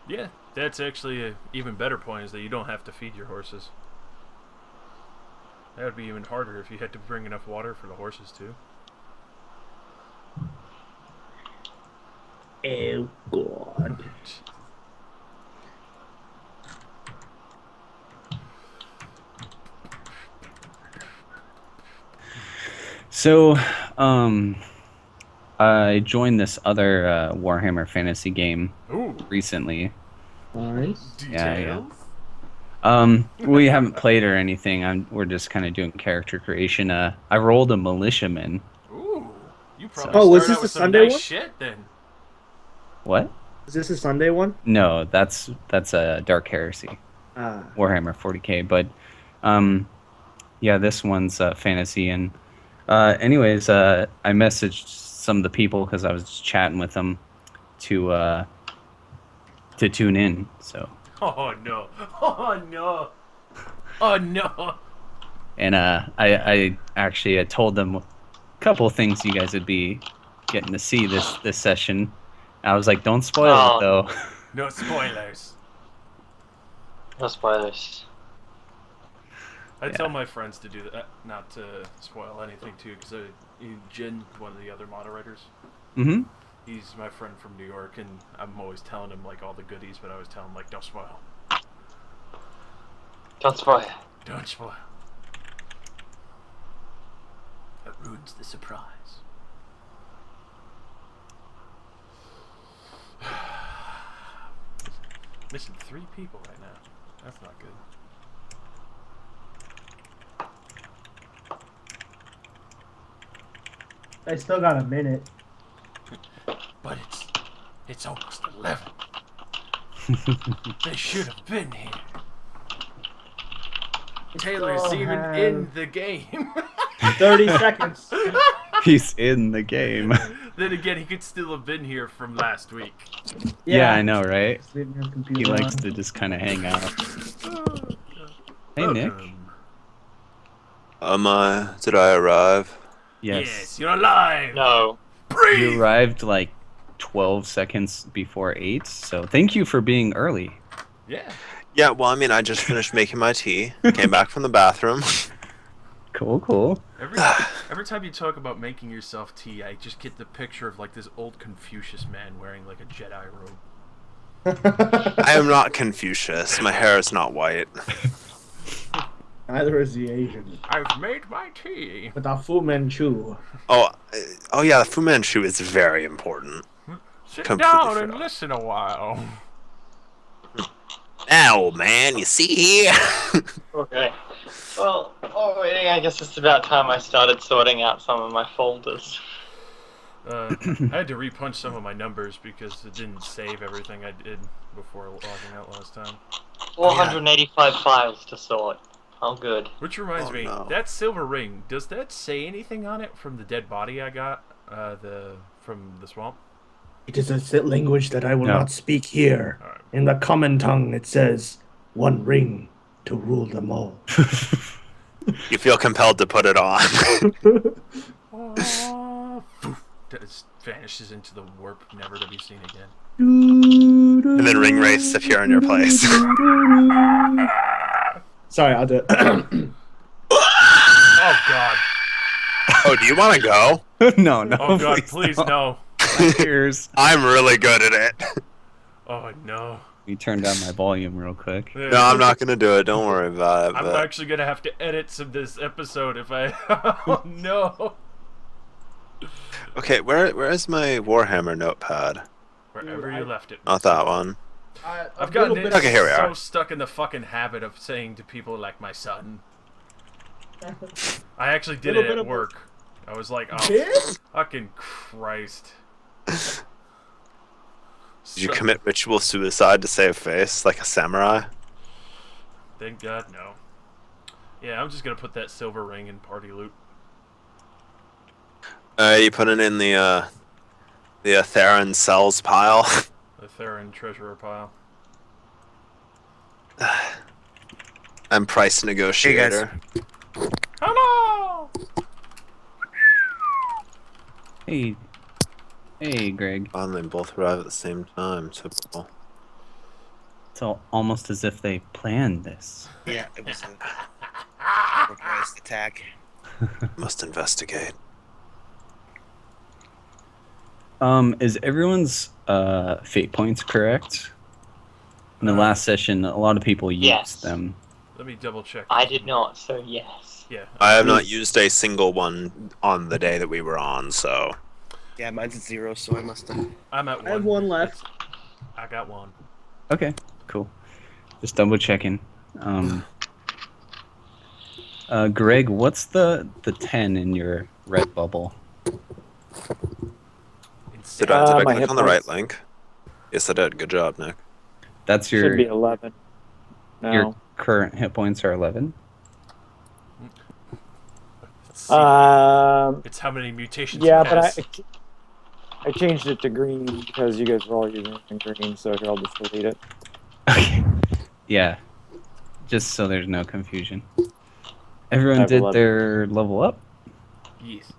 Yeah, that's actually an even better point is that you don't have to feed your horses. That would be even harder if you had to bring enough water for the horses too. Oh God. So, I joined this other Warhammer fantasy game Ooh, recently. Nice. details? We haven't played or anything. We're just kind of doing character creation. I rolled a militiaman. Ooh, you So- probably Oh, was started out this with the some Sunday nice one? shit then. What? Is this a Sunday one? No, that's a Dark Heresy, Ah. Warhammer 40K. But, yeah, this one's fantasy. And, anyways, I messaged some of the people because I was just chatting with them to tune in. So. Oh no! Oh no! Oh no! And I actually told them a couple of things you guys would be getting to see this session. I was like, don't spoil it though. No spoilers. No spoilers. I Yeah. tell my friends to do that, not to spoil anything too, because Jin, one of the other moderators, Mm-hmm. he's my friend from New York, and I'm always telling him like all the goodies, but I always tell him like, don't spoil, Don't spoil. don't spoil. That ruins the surprise. Missing 3 people right now. That's not good. I still got a minute. But it's almost 11. They should have been here. Taylor's still even have- in the game. 30 seconds. He's in the game. Then again, he could still have been here from last week. Yeah, I know, right? Just leaving your computer He likes on. to just kind of hang out. Hey, Nick. Did I arrive? Yes, you're alive. No. Breathe. You arrived like 12 seconds before 8, so thank you for being early. Yeah. Yeah, well, I mean, I just finished making my tea, came back from the bathroom. Cool. Every time you talk about making yourself tea, I just get the picture of like this old Confucius man wearing like a Jedi robe. I am not Confucius. My hair is not white. Neither is the Asian. I've made my tea. But the Fu Manchu. Oh yeah, the Fu Manchu is very important. Sit Completely down and forgot. listen a while. Now, man, you see here? Okay. Well, I guess it's about time I started sorting out some of my folders. I had to repunch some of my numbers because it didn't save everything I did before logging out last time. 485 files to sort. Oh, good. Which reminds Oh, me, no. that silver ring, does that say anything on it from the dead body I got from the swamp? It is a language that I will No. not speak here. Alright. In the common tongue, it says, one ring to rule them all. You feel compelled to put it on. Just vanishes into the warp, never to be seen again. And then ring wraiths appear in your place. Sorry, I'll do it. Oh god. Oh, do you want to go? no. Oh god, please don't. no. My ears. I'm really good at it. Oh no. You turn down my volume real quick. No, I'm not going to do it. Don't worry about it. I'm But actually gonna have to edit some this episode if I. Oh no. okay, where is my Warhammer notepad? Wherever you left it. Not that one. I've gotten little bit Okay, here we so are. stuck in the fucking habit of saying to people like my son. I actually did Little it bit at of- work. I was like, oh, Did? fucking Christ. Did you commit ritual suicide to save face like a samurai? Thank God, no. Yeah, I'm just gonna put that silver ring in party loot. You put it in the Theron cells pile. The Theron treasurer pile. I'm price negotiator. Hello! Hey, Greg. Oh, and they both arrive at the same time. Typical. It's almost as if they planned this. Yeah, it was a organized attack. Must investigate. Is everyone's fate points correct? In the last session, a lot of people used Yes. them. Let me double check. I did not, so yes. Yeah. I have not used a single one on the day that we were on, so. Yeah, mine's at 0, so I must have. I'm at one. I have one left. I got one. Okay, cool. Just double checking. Greg, what's the 10 in your red bubble? Did I my click hit on the right points. link? Yes, I did. Good job, Nick. That's Should be 11. No. your current hit points are 11. Let's see. It's how many mutations Yeah, it but has. I changed it to green because you guys were all using it in green, so here I'll just delete it. Okay. Yeah. Just so there's no confusion. Everyone I've did 11. their level up? Yes.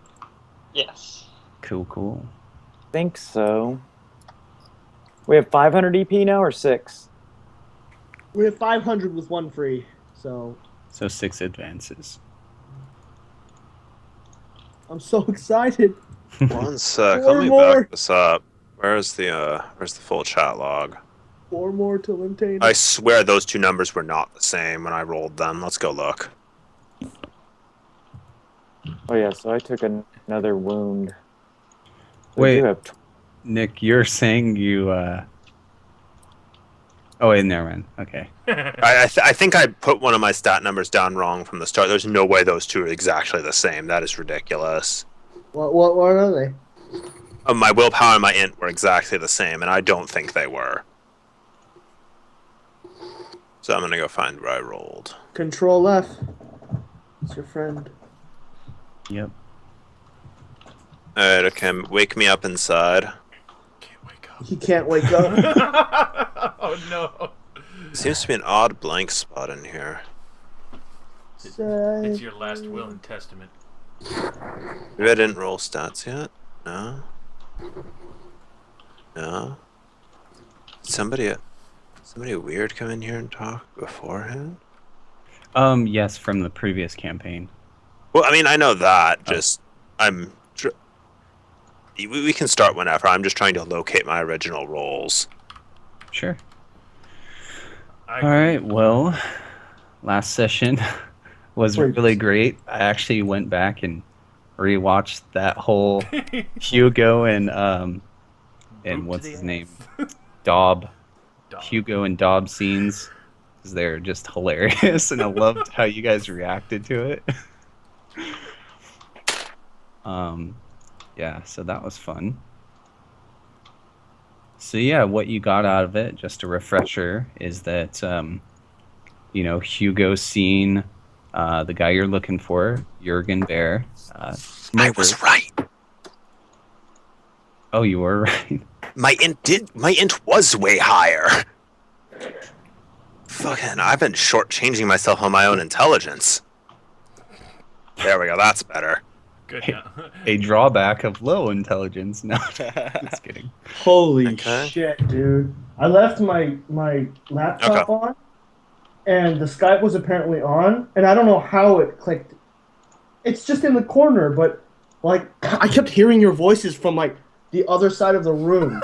Yes. Cool. Think so. We have 500 EP now or 6? We have 500 with one free, so So 6 advances. I'm so excited. One sec. Four Let me more. back this up. Where's the full chat log? 4 more to Lintane. I swear those two numbers were not the same when I rolled them. Let's go look. Oh yeah, so I took another wound. Wait. We do have Nick, you're saying you Oh, wait, never mind. Okay. I think I put one of my stat numbers down wrong from the start. There's no way those two are exactly the same. That is ridiculous. What are they? My willpower and my int were exactly the same, and I don't think they were. So I'm gonna go find where I rolled. Control F. It's your friend. Yep. Alright, okay, wake me up inside. Can't wake up. He can't wake up. Oh no. Seems to be an odd blank spot in here. It's your last will and testament. Maybe I didn't roll stats yet? No? No? Somebody weird come in here and talk beforehand? Yes, from the previous campaign. Well, I mean, I know that. Just, we can start whenever. I'm just trying to locate my original rolls. Sure. I All right. Well, last session was really great. I actually went back and rewatched that whole Hugo and what's his name, Dob. Hugo and Dob scenes, because they're just hilarious, and I loved how you guys reacted to it. Yeah, so that was fun. So yeah, what you got out of it, just a refresher, is that Hugo seen the guy you're looking for, Jurgen Bear. I was right. Oh, you were right. My int was way higher. Fucking, I've been shortchanging myself on my own intelligence. There we go, that's better. Good. A drawback of low intelligence. No, just kidding. Holy Okay. shit, dude. I left my laptop on, and the Skype was apparently on, and I don't know how it clicked. It's just in the corner, but, like, I kept hearing your voices from, like, the other side of the room.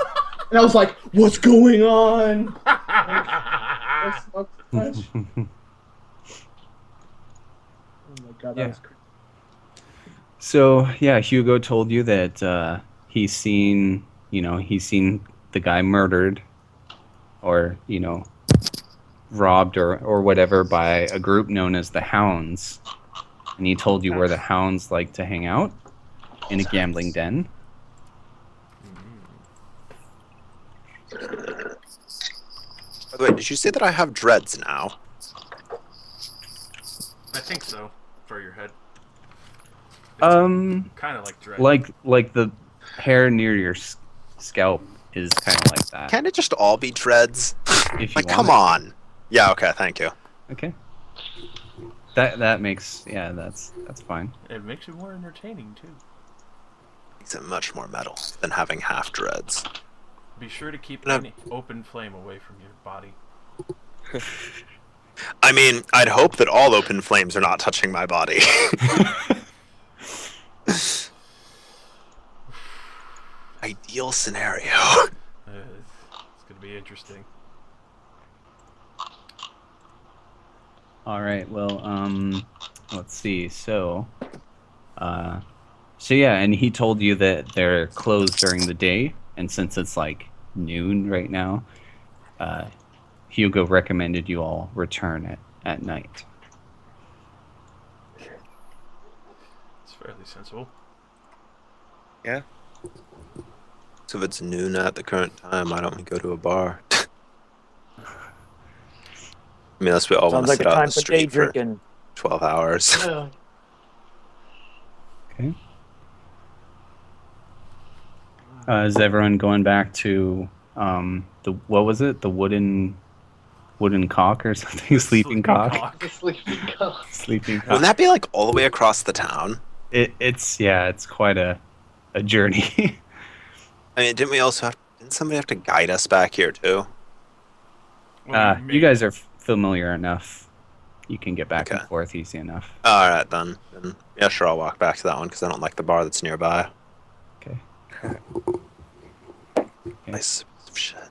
And I was like, what's going on? Oh my god, that was crazy. So yeah, Hugo told you that he's seen the guy murdered, or robbed or whatever by a group known as the Hounds, and he told you where the Hounds like to hang out, in a gambling den. By the way, did you say that I have dreads now? I think so. For your head. Kind of like dread. Like the hair near your scalp is kind of like that. Can't it just all be dreads? If you Like, want come it. on. Yeah, okay, thank you. Okay. That makes that's fine. It makes it more entertaining too. Makes it much more metal than having half dreads. Be sure to keep No. any open flame away from your body. I mean, I'd hope that all open flames are not touching my body. Ideal scenario. It's gonna be interesting. All right. Well, let's see. So yeah, and he told you that they're closed during the day, and since it's like noon right now, Hugo recommended you all return at night. It's fairly sensible. Yeah. So if it's noon at the current time, why don't we go to a bar? I mean, unless we all want Sounds to like sit a out in time the for day street for drinking. 12 hours. No. Okay. Is everyone going back to what was it? The wooden cock or something? Sleeping cock. The sleeping cock. Sleeping cock. Wouldn't that be like all the way across the town? It's quite a journey. I mean, didn't somebody have to guide us back here too? Well, You guys are familiar enough. You can get back and Okay. forth easy enough. All right, then. Yeah, sure, I'll walk back to that one because I don't like the bar that's nearby. Okay. Nice piece of shit.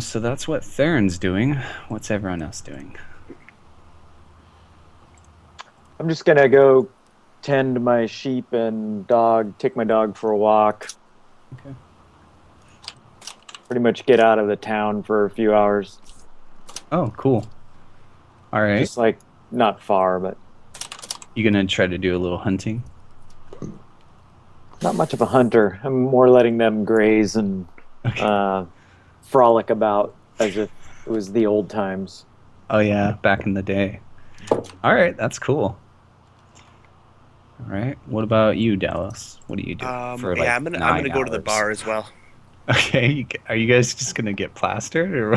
So that's what Theron's doing. What's everyone else doing? I'm just gonna go tend my sheep and dog, take my dog for a walk. Okay. Pretty much get out of the town for a few hours. Oh, cool. All right. Just like not far, but You gonna try to do a little hunting? not much of a hunter. I'm more letting them graze and frolic about as if it was the old times. Oh yeah, back in the day. All right, that's cool. All right. What about you, Dallas? What do you do for like I'm gonna 9 go to the hours? bar as well. Okay. Are you guys just gonna get plastered or?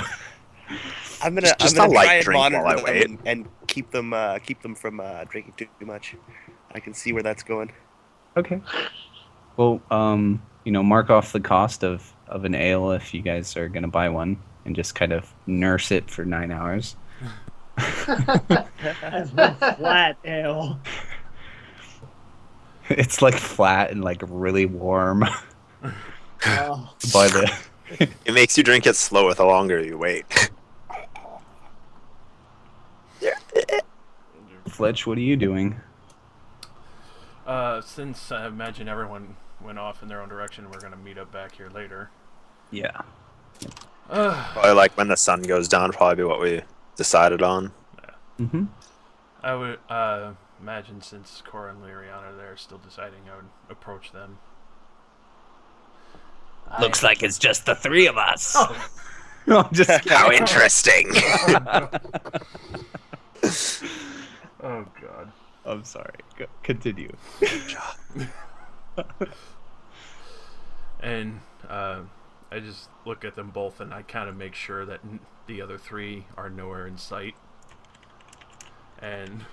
I'm gonna Just I'm a gonna light try and drink while monitor I them wait. and keep them from drinking too much. I can see where that's going. Okay. Well, mark off the cost of an ale if you guys are gonna buy one, and just kind of nurse it for 9 hours. That's one flat ale. It's like flat and like really warm. Oh. By the It makes you drink it slower the longer you wait. Fletch, what are you doing? Since I imagine everyone went off in their own direction, we're gonna meet up back here later. Yeah. Probably like when the sun goes down, probably be what we decided on. Mm-hmm. I would imagine since Cora and Liriana are there still deciding, I would approach them. Looks like it's just the three of us. No, I'm just How interesting. Oh God. I'm sorry. Continue. And I just look at them both, and I kind of make sure that the other three are nowhere in sight. And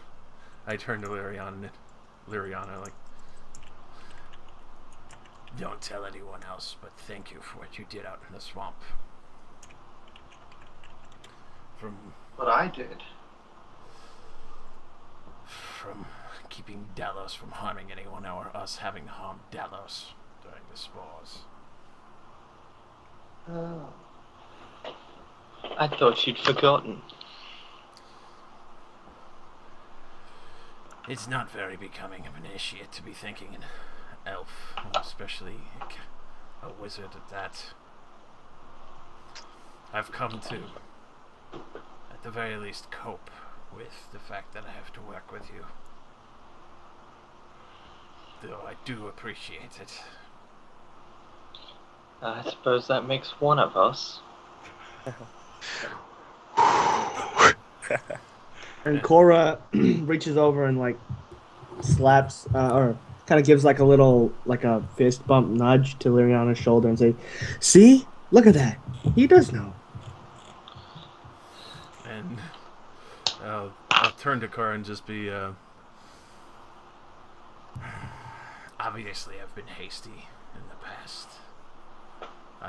I turn to Liriana, like, don't tell anyone else, but thank you for what you did out in the swamp. What I did. From keeping Delos from harming anyone, or us having harmed Delos during the spores. Oh. I thought you'd forgotten. It's not very becoming of an initiate to be thinking an elf, especially a wizard at that. I've come to, at the very least, cope with the fact that I have to work with you. Though I do appreciate it. I suppose that makes one of us. And Cora reaches over and like slaps or kind of gives like a little like a fist bump nudge to Liriana's shoulder and say, "See, look at that. He does know." And I'll turn to Cora and just be, obviously I've been hasty in the past.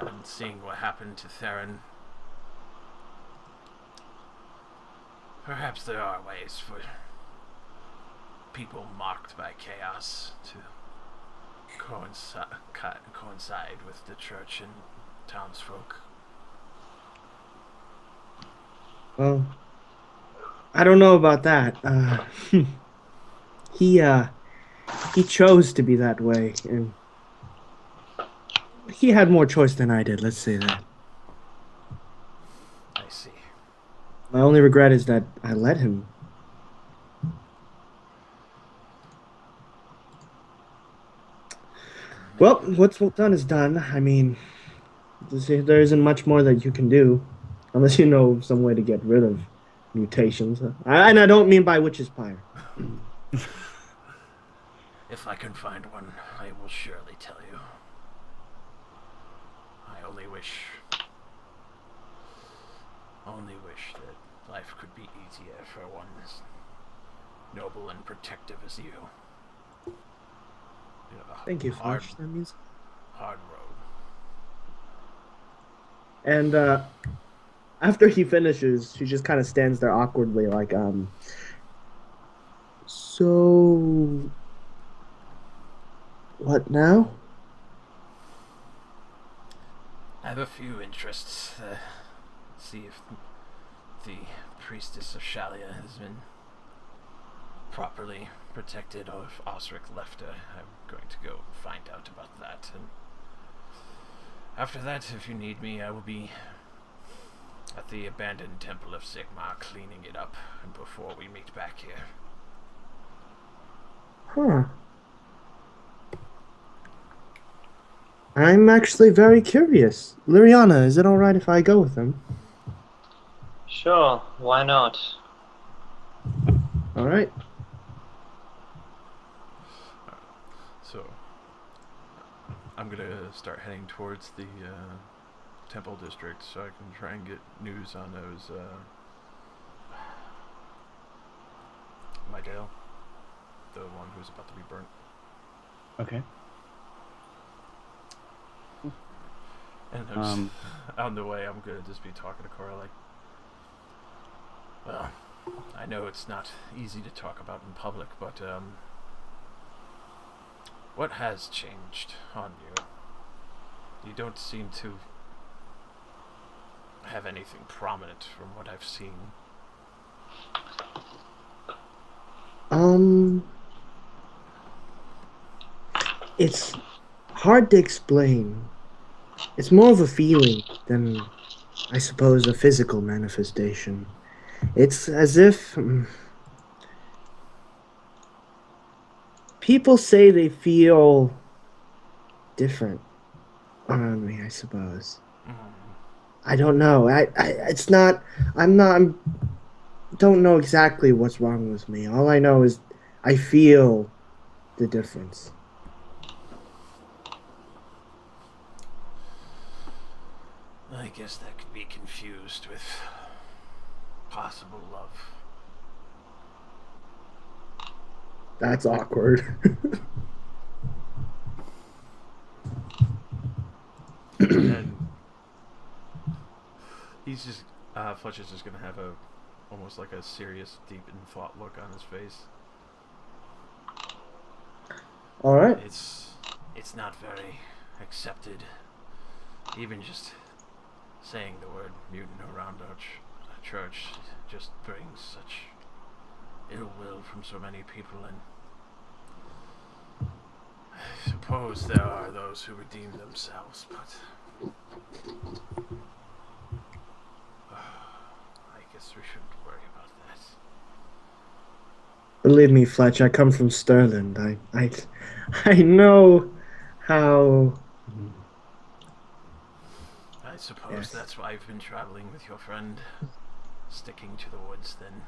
And seeing what happened to Theron, perhaps there are ways for people marked by chaos to coincide with the church and townsfolk. Well, I don't know about that. He chose to be that way, and he had more choice than I did, let's say that. I see. My only regret is that I let him. Well, what's done is done. I mean, there isn't much more that you can do, unless you know some way to get rid of mutations. And I don't mean by witch's pyre. If I can find one, I will surely tell you. I only wish that life could be easier for one as noble and protective as you. You have a Thank you, Flash. That means. hard road. And after he finishes, she just kind of stands there awkwardly, like, so, what now? I have a few interests. See if the priestess of Shalia has been properly protected, or if Osric left her. I'm going to go find out about that. And after that, if you need me, I will be at the abandoned Temple of Sigmar cleaning it up, and before we meet back here. Huh. I'm actually very curious. Liriana, is it alright if I go with him? Sure, why not? Alright. So, I'm gonna start heading towards the Temple District so I can try and get news on those, Mydale, the one who's about to be burnt. Okay. And I'm on the way, I'm gonna just be talking to Cora like, well, I know it's not easy to talk about in public, but, what has changed on you? You don't seem to have anything prominent from what I've seen. It's hard to explain. It's more of a feeling than, I suppose, a physical manifestation. It's as if people say they feel different around me, I suppose. I don't know. It's not. Don't know exactly what's wrong with me. All I know is I feel the difference. I guess that could be confused with possible love. That's awkward. And he's just, Fletch is just gonna have almost like a serious, deep in thought look on his face. Alright. It's not very accepted. Even just saying the word mutant around our church just brings such ill will from so many people, and I suppose there are those who redeem themselves, but I guess we shouldn't worry about that. Believe me, Fletch, I come from Sterling. I know how. I suppose Yes. that's why I've been traveling with your friend, sticking to the woods then.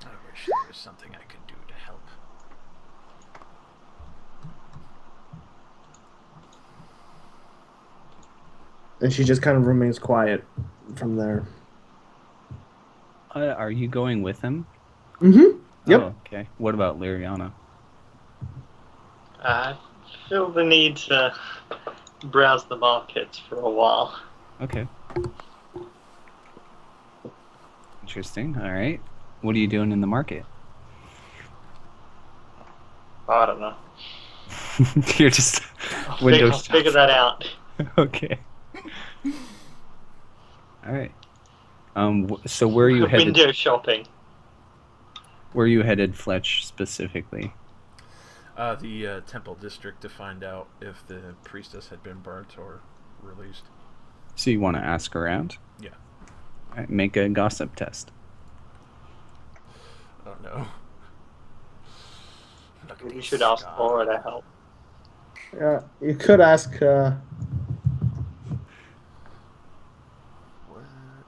I wish there was something I could do to help. And she just kind of remains quiet from there. Are you going with him? Mm-hmm. Yep. Oh, okay. What about Liriana? feel the need to browse the markets for a while. Okay. Interesting. All right. What are you doing in the market? I don't know. You're just I'll window figure that out. Okay. All right. So where are you headed? Window shopping. Where are you headed, Fletch, specifically? The temple district to find out if the priestess had been burnt or released. So you want to ask around? Yeah. All right, make a gossip test. Oh no. You should ask Laura to help. Yeah, you could ask. Where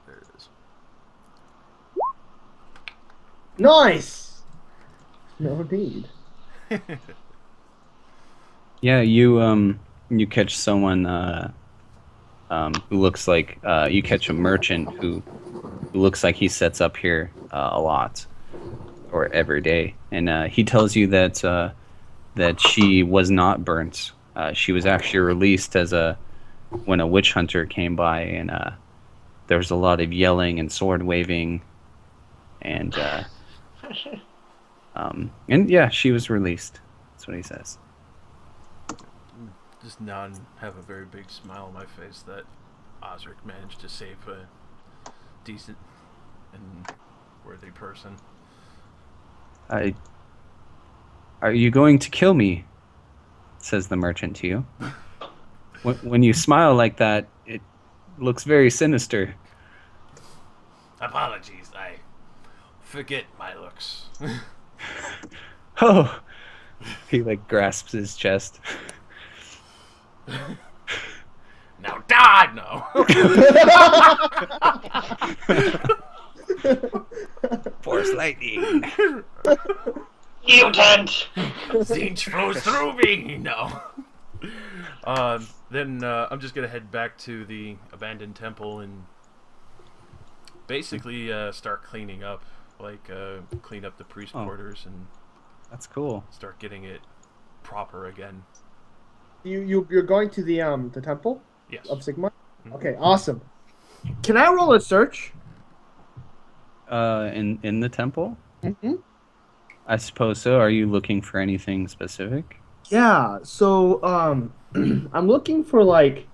there it is. Nice. No need. Yeah, you catch someone who looks like you catch a merchant who looks like he sets up here a lot or every day, and he tells you that she was not burnt. She was actually released when a witch hunter came by, and there was a lot of yelling and sword waving, and yeah, she was released. That's what he says. Just nod and have a very big smile on my face that Osric managed to save a decent and worthy person. Are you going to kill me? Says the merchant to you. When you smile like that, it looks very sinister. Apologies, I forget my looks. Oh, he like grasps his chest. Now die! No. Force lightning. Mutant! Zinch flows through me! No. Then I'm just gonna head back to the abandoned temple and basically start cleaning up. Like, clean up the priest quarters and... That's cool. Start getting it proper again. You're going to the temple? Yes. Of Sigma? Mm-hmm. Okay, awesome. Can I roll a search? In the temple? Mm-hmm. I suppose so. Are you looking for anything specific? Yeah, so I'm looking for like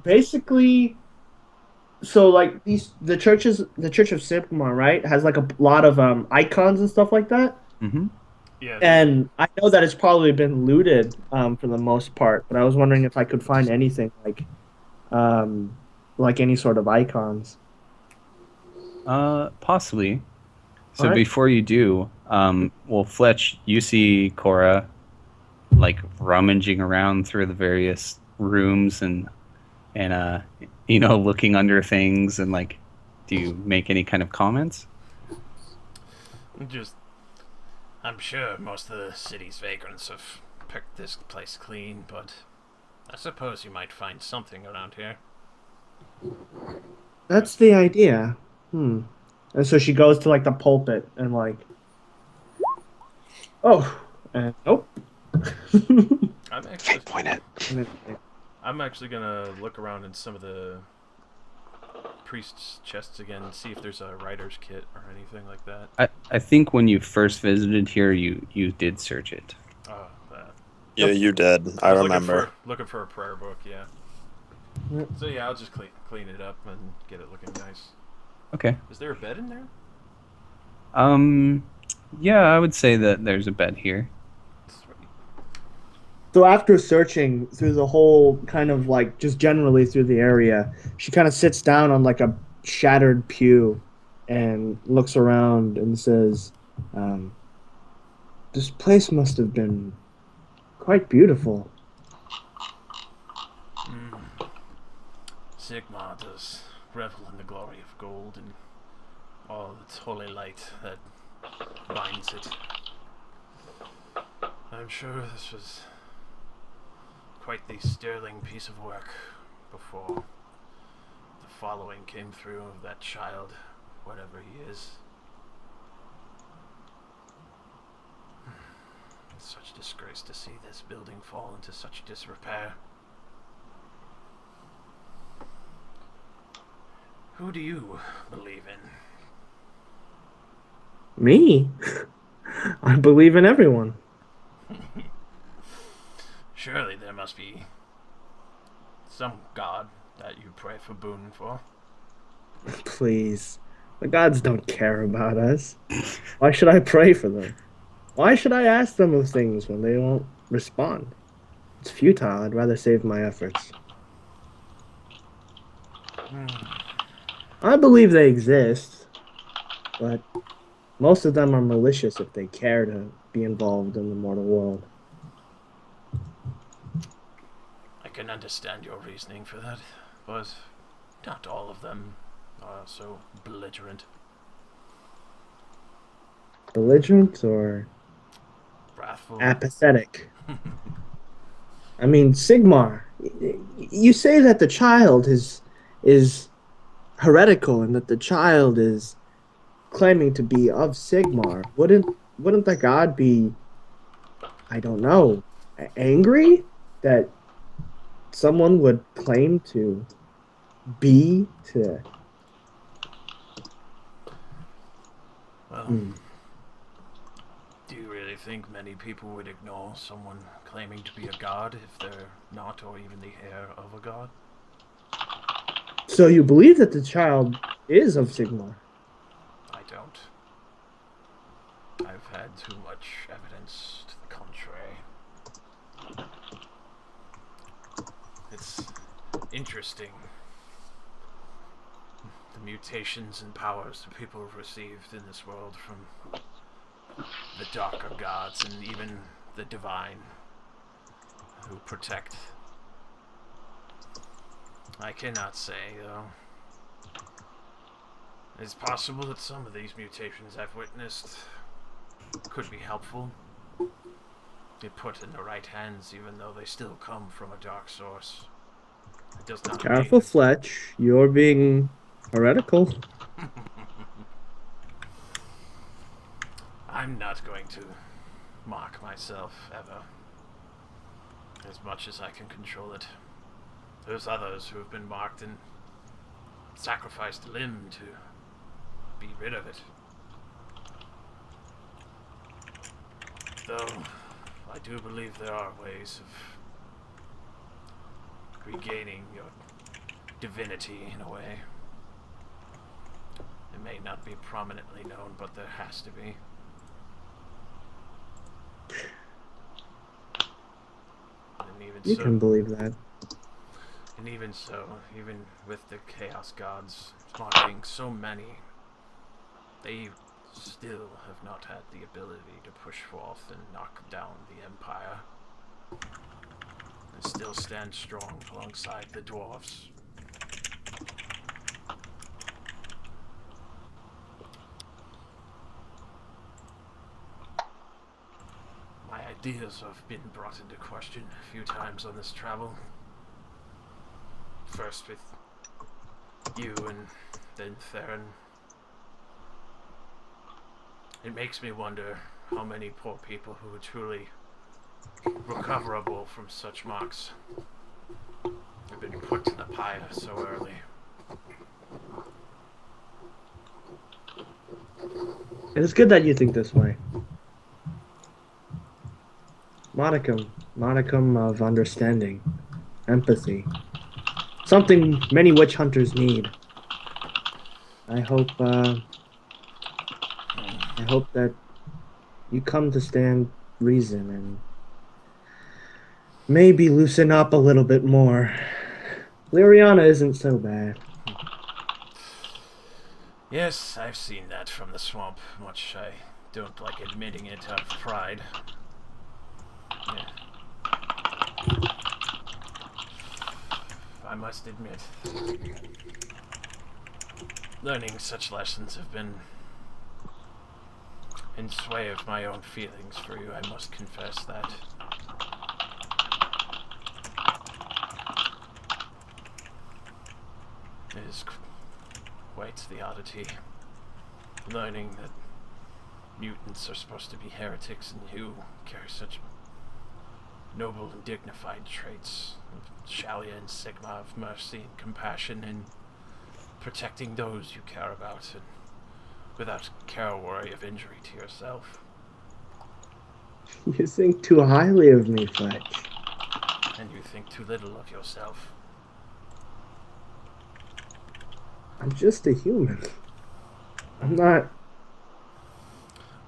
basically so like the Church of Sigma, right, has like a lot of icons and stuff like that. Mm-hmm. Yeah. And I know that it's probably been looted for the most part, but I was wondering if I could find anything like any sort of icons. Possibly. So All right. before you do, well, Fletch, you see Cora like rummaging around through the various rooms and looking under things, and like, do you make any kind of comments? I'm sure most of the city's vagrants have picked this place clean, but I suppose you might find something around here. That's the idea. And so she goes to like the pulpit and like, nope. I'm actually gonna look around in some of the priest's chests again and see if there's a writer's kit or anything like that. I think when you first visited here, you did search it. Oh, yeah, you did. I remember. Looking for a prayer book, yeah. So yeah, I'll just clean it up and get it looking nice. Okay. Is there a bed in there? Yeah, I would say that there's a bed here. Sweet. So after searching through the whole kind of like just generally through the area, she kind of sits down on like a shattered pew and looks around and says, this place must have been quite beautiful. Sigma does revel in the glory of gold and all its holy light that binds it. I'm sure this was quite the sterling piece of work before the following came through of that child, whatever he is. such disgrace to see this building fall into such disrepair. Who do you believe in? Me? I believe in everyone. Surely there must be some god that you pray for boon for. Please. The gods don't care about us. Why should I pray for them? Why should I ask them of things when they won't respond? It's futile. I'd rather save my efforts. I believe they exist, but most of them are malicious if they care to be involved in the mortal world. I can understand your reasoning for that, but not all of them are so belligerent. Belligerent or Wrathful. apathetic? I mean, Sigmar, you say that the child is heretical and that the child is claiming to be of Sigmar. Wouldn't the god be, I don't know, angry that someone would claim to be to? Well, do you really think many people would ignore someone claiming to be a god if they're not, or even the heir of a god? So you believe that the child is of Sigmar? I don't. I've had too much evidence to the contrary. It's interesting, the mutations and powers that people have received in this world from the darker gods and even the divine who protect. I cannot say, though. It's possible that some of these mutations I've witnessed could be helpful. If put in the right hands, even though they still come from a dark source. It does not Careful, Fletch. You're being heretical. I'm not going to mock myself, ever. As much as I can control it. There's others who have been marked and sacrificed a limb to be rid of it. Though, I do believe there are ways of regaining your divinity in a way. It may not be prominently known, but there has to be. And even You so, can believe that. and even so, even with the Chaos Gods mocking so many, they still have not had the ability to push forth and knock down the Empire. And still stand strong alongside the dwarves. My ideas have been brought into question a few times on this travel. First with you and then Theron. It makes me wonder how many poor people who are truly recoverable from such mocks have been put to the pyre so early. It's good that you think this way. Modicum of understanding, empathy. Something many witch hunters need. I hope that you come to stand reason and maybe loosen up a little bit more. Lyriana isn't so bad. Yes, I've seen that from the swamp, much I don't like admitting it out of pride. Yeah. I must admit, learning such lessons have been in sway of my own feelings for you, I must confess that. It is quite the oddity, learning that mutants are supposed to be heretics, and you carry such noble and dignified traits of Shalia and Sigma, of mercy and compassion, and protecting those you care about, and without care or worry of injury to yourself. You think too highly of me, Fletch. And you think too little of yourself. I'm just a human. I'm not...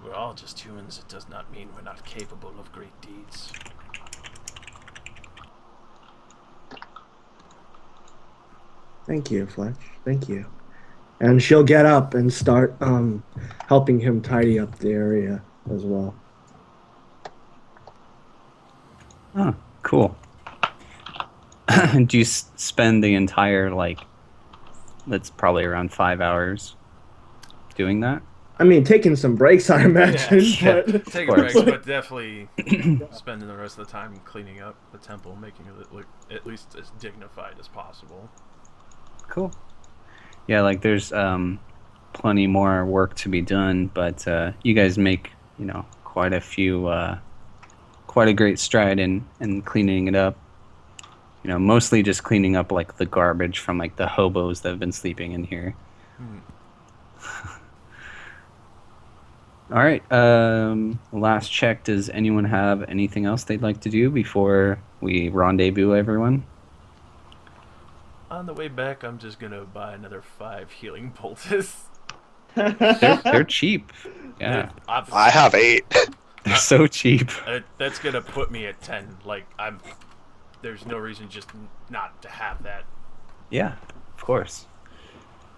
We're all just humans. It does not mean we're not capable of great deeds. Thank you, Fletch. Thank you. And she'll get up and start helping him tidy up the area as well. Oh, cool. Do you spend the entire, like, that's probably around 5 hours doing that? I mean, taking some breaks, I imagine. Yeah, But taking breaks, but definitely spending the rest of the time cleaning up the temple, making it look at least as dignified as possible. Cool. Yeah, like there's plenty more work to be done, but you guys make, quite a great stride in cleaning it up. Mostly just cleaning up like the garbage from like the hobos that have been sleeping in here. All right. Last check. Does anyone have anything else they'd like to do before we rendezvous everyone? On the way back, I'm just gonna buy another 5 healing poultices. They're cheap. Yeah. I have 8. They're so cheap. That's gonna put me at 10. Like, there's no reason just not to have that. Yeah, of course.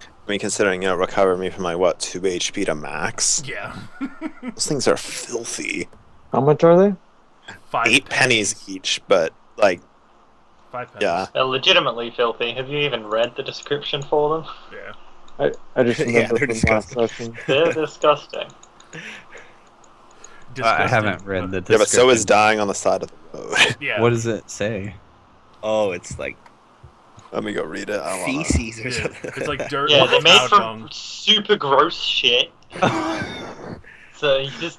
I mean, considering, recover me from 2 HP to max. Yeah. Those things are filthy. How much are they? 8 pennies each, but, 5 pennies. yeah. They're legitimately filthy. Have you even read the description for them? Yeah. I just remember they're from last disgusting. session. They're disgusting. I haven't read the Yeah, description. but so is dying on the side of the road. Yeah. What does it say? Oh, it's like Let me go read it. I don't wanna- feces or Yeah, something. it's like dirt Yeah, and they're made cow from dung. super gross shit. So you just,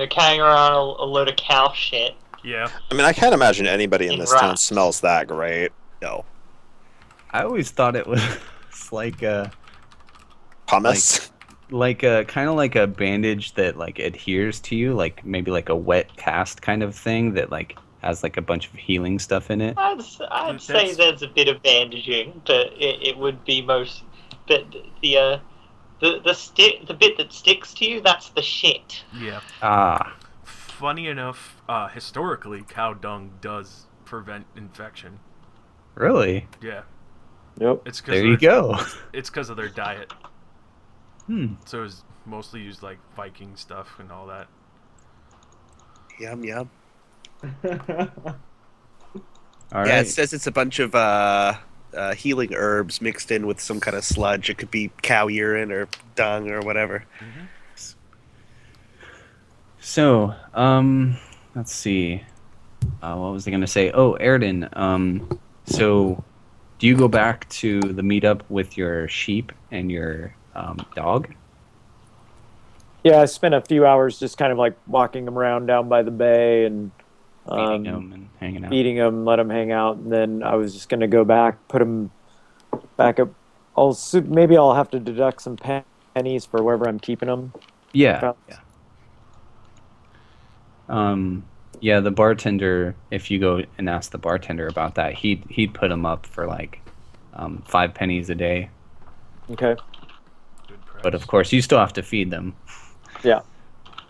carrying around a load of cow shit. Yeah. I mean, I can't imagine anybody in In this town rats. smells that great. No. I always thought it was like a Hummus? kind of like a bandage that like adheres to you, like maybe like a wet cast kind of thing that like has like a bunch of healing stuff in it. I'd say That's- there's a bit of bandaging, but it would be most. But the bit that sticks to you, that's the shit. Yeah. Ah, Funny enough, historically, cow dung does prevent infection. really? Yeah. Yep. It's 'cause There you go. It's because of their diet. So it's mostly used like Viking stuff and all that. Yum yum. All Yeah, right. it says it's a bunch of healing herbs mixed in with some kind of sludge. It could be cow urine or dung or whatever. So, let's see. What was I going to say? Oh, Erden. So, do you go back to the meetup with your sheep and your dog? Yeah, I spent a few hours just kind of like walking them around down by the bay and Feeding them and hanging out. feeding them, let them hang out, and then I was just gonna go back, put them back up. Maybe I'll have to deduct some pennies for wherever I'm keeping them. Yeah. Yeah, the bartender, if you go and ask the bartender about that, he'd put them up for like 5 pennies a day. Okay. Good price. But of course, you still have to feed them. Yeah.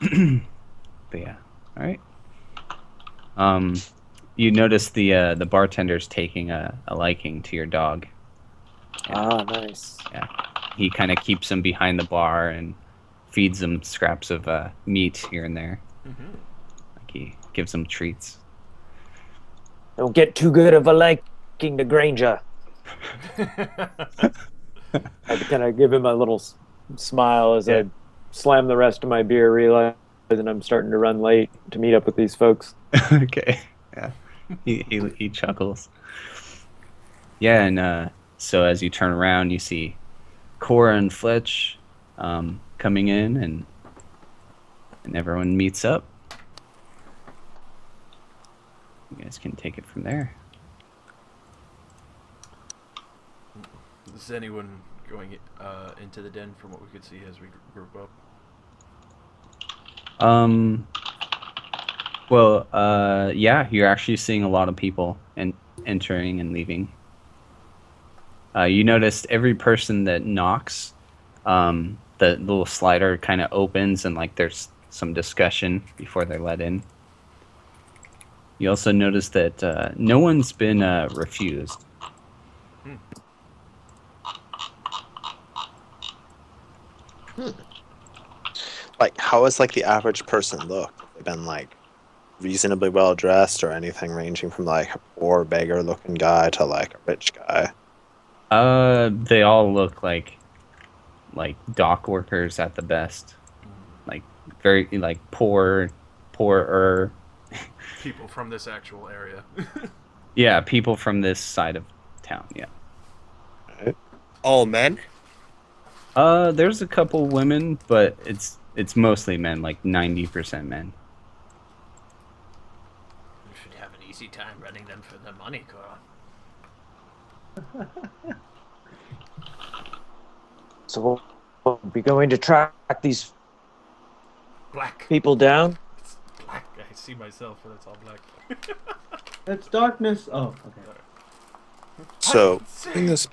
But yeah, all right. You notice the bartender's taking a liking to your dog. Ah, nice. Yeah, he kind of keeps him behind the bar and feeds him scraps of meat here and there. Like he gives him treats. Don't get too good of a liking to Granger. I kind of give him a little smile as I slam the rest of my beer, realizing I'm starting to run late to meet up with these folks. Okay. Yeah. He chuckles. Yeah, and so as you turn around, you see Cora and Fletch coming in, and and everyone meets up. You guys can take it from there. Is anyone going into the den from what we could see as we group up? Well, yeah, you're actually seeing a lot of people entering and leaving. You noticed every person that knocks, the little slider kind of opens and like there's some discussion before they're let in. You also notice that no one's been refused. Like, how is like the average person look? They've been like reasonably well dressed, or anything ranging from like a poor beggar looking guy to like a rich guy. They all look like dock workers at the best, like very like poorer. People from this actual area. Yeah, people from this side of town. Yeah. Right? All men? There's a couple women, but it's mostly men, like 90% men. You should have an easy time running them for their money, Cora. So we'll be going to track these Black. people down. It's black. I see myself when it's all black. It's darkness. Oh, okay. So doing this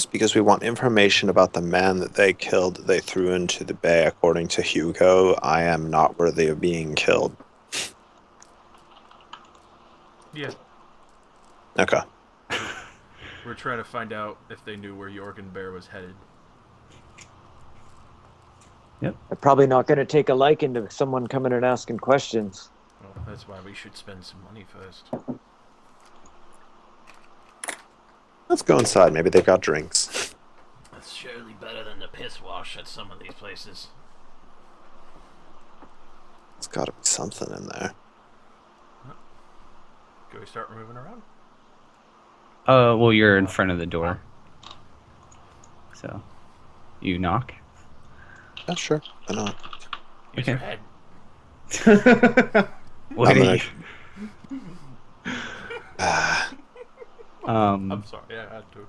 because we want information about the man that they killed, that they threw into the bay. According to Hugo, I am not worthy of being killed. Yeah. Okay. We're trying to find out if they knew where Jorgen Bear was headed. They're probably not going to take a liking to someone coming and asking questions. Well, that's why we should spend some money first. Let's go inside. Maybe they've got drinks. That's surely better than the piss wash at some of these places. There's got to be something in there. Can we start moving around? Well, you're in front of the door. So, you knock. Yeah, sure. Why not? Use Okay. your head. What do I'm you... I'm sorry, I had to.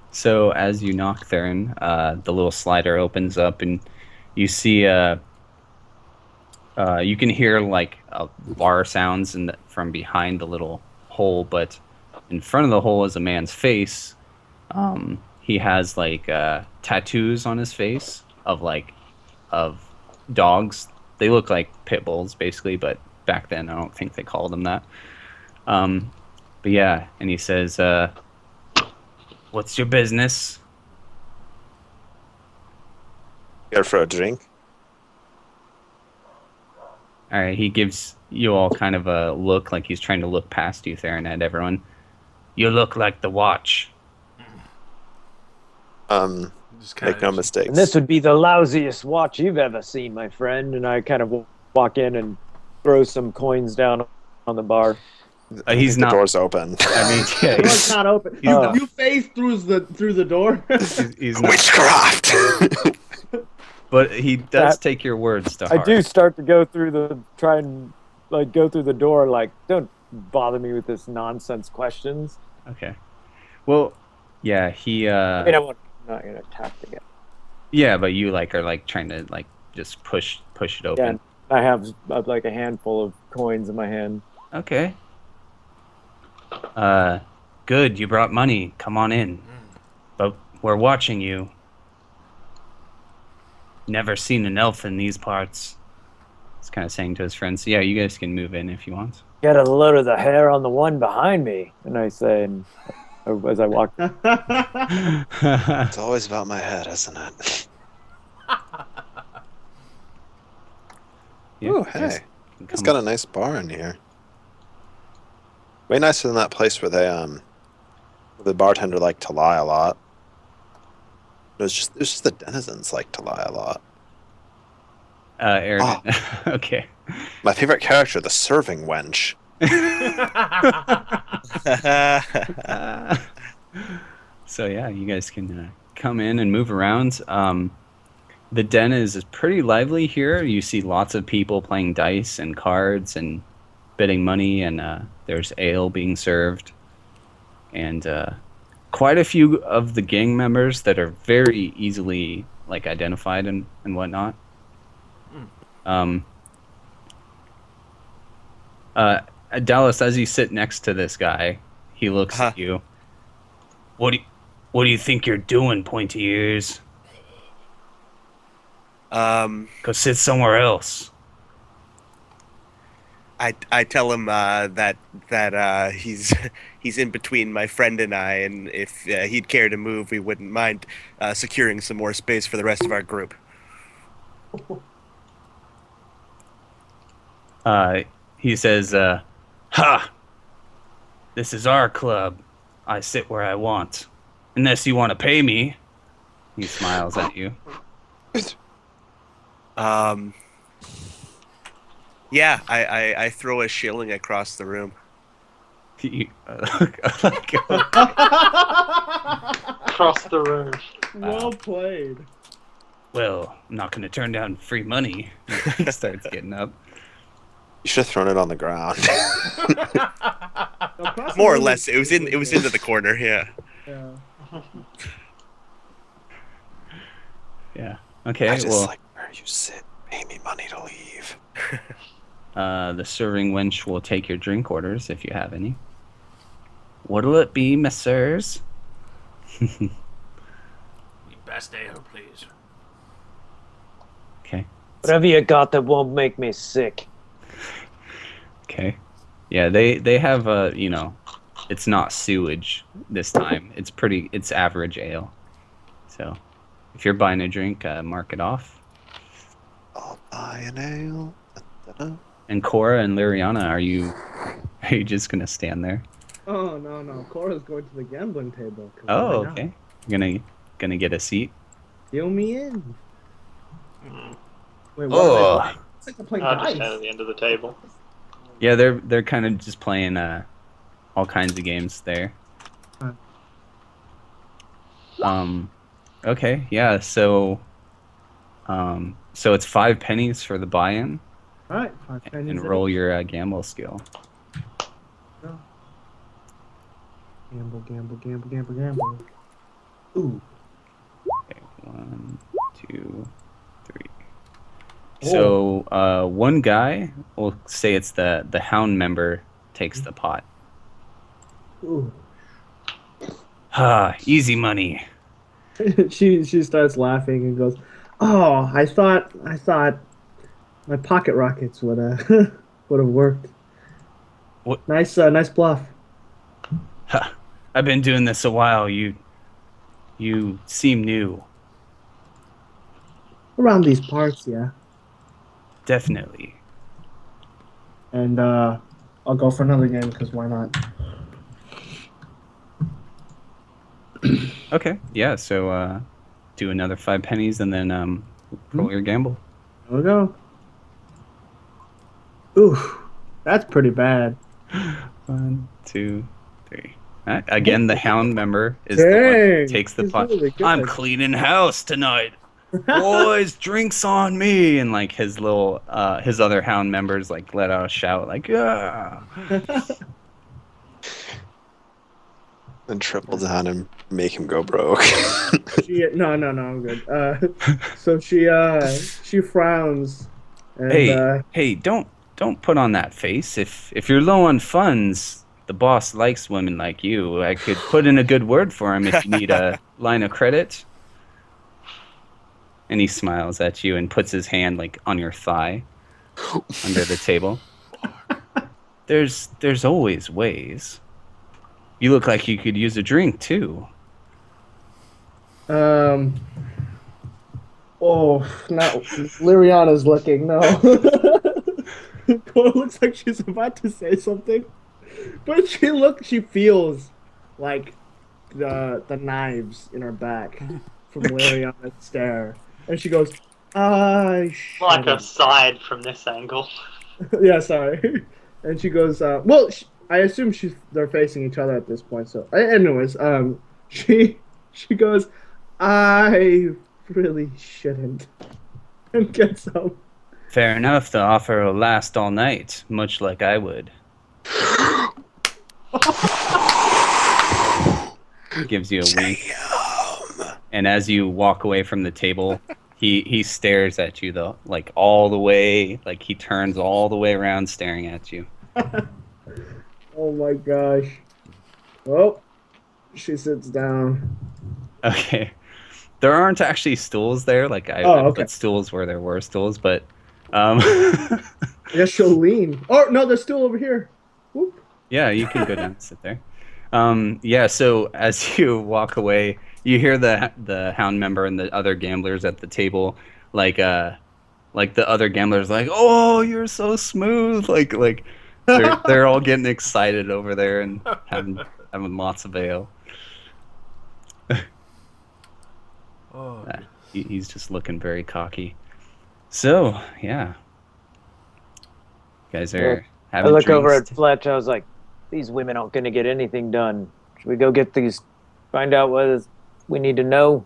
So as you knock, Theron, the little slider opens up, and you see you can hear like bar sounds from behind the little hole, but in front of the hole is a man's face. He has like tattoos on his face of dogs. They look like pit bulls, basically, but back then I don't think they called them that. But yeah, and he says, "What's your business?" Here for a drink? All right, he gives you all kind of a look, like he's trying to look past you, Theron, at everyone. You look like the watch. Just Make no mistakes. And this would be the lousiest watch you've ever seen, my friend. And I kind of walk in and throw some coins down on the bar. He's the not. door's open. I mean, yeah, Door's not open. not. You phase through the door. he's not. Witchcraft! But he does take your words to I heart. do start to go through go through the door. Like, don't bother me with this nonsense questions. Okay. Well, yeah, he. I mean, I'm not gonna attack the guy. Yeah, but you are trying to just push it open. Yeah, and I have like a handful of coins in my hand. Okay. Good. You brought money. Come on in. But we're watching you. Never seen an elf in these parts. He's kind of saying to his friends, "Yeah, you guys can move in if you want." Get a load of the hair on the one behind me, and I say, and as I walk. It's always about my head, isn't it? Yeah, Ooh, you guys hey. can It's come got a nice bar in here. Way nicer than that place where the bartender liked to lie a lot. It's just the denizens like to lie a lot. Aaron. Okay. My favorite character, the serving wench. So yeah, you guys can come in and move around. The den is pretty lively here. You see lots of people playing dice and cards and bidding money, and there's ale being served. And quite a few of the gang members that are very easily like identified and whatnot. Dallas, as you sit next to this guy, he looks at you. What do you think you're doing, pointy ears? Go sit somewhere else. I tell him that he's in between my friend and I, and if he'd care to move, we wouldn't mind securing some more space for the rest of our group. He says, "Ha! This is our club. I sit where I want, unless you want to pay me." He smiles at you. Yeah, I throw a shilling across the room. Across the room. Well played. Well, I'm not going to turn down free money. He starts getting up. You should have thrown it on the ground. More or less, it was into the corner. Yeah. Yeah. Okay. I just well, like where you sit. Pay me money to leave. The serving wench will take your drink orders if you have any. What'll it be, messieurs? The best ale, please. Okay. Whatever you got that won't make me sick. Okay. Yeah, they have it's not sewage this time. It's average ale. So, if you're buying a drink, mark it off. I'll buy an ale. Da-da-da. And Cora and Liriana, are you just gonna stand there? Oh no, Cora's going to the gambling table. Oh, okay. You're gonna get a seat. Deal me in. Wait, what? Oh. It's like they're playing I'll just dice. stand at the end of the table. Yeah, they're kind of just playing all kinds of games there. Okay, yeah. So it's 5 pennies for the buy-in. All right, 5 pennies. And roll your gamble skill. Gamble. Ooh. Okay, 1, 2, 3. So one guy, we'll say it's the hound member, takes the pot. Ooh. Easy money. she starts laughing and goes, "Oh, I thought my pocket rockets would have worked. What? Nice bluff." I've been doing this a while. You seem new. Around these parts, yeah. Definitely. And I'll go for another game because why not? Okay. Yeah. So do another 5 pennies and then roll your gamble. There we go. Ooh, that's pretty bad. 1, 2, 3. Again, the hound member is the one who takes the pot. Really good. I'm cleaning house tonight. Boys, drinks on me. And like his little his other hound members like let out a shout like, yeah. Then triple down and make him go broke. No, I'm good. So she frowns. And, hey, don't put on that face. If you're low on funds, the boss likes women like you. I could put in a good word for him if you need a line of credit. And he smiles at you and puts his hand like on your thigh under the table. There's always ways. You look like you could use a drink too. Oh, not Liriana's looking. No. Cora looks like she's about to say something, but she feels like the knives in her back from Liriana's stare, and she goes, Like aside from this angle. Yeah, sorry. And she goes, well, I assume they're facing each other at this point. So, anyways, she goes, I really shouldn't. And get some. Fair enough. The offer will last all night, much like I would. Gives you a wink. And as you walk away from the table, he stares at you though, like all the way, like he turns all the way around staring at you. Oh my gosh. Well, she sits down. Okay. There aren't actually stools there. Like I okay. put stools where there were stools, but I guess she'll lean. Oh no, there's stool over here. Whoop. yeah, you can go down and sit there. Yeah, so as you walk away, you hear the hound member and the other gamblers at the table, like the other gamblers, like, "Oh, you're so smooth!" Like they're all getting excited over there and having lots of ale. Oh, He's just looking very cocky. So yeah, you guys are I having look over at drinks. Fletch. I was like, "These women aren't going to get anything done. Should we go get these? Find out what we need to know."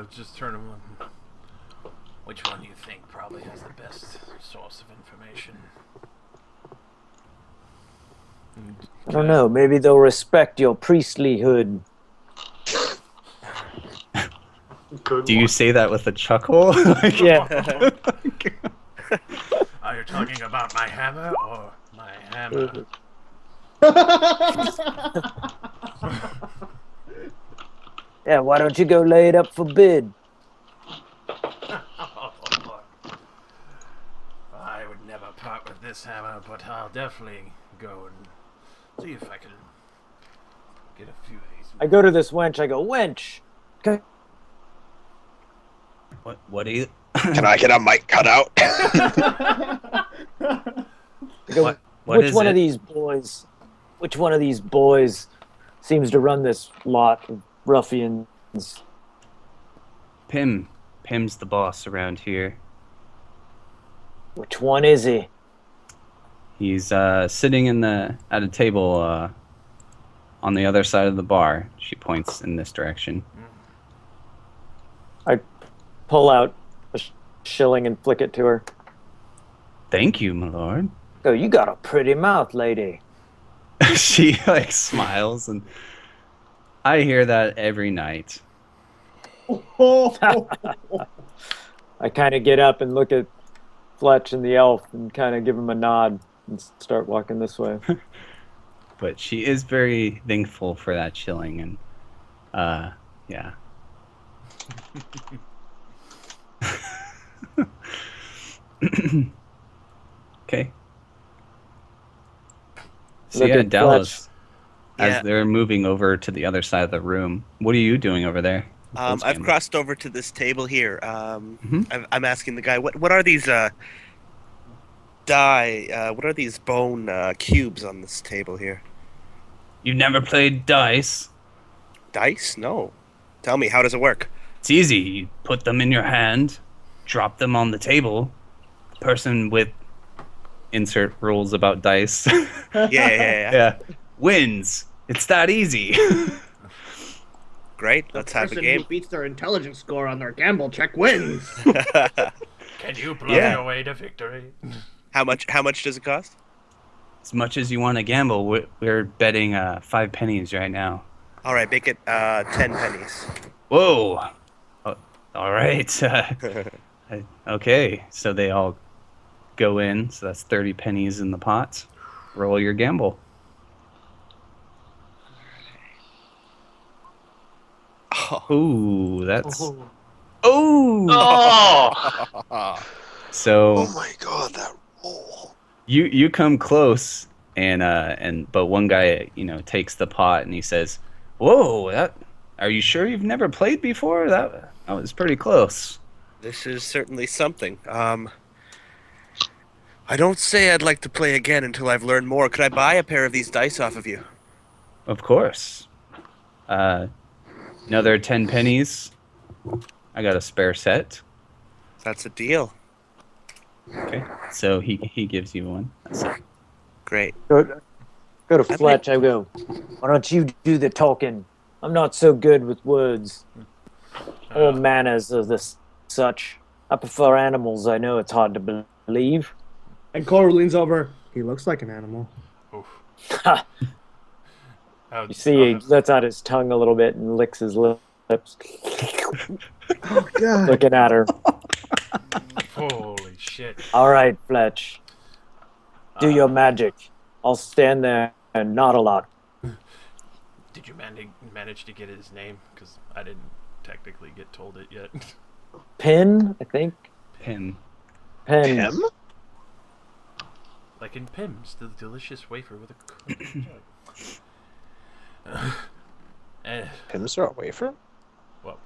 just turn them on. Which one do you think probably has the best source of information? I don't know. Maybe they'll respect your priestlyhood. Do you say that with a chuckle? Like, Yeah. Are you talking about my hammer or my hammer? Yeah. Why don't you go lay it up for bid? I would never part with this hammer, but I'll definitely go and see if I can get a few of these. I go to this wench. I go, wench. Okay. What do you? Can I get a mic cut out? I go, What which is one it? of these boys? Which one of these boys seems to run this lot of ruffians? Pim's the boss around here. Which one is he? He's sitting at a table on the other side of the bar. She points in this direction. I pull out a shilling and flick it to her. Thank you, my lord. Go, you got a pretty mouth, lady. She like smiles, and I hear that every night. I kind of get up and look at Fletch and the elf and kind of give him a nod and start walking this way. But she is very thankful for that shilling, and yeah. Okay. So Look yeah, at Dallas, Fletch. as Yeah. they're moving over to the other side of the room, what are you doing over there? I've crossed over to this table here. Mhm. I'm asking the guy, what are these what are these bone cubes on this table here? You've never played dice? Dice? No. Tell me, how does it work? It's easy. You put them in your hand, drop them on the table. The person with insert rules about dice Yeah. yeah, wins. It's that easy. Great, let's have a game. Who beats their intelligence score on their gamble check wins. Can you bluff Yeah. your way to victory? How much does it cost? As much as you want to gamble, we're betting 5 pennies right now. All right, make it 10 pennies. Whoa. All right. Okay, so they all go in. So that's 30 pennies in the pot. Roll your gamble. Ooh, that's... Oh! Oh! So Oh my god, that roll. you come close, and but one guy, takes the pot and he says, "Whoa, are you sure you've never played before? That was pretty close." This is certainly something. I don't say I'd like to play again until I've learned more. Could I buy a pair of these dice off of you? Of course. Another 10 pennies. I got a spare set. That's a deal. Okay. So he gives you one. That's it. Great. Go to Fletch. I go, why don't you do the talking? I'm not so good with words or Uh, manners of this such. I prefer animals. I know it's hard to believe. And Cora leans over. He looks like an animal. oof. Ha! Oh, You see, he lets out his tongue a little bit and licks his lips, Oh God. looking at her. holy shit. All right, Fletch, do your Uh, magic. I'll stand there and nod a lot. Did you manage to get his name? Because I didn't technically get told it yet. Pin, I think. Pim. Pin. Him? Like in Pim's, the delicious wafer with a cookie jelly. Pims are a wafer? Well,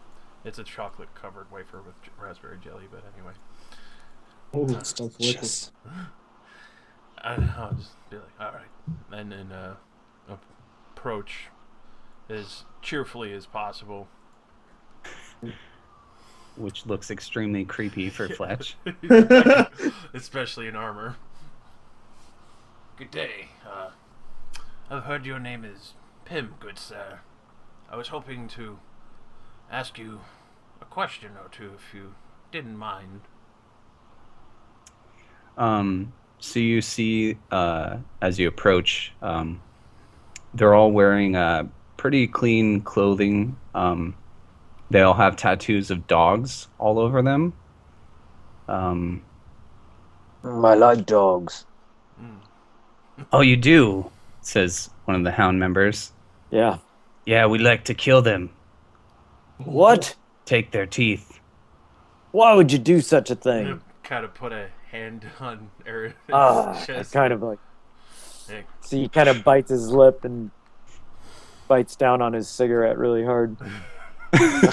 it's a chocolate-covered wafer with raspberry jelly, but anyway. Oh, that's delicious. Just I'll just be like, all right. And then approach as cheerfully as possible. Which looks extremely creepy for Fletch. Especially in armor. Good day. I've heard your name is Pim, good sir. I was hoping to ask you a question or two if you didn't mind. So you see, as you approach, they're all wearing pretty clean clothing. They all have tattoos of dogs all over them. I like dogs. Oh, you do? Says one of the Hound members. Yeah. Yeah, we like to kill them. What? Take their teeth. Why would you do such a thing? Kind of put a hand on Aaron's I chest. kind of like. Hey. So he kind of bites his lip and bites down on his cigarette really hard.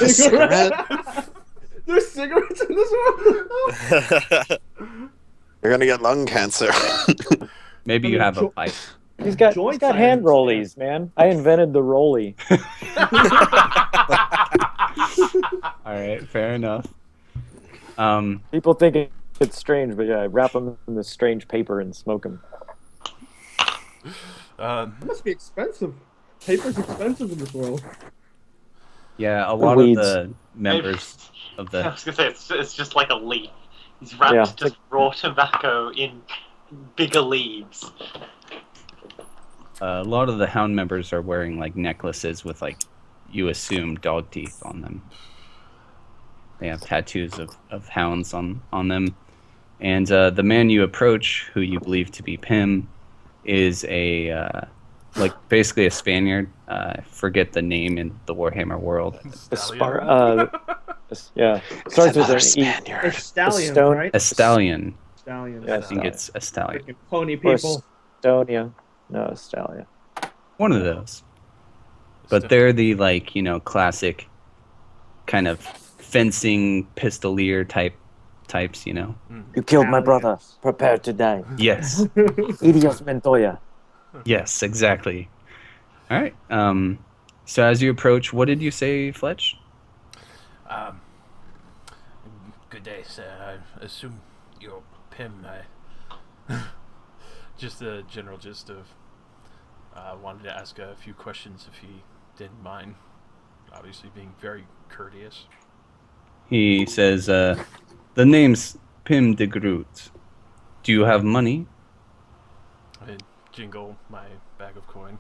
cigarette? There's cigarettes in this one. You're gonna get lung cancer. Maybe you have a pipe. He's got Joints, hand I rollies, man. I invented the rollie. All right, fair enough. People think it's strange, but yeah, I wrap them in this strange paper and smoke them. It must be expensive. Paper's expensive in this world. Yeah, a lot Weeds. of the members of I the was gonna say it's just like a leaf. He's wrapped Yeah. just raw tobacco in bigger leaves. a lot of the Hound members are wearing like necklaces with like you assume dog teeth on them. They have tattoos of hounds on them. And the man you approach, who you believe to be Pim, is a like basically a Spaniard. I forget the name in the Warhammer world. Yeah. Starts with Another an E. Spaniard. It's stallions, stone- right? A stallion. Stallions. Yeah, I think it's a stallion. Freaking pony Or people. Estonia. No, Estalia. One of those. But they're the like, classic kind of fencing pistolier types, You killed my Stallions. brother. Prepare to die. Yes. Idios Montoya. Yes, exactly. All right. So as you approach, what did you say, Fletch? Good day, sir. I assume you're Pim. Just a general gist of. Wanted to ask a few questions if he didn't mind. Obviously, being very courteous. He says, the name's Pim de Groot. Do you have money? I jingle my bag of coin.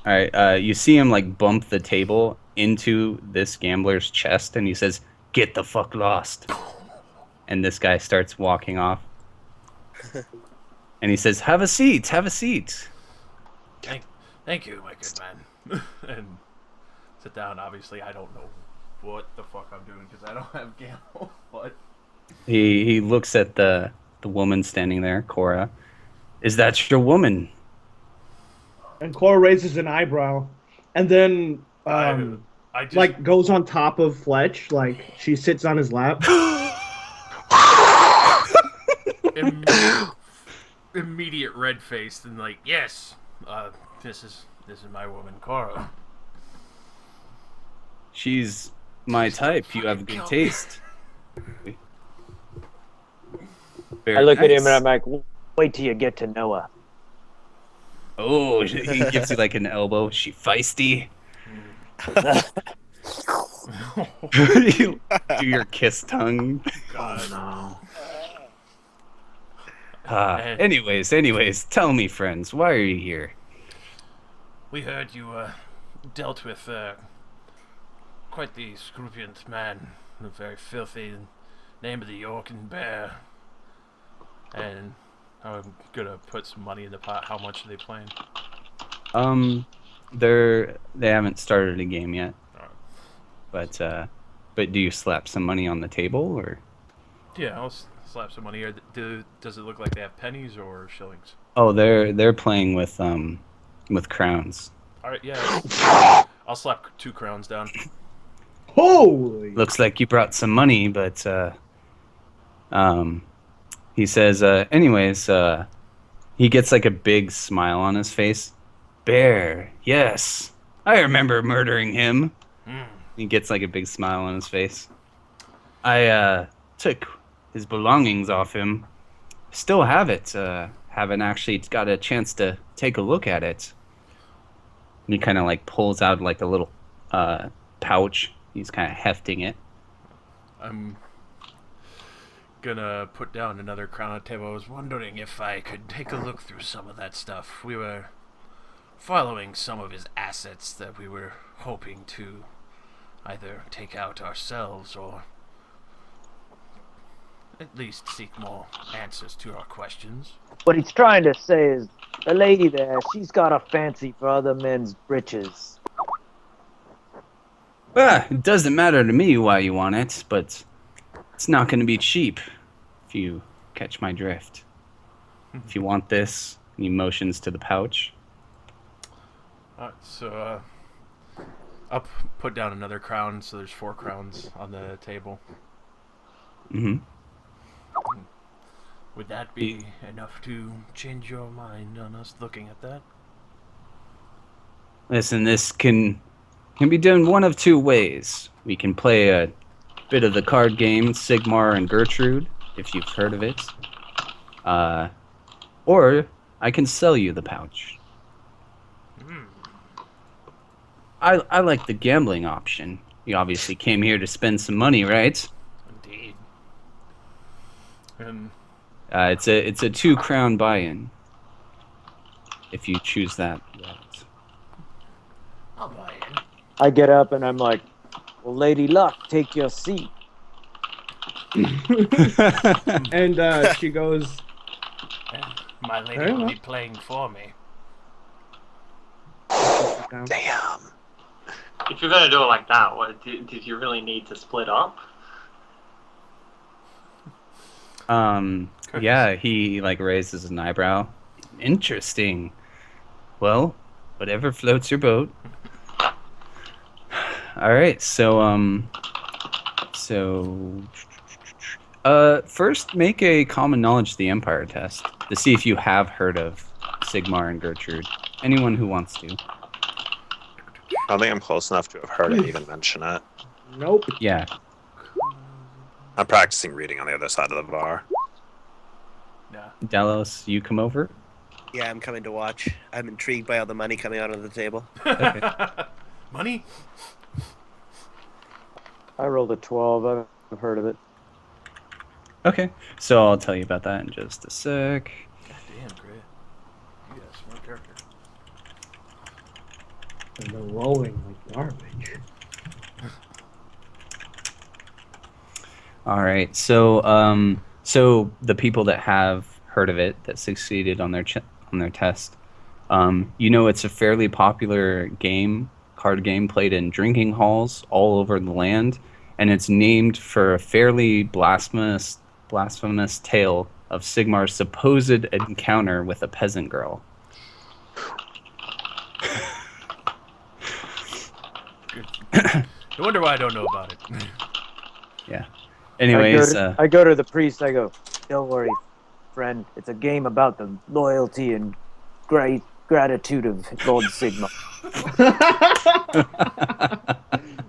All right. You see him like bump the table into this gambler's chest, and he says, "Get the fuck lost." And this guy starts walking off. And he says, "Have a seat. Have a seat." Thank you, my good man. And sit down. Obviously, I don't know what the fuck I'm doing because I don't have gamble. But He looks at the woman standing there, Cora. Is that your woman? And Cora raises an eyebrow, and then I just like goes on top of Fletch, like she sits on his lap. immediate red faced and like, yes, this is my woman, Cora. She's my type. You have good taste. Very I look at him nice. and I'm like, wait till you get to know her. Oh, he gives you like an elbow. She feisty. You do your kiss tongue. God. No. Anyways, tell me, friends, why are you here? We heard you dealt with quite the scrupulous man, a very filthy, name of the Yorkin Bear. And I'm gonna put some money in the pot. How much are they playing? They haven't started a game yet. Alright. But do you slap some money on the table or? Yeah, I'll slap some money here. Does it look like they have pennies or shillings? Oh, they're playing with crowns. Alright, yeah. I'll slap 2 crowns down. Holy! Looks like you brought some money, but he says, anyways, he gets like a big smile on his face. Bear, yes, I remember murdering him. He gets like a big smile on his face. I took his belongings off him. Still have it. Haven't actually got a chance to take a look at it. And he kind of like pulls out like a little pouch. He's kind of hefting it. I'm gonna put down another crown on the table. I was wondering if I could take a look through some of that stuff. We were following some of his assets that we were hoping to either take out ourselves or at least seek more answers to our questions. What he's trying to say is, the lady there, she's got a fancy for other men's breeches. It doesn't matter to me why you want it, but it's not going to be cheap, if you catch my drift. If you want this, he motions to the pouch. Alright, so I'll put down another crown, so there's 4 crowns on the table. Mm-hmm. Would that be enough to change your mind on us looking at that? Listen, this can be done one of 2 ways. We can play a bit of the card game Sigmar and Gertrude, if you've heard of it. Or I can sell you the pouch. I like the gambling option. You obviously came here to spend some money, right? Indeed. And It's a 2 crown buy-in. If you choose that route. I'll buy in. I get up and I'm like, well, Lady Luck, take your seat. And she goes, My lady Very will well. be playing for me. Damn. If you're gonna do it like that, did you really need to split up? Yeah, he like raises an eyebrow. Interesting. Well, whatever floats your boat. All right, so first make a common knowledge of the Empire test to see if you have heard of Sigmar and Gertrude. Anyone who wants to. I don't think I'm close enough to have heard it even mention it. nope. Yeah. I'm practicing reading on the other side of the bar. Yeah. Delos, you come over. Yeah, I'm coming to watch. I'm intrigued by all the money coming out of the table. Okay. Money? I rolled a 12. I've heard of it. Okay, so I'll tell you about that in just a sec. God damn, Grit. You got a smart character. And they're rolling like garbage. All right, so so the people that have heard of it, that succeeded on their test, you know, it's a fairly popular game, card game played in drinking halls all over the land, and it's named for a fairly blasphemous tale of Sigmar's supposed encounter with a peasant girl. No wonder why I don't know about it. Yeah. Anyways, I go to the priest. I go, don't worry, friend. It's a game about the loyalty and great gratitude of Lord Sigma.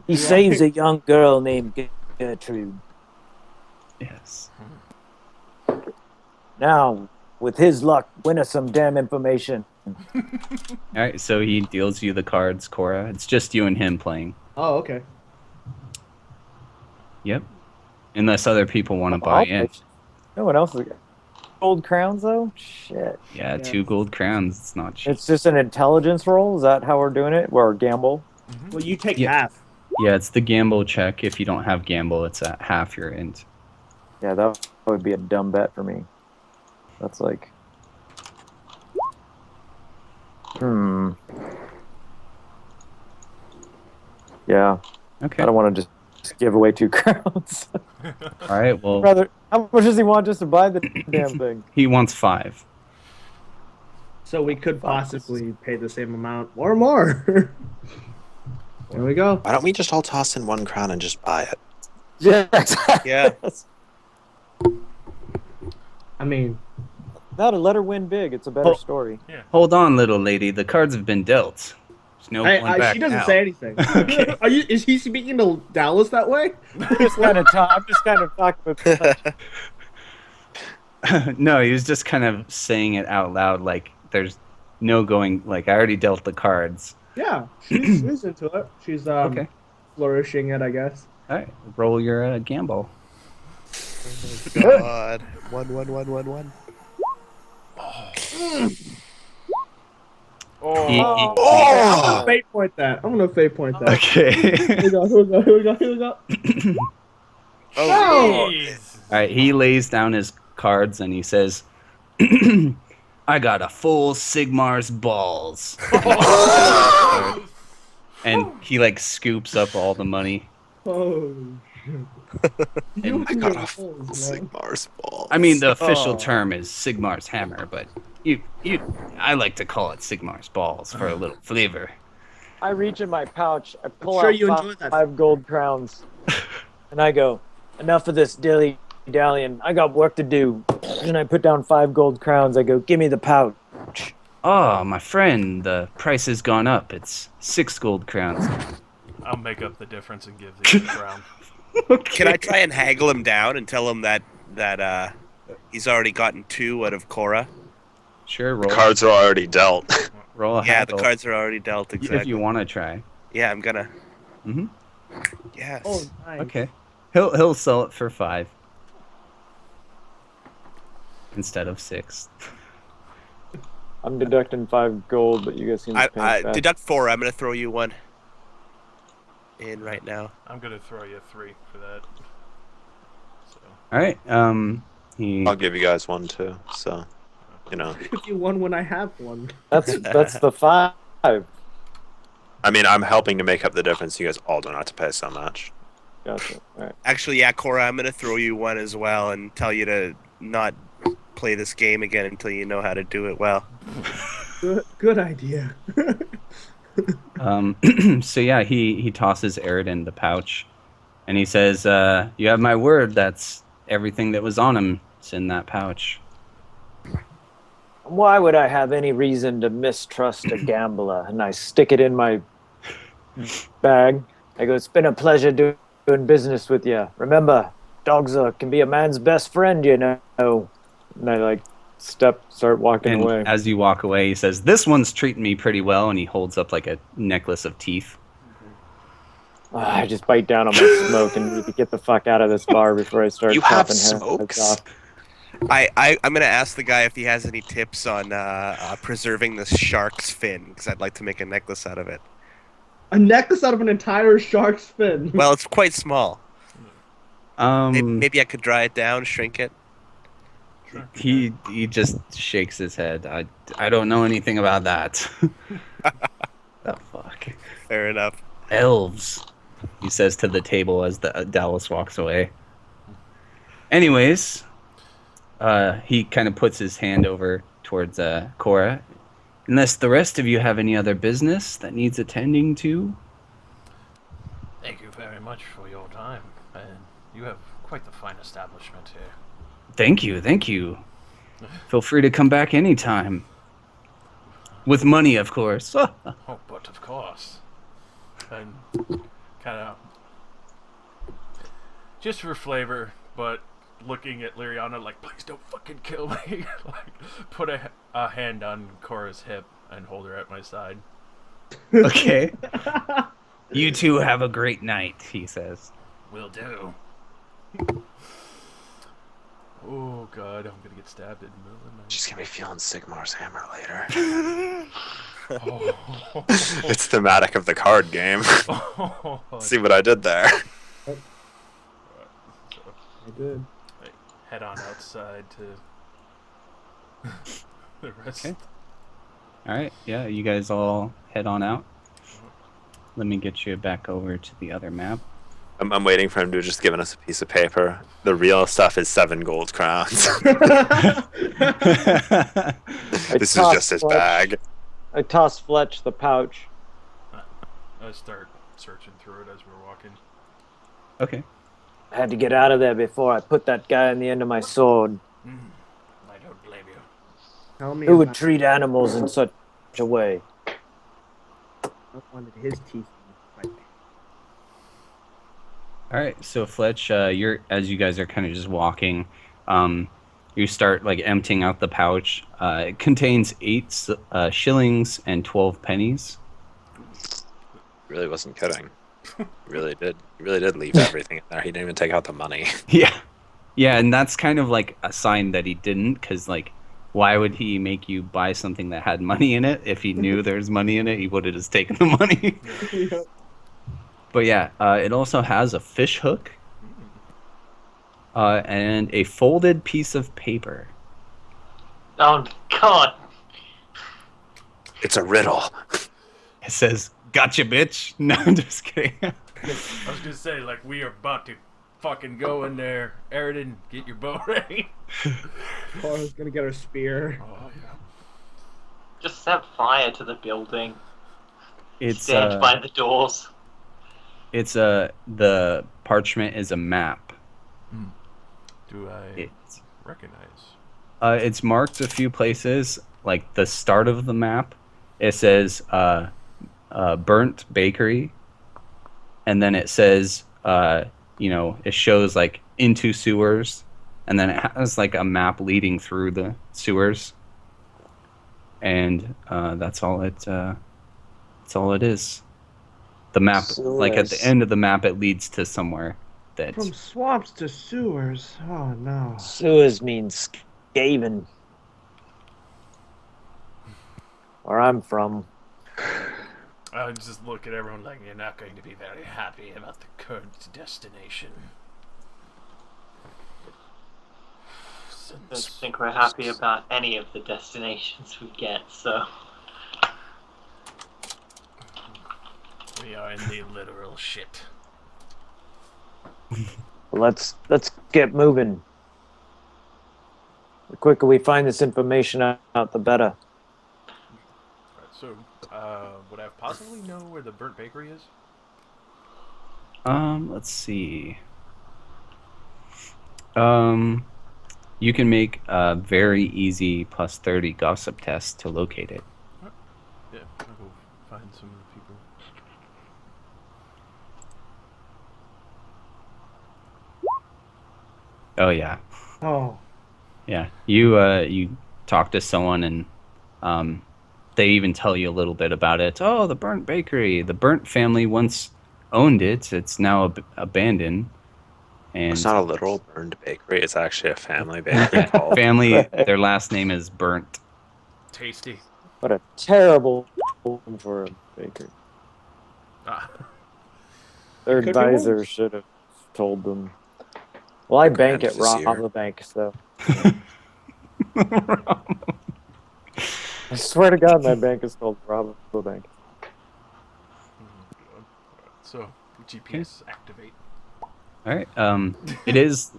He saves a young girl named Gertrude. yes. Now, with his luck, win us some damn information. All right, so he deals you the cards, Cora. It's just you and him playing. Oh, okay. Yep. Unless other people want to buy in. No one else is. Gold crowns, though? Shit. Yeah, Yeah. 2 gold crowns. It's not cheap. It's just an intelligence roll? Is that how we're doing it? Or gamble? Well, you take Yeah. half. Yeah, it's the gamble check. If you don't have gamble, it's at half your int. Yeah, that would be a dumb bet for me. That's like... Yeah. Okay. I don't want to just give away 2 crowns. All right, well, Rather, how much does he want just to buy the damn thing? he wants 5. So we could possibly pay the same amount or more. There we go. Why don't we just all toss in 1 crown and just buy it? Yeah, exactly. Yeah. I mean, Now to let her win big. It's a better Oh. story. Hold on, little lady. The cards have been dealt. There's no going back she doesn't now. say anything. Okay. Is he speaking to Dallas that way? I'm just kind of talking with. No, he was just kind of saying it out loud, like there's no going. Like I already dealt the cards. Yeah, she's into it. She's Okay. flourishing it, I guess. All right, roll your gamble. God. 1. He- I'm gonna fate point that. Okay. Here we go. Oh, Jeez. All right, he lays down his cards and he says, "I got a full Sigmar's balls." And he like scoops up all the money. Oh, And I got a full Sigmar's ball. I mean, the official term is Sigmar's hammer, but I like to call it Sigmar's balls for a little flavor. I reach in my pouch. I pull sure out you enjoyed that. 5 gold crowns, and I go, "Enough of this dilly-dallying. I got work to do." And I put down 5 gold crowns. I go, "Give me the pouch." Oh, my friend, the price has gone up. It's 6 gold crowns. I'll make up the difference and give the crown. can I try and haggle him down and tell him that he's already gotten 2 out of Cora? Sure, The roll. cards are already dealt. Roll a Yeah, haggle. the cards are already dealt. Exactly. If you want to try. Yeah, I'm gonna. Mhm. Yes. Oh, nice. Okay. He'll sell it for 5 instead of 6. I'm deducting 5 gold, but you guys can just pay I it back. deduct 4. I'm gonna throw you 1 in right now. I'm gonna throw you 3 for that. So All right. He I'll give you guys 1 too. So, you know. If you won when I have one. That's the 5. I mean, I'm helping to make up the difference. You guys all don't have to pay so much. Gotcha. All right. Actually, yeah, Cora, I'm gonna throw you 1 as well and tell you to not play this game again until you know how to do it well. Good idea. so yeah, he tosses Eridan the pouch, and he says, "You have my word. That's everything that was on him. It's in that pouch." Why would I have any reason to mistrust a gambler? And I stick it in my bag. I go, "It's been a pleasure doing business with you. Remember, dogs can be a man's best friend, you know." And I start walking And away. as you walk away, he says, "This one's treating me pretty well," and he holds up like a necklace of teeth. I just bite down on my smoke and need to get the fuck out of this bar before I start You have chopping heads smokes? off. I'm gonna ask the guy if he has any tips on preserving the shark's fin, because I'd like to make a necklace out of it. A necklace out of an entire shark's fin. Well, it's quite small. Um, Maybe I could dry it down, shrink it. he just shakes his head. I don't know anything about that. The fuck. Fair enough. Elves, he says to the table as Dallas walks away. Anyways, he kind of puts his hand over towards Cora. Unless the rest of you have any other business that needs attending to. thank you very much for your time, and you have quite the fine establishment here. Thank you. Feel free to come back anytime. With money, of course. Oh, but of course. And kind of just for flavor, but looking at Liriana like, please don't fucking kill me. Like, put a hand on Cora's hip and hold her at my side. Okay. You two have a great night, he says. Will do. Oh god, I'm gonna get stabbed in the middle of the night. She's gonna be feeling Sigmar's hammer later. Oh. It's thematic of the card game. See what I did there? So, I did. head on outside to the rest. Okay. All right. Yeah, you guys all head on out. Let me get you back over to the other map. I'm waiting for him to just giving us a piece of paper. The real stuff is 7 gold crowns. This is just his bag. I toss Fletch the pouch. I start searching through it as we're walking. Okay. I had to get out of there before I put that guy on the end of my sword. I don't blame you. Tell me Who would about- treat animals in such a way? I wanted his teeth. All right. So Fletch, you're as you guys are kind of just walking, you start like emptying out the pouch. It contains 8 shillings and 12 pennies. Really wasn't kidding. Really did. He really did leave everything in there. He didn't even take out the money. Yeah. Yeah, and that's kind of like a sign that he didn't, because like, why would he make you buy something that had money in it? If he knew there's money in it, he would have just taken the money. Yeah. But yeah, it also has a fish hook and a folded piece of paper. Oh god. It's a riddle. It says, "Gotcha, bitch." No, I'm just kidding. I was gonna say, like, we are about to fucking go in there. Aridin, get your bow ready. Cora's gonna get her spear. Oh, yeah. Just set fire to the building. It's Stand by the doors. It's the parchment is a map. Do I It's recognize? it's marked a few places, like the start of the map. It says burnt bakery, and then it says it shows like into sewers, and then it has like a map leading through the sewers, and that's all it is. The map, like at the Sewers. end of the map, it leads to somewhere that's From swamps to sewers. Oh no. Sewers means Skaven. Where I'm from. I would just look at everyone like, you're not going to be very happy about the current destination. I don't think we're happy about any of the destinations we get, so. We are in the literal shit. Let's get moving. The quicker we find this information out, the better. Alright, so, would I possibly know where the burnt bakery is? let's see. You can make a very easy plus 30 gossip test to locate it. Yeah, I'll go find some of the people. Oh yeah. Oh. Yeah, you talk to someone and they even tell you a little bit about it. Oh, the Burnt Bakery. The Burnt family once owned it. It's now abandoned. And It's not a literal burned bakery. It's actually a family bakery called. family. Their last name is Burnt. Tasty. What a terrible name for a baker. Ah. Their Could be advisor worse. should have told them. Well, I bank at this year. Rabobank, so. I swear to God, my bank is called Rabobank. So, GPS activate. All right. It is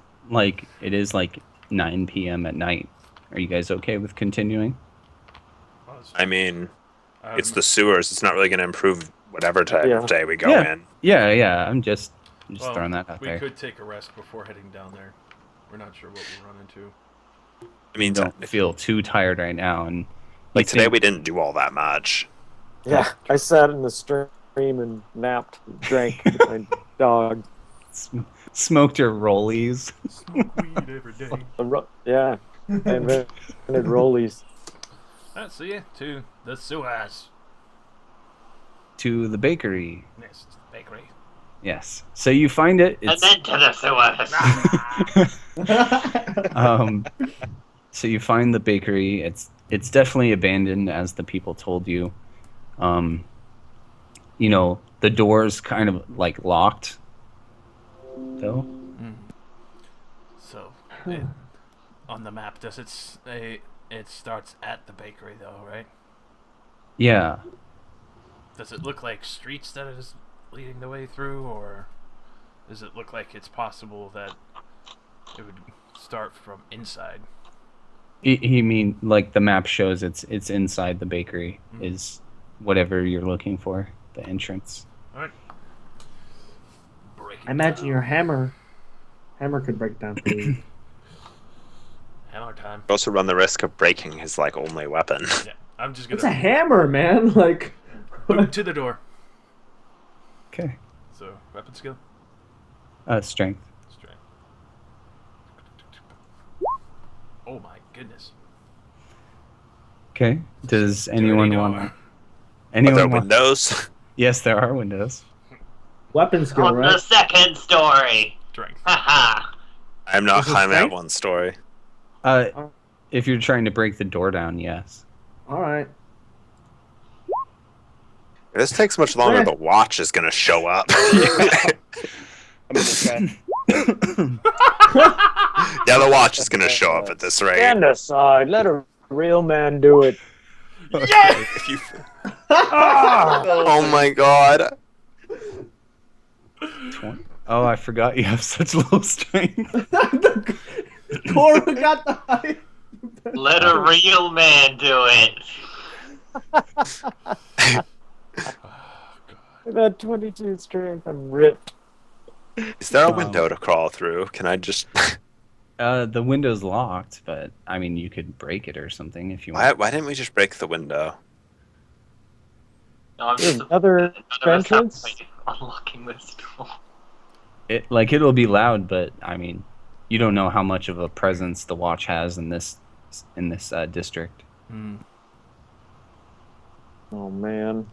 like 9 p.m. at night. Are you guys okay with continuing? Oh, that's- I mean, it's the sewers. It's not really going to improve whatever time Yeah. of day we go Yeah. in. Yeah. I'm just well, throwing that out we there. could take a rest before heading down there. We're not sure what we'll run into. I mean, Don't feel too tired right now, and like today think- we didn't do all that much. Yeah, I sat in the stream and napped, drank with my dog. Smoked her rollies Smoke weed every day. Yeah, I invented rollies. Alright, see ya to the sewers. to the bakery. Yes, it's the bakery. Yes. So you find it. And It's then to the sewers. so you find the bakery. It's definitely abandoned, as the people told you. You know, the door's kind of like locked, though. So, on the map, does it say it starts at the bakery, though, right? Yeah. Does it look like streets that it is leading the way through, or does it look like it's possible that it would start from inside? He mean like the map shows it's inside the bakery is whatever you're looking for, the entrance. All right. I imagine your hammer could break down for you. Hammer time. You also run the risk of breaking his like only weapon. Yeah, I'm just gonna It's a hammer, man. Like, boot to the door. Okay. So, weapon skill, Strength. strength. Oh my goodness. Okay. Does anyone Dirty want? door. Are Anyone there want? windows? Yes, there are windows. weapon skill, On the right? second story. Strength. Haha. I'm not Is it climbing strength? at one story. If you're trying to break the door down, yes. All right. If this takes much longer, Yeah. the watch is gonna show up. I'm gonna try. Yeah, the watch is gonna show up at this rate. Stand aside. Let a real man do it. If you... Oh my god. 20. Oh, I forgot you have such low strength. Cora got the high. Let a real man do it. That 22 strength, I'm ripped. Is there a window to crawl through? Can I just... The window's locked, but I mean, you could break it or something if you want. Why didn't we just break the window? No, I'm There's just another none of us have entrance. a way of unlocking this door. It'll be loud, but I mean, you don't know how much of a presence the watch has in this district. Oh man.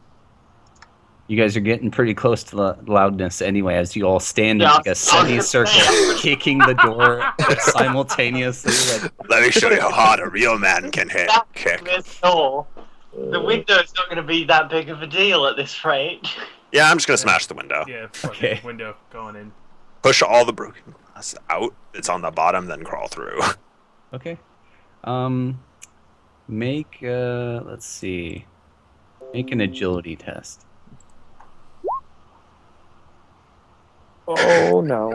You guys are getting pretty close to the loudness anyway, as you all stand in Yeah, like a I was semicircle, gonna say. kicking the door simultaneously. Like, Let me show you how hard a real man can hit. Kick. This door. The window's not going to be that big of a deal at this rate. Yeah, I'm just gonna smash the window. Yeah, Okay. fucking window going in. Push all the broken glass out. It's on the bottom, then crawl through. okay. Make let's see. Make an agility test. Oh no.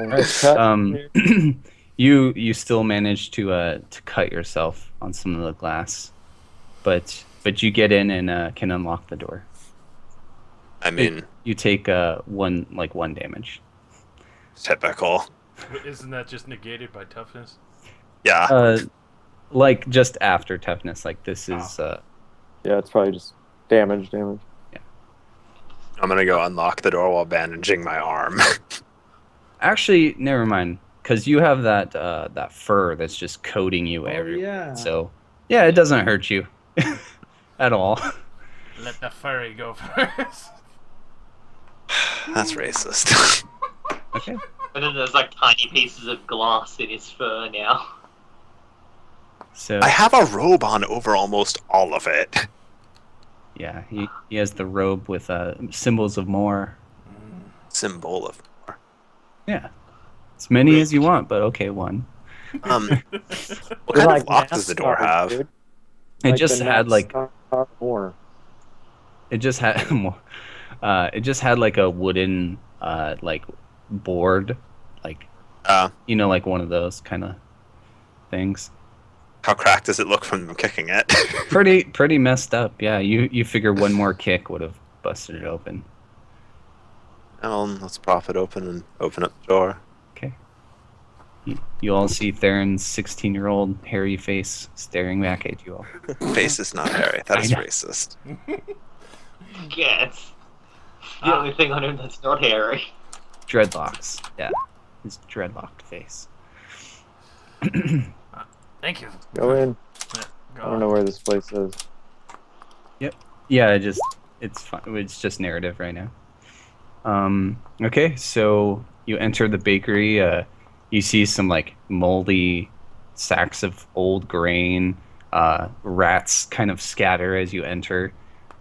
You still manage to cut yourself on some of the glass, but you get in and can unlock the door. I mean, You take one damage. typical. Isn't that just negated by toughness? Yeah. Like just after toughness. Like this is Yeah, it's probably just damage. I'm gonna go unlock the door while bandaging my arm. actually never mind, because you have that fur that's just coating you everywhere. Yeah. So yeah, it doesn't hurt you at all. Let the furry go first. That's racist. Okay. But then there's like tiny pieces of glass in his fur now. So I have a robe on over almost all of it. yeah, he has the robe with symbols of more. Symbol of. Yeah, as many as you want, but okay, one. What kind of lock does the door have? Dude. It just the had like NASCAR more. it just had more. It just had like a wooden like board, like like one of those kind of things. How cracked does it look from kicking it? Pretty messed up. Yeah, you figure one more kick would have busted it open. Let's prop it open and open up the door. Okay. You all see Theron's 16-year-old hairy face staring back at you all. Face is not hairy. That is I know. racist. Yes. The only thing on him that's not hairy. Dreadlocks. Yeah. his dreadlocked face. Thank you. Go in. Yeah, go I don't on. know where this place is. Yeah, it's fun. It's just narrative right now. Okay, so you enter the bakery. You see some like moldy sacks of old grain. Rats kind of scatter as you enter.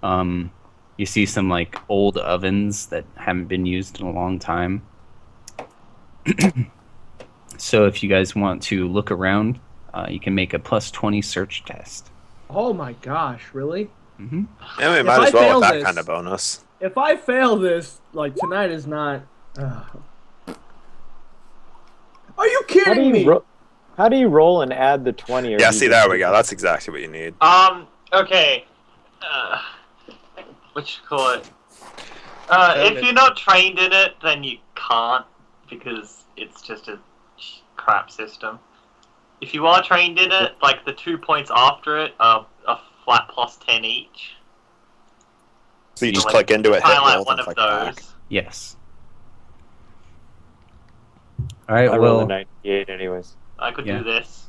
You see some like old ovens that haven't been used in a long time. So if you guys want to look around, you can make a +20 search test. Oh my gosh, really? Mm-hmm. Yeah, we If might I as well fail with that this- kind of bonus. If I fail this, like tonight is not. Are you kidding me? How do you roll and add the 20? Or Yeah, do you see, just there we do go. it? That's exactly what you need. Okay. What you call it? If you're not trained in it, then you can't, because it's just a crap system. If you are trained in it, like the 2 points after it are a flat +10 each. So you just like, click into it, hit highlight roll, one then of click those. back. Yes. All right. I rolled a Well, 98 anyways. I could Yeah. do this.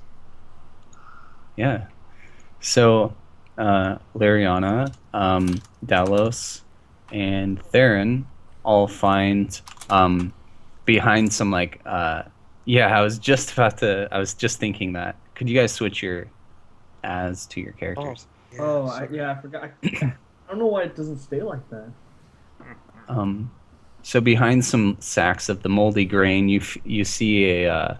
yeah. So, Lariana, Dalos, and Theron all find behind some like yeah. I was just thinking that. Could you guys switch your as to your characters? I forgot. I don't know why it doesn't stay like that. So behind some sacks of the moldy grain, you see a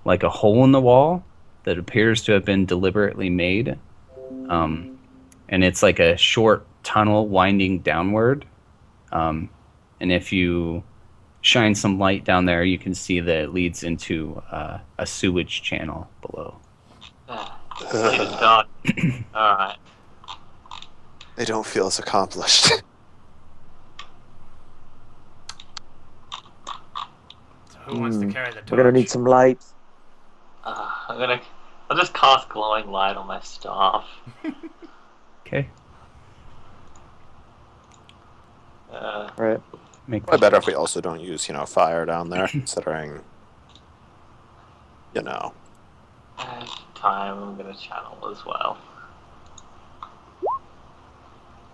like a hole in the wall that appears to have been deliberately made, and it's like a short tunnel winding downward. And if you shine some light down there, you can see that it leads into a sewage channel below. It is done. Alright. They don't feel as accomplished. So who wants to carry the torch? We're gonna need some lights. I'll just cast glowing light on my staff. Okay. Right. Make Probably better if we also don't use, fire down there, considering, Time, I'm gonna channel as well.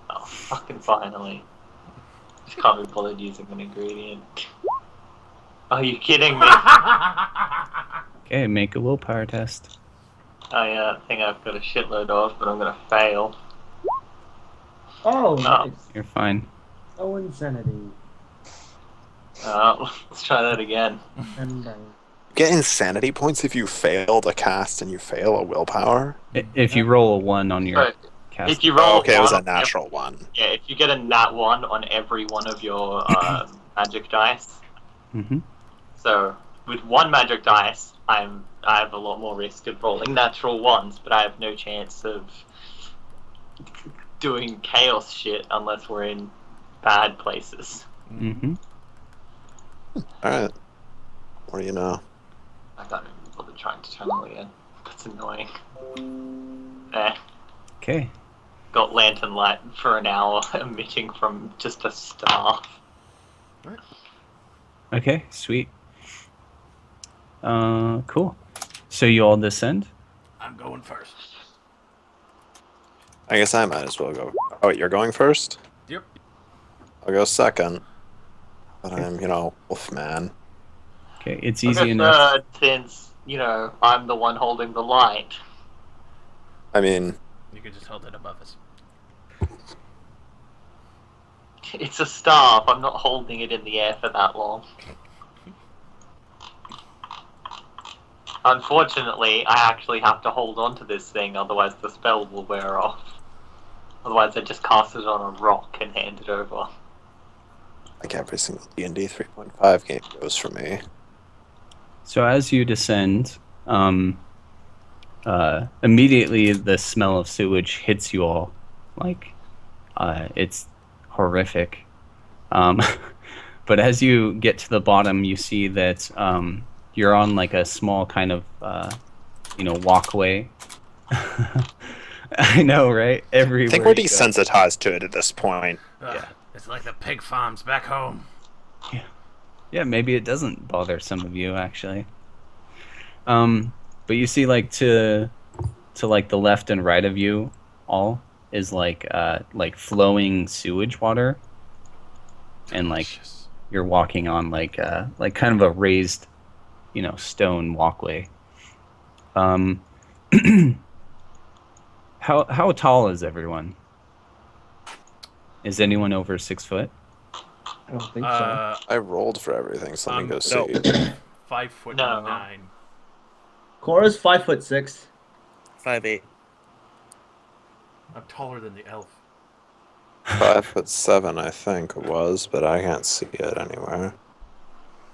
Oh, fucking finally. Just can't be bothered using an ingredient. Are you kidding me? Okay, make a willpower test. I think I've got a shitload of, but I'm gonna fail. Oh, nice. You're fine. Oh, insanity. Let's try that again. Get insanity points if you fail to cast and you fail a willpower. If you roll a 1 on your So, cast. if you roll Oh, okay, it was a one on natural one. Yeah, if you get a nat 1 on every one of your magic dice, Mm-hmm. so with one magic dice, I have a lot more risk of rolling natural ones, but I have no chance of doing chaos shit unless we're in bad places. Mm-hmm. Alright. What do you know? I can't even bother trying to channel again. That's annoying. Okay. Got lantern light for an hour emitting from just a staff. Okay, sweet. Cool. So you all descend? I'm going first. I guess I might as well go. Oh, wait, you're going first? Yep. I'll go second. But I'm, Wolfman. Okay, it's I'll easy go enough. third since, I'm the one holding the light. I mean, You could just hold it above us. It's a staff. I'm not holding it in the air for that long. Unfortunately, I actually have to hold on to this thing, otherwise the spell will wear off. Otherwise, I just cast it on a rock and hand it over. like every single D&D 3.5 game goes for me. So as you descend, immediately the smell of sewage hits you all. Like, it's horrific. But as you get to the bottom, you see that you're on like a small kind of, walkway. I know, right? Everywhere. I think we're you go. desensitized to it at this point. Ugh, Yeah. It's like the pig farms back home. Yeah, maybe it doesn't bother some of you actually. But you see, like to like the left and right of you, all is like flowing sewage water, and like Delicious. you're walking on like kind of a raised, stone walkway. How tall is everyone? Is anyone over 6 foot? I don't think so. I rolled for everything, so let me go No. see. 5'9". No. Cora's 5'6". 5'8". I'm taller than the elf. 5'7", I think it was, but I can't see it anywhere.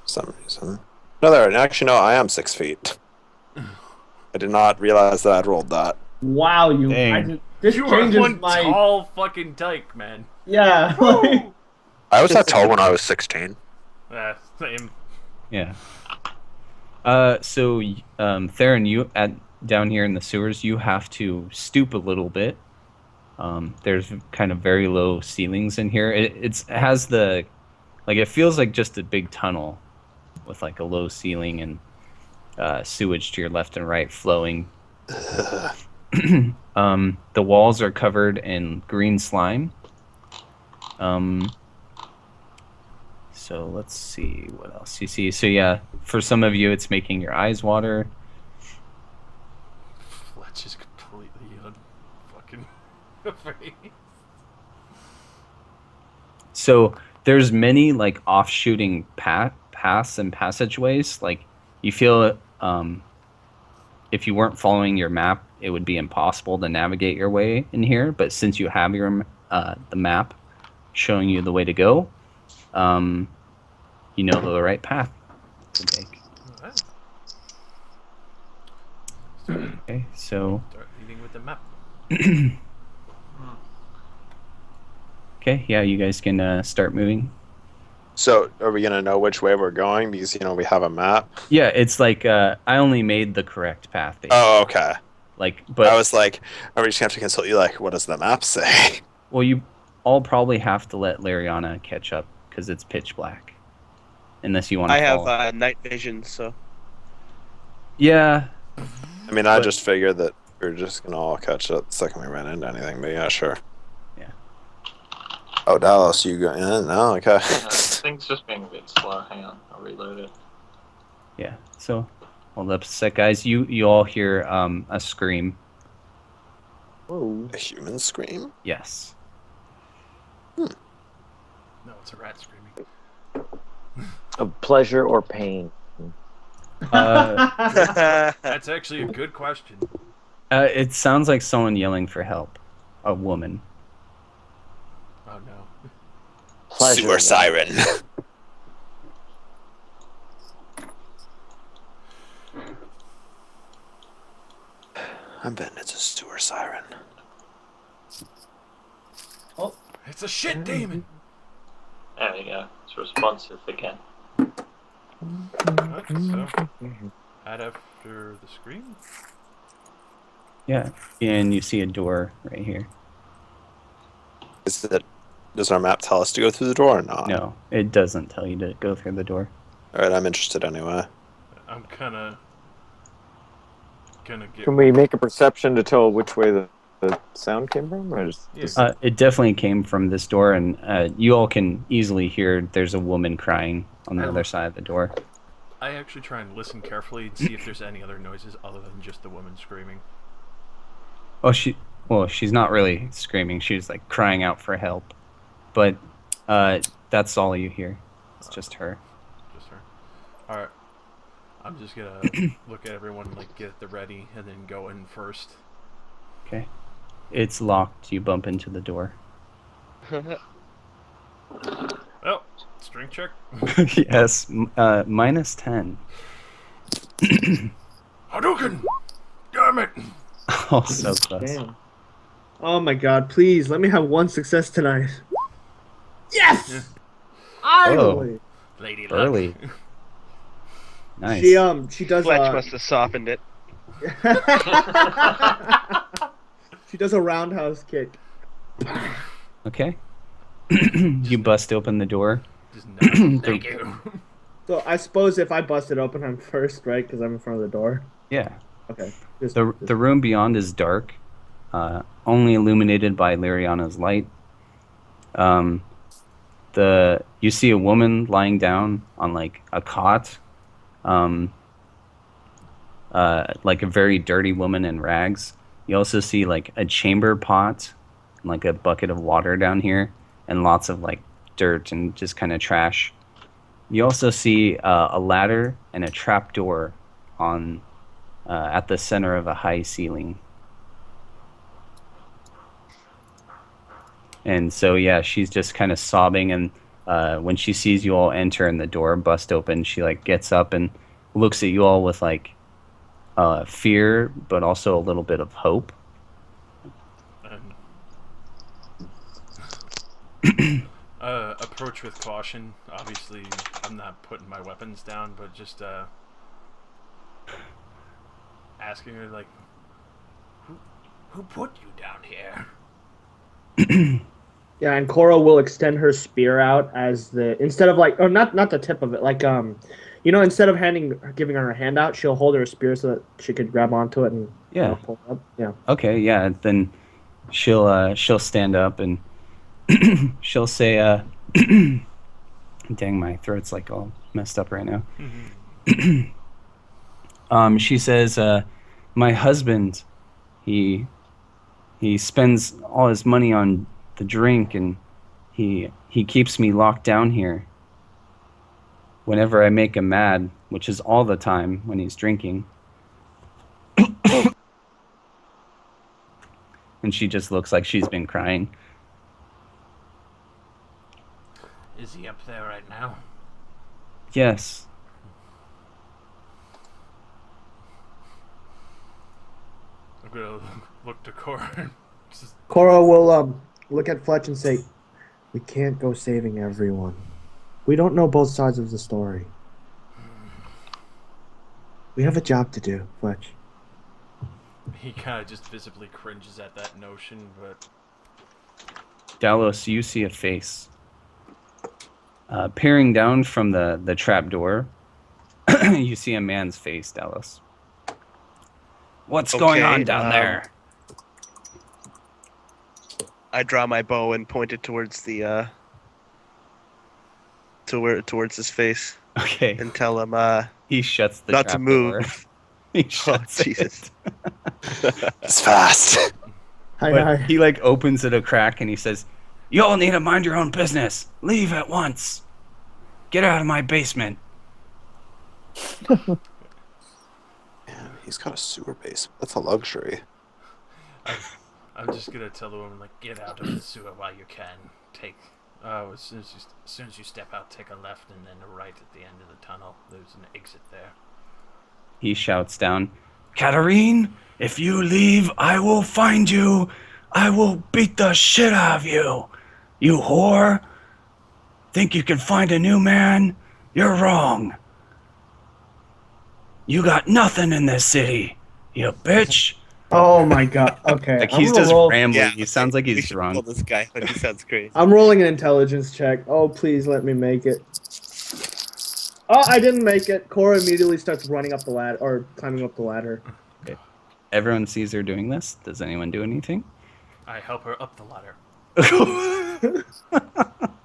For some reason. No, actually, no, I am 6 feet. I did not realize that I'd rolled that. Wow, you. Dang. This You are changes one my. tall fucking dyke, man. Yeah. Like, I was that tall when I was 16. Same. Yeah. So, Theron, you down here in the sewers, you have to stoop a little bit. There's kind of very low ceilings in here. It has it feels like just a big tunnel with like a low ceiling and sewage to your left and right flowing. The walls are covered in green slime. So let's see what else you see. So yeah, for some of you, it's making your eyes water. Fletch is completely fucking afraid. So there's many like offshooting paths and passageways. Like you feel if you weren't following your map, it would be impossible to navigate your way in here. But since you have your the map showing you the way to go, you know the right path to take. Alright. Okay, so Start leading with the map. okay, yeah, you guys can start moving. So, are we gonna know which way we're going? Because we have a map. Yeah, it's like I only made the correct path. Basically. Oh, okay. Like, but I was like, are we just gonna have to consult you? Like, what does the map say? well, you all probably have to let Lariana catch up because it's pitch black. Unless you want to. I have night vision, so. Yeah. I mean, I just figured that we were just gonna all catch up the second we ran into anything. But yeah, sure. Yeah. Oh, Dallas, you go? Yeah, no, okay. Things just being a bit slow. Hang on, I'll reload it. Yeah. So, hold up a sec, guys. You all hear a scream. Whoa. A human scream? Yes. No, it's a rat screaming. Of pleasure or pain? That's actually a good question. It sounds like someone yelling for help. A woman. Oh no. Pleasure. Sewer siren. I bet it's a sewer siren. It's a shit demon. There we go. It's responsive again. Alright, so add after the scream. Yeah. And you see a door right here. Does our map tell us to go through the door or not? No, it doesn't tell you to go through the door. Alright, I'm interested anyway. I'm gonna get. Can we make a perception to tell which way the sound came from? Or just It definitely came from this door, and you all can easily hear there's a woman crying on the other side of the door. I actually try and listen carefully and see if there's any other noises other than just the woman screaming. Oh, she's not really screaming. She's like crying out for help. But that's all you hear. It's just her. Just her. Alright. I'm just gonna look at everyone, like, get at the ready, and then go in first. Okay. It's locked. You bump into the door. Oh, string check. Yes. -10. Hadouken! Damn it! Oh, so close. Damn. Oh my god, please let me have one success tonight. Yes! Finally! Lady Luck. Early. Nice. She does Fletch must have softened it. she does a roundhouse kick. Okay. You bust open the door. Just no. Thank you. So I suppose if I bust it open, I'm first, right? Because I'm in front of the door. Yeah. Okay. The room beyond is dark, only illuminated by Liriana's light. You see a woman lying down on like a cot, like a very dirty woman in rags. You also see like a chamber pot, and, like a bucket of water down here, and lots of like dirt and just kind of trash. You also see a ladder and a trapdoor on at the center of a high ceiling. And so, yeah, she's just kind of sobbing. And when she sees you all enter and the door bust open, she like gets up and looks at you all with like fear, but also a little bit of hope. Approach with caution. Obviously, I'm not putting my weapons down, but just asking her like, who put you down here? Yeah, and Cora will extend her spear out as instead of like, or not the tip of it, like instead of giving her a hand out, she'll hold her spear so that she could grab onto it and pull it up. Yeah. Okay, yeah. Then she'll stand up and she'll say, dang, my throat's like all messed up right now. She says, my husband, he spends all his money on the drink, and he keeps me locked down here. Whenever I make him mad, which is all the time when he's drinking. And she just looks like she's been crying. Is he up there right now? Yes. I'm gonna look to Cora. Cora will look at Fletch and say, "We can't go saving everyone. We don't know both sides of the story. We have a job to do, Fletch." He kind of just visibly cringes at that notion, but... Dallos, you see a face. Peering down from the trapdoor, you see a man's face, Dallas. What's going on down there? I draw my bow and point it towards the towards his face. Okay. And tell him he shuts the not to move. Door. He shuts Jesus. It's fast. But he like opens it a crack and he says, "You all need to mind your own business. Leave at once. Get out of my basement." Man, he's got a sewer base. That's a luxury. I'm just gonna tell the woman, like, get out of the sewer while you can. As soon as you step out, take a left and then a right at the end of the tunnel. There's an exit there. He shouts down, "Katarine, if you leave, I will find you. I will beat the shit out of you. You whore. Think you can find a new man? You're wrong. You got nothing in this city, you bitch." Oh my god. Okay. Like he's just rambling. Yeah, he sounds like he's drunk. This guy, like he sounds crazy. I'm rolling an intelligence check. Oh, please let me make it. Oh, I didn't make it. Cora immediately starts running up the ladder, or climbing up the ladder. Okay. Everyone sees her doing this. Does anyone do anything? I help her up the ladder.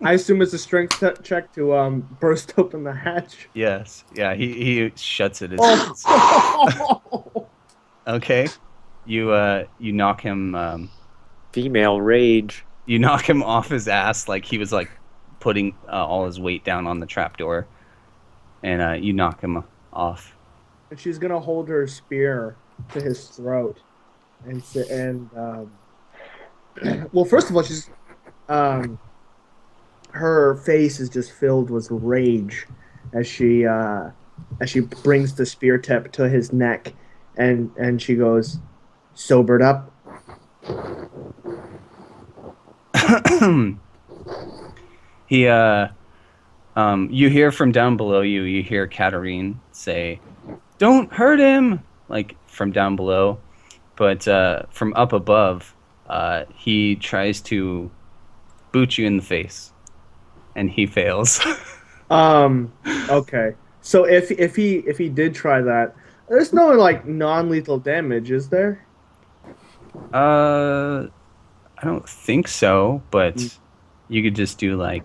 I assume it's a strength check to burst open the hatch. Yes. Yeah, he shuts it. Oh. Okay. You knock him female rage. You knock him off his ass like he was like putting all his weight down on the trapdoor. And you knock him off. And she's gonna hold her spear to his throat, well, first of all, she's her face is just filled with rage as she brings the spear tip to his neck, and she goes, "Sobered up." He you hear from down below you. You hear Katarine say, "Don't hurt him!" Like from down below, but from up above, he tries to boot you in the face, and he fails. Okay. So if he did try that, there's no like non-lethal damage, is there? I don't think so, but Mm. you could just do like,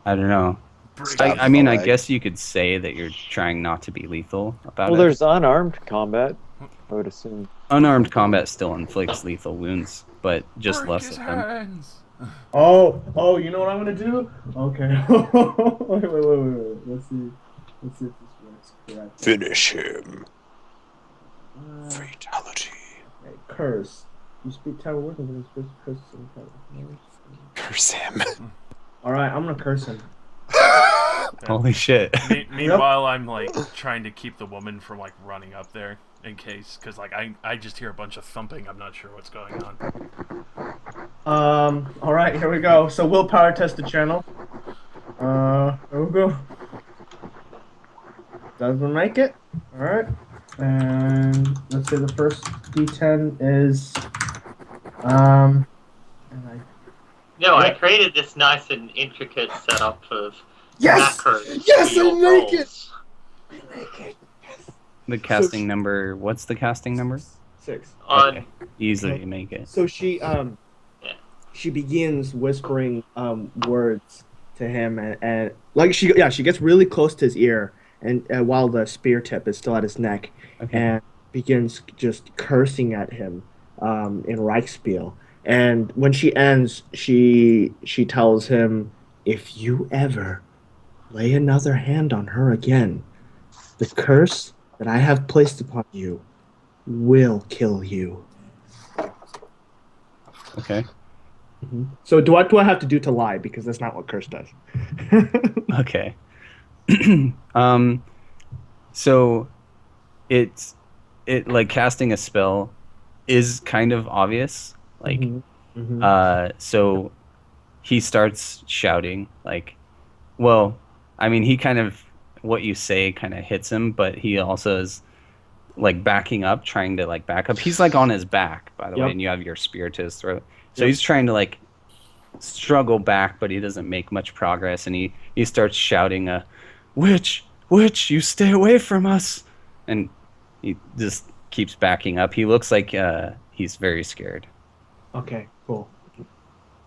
I don't know. Stab I in the mean, I leg. guess you could say that you're trying not to be lethal about Well, it. there's unarmed combat. I would assume. Unarmed combat still inflicts lethal wounds, but just Break less his of them. hands. Oh, you know what I'm gonna do? Okay. wait. Let's see if this works correctly. Finish him. Uh, Fatality. okay, curse. You speak tower words and curse and Curse him. All right, I'm gonna curse him. Holy shit. Meanwhile, I'm like trying to keep the woman from like running up there in case, because like I just hear a bunch of thumping. I'm not sure what's going on. All right, here we go. So willpower test the channel. Here we go. Doesn't make it. All right, and let's say the first D10 is and I No, I created this nice and intricate setup of Yes! macros. Yes, for your I make it! rolls. The casting number, what's the casting number? 6. On Okay. Easily make it. So she begins whispering words to him, and like she gets really close to his ear, and while the spear tip is still at his neck, Okay. and begins just cursing at him in Reichspiel. And when she ends, she tells him, "If you ever lay another hand on her again, the curse that I have placed upon you will kill you." Okay. So do I have to do to lie, because that's not what curse does? Okay. So it like casting a spell is kind of obvious. Like so he starts shouting like, well, I mean, he kind of, what you say kind of hits him, but he also is like backing up, trying to like back up. He's like on his back, by the way, and you have your spear to his throat. So he's trying to like struggle back, but he doesn't make much progress, and he starts shouting, witch, you stay away from us. And he just keeps backing up. He looks like he's very scared. Okay, cool.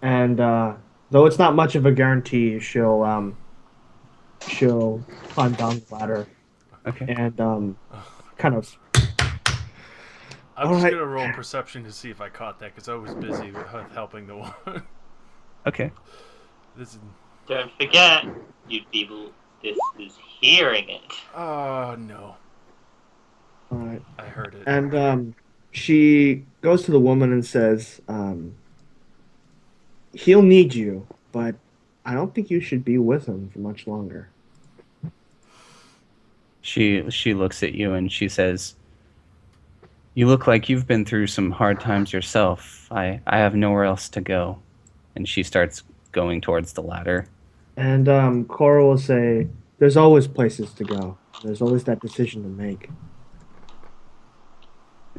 And though it's not much of a guarantee, she'll climb down the ladder. Okay. And kind of. I'm just gonna roll perception to see if I caught that, because I was busy with helping the one. Okay. This is. Don't forget, you people. This is hearing it. Oh no. All right. I heard it. And she goes to the woman and says, "He'll need you, but I don't think you should be with him for much longer." She looks at you and she says, "You look like you've been through some hard times yourself. I have nowhere else to go." And she starts going towards the ladder. And Cora will say, "There's always places to go. There's always that decision to make."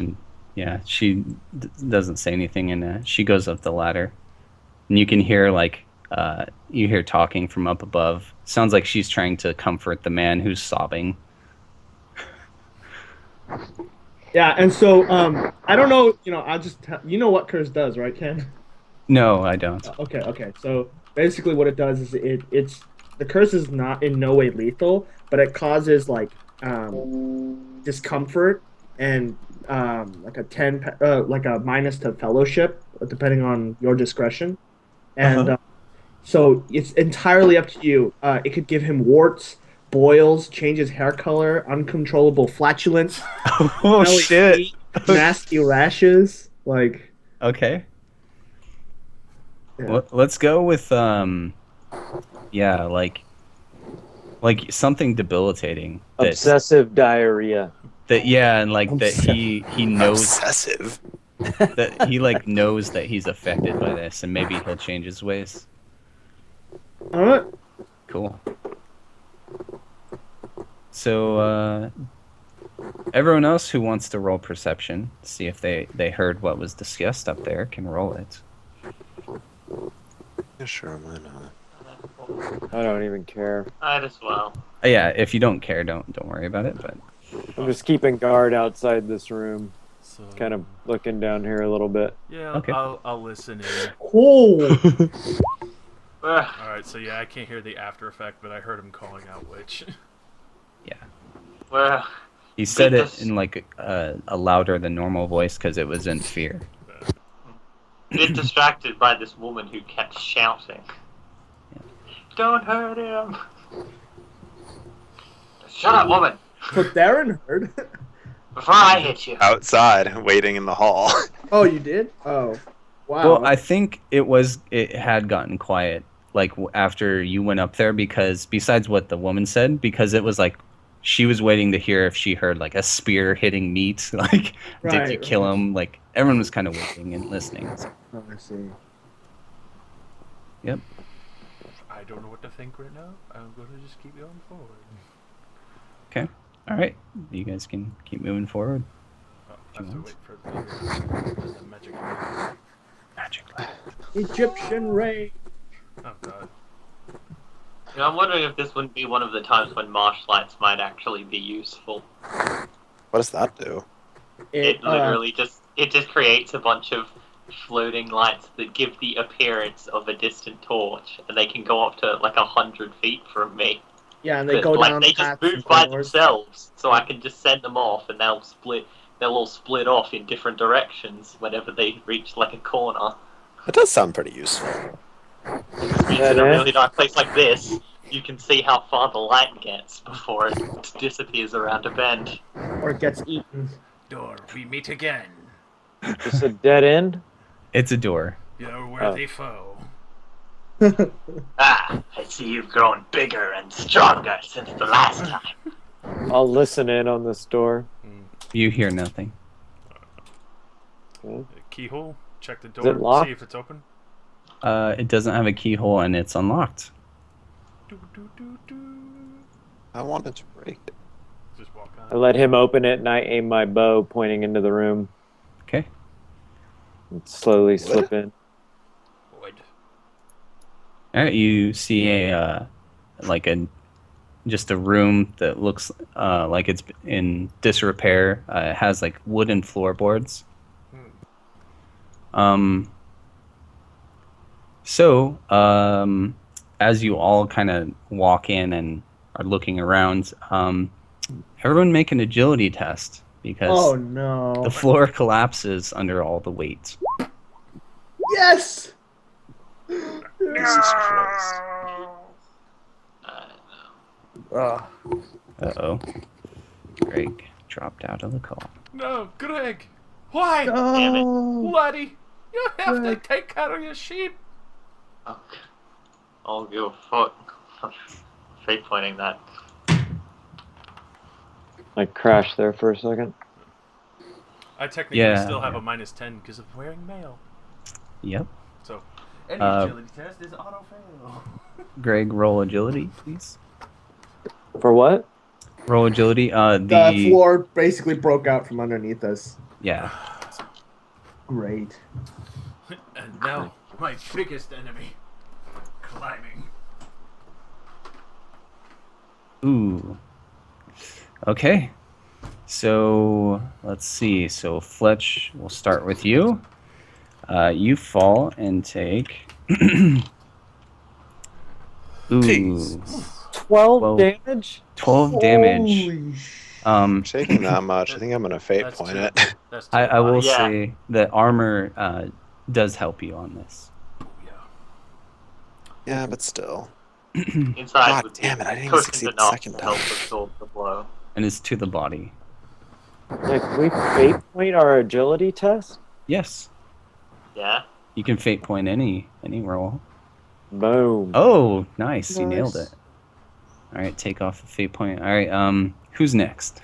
And yeah, she doesn't say anything, and she goes up the ladder. And you can hear like you hear talking from up above. Sounds like she's trying to comfort the man who's sobbing. Yeah, and so I don't know, I'll just you know what curse does, right, Ken? No, I don't. Okay. So basically, what it does is it's the curse is not in no way lethal, but it causes like discomfort and like a minus to fellowship, depending on your discretion. And so it's entirely up to you. It could give him warts, boils, change his hair color, uncontrollable flatulence, Oh smelly shit! feet, nasty rashes. Like, Okay. yeah. Well, let's go with yeah, like something debilitating. Obsessive diarrhea. And like that he knows Obsessive. that he like knows that he's affected by this, and maybe he'll change his ways. All right. Cool. So everyone else who wants to roll perception, see if they heard what was discussed up there, can roll it. Yeah, sure, why not? I don't even care. Might as well. Yeah, if you don't care, don't worry about it. But I'm just keeping guard outside this room. So Kind of looking down here a little bit. yeah, Okay. I'll listen in. Oh, Ugh. All right, so yeah, I can't hear the after effect, but I heard him calling out witch. yeah, Well, he said Bit it dis- in like a louder than normal voice because it was in fear. bit distracted by this woman who kept shouting. Don't hurt him! Shut up, woman! so Darren heard. Before I hit you. Outside, waiting in the hall. Oh, you did? Oh, wow. Well, I think it had gotten quiet like after you went up there because besides what the woman said, because it was like she was waiting to hear if she heard like a spear hitting meat, like did you Right, kill him? Like everyone was kind of waiting and listening. So, Oh, I see. yep. I don't know what to think right now. I'm gonna just keep going forward. Okay. All right. You guys can keep moving forward. Oh, I have to wait for the magic. Magic. Egyptian rain. Oh god. You know, I'm wondering if this wouldn't be one of the times when marsh lights might actually be useful. What does that do? It literally just creates a bunch of floating lights that give the appearance of a distant torch, and they can go up to like 100 feet from me. Yeah, and they But, go like, down they paths just move and by corridors. themselves, so I can just send them off, and they'll all split off in different directions whenever they reach like a corner. It does sound pretty useful. Which means That in a is? really dark place like this, you can see how far the light gets before it disappears around a bend. Or it gets eaten. Door, we meet again. Just a dead end? It's a door. Your worthy foe. Ah, I see you've grown bigger and stronger since the last time. I'll listen in on this door. You hear nothing. Keyhole. Check the it door. locked? See if it's open. It doesn't have a keyhole and it's unlocked. Do, do, do, do. I wanted to break it. Just walk I on. let him open it and I aim my bow pointing into the room. Okay. And slowly slip in. Wood. All right. You see just a room that looks like it's in disrepair. It has like wooden floorboards. So, as you all kind of walk in and are looking around, everyone make an agility test because Oh no. the floor collapses under all the weight. Yes! Jesus Christ. Uh oh. Greg dropped out of the call. No, Greg. Why? Damn it. Oh, Laddie, you have to Greg. take care of your sheep. Oh, I'll give a fuck. Fake pointing that. I crashed there for a second. I technically Yeah. still have a -10 because of wearing mail. Yep. So, any Uh, agility test is auto fail. Greg, roll agility, please. For what? Roll agility. the floor basically broke out from underneath us. Yeah. Great. And now, my biggest enemy, climbing. Ooh. Okay. So let's see. So Fletch, we'll start with you. You fall and take. Ooh. Jeez. 12 Well, damage? 12 damage. Holy I'm taking that much. I think I'm gonna fate That's point too- it. That's too I will high. Yeah. say that armor does help you on this. Yeah. Yeah, but still. Inside God would be damn it, I didn't even cushioned succeed the enough second to help time. absorb the blow. And it's to the body. Like, we fate point our agility test? Yes. Yeah? You can fate point any roll. Boom. Oh, nice. You nailed Nice. it. All right, take off the fate point. All right, who's next?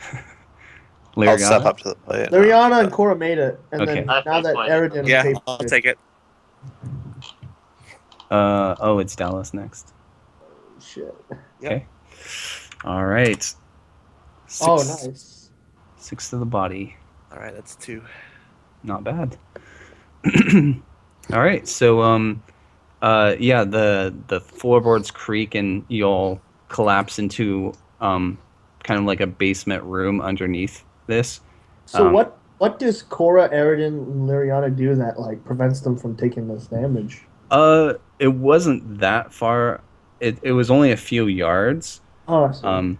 I'll step Liriana? up to the plate. Liriana and Cora made it, and Okay. then I now that faith-pointed. Eridan Yeah, faith I'll pointed. take it. It's Dallas next. Shit. Okay. All right. Six, Oh, nice. 6 to the body. All right, that's 2. Not bad. All right, so Yeah, the floorboards creak and you'll collapse into kind of like a basement room underneath this. So what does Cora, Eridan, and Liriana do that like prevents them from taking this damage? It wasn't that far. It was only a few yards. Oh, I see.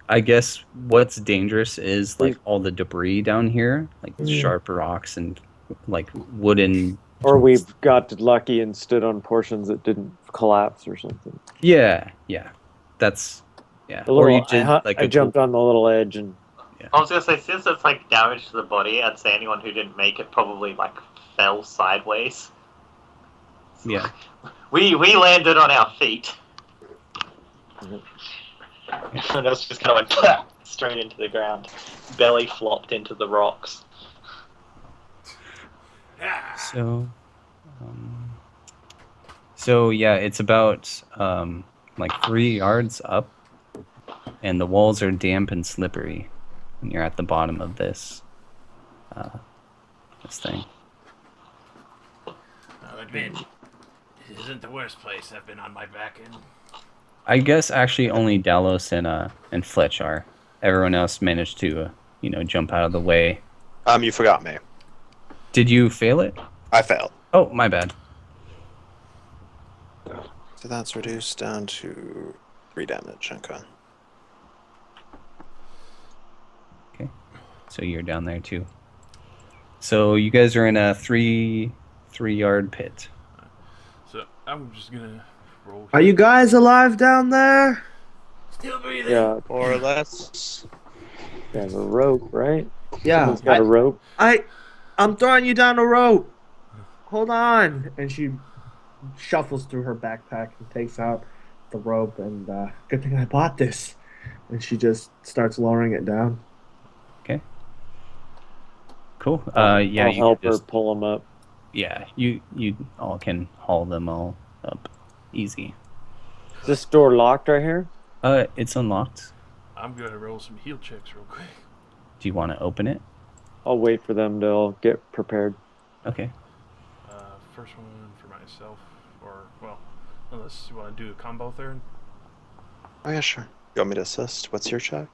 I guess what's dangerous is like all the debris down here, like sharp rocks and like wooden. Or we got lucky and stood on portions that didn't collapse or something. Yeah. That's Or you did I jumped on the little edge and. I was gonna say, since it's like damage to the body, I'd say anyone who didn't make it probably like fell sideways. Yeah. We landed on our feet. Everyone else just kind of went straight into the ground. Belly flopped into the rocks. So yeah, it's about like 3 yards up, and the walls are damp and slippery. And you're at the bottom of this thing. I'll admit, it isn't the worst place I've been on my back in. I guess actually only Dalos and Fletch are. Everyone else managed to jump out of the way. You forgot me. Did you fail it? I failed. Oh, my bad. So that's reduced down to 3 damage. Okay. So you're down there too. So you guys are in a 3-yard pit. So I'm just gonna roll. Are you guys alive down there? Still breathing? Yeah. More or less. There's a rope, right? Yeah. Someone's got a rope. I'm throwing you down a rope. Hold on. And she shuffles through her backpack and takes out the rope. And good thing I bought this. And she just starts lowering it down. Okay. Cool. I'll you help her just, pull them up. Yeah, you all can haul them all up easy. Is this door locked right here? It's unlocked. I'm gonna roll some heal checks real quick. Do you want to open it? I'll wait for them to all get prepared. Okay. First one for myself, or well, unless you want to do a combo third. Oh yeah, sure. You want me to assist? What's your check?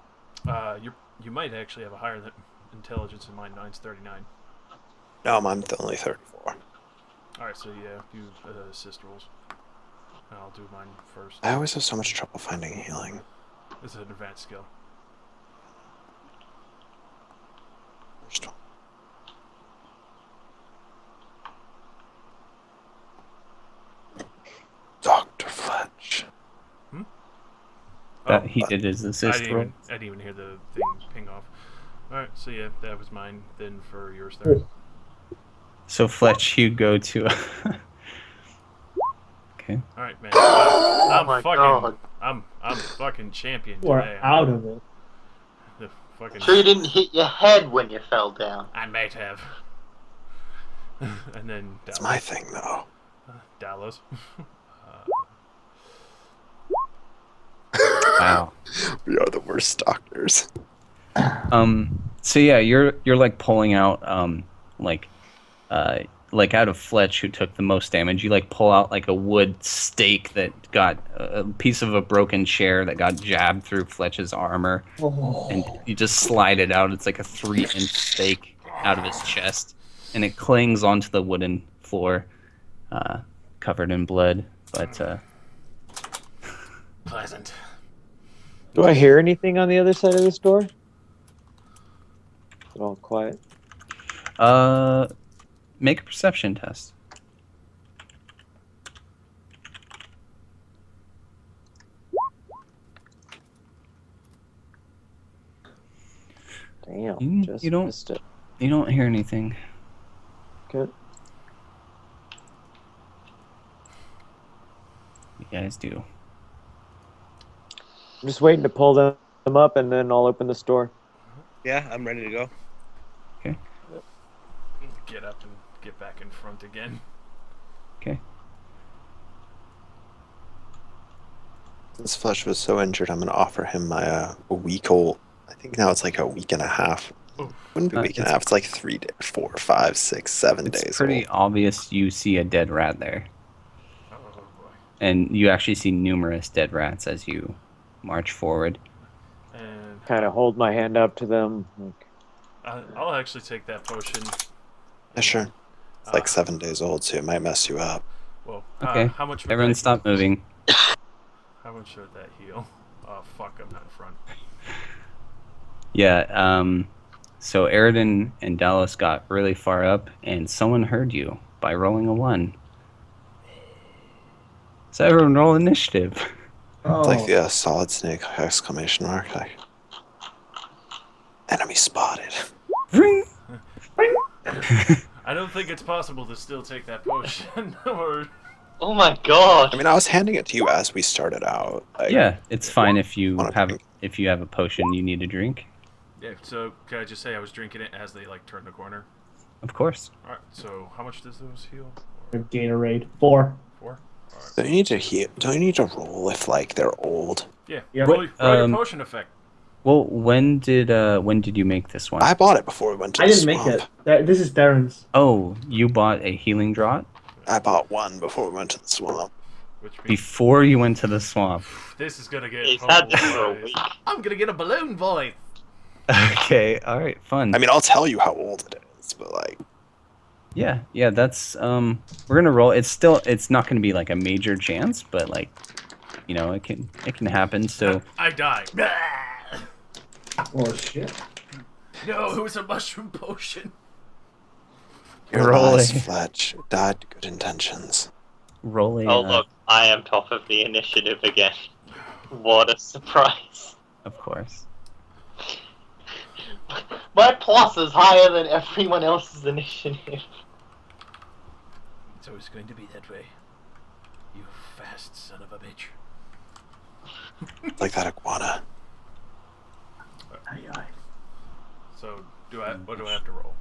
You might actually have a higher intelligence than mine. Mine's 39. No, I'm only 34. All right, so yeah, do assist rolls. And I'll do mine first. I always have so much trouble finding healing. This is an advanced skill. First one. Dr. Fletch. He did his assist roll. I didn't even hear the thing ping off. Alright, so yeah, that was mine. Then for yours third. So Fletch, you go to. Okay. Alright, man. God. I'm fucking champion We're today. out of it. The fucking. Sure you didn't hit your head when you fell down. I might have. And then It's my thing, though. Dallas. Wow. We are the worst doctors. So yeah, you're like pulling out like out of Fletch, who took the most damage. You like pull out like a wood stake that got a piece of a broken chair that got jabbed through Fletch's armor, and you just slide it out. It's like a 3-inch stake out of his chest, and it clings onto the wooden floor, covered in blood. But Pleasant. Do I hear anything on the other side of this door? Is it all quiet? make a perception test. Damn, just you don't missed it. You don't hear anything. Good. You guys do. I'm just waiting to pull them up, and then I'll open this door. Yeah, I'm ready to go. Okay. Get up and get back in front again. Okay. Since Flesh was so injured, I'm going to offer him my a week old. I think now it's like a week and a half. Wouldn't be a week and a half. It's like 3 days, 4, 5, 6, 7 days. It's pretty old. obvious you see a dead rat there. Oh. And you actually see numerous dead rats as you march forward. And Kind of hold my hand up to them. Like, I'll actually take that potion. Yeah, sure. It's like 7 days old, so it might mess you up. Well, Okay. how much would Everyone that stop moving. How much would that heal? Oh, fuck, I'm not in front. Yeah, so Eridan and Dallas got really far up, and someone heard you by rolling a 1. So everyone roll initiative. Oh, It's like the solid snake exclamation mark. Like, enemy spotted. Ring! I don't think it's possible to still take that potion. Or Oh my god. I mean, I was handing it to you as we started out. Like, Yeah, it's fine if you Wanna have drink? a potion you need a drink. yeah, so can I just say I was drinking it as they like turned the corner? Of course. All right. So how much does those heal? Gatorade. 4. 4. All right. don't you need to don't you need to roll if like they're old? Yeah. Yeah, roll your but, potion effect. Well, when did you make this one? I bought it before we went to I the didn't make swamp. it. This is Darren's. Oh, you bought a healing draught I bought one before we went to the swamp. Which means before you went to the swamp. this is gonna get. He's had this for a hilarious. week. I'm gonna get a balloon voice. Okay, all right, fun. I mean, I'll tell you how old it is, but like, Yeah, that's we're gonna roll. It's not gonna be like a major chance, but like, you know, it can happen. So I die. Oh shit. No, it was a mushroom potion. your Roll lies, it. Fletch. Died to good intentions. roll a. Oh look, I am top of the initiative again. What a surprise. Of course. My plus is higher than everyone else's initiative. It's always going to be that way. You fast son of a bitch. Like that iguana. So what do I have to roll?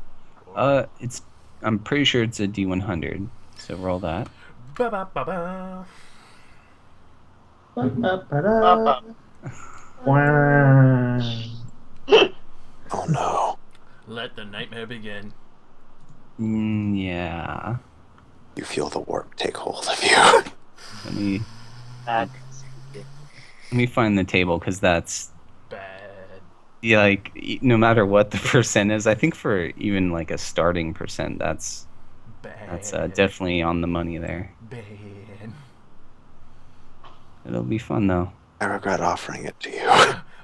I'm pretty sure it's a D100. So roll that. Ba ba ba ba. Ba-ba-ba-da. Oh no. Let the nightmare begin. Yeah. You feel the warp take hold of you. Let me Bad. find the table because that's Bad. yeah, like no matter what the percent is, I think for even like a starting percent, that's Bad. definitely on the money there. Bad. It'll be fun though. I regret offering it to you.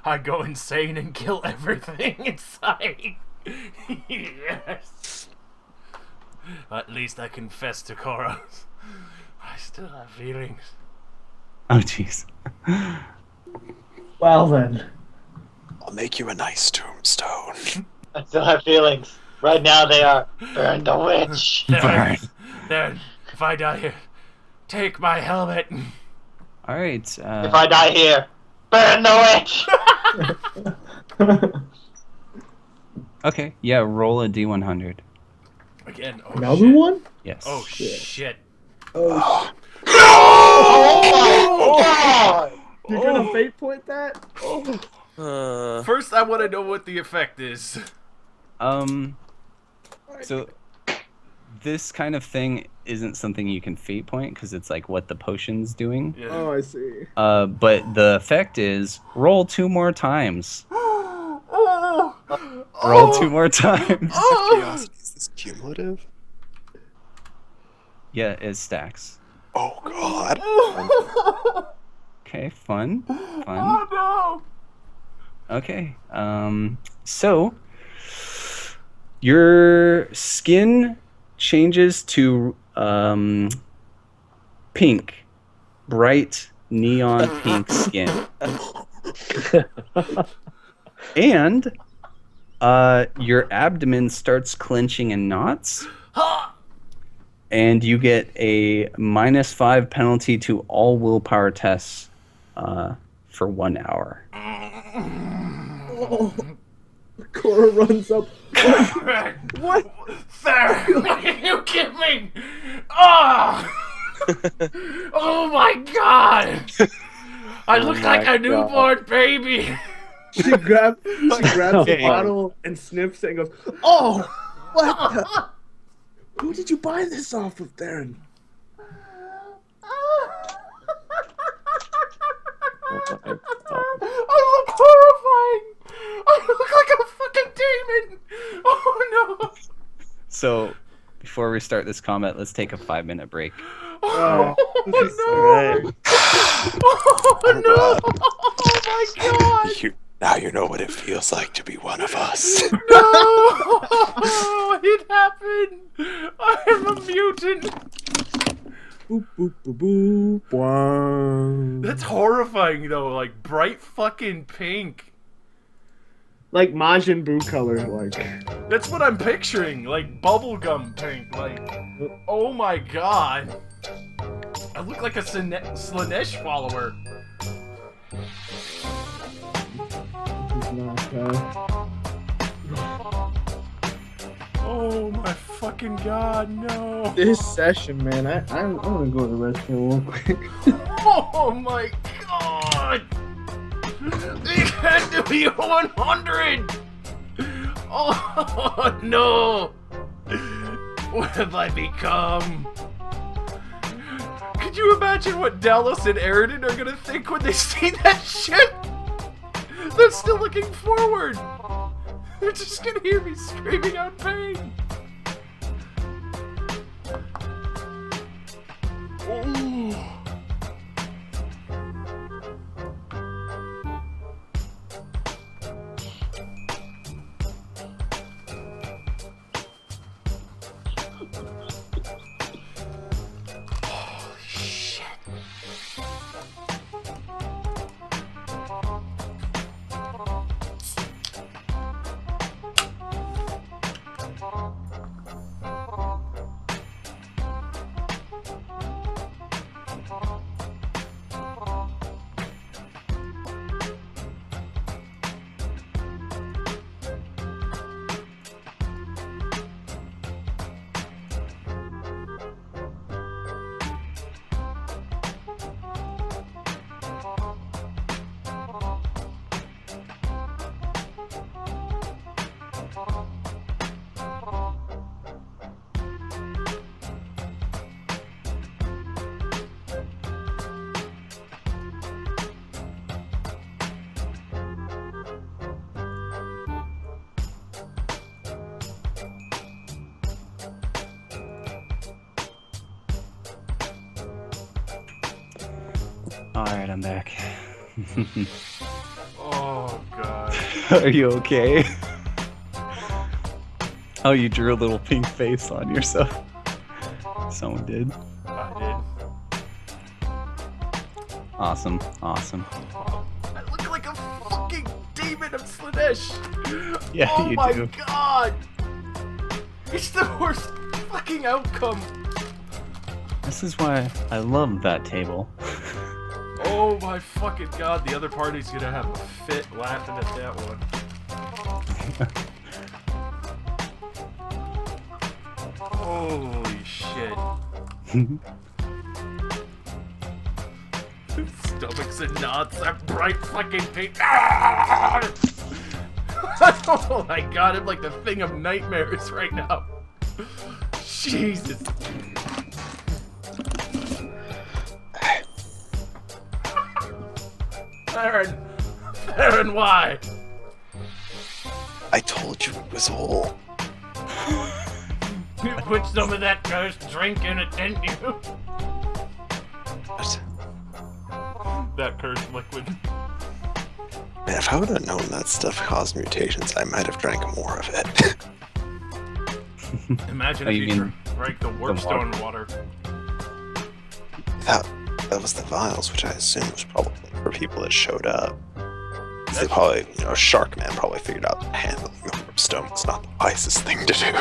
I go insane and kill everything inside. Yes. At least I confess to Koros. I still have feelings. Oh jeez. Well then. I'll make you a nice tombstone. I still have feelings. Right now they are burn the witch. Burn. Then, if I die here, take my helmet. All right. If I die here, burn the witch. Okay. Yeah. Roll a D100. Again. Oh, Another shit. one? Yes. Oh shit. Oh, Oh my god! you're gonna fate point that? Oh. First, I want to know what the effect is. So this kind of thing isn't something you can fate point because it's like what the potion's doing. Yeah. Oh, I see. But the effect is roll 2 more times. Roll 2 more times. Curiosity, is this cumulative? Yeah, it stacks. Oh god. Okay, fun. Oh no! Okay. So your skin changes to pink, bright neon pink skin, and your abdomen starts clenching in knots. And you get a -5 penalty to all willpower tests for 1 hour. Oh. Cora runs up. What? Sarah, what did you give me? Oh! Oh my god! I look like a newborn baby. She grabs the bottle and sniffs it and goes, "Oh, what the? Who did you buy this off of, Darren?" I look horrifying! I look like a fucking demon! Oh no! So, before we start this comment, let's take a 5-minute break. Oh, no! Alright. Oh I'm no! glad. Oh my god! Now you know what it feels like to be one of us. No! It happened! I'm a mutant! Boop, boop, boop, boop, boing. That's horrifying though, like bright fucking pink. Like Majin Buu color, like. That's what I'm picturing, like bubblegum pink, like, oh my god. I look like a Slanesh follower. He's not, Oh my fucking god, no. This session, man, I'm gonna go to the restroom real quick. Oh my god. It had to be 100. Oh no. What have I become? Could you imagine what Dallas and Aridin are gonna think when they see that shit? They're still looking forward. They're just gonna hear me screaming out pain. Ooh. Holy shit. Alright, I'm back. Oh god. Are you okay? Oh, you drew a little pink face on yourself. Someone did. I did. Awesome, awesome. I look like a fucking demon of Slanesh! Yeah, oh you my do. god! It's the worst fucking outcome! This is why I love that table. Oh my fucking god, the other party's gonna have a fit laughing at that one. Holy shit. Stomachs and knots, that bright fucking pink. Ah! Oh my god, I'm like the thing of nightmares right now. Jesus. Aaron, why? I told you it was all. You put some of that cursed drink in it, didn't you? What? That cursed liquid. Man, if I would have known that stuff caused mutations, I might have drank more of it. Imagine Oh, if you you mean drank the warpstone water. That was the vials, which I assume was probably for people that showed up. 'Cause they probably, Sharkman probably figured out that handling the warpstone was not the wisest thing to do.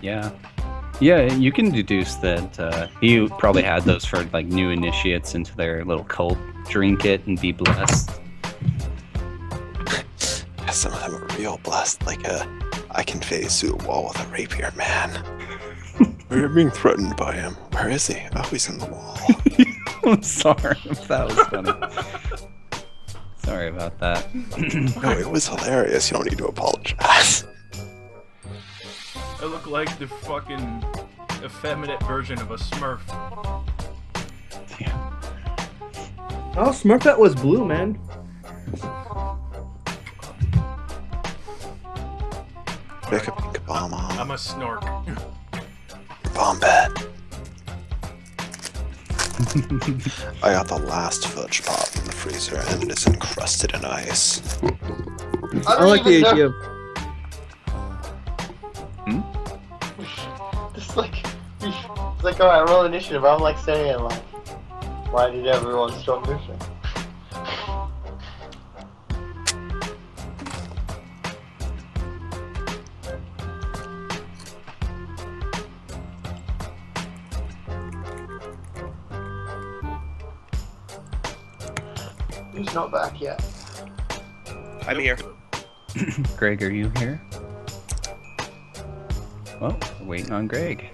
Yeah. Yeah, you can deduce that he probably had those for like new initiates into their little cult. Drink it and be blessed. Some of them are real blessed, like I can phase through the wall with a rapier, man. We're being threatened by him. Where is he? Oh, he's in the wall. I'm sorry if that was funny. Sorry about that. No, it was hilarious. You don't need to apologize. I look like the fucking effeminate version of a Smurf. Yeah. Oh, Smurfette was blue, man. Pick a pink bomb I'm on. a snork. Bomb bed. I got the last fudge pop in the freezer and it's encrusted in ice. I like the idea of It's like, alright, roll initiative. I'm like saying, like, why did everyone stop moving? Who's not back yet? I'm here. Greg, are you here? Well, we're waiting on Greg.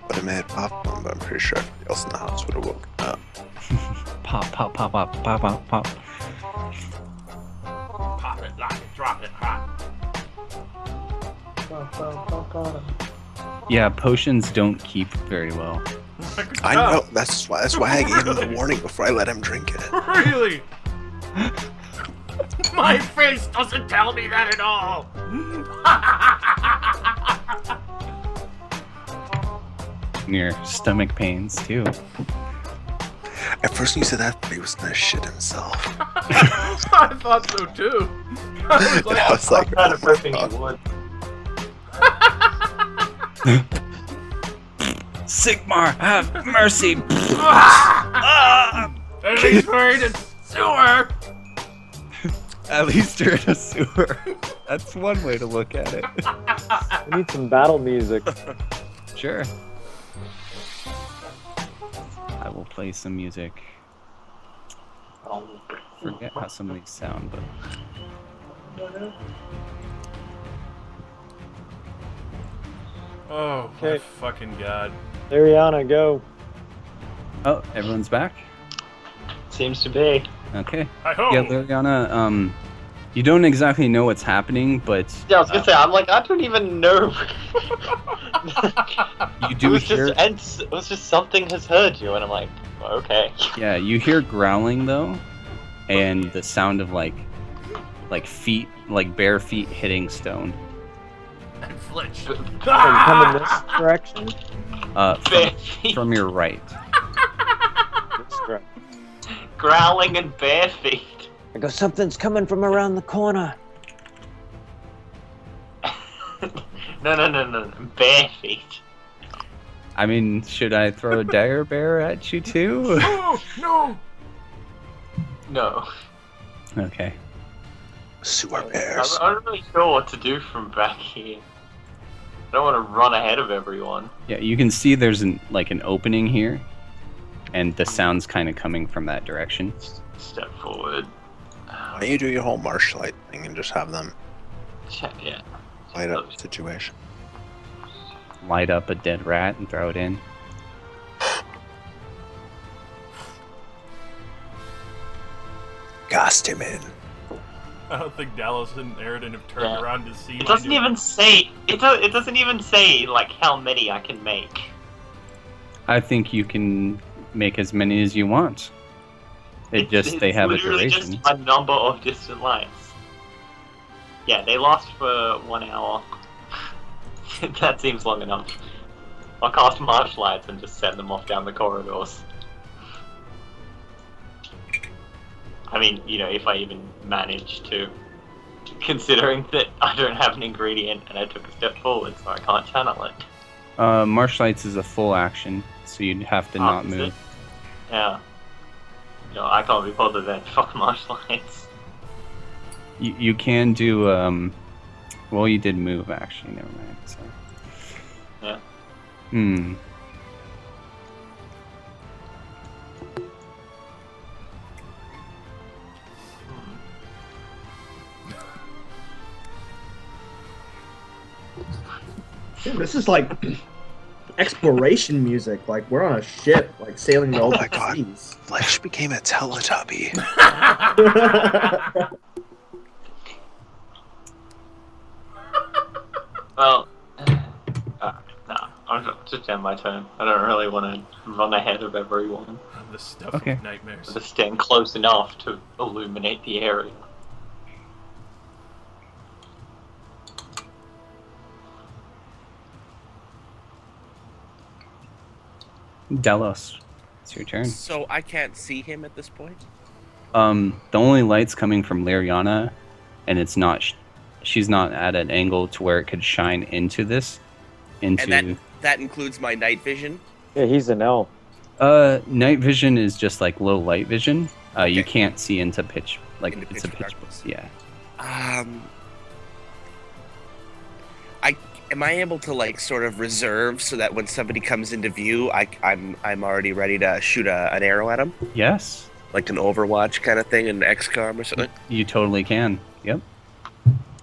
But I made popcorn, but I'm pretty sure everybody else in the house would have woken up. Pop, pop, pop, pop, pop, pop, pop. Pop it, lock it, drop it, hot. Yeah, potions don't keep very well. I know. That's why I gave him the warning before I let him drink it. Really? My face doesn't tell me that at all. Near stomach pains too. At first when you said that, he was gonna shit himself. I thought so too. I was And I was like, Kind of oh my hoping God. you would. Sigmar, have mercy! At least we're in a sewer. At least you're in a sewer. That's one way to look at it. We need some battle music. Sure. I will play some music. Forget how some of these sound, but Oh my Okay. fucking god. Ariana, go. oh, everyone's back. Seems to be. Okay. Hi ho. Yeah, Liliana. You don't exactly know what's happening, but Yeah, I was gonna say, I'm like, I don't even know. you do hear. It was just something has heard you, and I'm like, okay. Yeah, you hear growling though, and the sound of like feet, like bare feet hitting stone. And flinch. Come in this direction. From your right. This direction. Growling and bare feet. I go, something's coming from around the corner. No. Bare feet. I mean, should I throw a dagger bear at you too? Oh no. No. Okay. Sewer bears. I'm not really sure what to do from back here. I don't want to run ahead of everyone. Yeah, you can see there's an opening here, and the sound's kind of coming from that direction. Step forward. Why don't you do your whole marshlight thing and just have them Yeah. light up the situation? Light up a dead rat and throw it in. Gassed him in. I don't think Dallas and Aridin have turned Yeah. around to see. It doesn't even say. It doesn't even say like how many I can make. I think you can make as many as you want. They have a literally duration. just a number of distant lights. Yeah, they last for 1 hour. That seems long enough. I'll cast marsh lights and just send them off down the corridors. I mean, you know, if I even manage to, considering that I don't have an ingredient and I took a step forward, so I can't channel it. Marsh lights is a full action, so you'd have to not Is move. it? Yeah. No, I can't be bothered then. Fuck marsh lights. You can do well, you did move actually. Never mind. So. Yeah. Dude, this is like exploration music. Like we're on a ship, like sailing the Oh open my God. seas. Fletch became a Teletubby. Well, nah. I'll just end my turn. I don't really want to run ahead of everyone. The stuff Okay. of nightmares. Just stand close enough to illuminate the area. Delos, it's your turn. So I can't see him at this point. The only light's coming from Liriana, and it's not. She's not at an angle to where it could shine into this. And that includes my night vision. Yeah, he's an elf. Night vision is just like low light vision. You Okay. can't see into pitch. Like Into it's a pitch pitch. darkness. Yeah. Am I able to like sort of reserve so that when somebody comes into view, I'm already ready to shoot an arrow at them, Yes. like an Overwatch kind of thing in XCOM or something? You totally can. Yep.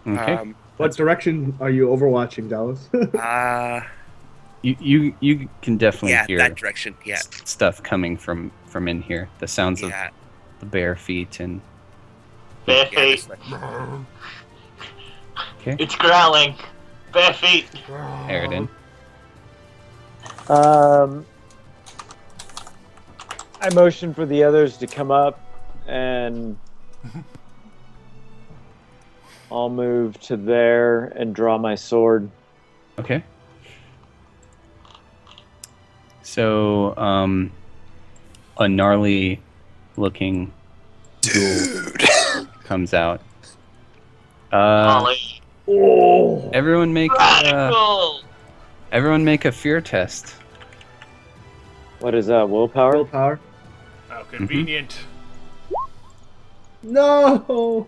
Okay. What direction are you overwatching, Dallas? You can definitely Yeah, hear that direction. Yeah. stuff coming from in here. The sounds Yeah. of the bare feet and Bare Yeah, feet. this way. okay. It's growling. Bare feet. Aridin. I motion for the others to come up, and I'll move to there and draw my sword. Okay. So, a gnarly looking Dude. comes out. Ollie. Everyone make a fear test. What is that? Willpower? Willpower. How convenient. No.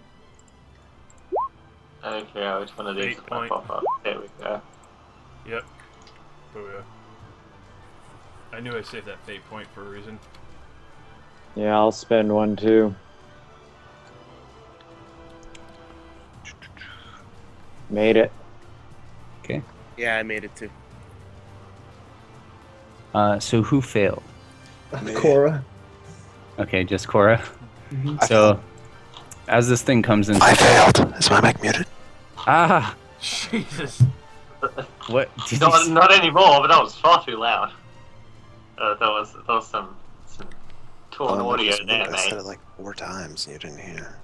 Okay, which one of these is Fate gonna point. pop up? There we go. Yep. Oh yeah. I knew I saved that fate point for a reason. Yeah, I'll spend one too. Made it. Okay. Yeah, I made it too. So who failed? Cora. Okay, just Cora. Mhm. So, as this thing comes in, I failed. Is my mic muted? ah, Jesus. what? Did you Not anymore, but that was far too loud. There was some torn Oh, audio it was there, muted. I said mate. it like 4 times and you didn't hear.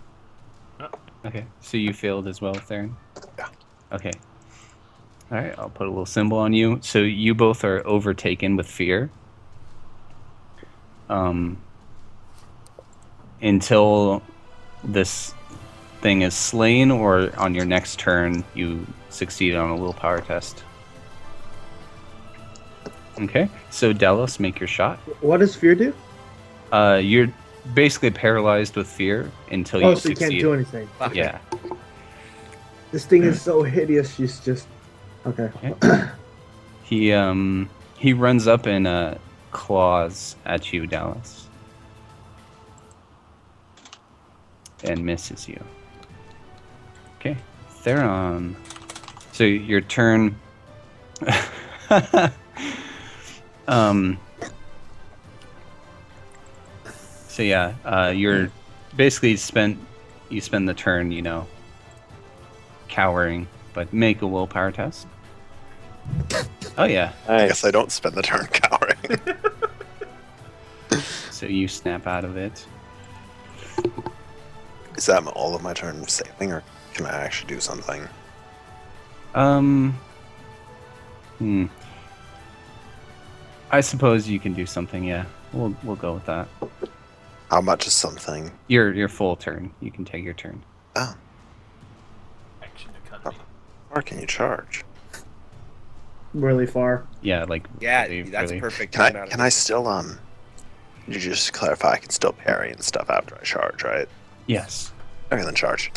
Okay, so you failed as well, Theron? Yeah. Okay. Alright, I'll put a little symbol on you. So you both are overtaken with fear. Until this thing is slain, or on your next turn you succeed on a willpower test. Okay, so Delos, make your shot. What does fear do? You're basically paralyzed with fear until you Oh, so you succeed. can't do anything. Yeah. This thing is so hideous. She's just okay. He runs up and claws at you, Dallas, and misses you. Okay, Theron. So your turn. So yeah, you're basically you spend the turn, cowering, but make a willpower test. Oh yeah. I Nice. guess I don't spend the turn cowering. So you snap out of it. Is that all of my turn saving, or can I actually do something? I suppose you can do something. Yeah, we'll go with that. How much is something? Your full turn. You can take your turn. Oh, Action economy. or can you charge? Really far. Yeah, like Yeah, really, that's really. perfect. Can I still you just clarify? I can still parry and stuff after I charge, right? Yes. Okay, then charge.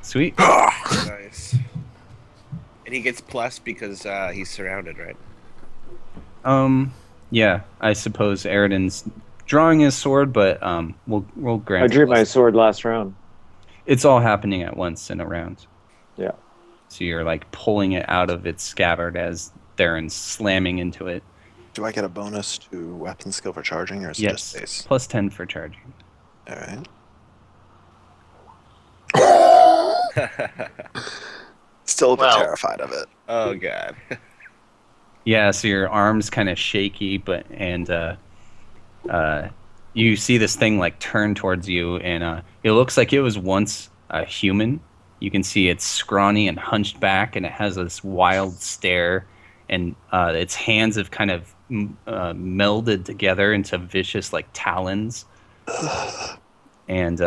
Sweet. Nice. And he gets plus because he's surrounded, right? Yeah, I suppose Aridin's drawing his sword, but we'll grant. I drew my plus. sword last round. It's all happening at once in a round. Yeah. So you're like pulling it out of its scabbard as Theron's slamming into it. Do I get a bonus to weapon skill for charging, or is it Yes. just base? Plus 10 for charging. All right. Still a bit Well- terrified of it. Oh god. Yeah, so your arm's kind of shaky, you see this thing like turn towards you, and it looks like it was once a human. You can see it's scrawny and hunched back, and it has this wild stare, and its hands have kind of melded together into vicious like talons, and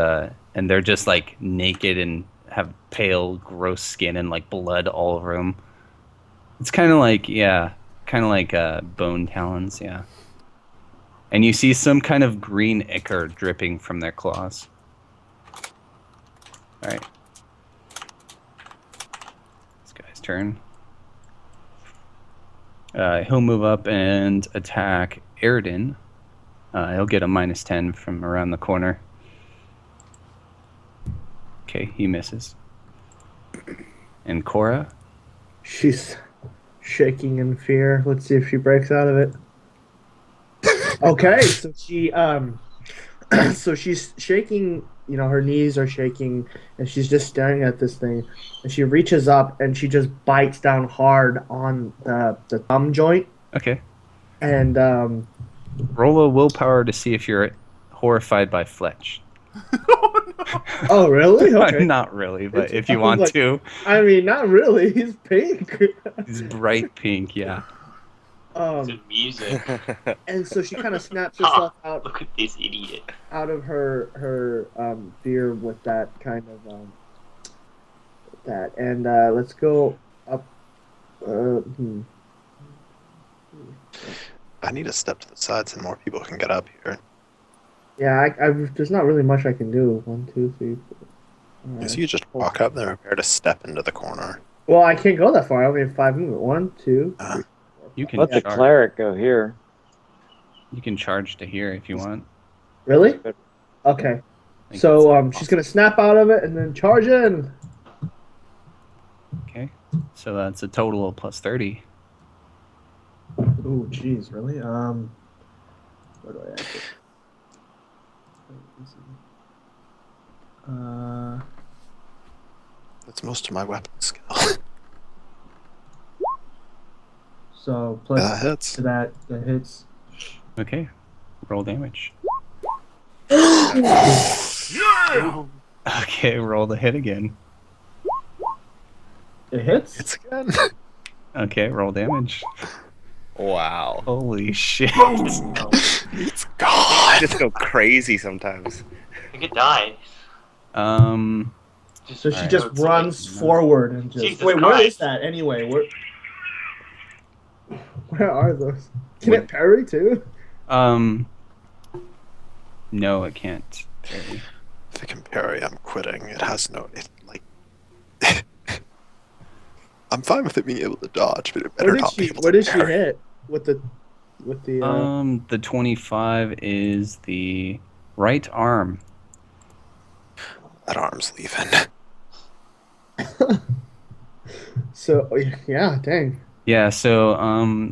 they're just like naked and have pale, gross skin and like blood all over them. It's kind of like bone talons, yeah. And you see some kind of green ichor dripping from their claws. All right. This guy's turn. He'll move up and attack Aridin. He'll get a -10 from around the corner. Okay, he misses. And Cora? She's shaking in fear. Let's see if she breaks out of it. Okay, so she's shaking, her knees are shaking, and she's just staring at this thing, and she reaches up and she just bites down hard on the thumb joint. Okay. And roll a willpower to see if you're horrified by Fletch. Oh, really? Okay. Not really, but if you want to. I mean, not really. He's pink. He's bright pink, yeah. It's music. And so she kind of snaps herself out. Look at this idiot. Out of her fear with that kind of that, and let's go up. I need to step to the side so more people can get up here. Yeah, there's not really much I can do. 1, 2, 3, 4. So you just walk up there, prepare to step into the corner. Well, I can't go that far. I only have 5 movement. 1, 2. You can let the cleric go here. You can charge to here if you want. Really? Okay. So she's gonna snap out of it and then charge in. Okay. So that's a total of +30. Ooh, jeez, really? Where do I add it? That's most of my weapon skill. So plus that hits. to that hits. Okay. Roll damage. Okay, roll the hit again. It hits? Hits again. Okay, roll damage. Wow. Holy shit. It's gone. Just go crazy sometimes. You could die. So she just runs forward and just. Jesus Wait, Christ. where is that anyway? Where are those? Can it parry too? No, it can't parry. If it can parry, I'm quitting. It has no. I'm fine with it being able to dodge, but it better not be able to What did she parry. hit with the? The 25 is the right arm. That arm's leaving. So yeah, dang. Yeah, so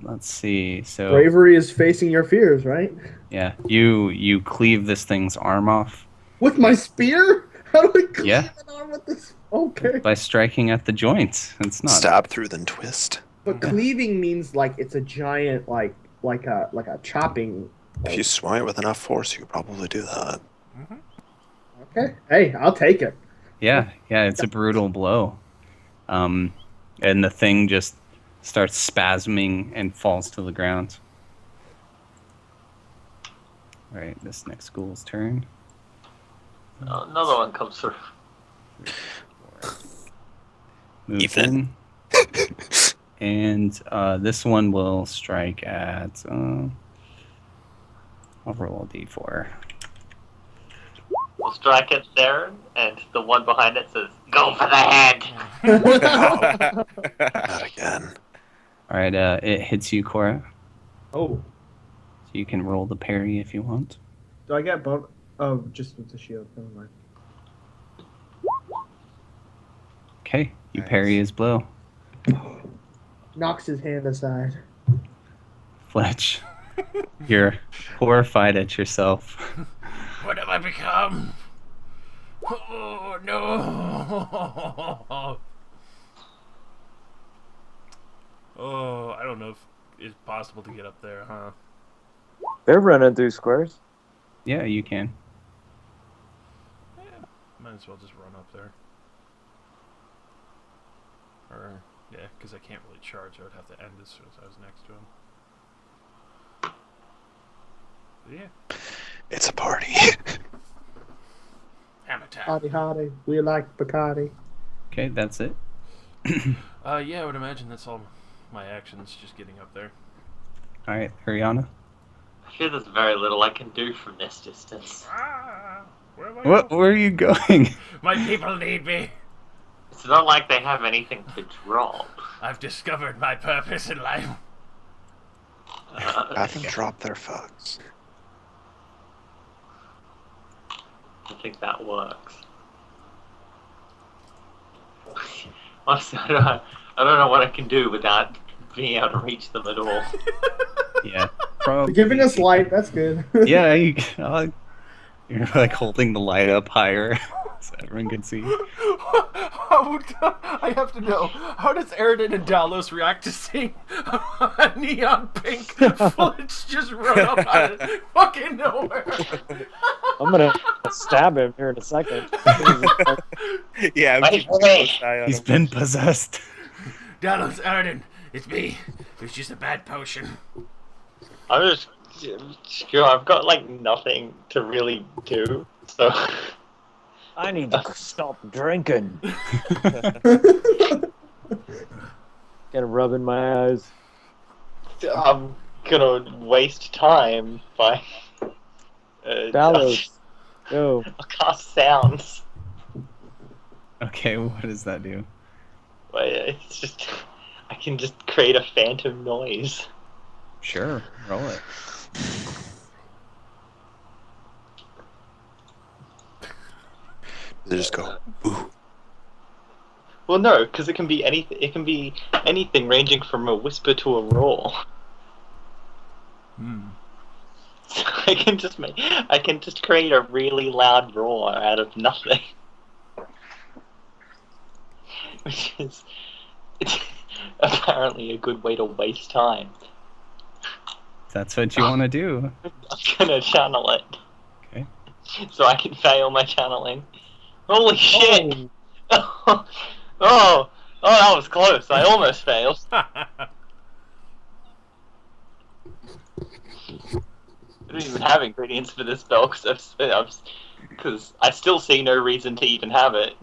let's see. So Bravery is facing your fears, right? yeah, you cleave this thing's arm off. With my spear? How do I cleave Yeah. an arm with this? Okay. By striking at the joints. It's not. Stab through, then twist. But cleaving means like it's a giant like a chopping. If you swung it with enough force, you could probably do that. Okay. Hey, I'll take it. Yeah, it's a brutal blow. And the thing just starts spasming and falls to the ground. All right, this next ghoul's turn. Another one comes through. Moves Evening. in. And this one will strike at... I'll roll a d4. We'll strike at Theron, and the one behind it says, "Go for the head." Not again. All right, it hits you, Cora. Oh, So you can roll the parry if you want. do I get bone? Oh, just with the shield. Never mind. Okay, you Nice. parry his blow. Knocks his hand aside. Fletch, you're horrified at yourself. What have I become? Oh, no. Oh, I don't know if is possible to get up there, huh? They're running through squares. Yeah, you can. Might as well just run up there. Or, yeah, because I can't really charge. I would have to end as soon as I was next to him. But yeah. It's a party. Hammer time. Hotty hotty. We like Bacardi. Okay, that's it. Yeah, I would imagine that's all my actions, just getting up there. All right, Ariana. I fear there's very little I can do from this distance. Where am I Where going? are you going? My people need me. It's not like they have anything to drop. I've discovered my purpose in life. Have them drop their fucks. I think that works. Honestly, I don't know what I can do without being able to reach them at all. Yeah, probably. Giving us light, that's good. Yeah, you're like holding the light up higher so everyone can see. I have to know, how does Aridin and Dalos react to seeing a neon pink flitch just run up out of fucking nowhere? I'm gonna stab him here in a second. Yeah, I'm Wait, keeping a wait. close eye on He's him. been possessed. Dalos, Aridin, it's me. It's just a bad potion. I'm just sure I've got like nothing to really do, so I need to stop drinking. Gotta rub in my eyes. I'm gonna waste time by Dalos, go. I'll cast sounds. Okay, what does that do? But it's just I can just create a phantom noise. Sure, roll it. They just go, boo. Well, no, because it can be anything. It can be anything ranging from a whisper to a roar. So I can just create a really loud roar out of nothing, which is it's apparently a good way to waste time. That's what you want to do. I'm gonna channel it. Okay. So I can fail my channeling. Holy shit! Oh, that was close. I almost failed. I don't even have ingredients for this spell because I still see no reason to even have it.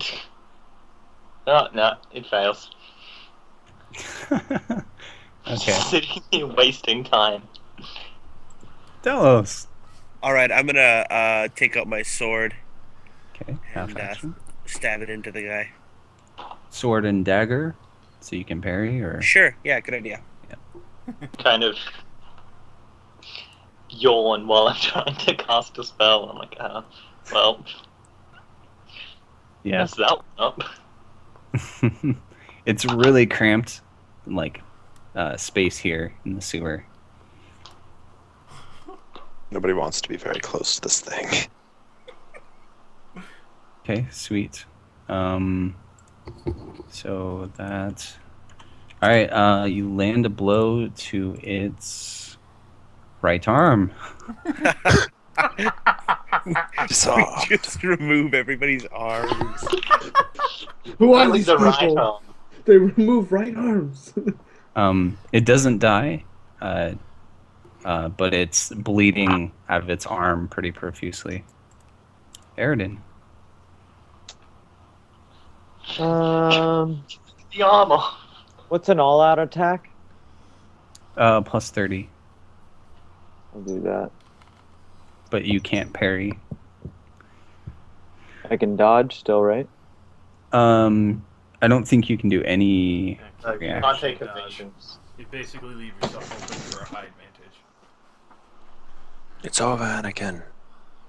No, it fails. Okay. Sitting here wasting time. Delos. All right, I'm gonna take out my sword Okay, half and action. stab it into the guy. Sword and dagger, so you can parry, or Sure, yeah, good idea. Kind of yawn while I'm trying to cast a spell. I'm like, well, yeah. mess that one up. It's really cramped, like space here in the sewer. Nobody wants to be very close to this thing. Okay, sweet. So that. All right. You land a blow to its right arm. Soft. Just remove everybody's arms. Who are Only these the right people? arm. They remove right arms. It doesn't die, but it's bleeding out of its arm pretty profusely. Aridin. The armor. What's an all-out attack? Plus 30, I'll do that. but you can't parry. I can dodge still, right? I don't think you can do any. You You Yeah. can't take Dodge. evasions. You basically leave yourself open for a high advantage. It's over, Anakin.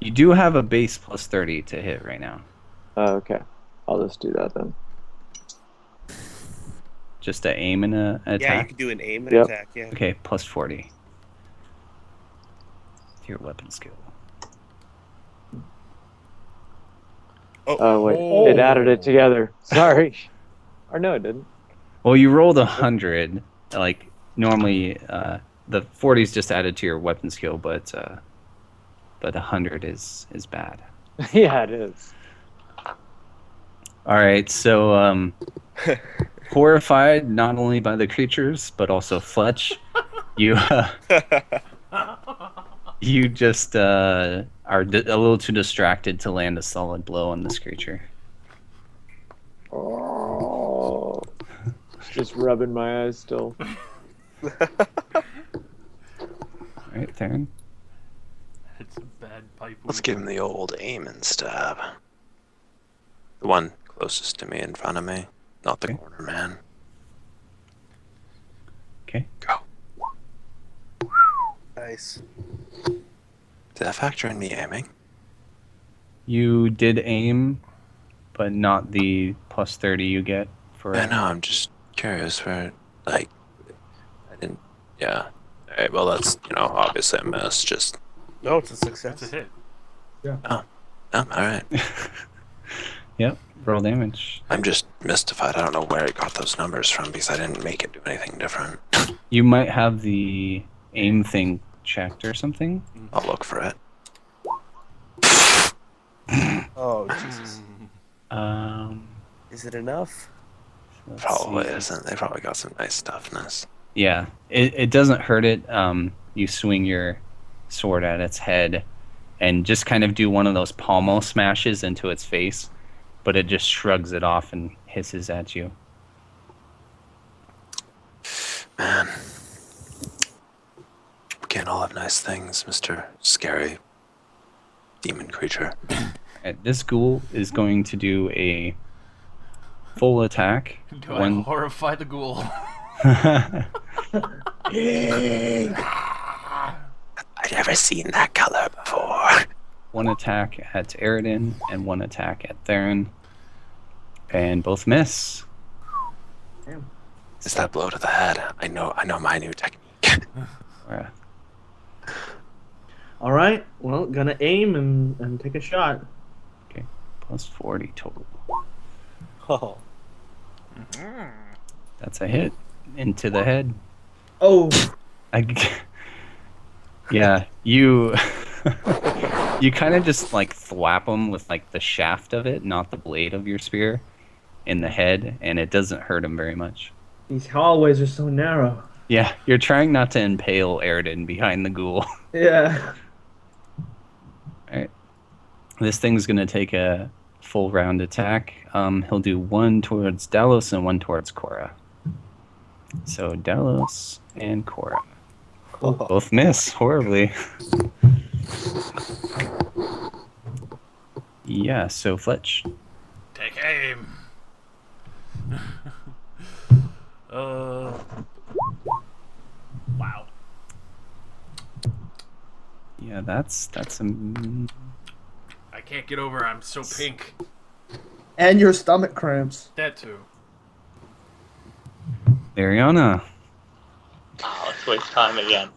You do have a base plus 30 to hit right now. Oh, okay. I'll just do that then. Just to aim and an Yeah, you attack. can do an aim and Yep. attack, yeah. Okay, plus 40. To your weapon skill. Oh, wait. Oh. It added it together. Sorry. Or no, it didn't. Well, you rolled 100. Like, normally the 40 is just added to your weapon skill, but 100 is bad. Yeah, it is. All right, so horrified not only by the creatures but also Fletch, you you just are a little too distracted to land a solid blow on this creature. Oh, just rubbing my eyes still. All right, Theron. It's a bad pipe. Let's give him the old aim and stab. The one closest to me in front of me, not the Okay. corner man. Okay. Go. Nice. Did that factor in me aiming? You did aim, but not the plus 30 you get for. Yeah, no, I'm just curious where, like, I didn't. Yeah. All right. Well, that's obviously a miss. Just. No, it's a success. That's a hit. Oh, all right. Yep. Roll damage. I'm just mystified. I don't know where it got those numbers from because I didn't make it do anything different. You might have the aim thing checked or something. I'll look for it. Oh, Jesus. Is it enough? Let's Probably see. isn't. They probably got some nice toughness. Yeah, it doesn't hurt it. You swing your sword at its head and just kind of do one of those pommel smashes into its face, but it just shrugs it off and hisses at you. Man. We can't all have nice things, Mr. Scary Demon Creature. Alright, this ghoul is going to do a full attack. Do I horrify the ghoul? I've never seen that color before. One attack at Eridan and one attack at Theron. And both miss. It's that blow to the head. I know my new technique. Yeah. All right. Well, gonna aim and take a shot. Okay. Plus 40 total. Oh. That's a hit. Into the head. Oh, Yeah, you you kind of just like thwap him with like the shaft of it, not the blade of your spear, in the head, and it doesn't hurt him very much. these hallways are so narrow. Yeah, you're trying not to impale Eridan behind the ghoul. Yeah. Alright. This thing's gonna take a full round attack. He'll do one towards Dalos and one towards Cora. So Dalos and Cora. Both miss horribly. Yeah, so Fletch. Take aim. Wow. Yeah, that's a I can't get over. I'm so pink. And your stomach cramps. That too. Ariana. Oh, let's waste time again.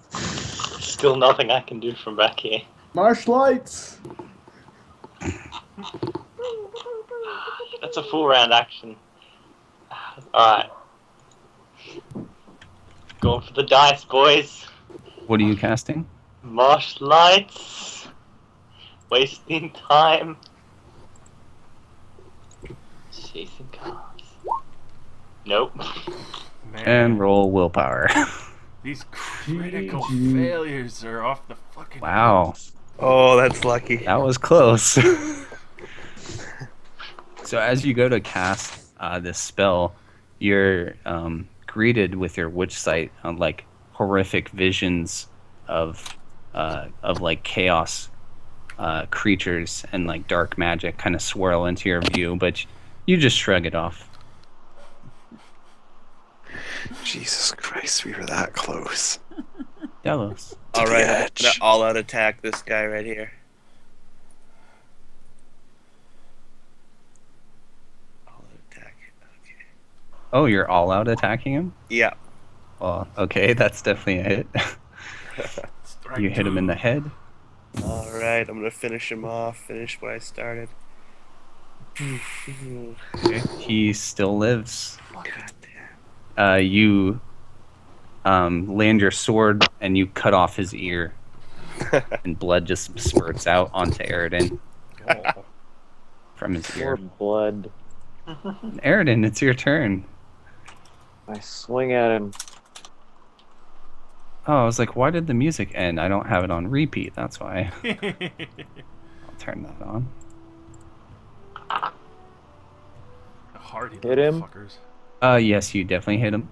Still nothing I can do from back here. Marsh lights. That's a full round action. Alright. Going for the dice, boys. What are you casting? Marsh lights. Wasting time. Chasing cars. Nope. Man, And roll willpower. these critical GG. failures are off the fucking. Wow. Oh, that's lucky. That was close. So as you go to cast this spell, you're greeted with your witch sight on like horrific visions of like chaos creatures and like dark magic kind of swirl into your view, but you just shrug it off. Jesus Christ, we were that close. Delos. All right, I'm edge. gonna all-out attack this guy right here. All-out attack. Okay. Oh, you're all out attacking him? Yeah. Well, okay, that's definitely a hit. Strike You hit him in the head. All right, I'm gonna finish him off. Finish what I started. Okay. He still lives. God damn. You land your sword, and you cut off his ear, and blood just spurts out onto Aridin Oh. from his More ear. blood. Aridin, it's your turn. I swing at him. Oh, I was like, why did the music end? I don't have it on repeat. That's why. I'll turn that on. Hardy Hit him. fuckers. Yes, you definitely hit him.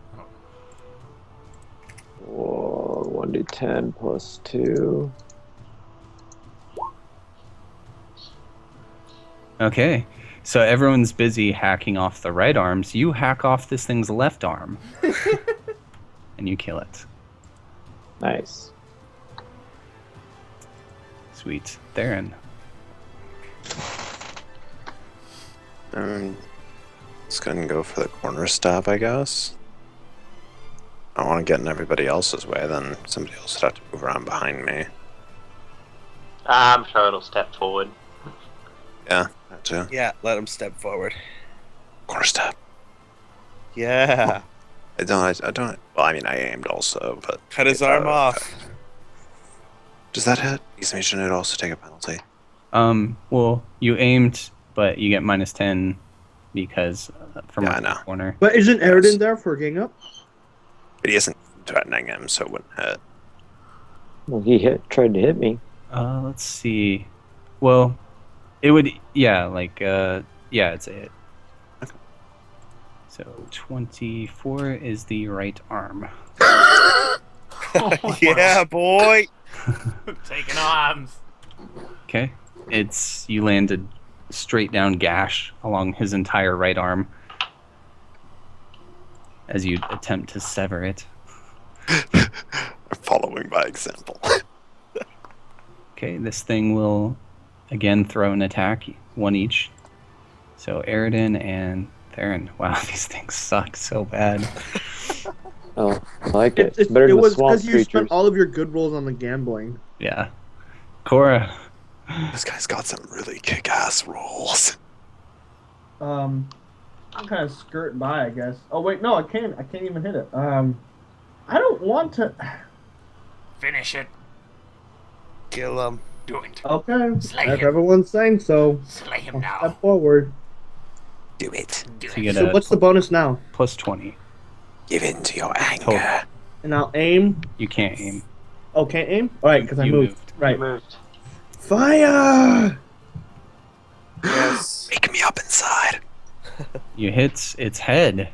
Whoa, 1d10 plus 2. Okay, so everyone's busy hacking off the right arms. You hack off this thing's left arm, and you kill it. Nice. Sweet. Theron. Let's go ahead and go for the corner stab, I guess. I don't want to get in everybody else's way, then somebody else would have to move around behind me. I'm sure it'll step forward. Yeah, that too. Yeah, let him step forward. Corner stab. Yeah. I don't. Well, I mean, I aimed also, but Cut his arm off. Does that hit? Because me shouldn't it also take a penalty? Well, you aimed, but you get -10 because from Yeah, I the know. corner. But isn't Aridin there for gang up? But he isn't threatening him, so it wouldn't hit. Well, he tried to hit me. Let's see. Well, it would. Yeah, it's a hit. Okay. So 24 is the right arm. Yeah, boy. Taking arms. Okay. You landed straight down gash along his entire right arm as you attempt to sever it. I'm following by example. Okay, this thing will again throw an attack, one each. So Aridin and Theron. Wow, these things suck so bad. Oh, I like it. It Better than the was swamp because you creatures. spent all of your good rolls on the gambling. Yeah. Cora. This guy's got some really kick-ass rolls. I'm kind of skirting by, I guess. Oh wait, no, I can't even hit it. I don't want to. Finish it. Kill him. Do it. Okay, Slay if him. everyone's saying so, Slay him I'll now. step forward. Do it. Do So it. you get So a what's the bonus now? plus 20. Give in to your anger. Total. And I'll aim. You can't aim. Oh, can't aim? Alright, because I You moved. moved. Right. You moved. Fire! Yes. Wake me up inside. You hit its head.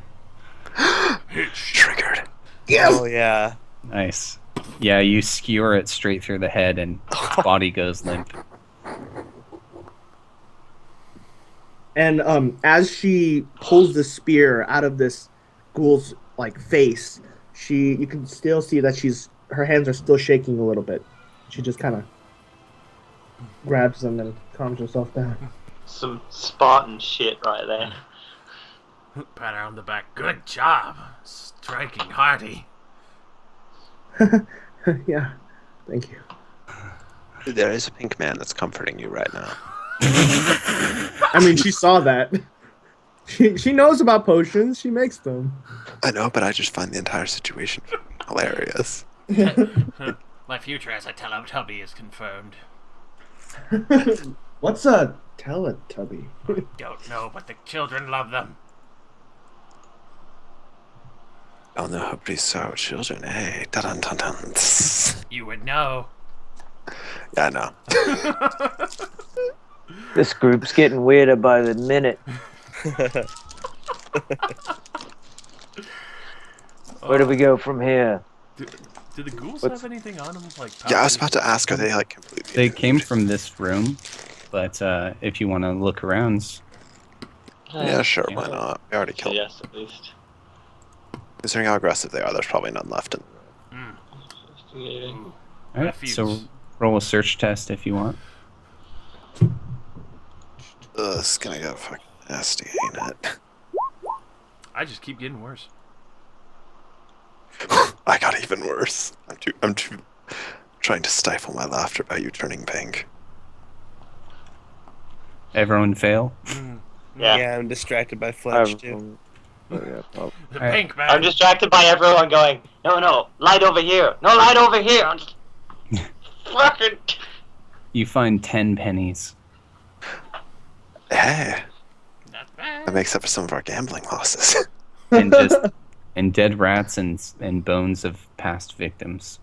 Triggered. Oh, yeah. Nice. Yeah, you skewer it straight through the head and its body goes limp. And as she pulls the spear out of this ghoul's face, you can still see that her hands are still shaking a little bit. She just kind of grabs them and calms herself down. Some Spartan shit right there. Pat her on the back. Good job. Striking Hardy. Yeah, thank you. There is a pink man that's comforting you right now. I mean, she saw that. She knows about potions. She makes them. I know, but I just find the entire situation hilarious. My future as a Teletubby is confirmed. What's a Teletubby? Don't know, but the children love them. Oh no, please, so children, hey. Dun dun dun. You would know. Yeah, I know. This group's getting weirder by the minute. Where do we go from here? Do the ghouls What's- have anything on them? Yeah, I was about to ask, are they completely... They came from this room, but if you want to look around, Yeah, sure, why not? We already killed them. Yes, at least. Considering how aggressive they are, there's probably none left in the room. Investigating. alright, Refuse. so roll a search test if you want. Ugh, this is gonna get fucking nasty, ain't it? I just keep getting worse. I got even worse. I'm too trying to stifle my laughter about you turning pink. Everyone fail? Mm. Yeah. Yeah, I'm distracted by Fletch, too. The Alright. pink man. I'm distracted by everyone going, no, light over here. No, light over here. I'm just fucking. You find 10 pennies. Hey, Not bad. that makes up for some of our gambling losses. And dead rats and bones of past victims.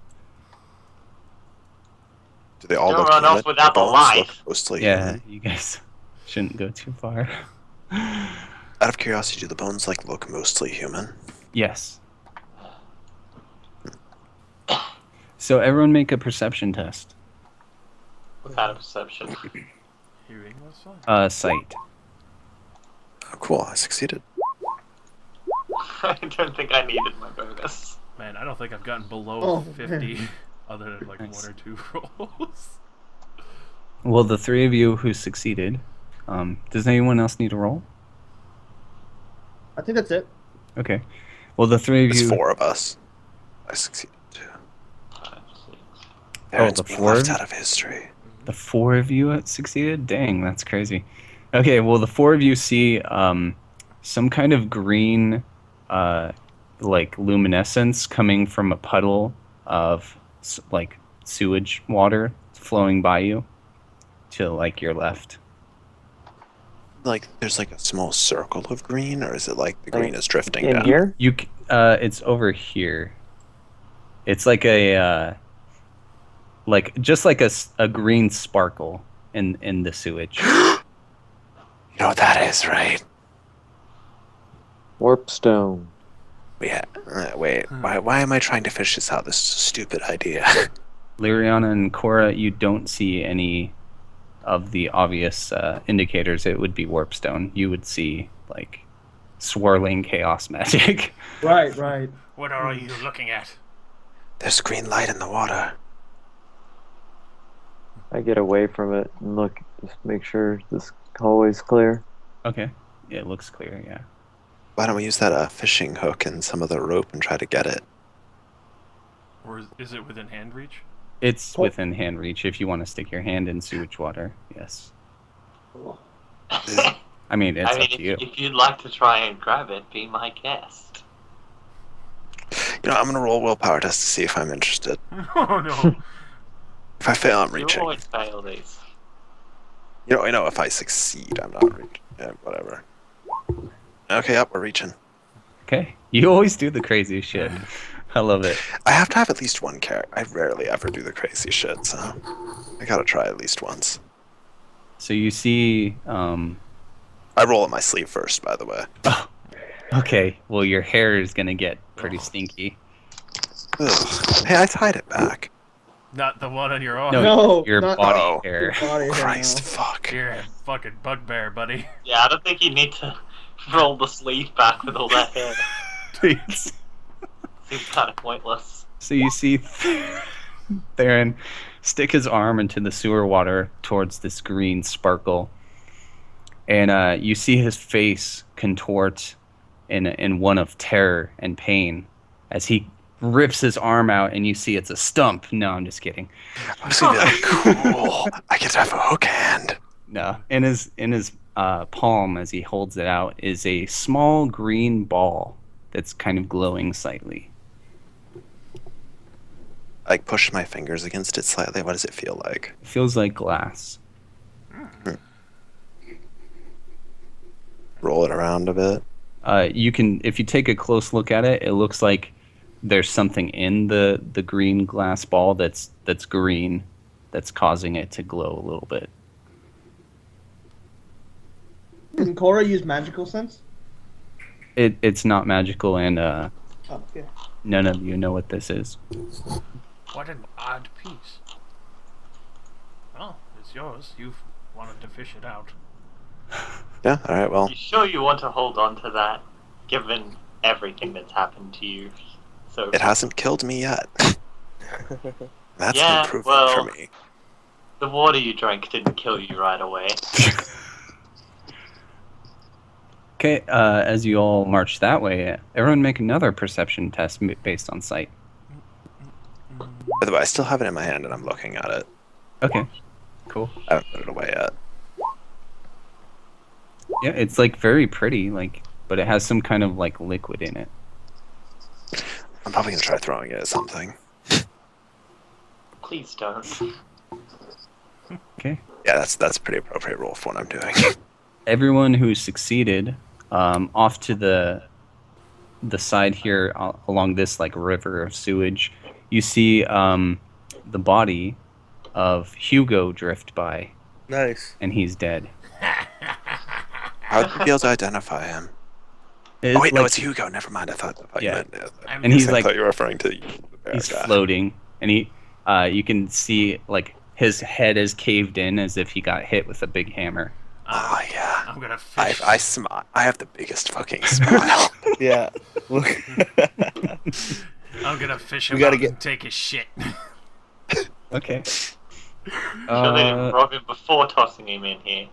Do they all Don't look run human? off without the bones light. look mostly Yeah, human. you guys shouldn't go too far. Out of curiosity, do the bones like look mostly human? Yes. So everyone make a perception test. What kind of perception? Hearing was fun. Sight. Oh, cool, I succeeded. I don't think I needed my bonus. Man, I don't think I've gotten below Oh, 50 other than like Nice. 1 or 2 rolls. Well, the three of you who succeeded, does anyone else need a roll? I think that's it. Okay. Well, the three of There's you. 4 of us. I succeeded too. 5, 6. Parents the being 4 left of out of history. The 4 of you succeeded? Dang, that's crazy. Okay, well, the 4 of you see some kind of green, like, luminescence coming from a puddle of, like, sewage water flowing by you to, like, your left. Like, there's like a small circle of green, or is it like the green is drifting In down? here? It's over here. It's like a, just like a green sparkle in the sewage. You know what that is, right? Warpstone. Yeah. Wait. Why am I trying to fish this out? This is a stupid idea. Liriana and Cora, you don't see any of the obvious indicators. It would be warpstone. You would see like swirling chaos magic. Right, right. What are you looking at? There's green light in the water. I get away from it and look, just make sure this hallway's clear. Okay, it looks clear. Yeah. Why don't we use that fishing hook and some of the rope and try to get it? Or is it within hand reach? It's within hand reach if you want to stick your hand in sewage water. Yes. I mean, it's up to you. If you'd like to try and grab it, be my guest. You know, I'm gonna roll willpower test to see if I'm interested. Oh no. If I fail, I'm You reaching. always fail these. You know, if I succeed, I'm not reaching. Yeah, whatever. Okay, up, we're reaching. Okay. You always do the crazy shit. I love it. I have to have at least one character. I rarely ever do the crazy shit, so I gotta try at least once. So you see. I roll in my sleeve first, by the way. Okay. Well, your hair is gonna get pretty stinky. Ugh. Hey, I tied it back. Not the one on your arm. No, your not- body Oh. hair. Body hair Christ, now. fuck. You're a fucking bugbear, buddy. Yeah, I don't think you need to roll the sleeve back with all that hair. Please. Seems kind of pointless. So you see Theron stick his arm into the sewer water towards this green sparkle, and you see his face contort in one of terror and pain as he rips his arm out, and you see it's a stump. No, I'm just kidding. I was gonna be like, cool. I get to have a hook hand. No, in his palm as he holds it out is a small green ball that's kind of glowing slightly. I push my fingers against it slightly. What does it feel like? It feels like glass. Roll it around a bit. You can, if you take a close look at it, it looks like there's something in the green glass ball that's green, that's causing it to glow a little bit. Can Cora use magical sense? It's not magical, and Oh, okay. none of you know what this is. What an odd piece. Well, it's yours. You've wanted to fish it out. Yeah, alright, well. You sure you want to hold on to that, given everything that's happened to you? So It hasn't killed me yet. That's Yeah, an improvement well- for me. the water you drank didn't kill you right away. Okay, as you all march that way, everyone make another perception test based on sight. By the way, I still have it in my hand and I'm looking at it. Okay, cool. I haven't put it away yet. Yeah, it's like very pretty. Like but it has some kind of like liquid in it. I'm probably gonna try throwing it at something. Please don't. Okay. Yeah, that's a pretty appropriate roll for what I'm doing. Everyone who succeeded, off to the side here along this like river of sewage, you see the body of Hugo drift by, Nice. and he's dead. How would you be able to identify him? It's Oh wait, no, like- it's Hugo. Never mind. I thought you Yeah. meant. And he's like, I thought you were referring to the bear he's guy. floating, and you can see like his head is caved in as if he got hit with a big hammer. Oh yeah. I'm gonna fish. I have the biggest fucking smile. Yeah. Look. I'm gonna fish We him gotta out get- and take his shit. Okay. Sure they didn't rob him before tossing him in here.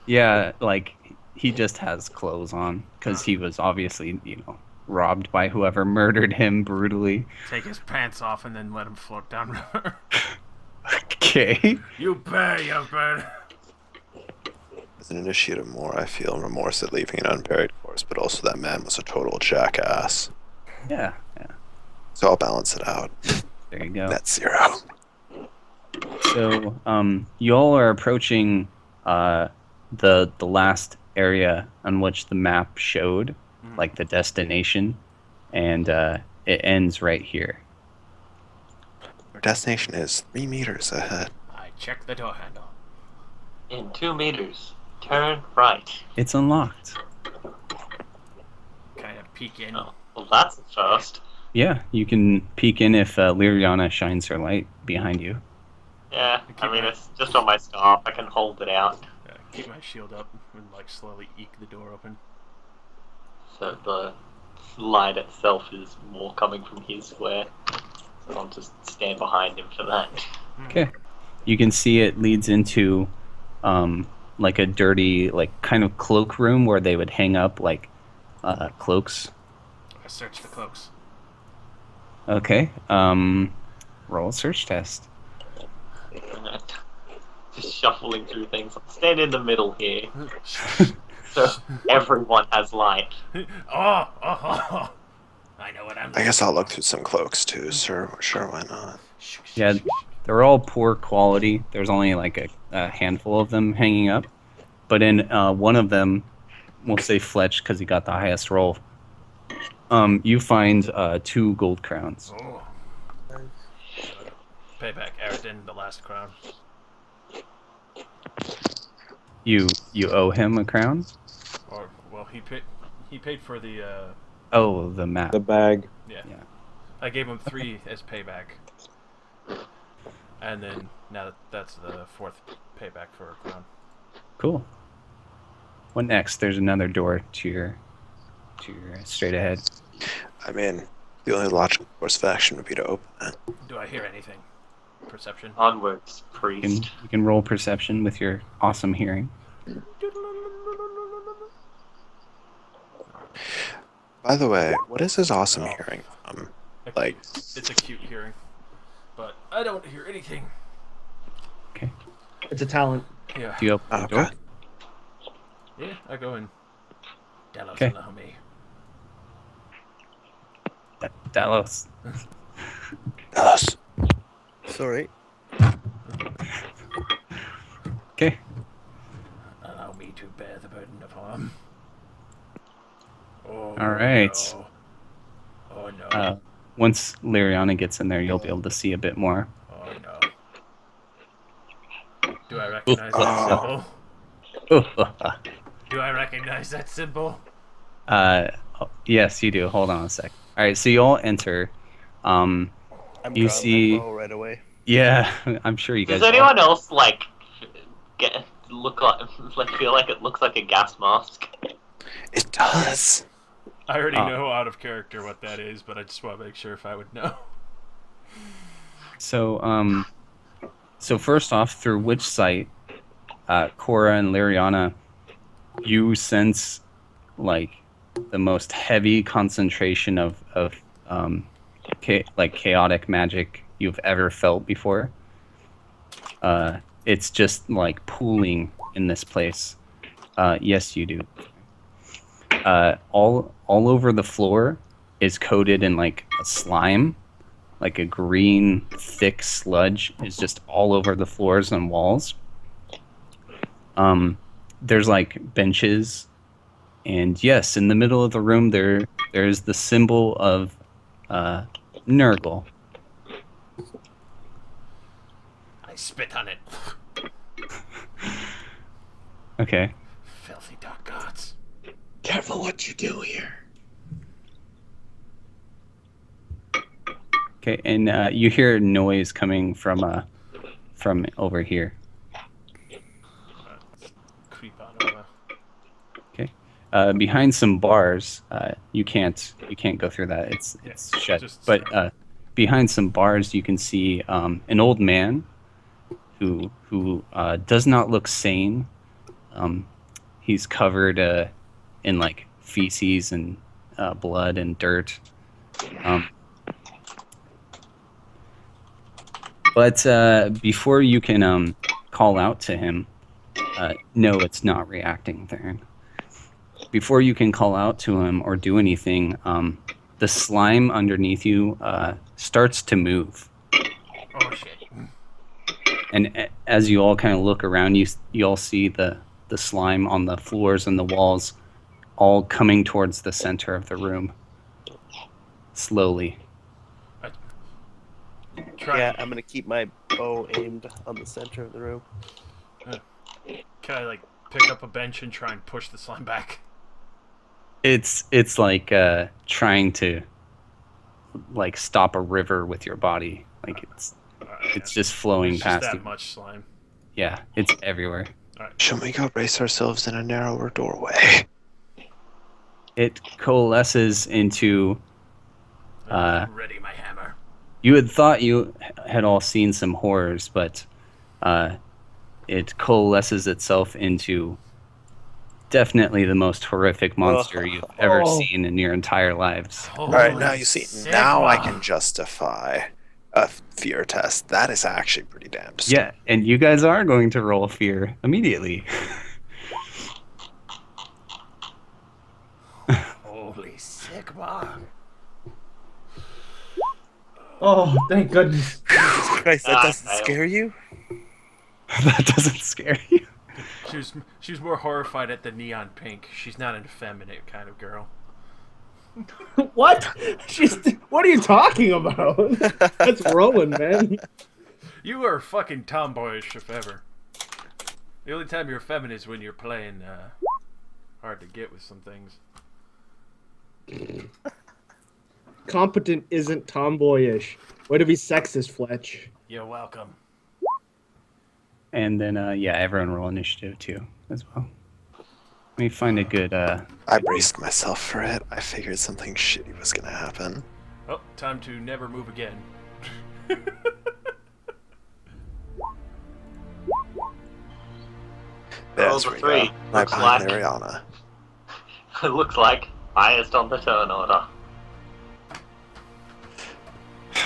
Yeah, like he just has clothes on because he was obviously, robbed by whoever murdered him brutally. Take his pants off and then let him float down river. Okay. You pay, you bird. As an initiative more, I feel remorse at leaving an unburied corpse, but also that man was a total jackass. Yeah. So I'll balance it out. There you go. Net 0. So, you all are approaching the last area on which the map showed, like the destination, and it ends right here. Our destination is 3 meters ahead. I check the door handle. In 2 meters, turn right. It's unlocked. Kind of peek in. Oh, well, that's a first. Yeah, you can peek in if Liriana shines her light behind you. Yeah, I mean, it's just on my staff. I can hold it out. Keep my shield up and like slowly eke the door open. So the light itself is more coming from his square. So I'll just stand behind him for that. Okay. You can see it leads into like a dirty, like kind of cloak room where they would hang up like cloaks. I search the cloaks. Okay. Roll a search test. Just shuffling through things. I'll stand in the middle here. So everyone has light. Oh, I know what I'm doing. I guess I'll look through some cloaks too. Sure, why not? Yeah, they're all poor quality. There's only like a handful of them hanging up. But in one of them, we'll say Fletch because he got the highest roll, you find 2 gold crowns. Oh. Payback, Aridin, the last crown. You owe him a crown? Or well, he paid for the Oh, the map. The bag. yeah. Yeah. I gave him 3 as payback. And then now that's the 4th payback for a crown. Cool. What next? There's another door to your straight ahead. I mean, the only logical course of action would be to open it. Do I hear anything? Perception. Onwards, You priest. can roll perception with your awesome hearing. By the way, what is his awesome hearing from? Like, It's a cute hearing, but I don't hear anything. Okay. It's a talent. Yeah. Do you open the okay. door? Yeah, I go in. Delos Okay. allow me. Dallas. Yes. Sorry. Okay. Allow me to bear the burden of harm. Oh, All right. No. Oh no. Once Liriana gets in there, you'll be able to see a bit more. Oh no. Do I recognize that symbol? Do I recognize that symbol? Yes, you do. Hold on a sec. All right, so you all enter. I'm You drawing my see- bow right away. Yeah, I'm sure you guys. Does anyone else like feel like it looks like a gas mask? It does. I already know out of character what that is, but I just want to make sure if I would know. So, so first off, through which site, Cora and Liriana, you sense like the most heavy concentration of chaotic magic you've ever felt before. It's just like pooling in this place. Yes, you do. all over the floor is coated in like a slime, like a green thick sludge is just all over the floors and walls. There's like benches, and yes, in the middle of the room there's the symbol of Nurgle. I spit on it. Okay. Filthy dark gods. Careful what you do here. Okay, and you hear noise coming from over here. Creep on over. Okay. Behind some bars, you can't go through that. It's shut. But behind some bars, you can see an old man who does not look sane. He's covered in like feces and blood and dirt. But before you can call out to him, no, it's not reacting, Theron. Before you can call out to him or do anything, the slime underneath you starts to move. Oh shit. And as you all kind of look around, you all see the slime on the floors and the walls all coming towards the center of the room. Slowly. Yeah, I'm gonna keep my bow aimed on the center of the room. Can I like pick up a bench and try and push the slime back? It's like trying to like stop a river with your body. Like it's just flowing it's past just that you. much slime. Yeah, it's everywhere. Should we go brace ourselves in a narrower doorway? It coalesces into. Ready my hammer. You had thought you had all seen some horrors, but it coalesces itself into definitely the most horrific monster you've ever seen in your entire lives. All right, now you see. Now I can justify a fear test. That is actually pretty damn scary. Yeah, and you guys are going to roll fear immediately. Holy Sigma. Oh, thank goodness. Christ, that doesn't scare you? That doesn't scare you? She was more horrified at the neon pink. She's not an effeminate kind of girl. What? What are you talking about? That's Rowan, man. You are fucking tomboyish if ever. The only time you're effeminate is when you're playing hard to get with some things. Competent isn't tomboyish. Way to be sexist, Fletch. You're welcome. And then, yeah, everyone roll initiative too, as well. Let me find a good. I braced myself for it. I figured something shitty was gonna happen. Oh, time to never move again. Rolls a 3. My Looks like Mariana. it looks like highest on the turn order.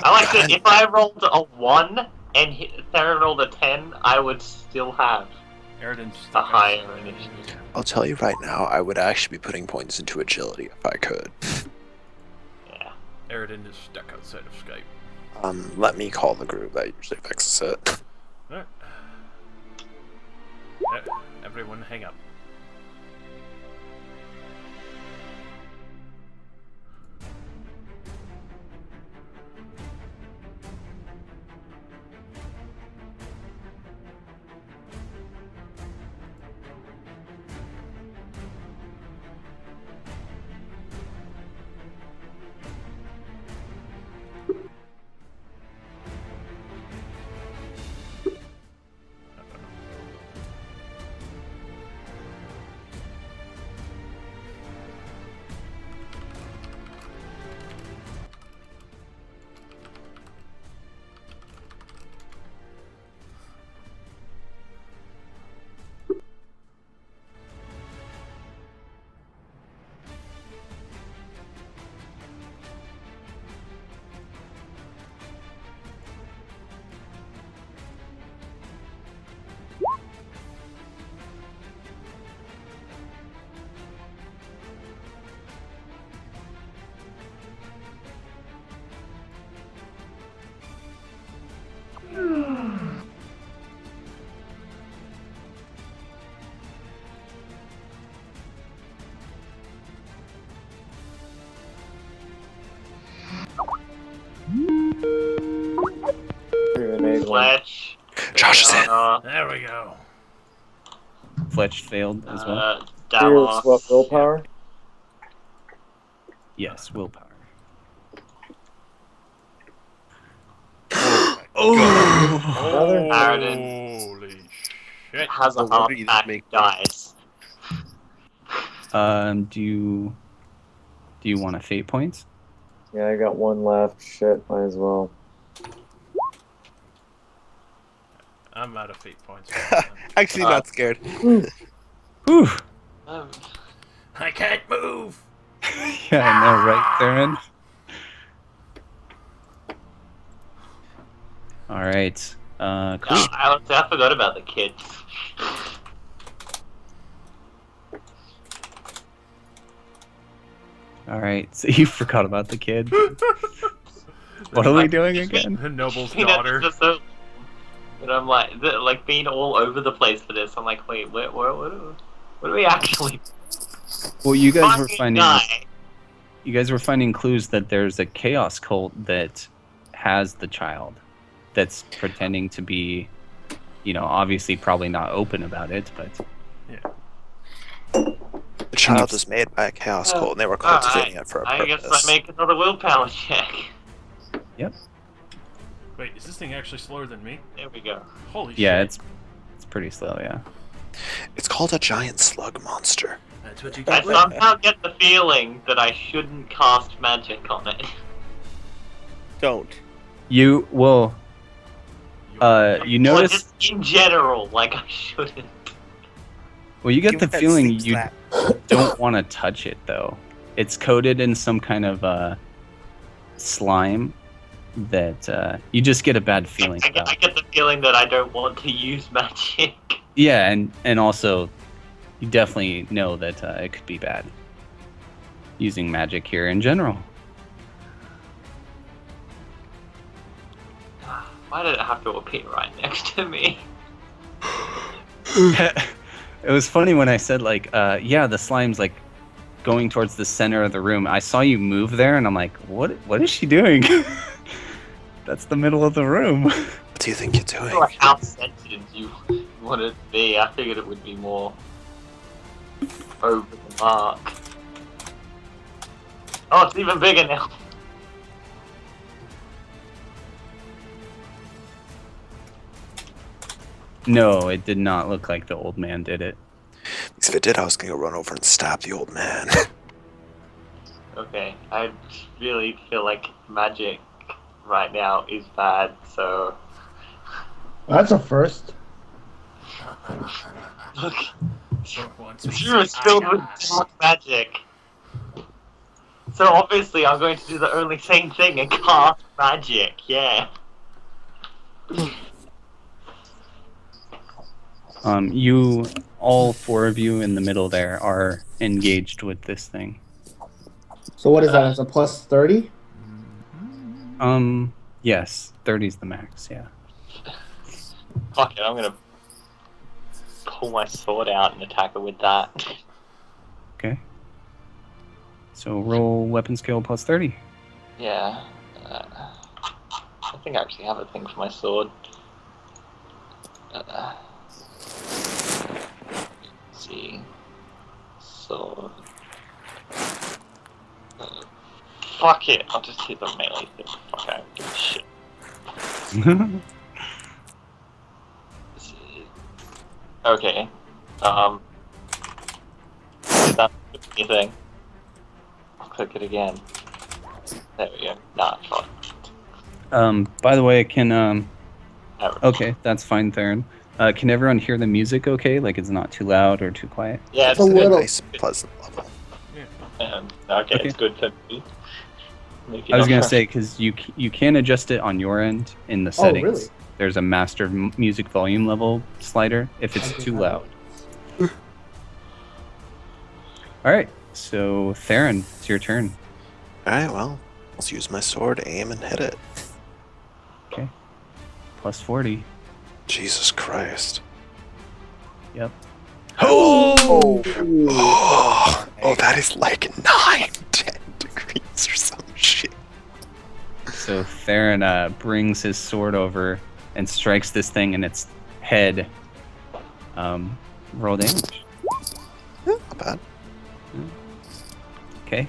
I like that if I rolled a 1 and Theron rolled a 10, I would still have a higher initiative. I'll tell you right now, I would actually be putting points into agility if I could. Yeah. Eridan is stuck outside of Skype. Let me call the group. That usually fixes it. Alright. Everyone hang up. Josh is in. There we go. Fletch failed as well. Here's what, willpower? Yes, willpower. Another? Paradin Holy shit. has a No wonder heart you didn't attack, make dies. Do you want a fate points? Yeah, I got one left. Shit, might as well. I'm out of fate points. Actually, not scared. Whew. I can't move. Yeah, I know, right, Theron? All right. Cool. I forgot about the kids. All right. So you forgot about the kid. What are we doing again? The noble's You know, daughter. just so, and I'm like being all over the place for this. I'm like, wait, what do we actually? Well, you guys were Fucking finding guy. you guys were finding clues that there's a chaos cult that has the child that's pretending to be, obviously probably not open about it, but The child was made by a chaos cult, and they were cultivating it for a I guess purpose. I make another willpower check. Wait, is this thing actually slower than me? There we go. Holy yeah, shit. it's pretty slow, yeah. It's called a giant slug monster. That's what you I get. somehow get the feeling that I shouldn't cast magic on it. Don't. You will you Or notice just in general, like I shouldn't. well you get Give the it that feeling sleep you slap. don't want to touch it though. It's coated in some kind of slime that you just get a bad feeling I about. get the feeling that I don't want to use magic. Yeah, and also you definitely know that it could be bad using magic here in general. Why did it have to appear right next to me? It was funny when I said yeah, the slime's like going towards the center of the room. I saw you move there and I'm like, what is she doing? That's the middle of the room. What do you think you're doing? Like how sensitive you want it to be. I figured it would be more over the mark. Oh, it's even bigger now. No, it did not look like the old man did it. Because if it did, I was going to run over and stab the old man. Okay, I really feel like magic right now is bad, so... That's a first. Look, Once this we room is say, filled "I with got-" dark magic. So obviously I'm going to do the only same thing and cast magic, yeah. You, all four of you in the middle there, are engaged with this thing. So what is that? It's a plus 30? Yes, 30's the max, yeah. Fuck it, I'm gonna pull my sword out and attack her with that. Okay. So roll weapon skill plus 30. Yeah. I think I actually have a thing for my sword. Let's see. Sword. Fuck it, I'll just hit the melee thing. Fuck, I don't give a shit. Let's see. Okay. Is that anything? I'll click it again. There we go. Nah, fuck. By the way, can Never. okay, that's fine, Theron. Can everyone hear the music okay? Like it's not too loud or too quiet? Yeah, It's it's a good. little- Nice, pleasant level. Okay, Okay. it's good for me. Maybe I was not gonna for- say because you can adjust it on your end in the Oh, settings. really? There's a master music volume level slider if it's I too didn't have loud. All right, so Theron, it's your turn. Alright, well, let's use my sword, aim, and hit it. Plus 40. Jesus Christ. Yep. Oh, that is like 9-10 degrees or some shit. So Theron brings his sword over and strikes this thing in its head. Roll damage. Not bad. Okay.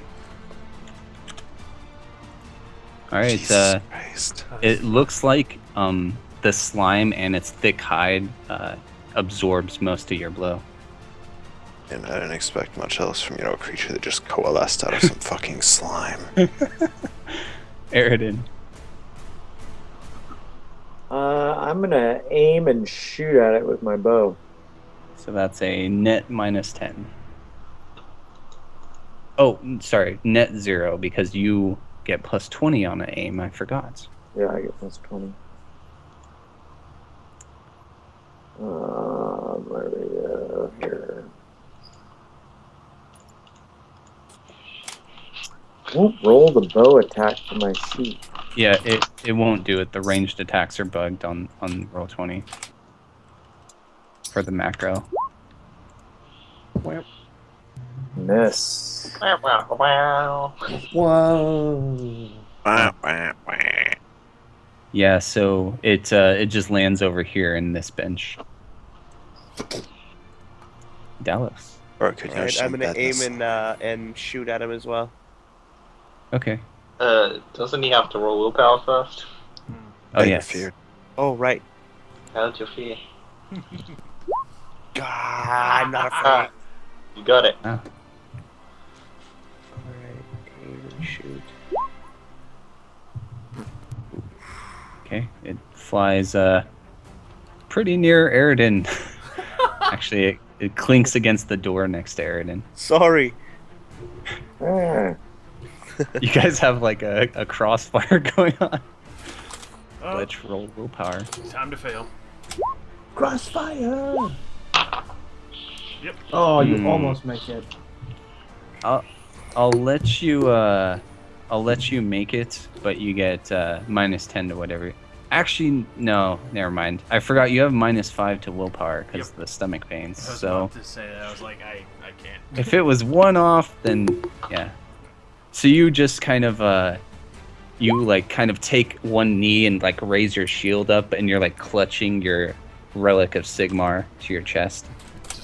All right. Jesus Christ. It looks like the slime and its thick hide absorbs most of your blow. And I didn't expect much else from, a creature that just coalesced out of some fucking slime. Aridin. I'm gonna aim and shoot at it with my bow. So that's a net -10. Oh, sorry, net 0 because you get +20 on an aim. I forgot. Yeah, I get +20. Where we go here? Won't roll the bow attack for my sheet. Yeah, it won't do it. The ranged attacks are bugged on Roll20 for the macro. Miss. Wow. Yeah, so it just lands over here in this bench. Dallas. Or could you Alright, I'm gonna aim and shoot at him as well. Okay. Doesn't he have to roll willpower first? Oh yes. Feared. Oh, right. How's your fear? God, I'm not afraid. You got it. Ah. Alright, aim and shoot. Okay. It flies pretty near Aridin. Actually, it clinks against the door next to Aridin. Sorry. You guys have like a crossfire going on. Oh, Let's roll willpower. time to fail. Crossfire! Yep. Oh, you almost make it. I'll let you make it, but you get -10 to whatever. Actually, no, never mind. I forgot you have -5 to willpower because of the stomach pains. I was So about to say that. I was like, I can't. if it was one off, then yeah. So you just kind of take one knee and like raise your shield up, and you're like clutching your relic of Sigmar to your chest,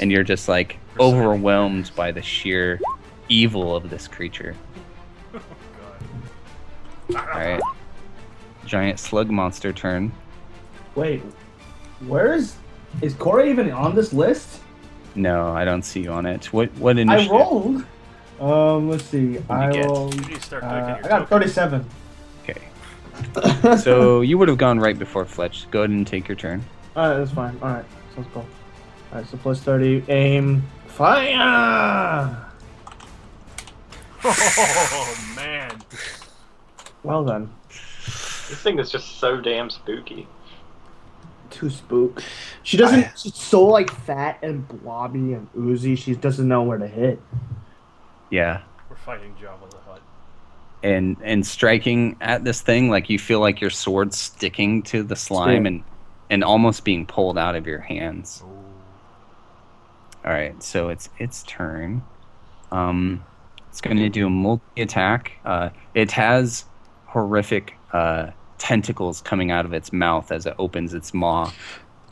and you're just like overwhelmed by the sheer evil of this creature. Oh, God. All right, giant slug monster turn. Wait, is Cora even on this list? No, I don't see you on it. What I initiative? rolled. Let's see. I get? rolled. You need to start clicking your I got token. 37. Okay. So you would have gone right before Fletch. Go ahead and take your turn. Alright, that's fine. Alright, sounds cool. Alright, so +30. Aim. Fire! Oh, man. Well done. This thing is just so damn spooky. Too spook. She doesn't. She's so like fat and blobby and oozy. She doesn't know where to hit. Yeah. We're fighting Jabba the Hutt. And striking at this thing, like you feel like your sword sticking to the slime and almost being pulled out of your hands. All right, so it's its turn. It's going to do a multi-attack. It has horrific tentacles coming out of its mouth as it opens its maw,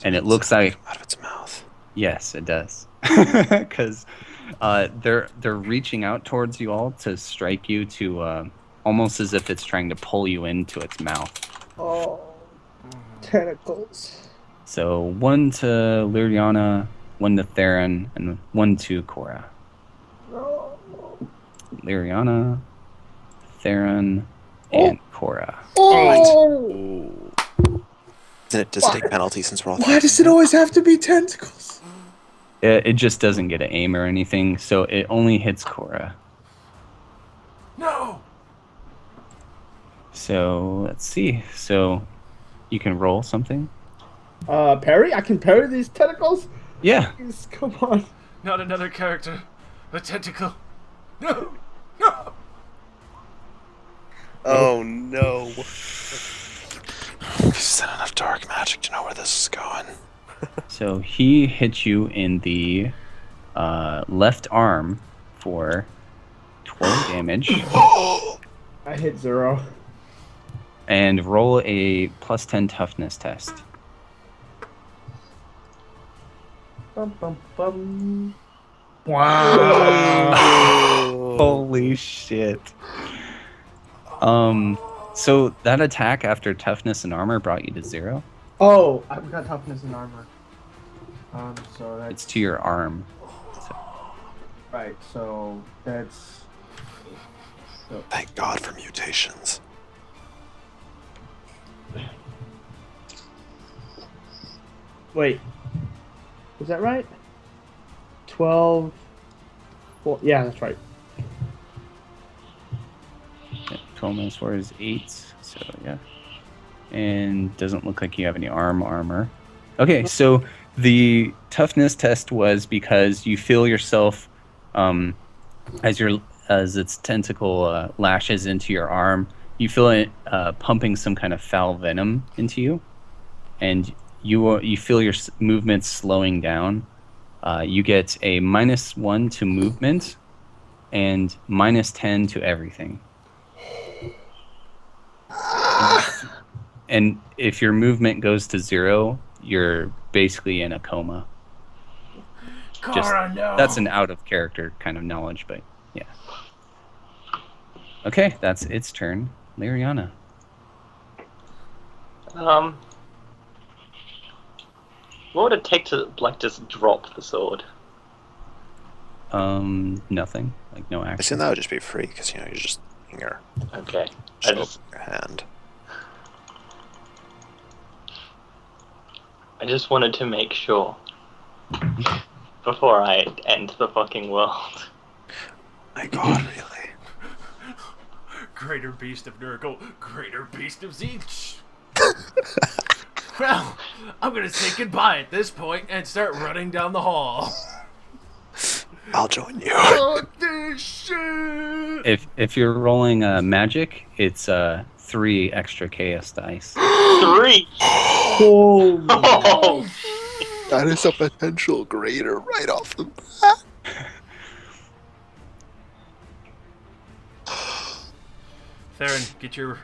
and it looks like out of its mouth. Yes, it does, because they're reaching out towards you all to strike you to almost as if it's trying to pull you into its mouth. Oh, tentacles. So 1 to Liriana, 1 to Theron, and 1 to Cora. Oh. Liriana, Theron, and Cora. Oh. Then it does take penalty since we're all. Why does it always have to be tentacles? It just doesn't get an aim or anything, so it only hits Cora. No! So let's see. So you can roll something. Parry? I can parry these tentacles? Yeah. Please, come on. Not another character. A tentacle. No! No! Oh no. He's done enough dark magic to know where this is going. So he hits you in the left arm for 12 damage. I hit 0. And roll a +10 toughness test. Bum, bum, bum. Wow. Holy shit. So that attack after toughness and armor brought you to 0? Oh, I've got toughness and armor. So that's It's to your arm. right. So that's. So, Thank God for mutations. wait, is that right? 12. Well, yeah, that's right. Yeah, 12 minus 4 is 8. So yeah. And doesn't look like you have any armor. Okay, so the toughness test was because you feel yourself as its tentacle lashes into your arm, you feel it pumping some kind of foul venom into you, and you feel your movements slowing down. You get a -1 to movement and -10 to everything. And if your movement goes to 0, you're basically in a coma. Kara, no. That's an out of character kind of knowledge, but yeah. Okay, that's its turn. Liriana. What would it take to like just drop the sword? Nothing. Like no I action. assume that would just be free because you just here. Okay. Just I just open your hand. wanted to make sure before I end the fucking world. My God, really? Greater beast of Nurgle, greater beast of Zeech. Well, I'm gonna say goodbye at this point and start running down the hall. I'll join you. Fuck this shit! If you're rolling magic, it's 3 extra chaos dice. 3. Holy. Oh, That is a potential greater right off the bat. Theron, get your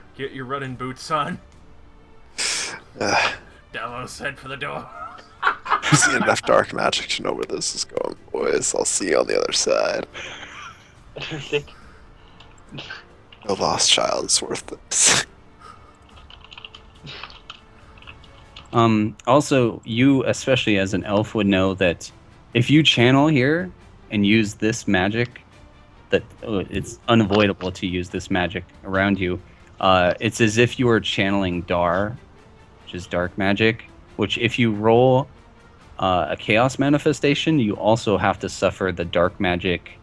running boots on. Uh, Davos, head for the door. I've seen enough dark magic to know where this is going, boys. I'll see you on the other side. I don't think. No lost child is worth this. Also, you, especially as an elf, would know that if you channel here and use this magic, that it's unavoidable to use this magic around you. It's as if you were channeling Dar, which is dark magic, which if you roll a chaos manifestation, you also have to suffer the dark magic,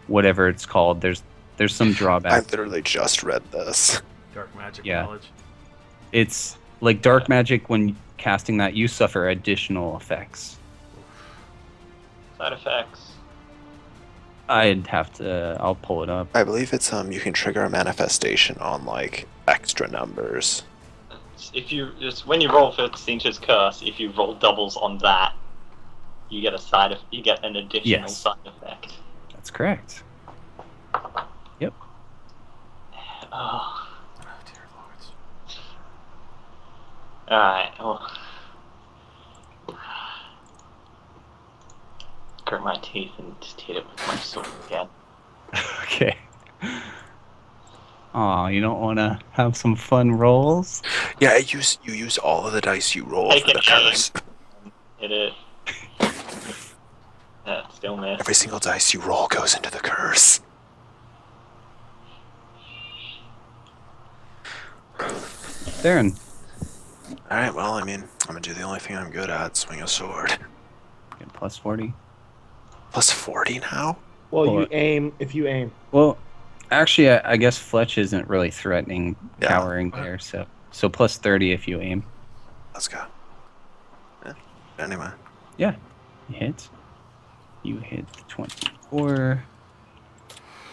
whatever it's called. There's some drawback. I literally just read this. Dark magic Yeah. knowledge. It's like dark magic. When casting that, you suffer additional effects. Side effects. I'd have to. I'll pull it up. I believe it's you can trigger a manifestation on like extra numbers. If you just when you roll for Cinch's curse, if you roll doubles on that, you get you get an additional Yes. side effect. That's correct. Yep. Oh. Oh, dear lords. Alright, well. Grit my teeth and just hit it with my sword again. Okay. Aw, you don't want to have some fun rolls? Yeah, you use all of the dice you roll Take for the it, aim. curse. Hit it. Yeah, still miss. Every single dice you roll goes into the curse. Theron. Alright, well, I mean, I'm gonna do the only thing I'm good at, swing a sword. Get plus 40. Plus 40 now? Well, Pull you it. aim if you aim. Well, actually, I guess Fletch isn't really threatening, Yeah. cowering there, so plus 30 if you aim. Let's go. Yeah. Anyway. Yeah, you hit. You hit 24,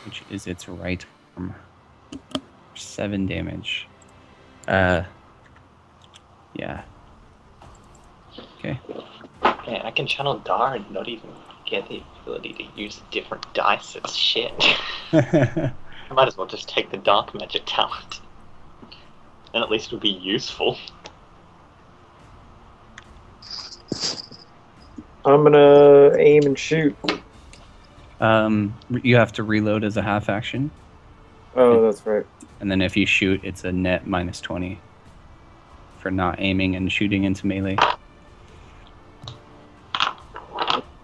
which is its right arm. 7 damage. Yeah. Okay. Man, I can channel Dar and not even get the ability to use different dice. It's shit. I might as well just take the dark magic talent. And at least it'll be useful. I'm gonna aim and shoot. You have to reload as a half action, Oh, that's right. and then if you shoot, it's a net -20 for not aiming and shooting into melee.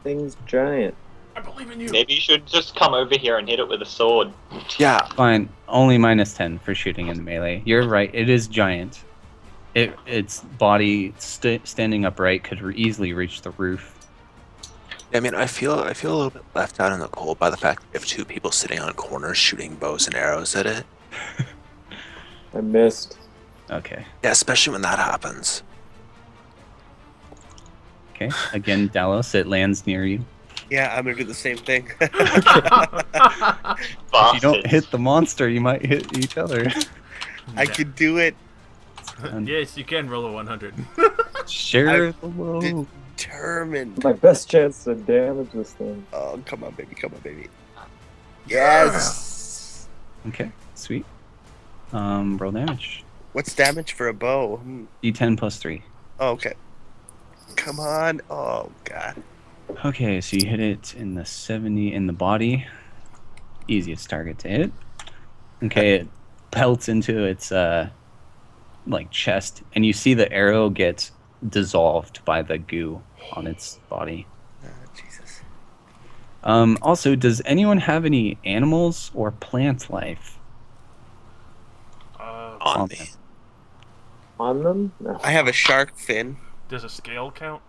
Thing's giant. I believe in you. Maybe you should just come over here and hit it with a sword. Yeah. Fine, only -10 for shooting in melee. You're right, it is giant. Its body standing upright could easily reach the roof. I mean, I feel a little bit left out in the cold by the fact that we have two people sitting on corners shooting bows and arrows at it. I missed. Okay. Yeah, especially when that happens. Okay. Again, Dallos, it lands near you. Yeah, I'm gonna do the same thing. If you don't hit the monster, you might hit each other. I can do it. Yes, you can roll a 100. Share I'm the load. Determined. My best chance to damage this thing. Oh, come on, baby. Come on, baby. Yes. Okay, sweet. Roll damage. What's damage for a bow? D10 +3. Oh, okay. Come on. Oh, God. Okay, so you hit it in the 70 in the body. Easiest target to hit. Okay, it pelts into its like chest, and you see the arrow get dissolved by the goo on its body. Jesus. Also, does anyone have any animals or plant life On me. On them? No. I have a shark fin. Does a scale count?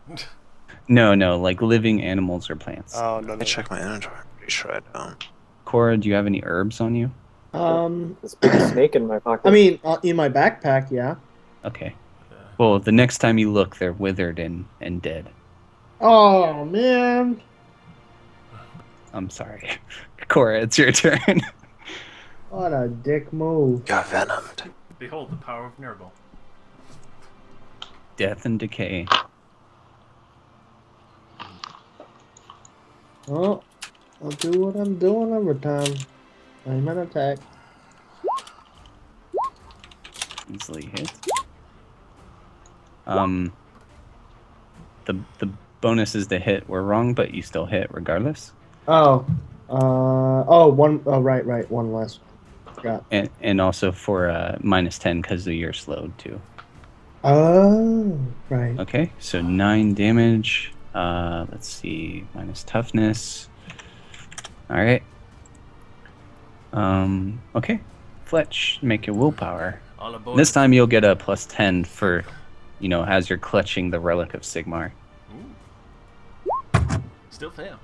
No, like living animals or plants. Oh, no, Let no. me check my inventory. I'm pretty sure I don't. Cora, do you have any herbs on you? There's a big snake in my pocket. I mean, in my backpack, yeah. Okay. Well, the next time you look, they're withered and dead. Oh man. I'm sorry. Cora, it's your turn. What a dick move. Got venomed. Behold the power of Nurgle. Death and decay. Oh, I'll do what I'm doing every time. I'm an attack. Easily hit. The bonuses to hit were wrong, but you still hit regardless. Oh, one. Oh, right. One less. Forgot. And also for -10 because you're slowed too. Oh, right. Okay, so 9 damage. Let's see, minus toughness. All right. Okay, Fletch, make your willpower. All aboard. This time you'll get a +10 for, as you're clutching the relic of Sigmar. Ooh. Still fail.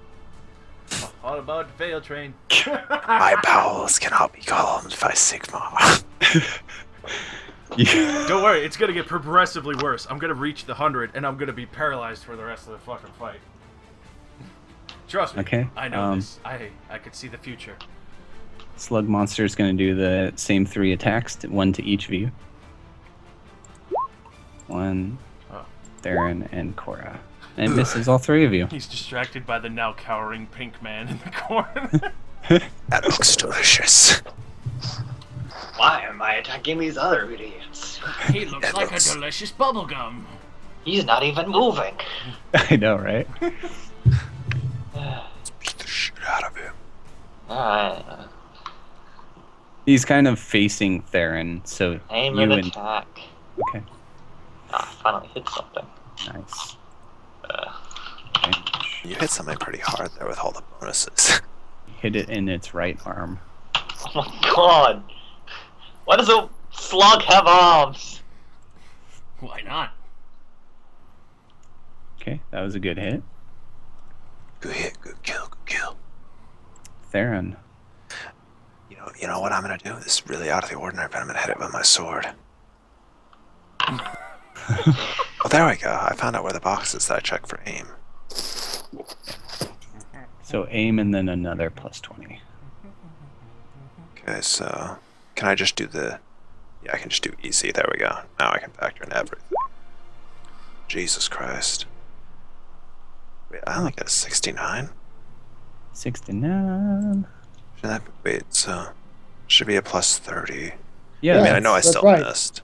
All about the fail train. My bowels cannot be calmed by Sigma. Don't worry, it's gonna get progressively worse. I'm gonna reach the 100 and I'm gonna be paralyzed for the rest of the fucking fight. Trust me. Okay, I know this. I could see the future. Slug monster is going to do the same 3 attacks, one to each of you. One, Theron, and Cora. And it misses all 3 of you. He's distracted by the now cowering pink man in the corner. That looks delicious. Why am I attacking these other idiots? He looks like a delicious bubblegum. He's not even moving. I know, right? Let's beat the shit out of him. Alright. He's kind of facing Theron, so Aim you and and... attack. Okay, Finally hit something. nice. You hit something pretty hard there with all the bonuses. Hit it in its right arm. Oh my god! Why does a slug have arms? Why not? Okay, that was a good hit. Good hit, good kill, good kill. Theron. You know what I'm gonna do? This is really out of the ordinary, but I'm gonna hit it with my sword. Oh, there we go. I found out where the box is that I checked for aim. So aim and then another +20. Okay, so can I just do the... Yeah, I can just do easy. There we go. Now I can factor in everything. Jesus Christ. Wait, I only got a 69? 69. Should that... Wait, so... Should be a +30. Yeah, I mean, I know I that's still right. missed.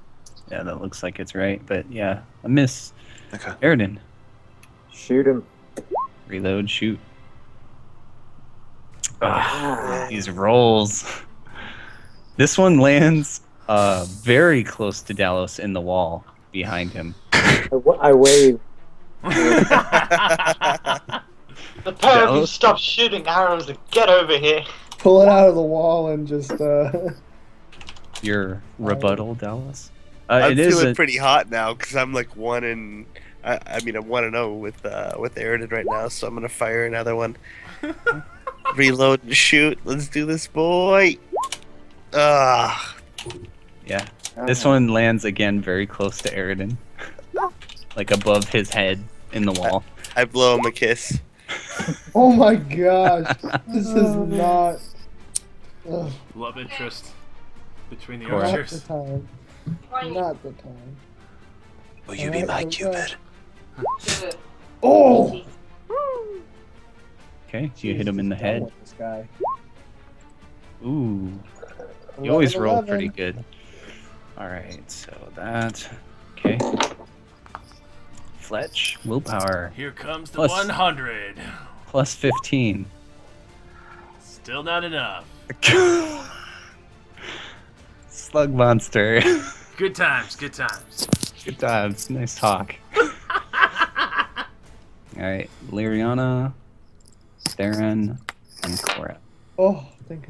yeah, that looks like it's right, but yeah, a miss. Okay. Eridan. Shoot him. Reload, shoot. These rolls. This one lands very close to Dallas in the wall behind him. I wave. The pair of you Dallas? stop shooting arrows and get over here. Pull it out of the wall and just. Your rebuttal, Dallas? I'm It is feeling a, pretty hot now because I'm like 1-0 with Aridin right now, so I'm gonna fire another one. Reload and shoot. Let's do this, boy. Ah, yeah. This one lands again very close to Aridin. Like above his head in the wall. I blow him a kiss. Oh my gosh. This is not. Ugh, Love interest between the Correct. not the archers. time. Not the time. Will you be my Cupid? Oh! Okay, so you hit him in the Jesus, I'm head. with this guy. Ooh. You always 11, roll 11. pretty good. Alright, so that. Okay. Fletch, willpower, Here comes the Plus- 100. plus 15. Still not enough. Slug monster. Good times, good times. Good times. Nice talk. Alright, Liriana, Theron, and Cora. Oh, thank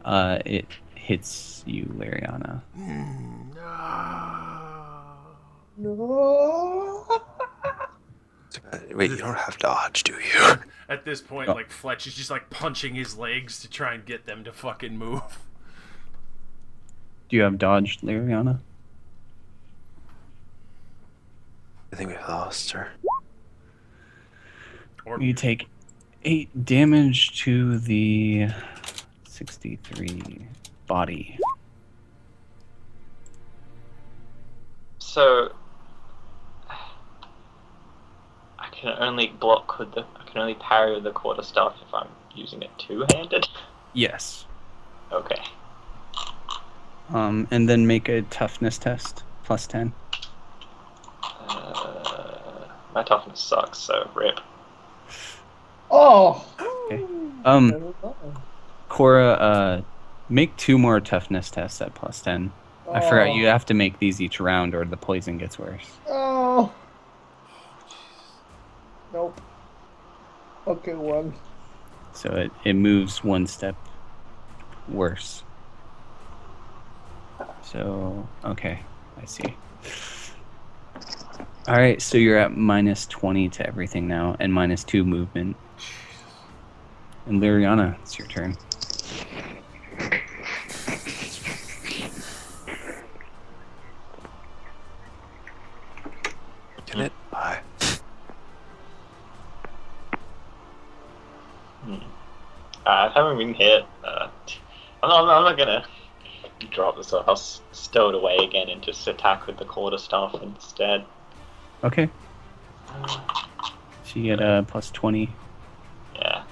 God. It hits you, Liriana. No. Wait, you don't have dodge, do you? At this point, Oh. like, Fletch is just, like, punching his legs to try and get them to fucking move. Do you have dodge, Liriana? I think we lost her. Or You take 8 damage to the 63 body. So I can only block with I can only parry with the quarterstaff if I'm using it two-handed. Yes. Okay. And then make a toughness test, plus 10. My toughness sucks, so rip. Oh. Okay. Never mind. Cora, make 2 more toughness tests at plus 10. I forgot Oh. you have to make these each round or the poison gets worse. Oh. Nope. Okay, one. So it moves 1 step worse. So, okay, I see. Alright, so you're at minus 20 to everything now, and minus 2 movement. And Liriana, it's your turn. Can it? Bye. I haven't been hit. I'm not gonna drop this. I'll stow it away again and just attack with the quarterstaff instead. Okay. So you get a plus 20. Yeah.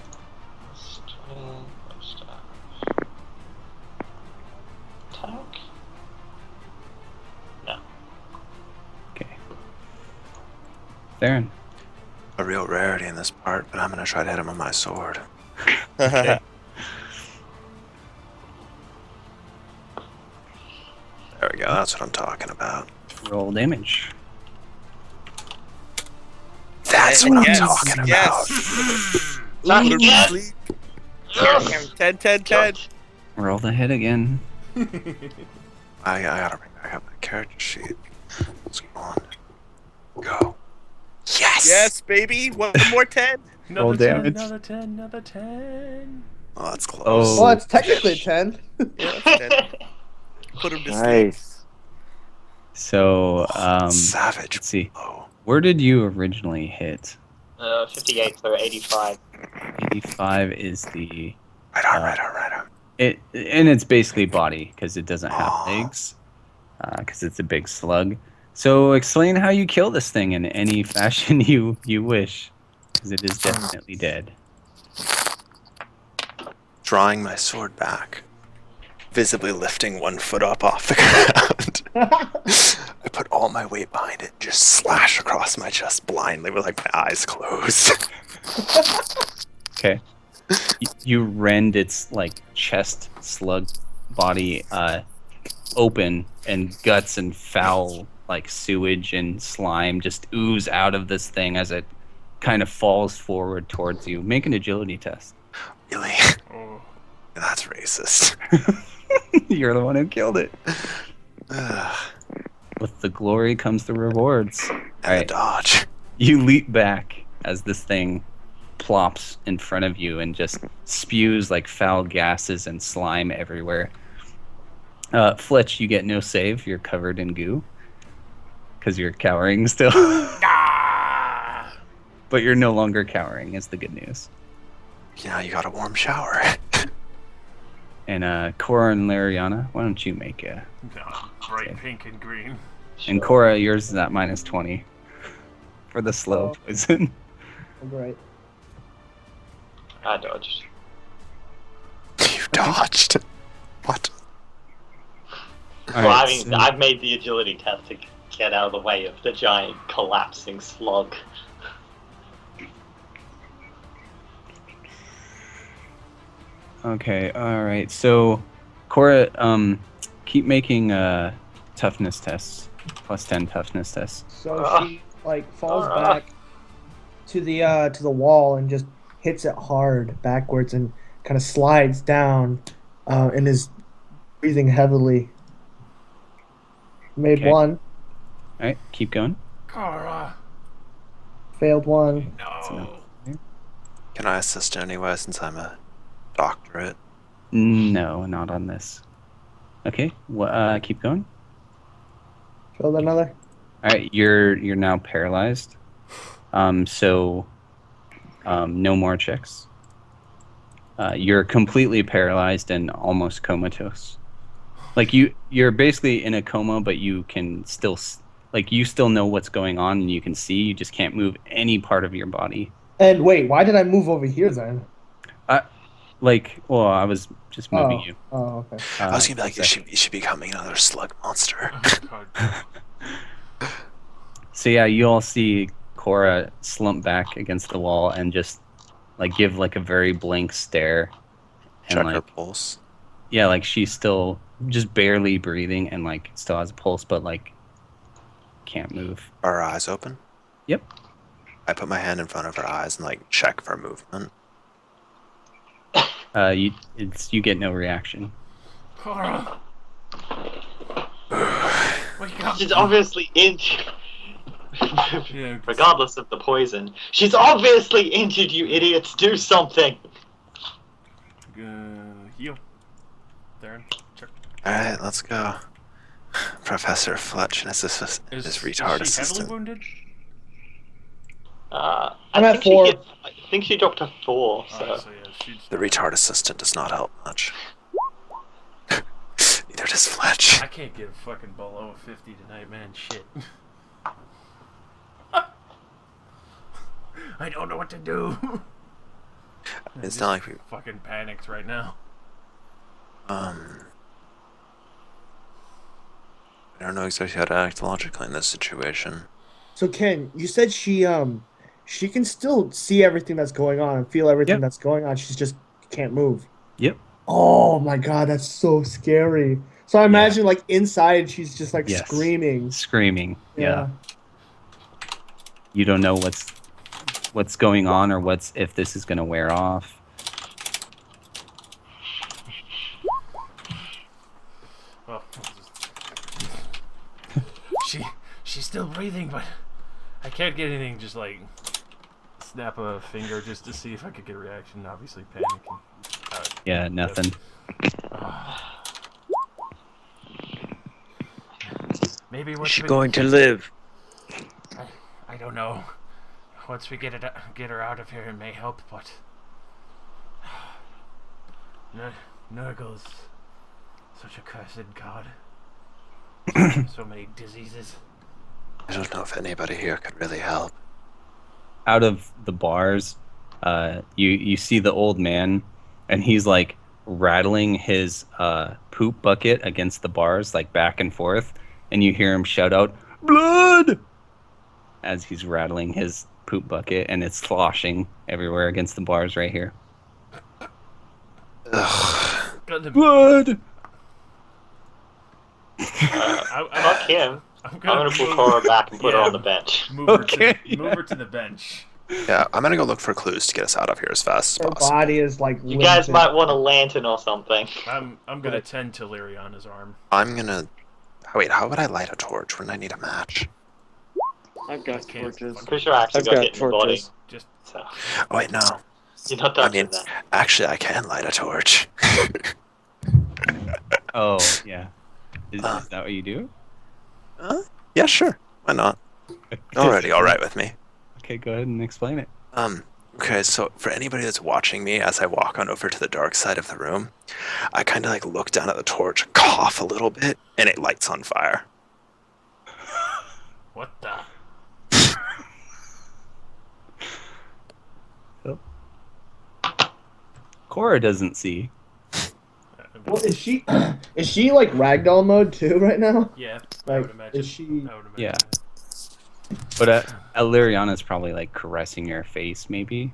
Attack? No. Okay. Theron. A real rarity in this part, but I'm gonna try to hit him with my sword. Okay. There we go, that's what I'm talking about. Roll damage. That's what I'm Yes, talking about. yes. Not Put him to yet. sleep. Yes. 10, 10, 10. Roll the hit again. I gotta bring back up my character sheet. Let's go on. Go. Yes! Yes, baby. One more 10. Another Roll 10, damage. another 10, another 10. Oh, that's close. Oh. Well, it's technically 10. Yeah, 10. Put him to sleep. Nice. So, Savage. let's see. Oh. Where did you originally hit? 58, so 85. 85 is the Right on. and it's basically body because it doesn't have Aw. legs because it's a big slug. So explain how you kill this thing in any fashion you wish, because it is definitely dead. Drawing my sword back. visibly lifting one foot up off the ground. I put all my weight behind it, just slash across my chest blindly with like my eyes closed. Okay. You rend its like chest slug body open, and guts and foul like sewage and slime just ooze out of this thing as it kind of falls forward towards you. Make an agility test. Really? That's racist. You're the one who killed it. With the glory comes the rewards. And the dodge. You leap back as this thing plops in front of you and just spews like foul gases and slime everywhere. Fletch, you get no save. You're covered in goo because you're cowering still. But you're no longer cowering is the good news. Yeah, you got a warm shower. And Cora and Lariana, why don't you make a... Bright pink and green. And Cora, yours is at -20 for the slow poison. Right. I dodged. You dodged? What? Well, I mean, I've made the agility test to get out of the way of the giant collapsing slug. Okay, alright. So, Cora, keep making toughness tests. +10 toughness tests. So she like falls back to the wall and just hits it hard backwards and kind of slides down and is breathing heavily. Made Okay. one, Alright, keep going. Kara. failed one. No. Can I assist in any way since I'm a doctorate? No, not on this. Okay, keep going. Failed another. Alright, you're now paralyzed. So no more checks. You're completely paralyzed and almost comatose. Like you're basically in a coma, but you can still you still know what's going on and you can see. You just can't move any part of your body. And wait, why did I move over here then? Well, I was just moving you. Oh, okay. I was gonna be like, you should be becoming another slug monster. So yeah, you all see Cora slump back against the wall and just like give like a very blank stare. And Check like, her pulse. yeah, like she's still just barely breathing and like still has a pulse, but like can't move. Are her eyes open? Yep. I put my hand in front of her eyes and like check for movement. You get no reaction. Kara. Wake up. She's obviously injured. Yeah. Regardless of the poison, she's obviously injured. You idiots, do something. Heal. Darren, check. Alright, let's go. Professor Fletch and his retard is she assistant. heavily wounded? I I'm at think 4. I think she dropped a 4. So. Oh, so yeah, she's... The retard assistant does not help much. Neither does Fletch. I can't get fucking below 50 tonight, man. Shit. I don't know what to do. It's not like we fucking panicked right now. I don't know exactly how to act logically in this situation. So Ken, you said she can still see everything that's going on and feel everything that's going on. She's just can't move. Yep. Oh my god, that's so scary. So I imagine like inside she's just like Yes. screaming. Yeah. You don't know what's going on or if this is gonna wear off. Well, she's still breathing, but I can't get anything. Just like snap a finger just to see if I could get a reaction. Obviously, panicking. Yeah, nothing. Maybe Is she going to live? I don't know. Once we get her out of here, it may help, but Nurgle's such a cursed god. So many diseases. I don't know if anybody here could really help. Out of the bars, you see the old man, and he's like rattling his poop bucket against the bars, like back and forth, and you hear him shout out, "Blood!" as he's rattling his poop bucket, and it's sloshing everywhere against the bars right here. Ugh. Blood! Fuck him. I'm I'm gonna move- pull Cora back and put her Yeah. on the bench. Move her, Okay, move her to the bench. Yeah, I'm gonna go look for clues to get us out of here as fast as Her possible. body is like. You guys limping. might want a lantern or something. I'm gonna tend to Lyriana's arm. I'm gonna. Wait, how would I light a torch when I need a match? I've got Can't torches. I'm pretty sure I actually I've got got hit in the body. torches. Just So Oh wait, no. you're not I touching mean, that. actually, I can light a torch. Oh, yeah. Is that what you do? Yeah, sure. Why not? Already all right with me. Okay, go ahead and explain it. Okay, so for anybody that's watching me as I walk on over to the dark side of the room, I kind of like look down at the torch, cough a little bit, and it lights on fire. what the? Cora doesn't see. Well, is she like ragdoll mode too right now? Yeah, I Like, would imagine. is she? I would imagine. Yeah. But Illyriana's probably like caressing your face, maybe.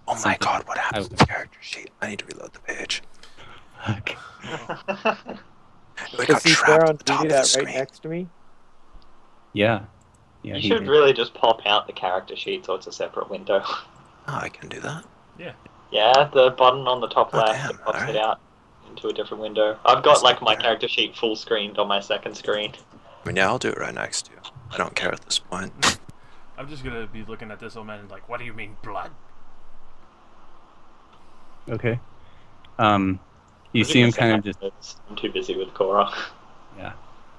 Oh my Something- god, what happened to the character sheet? I need to reload the page. Okay. It got Does he trapped swear at on the top TV of the that right screen. next to me? Yeah. Yeah, You he should did. really just pop out the character sheet so it's a separate window. Oh, I can do that. Yeah, the button on the top Oh, left damn, it pops alright. it out into a different window. I've got That's like not my fair. character sheet full screened on my second screen. I mean, yeah, I'll do it right next to you. I don't care at this point. I'm just gonna be looking at this old man and like, what do you mean blood? Okay. You I was see him gonna kind say of just. that, I'm too busy with Cora. Yeah.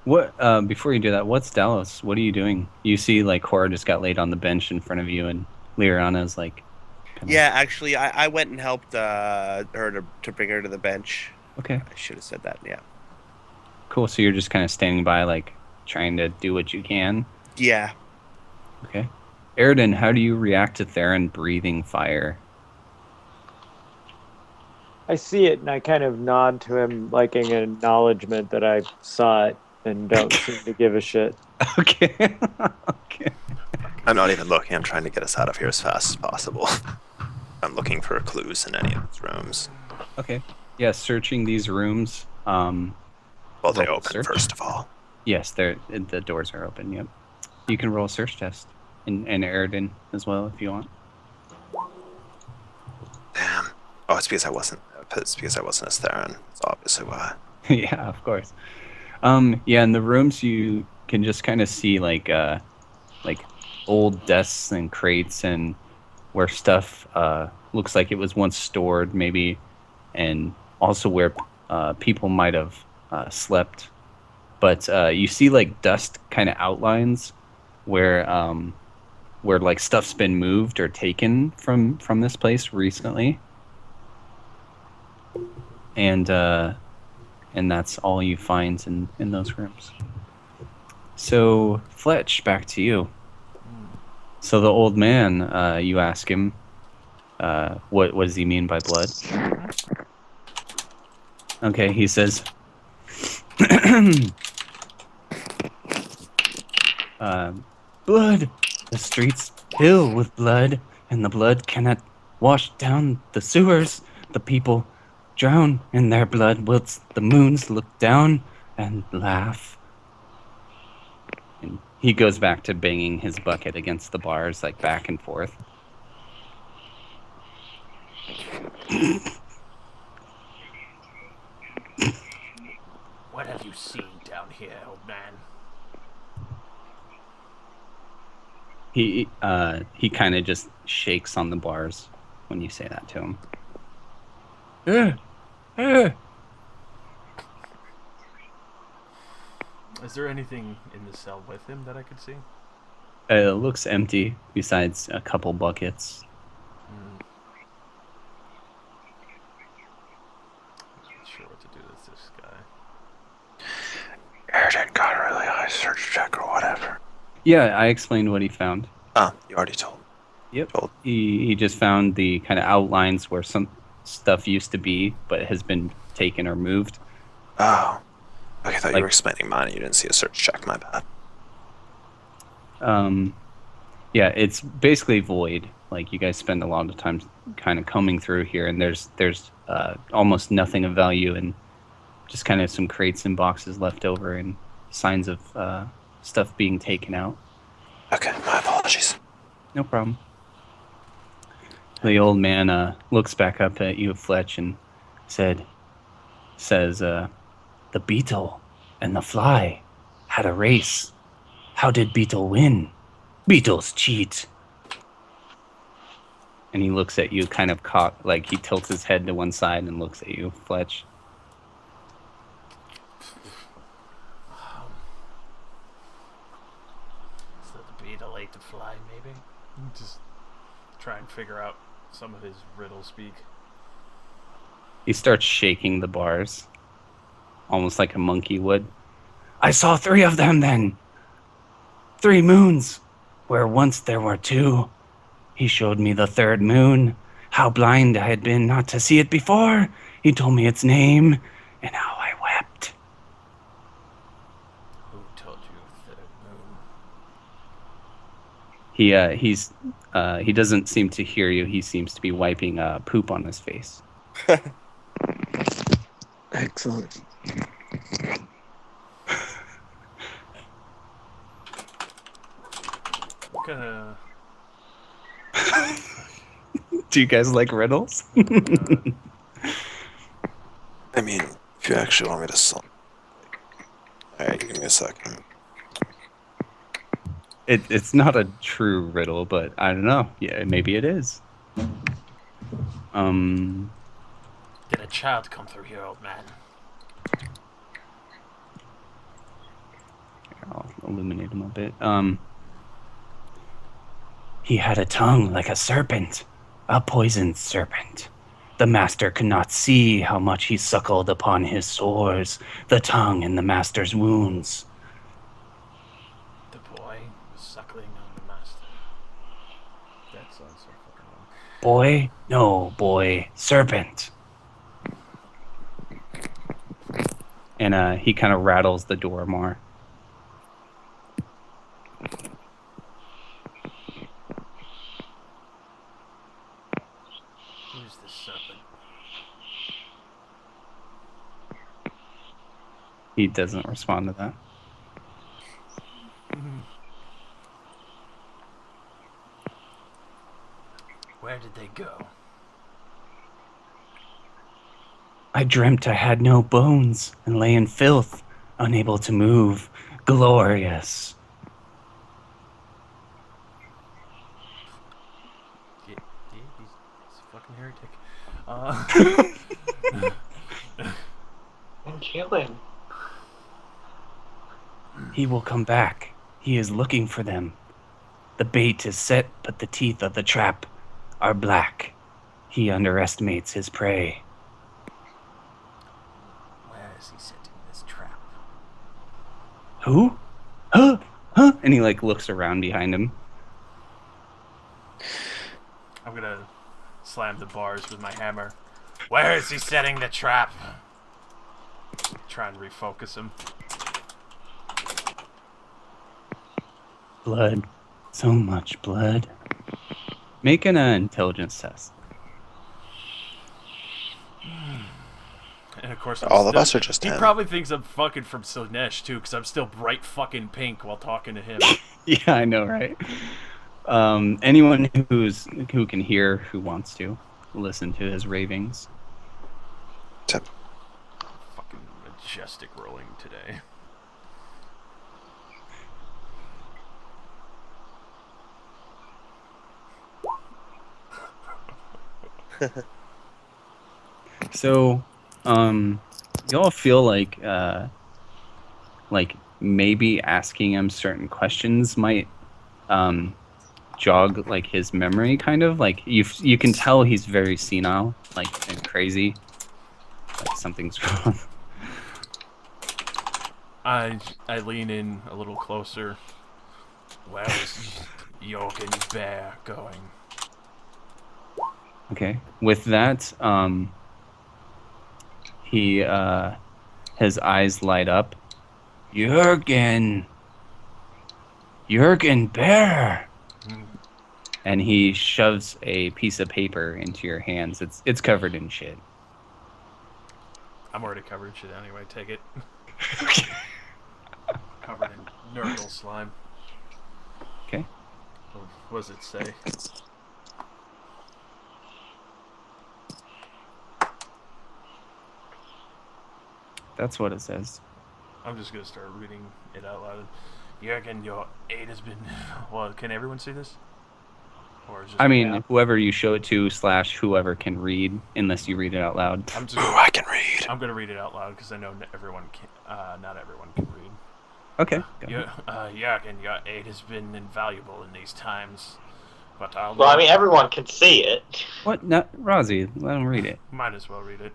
What? Before you do that, what's Delos? What are you doing? You see, like, Cora just got laid on the bench in front of you, and Lyriana's like. kinda- Yeah, actually, I went and helped her to bring her to the bench. Okay. I should have said that. Yeah. Cool. So you're just kind of standing by, like, trying to do what you can. Yeah. Okay. Aridin, how do you react to Theron breathing fire? I see it and I kind of nod to him like an acknowledgement that I saw it and don't seem to give a shit. Okay. Okay. I'm not even looking. I'm trying to get us out of here as fast as possible. I'm looking for clues in any of these rooms. Okay. Yeah, searching these rooms. Well, they Roll open search. first of all. Yes, the doors are open. Yep. You can roll a search test, and Aridin as well if you want. Damn. Oh, it's because I wasn't. It's because I wasn't as Theron. That's obviously why. Yeah, of course. Yeah, in the rooms you can just kind of see like old desks and crates and where stuff looks like it was once stored, maybe, and also where people might have slept. But you see like dust kind of outlines where like stuff's been moved or taken from this place recently. And that's all you find in those rooms. So, Fletch, back to you. So the old man, you ask him, what does he mean by blood? Okay, he says, blood. The streets fill with blood, and the blood cannot wash down the sewers. The people drown in their blood whilst the moons look down and laugh. And he goes back to banging his bucket against the bars, like back and forth. What have you seen down here, old man? He kind of just shakes on the bars when you say that to him. Is there anything in the cell with him that I could see? It looks empty besides a couple buckets. Not sure what to do with this guy. Airden got a really high search check or whatever. Yeah, I explained what he found. Oh, you already told. Yep. Told. He just found the kind of outlines where stuff used to be, but has been taken or moved. Oh. Okay, I thought you Like- were explaining mine. You didn't see a search check. My bad. Yeah, it's basically void. Like, you guys spend a lot of time kind of combing through here, and there's almost nothing of value, and just kind of some crates and boxes left over, and signs of stuff being taken out. Okay, my apologies. No problem. The old man looks back up at you, Fletch, and says, the beetle and the fly had a race. How did beetle win? Beetles cheat. And he looks at you kind of like he tilts his head to one side and looks at you, Fletch. So the beetle ate the fly, maybe? Just try and figure out some of his riddle speak. He starts shaking the bars, almost like a monkey would. I saw 3 of them then. 3 moons, where once there were 2. He showed me the 3rd moon, how blind I had been not to see it before. He told me its name, and how I wept. Who told you the moon? He doesn't seem to hear you. He seems to be wiping poop on his face. Excellent. What kind of... Do you guys like riddles? I mean, if you actually want me to solve. Alright, give me a second. It's not a true riddle, but I don't know. Yeah, maybe it is. Did a child come through here, old man? I'll illuminate him a bit. He had a tongue like a serpent, a poisoned serpent. The master could not see how much he suckled upon his sores, the tongue in the master's wounds. The boy was suckling on the master. That sounds so fucking wrong. Boy? No, boy. Serpent. And he kind of rattles the door more. Who's this serpent? He doesn't respond to that. Where did they go? I dreamt I had no bones and lay in filth, unable to move. Glorious. Yeah, he's a fucking heretic. And kill him. He will come back. He is looking for them. The bait is set, but the teeth of the trap are black. He underestimates his prey. Where is he setting this trap? Who? Huh? Huh? And he looks around behind him. I'm gonna slam the bars with my hammer. Where is he setting the trap? Try and refocus him. Blood. So much blood. Make an intelligence test. And of course, All of us are just He him. probably thinks I'm fucking from Slanesh too, because I'm still bright fucking pink while talking to him. Yeah, I know, right? Anyone who can hear, who wants to listen to his ravings. Fucking majestic rolling today. So, y'all feel like maybe asking him certain questions might jog his memory, kind of you can tell he's very senile, and crazy, something's wrong. I lean in a little closer. Where is Jorgen Bear going? Okay. With that, he his eyes light up. Jürgen Bear. And he shoves a piece of paper into your hands. It's covered in shit. I'm already covered in shit anyway. Take it. Covered in Nurgle slime. Okay. What does it say? That's what it says. I'm just gonna start reading it out loud. Jürgen, your aid has been. Well, can everyone see this? Or just I mean, whoever you show it to / whoever can read, unless you read it out loud. I'm just. I can read. I'm gonna read it out loud because I know everyone can. Not everyone can read. Okay. Jürgen, your aid has been invaluable in these times. But our Well, I Lord- mean, everyone can see it. What? No, Rozzy, let him read it. Might as well read it.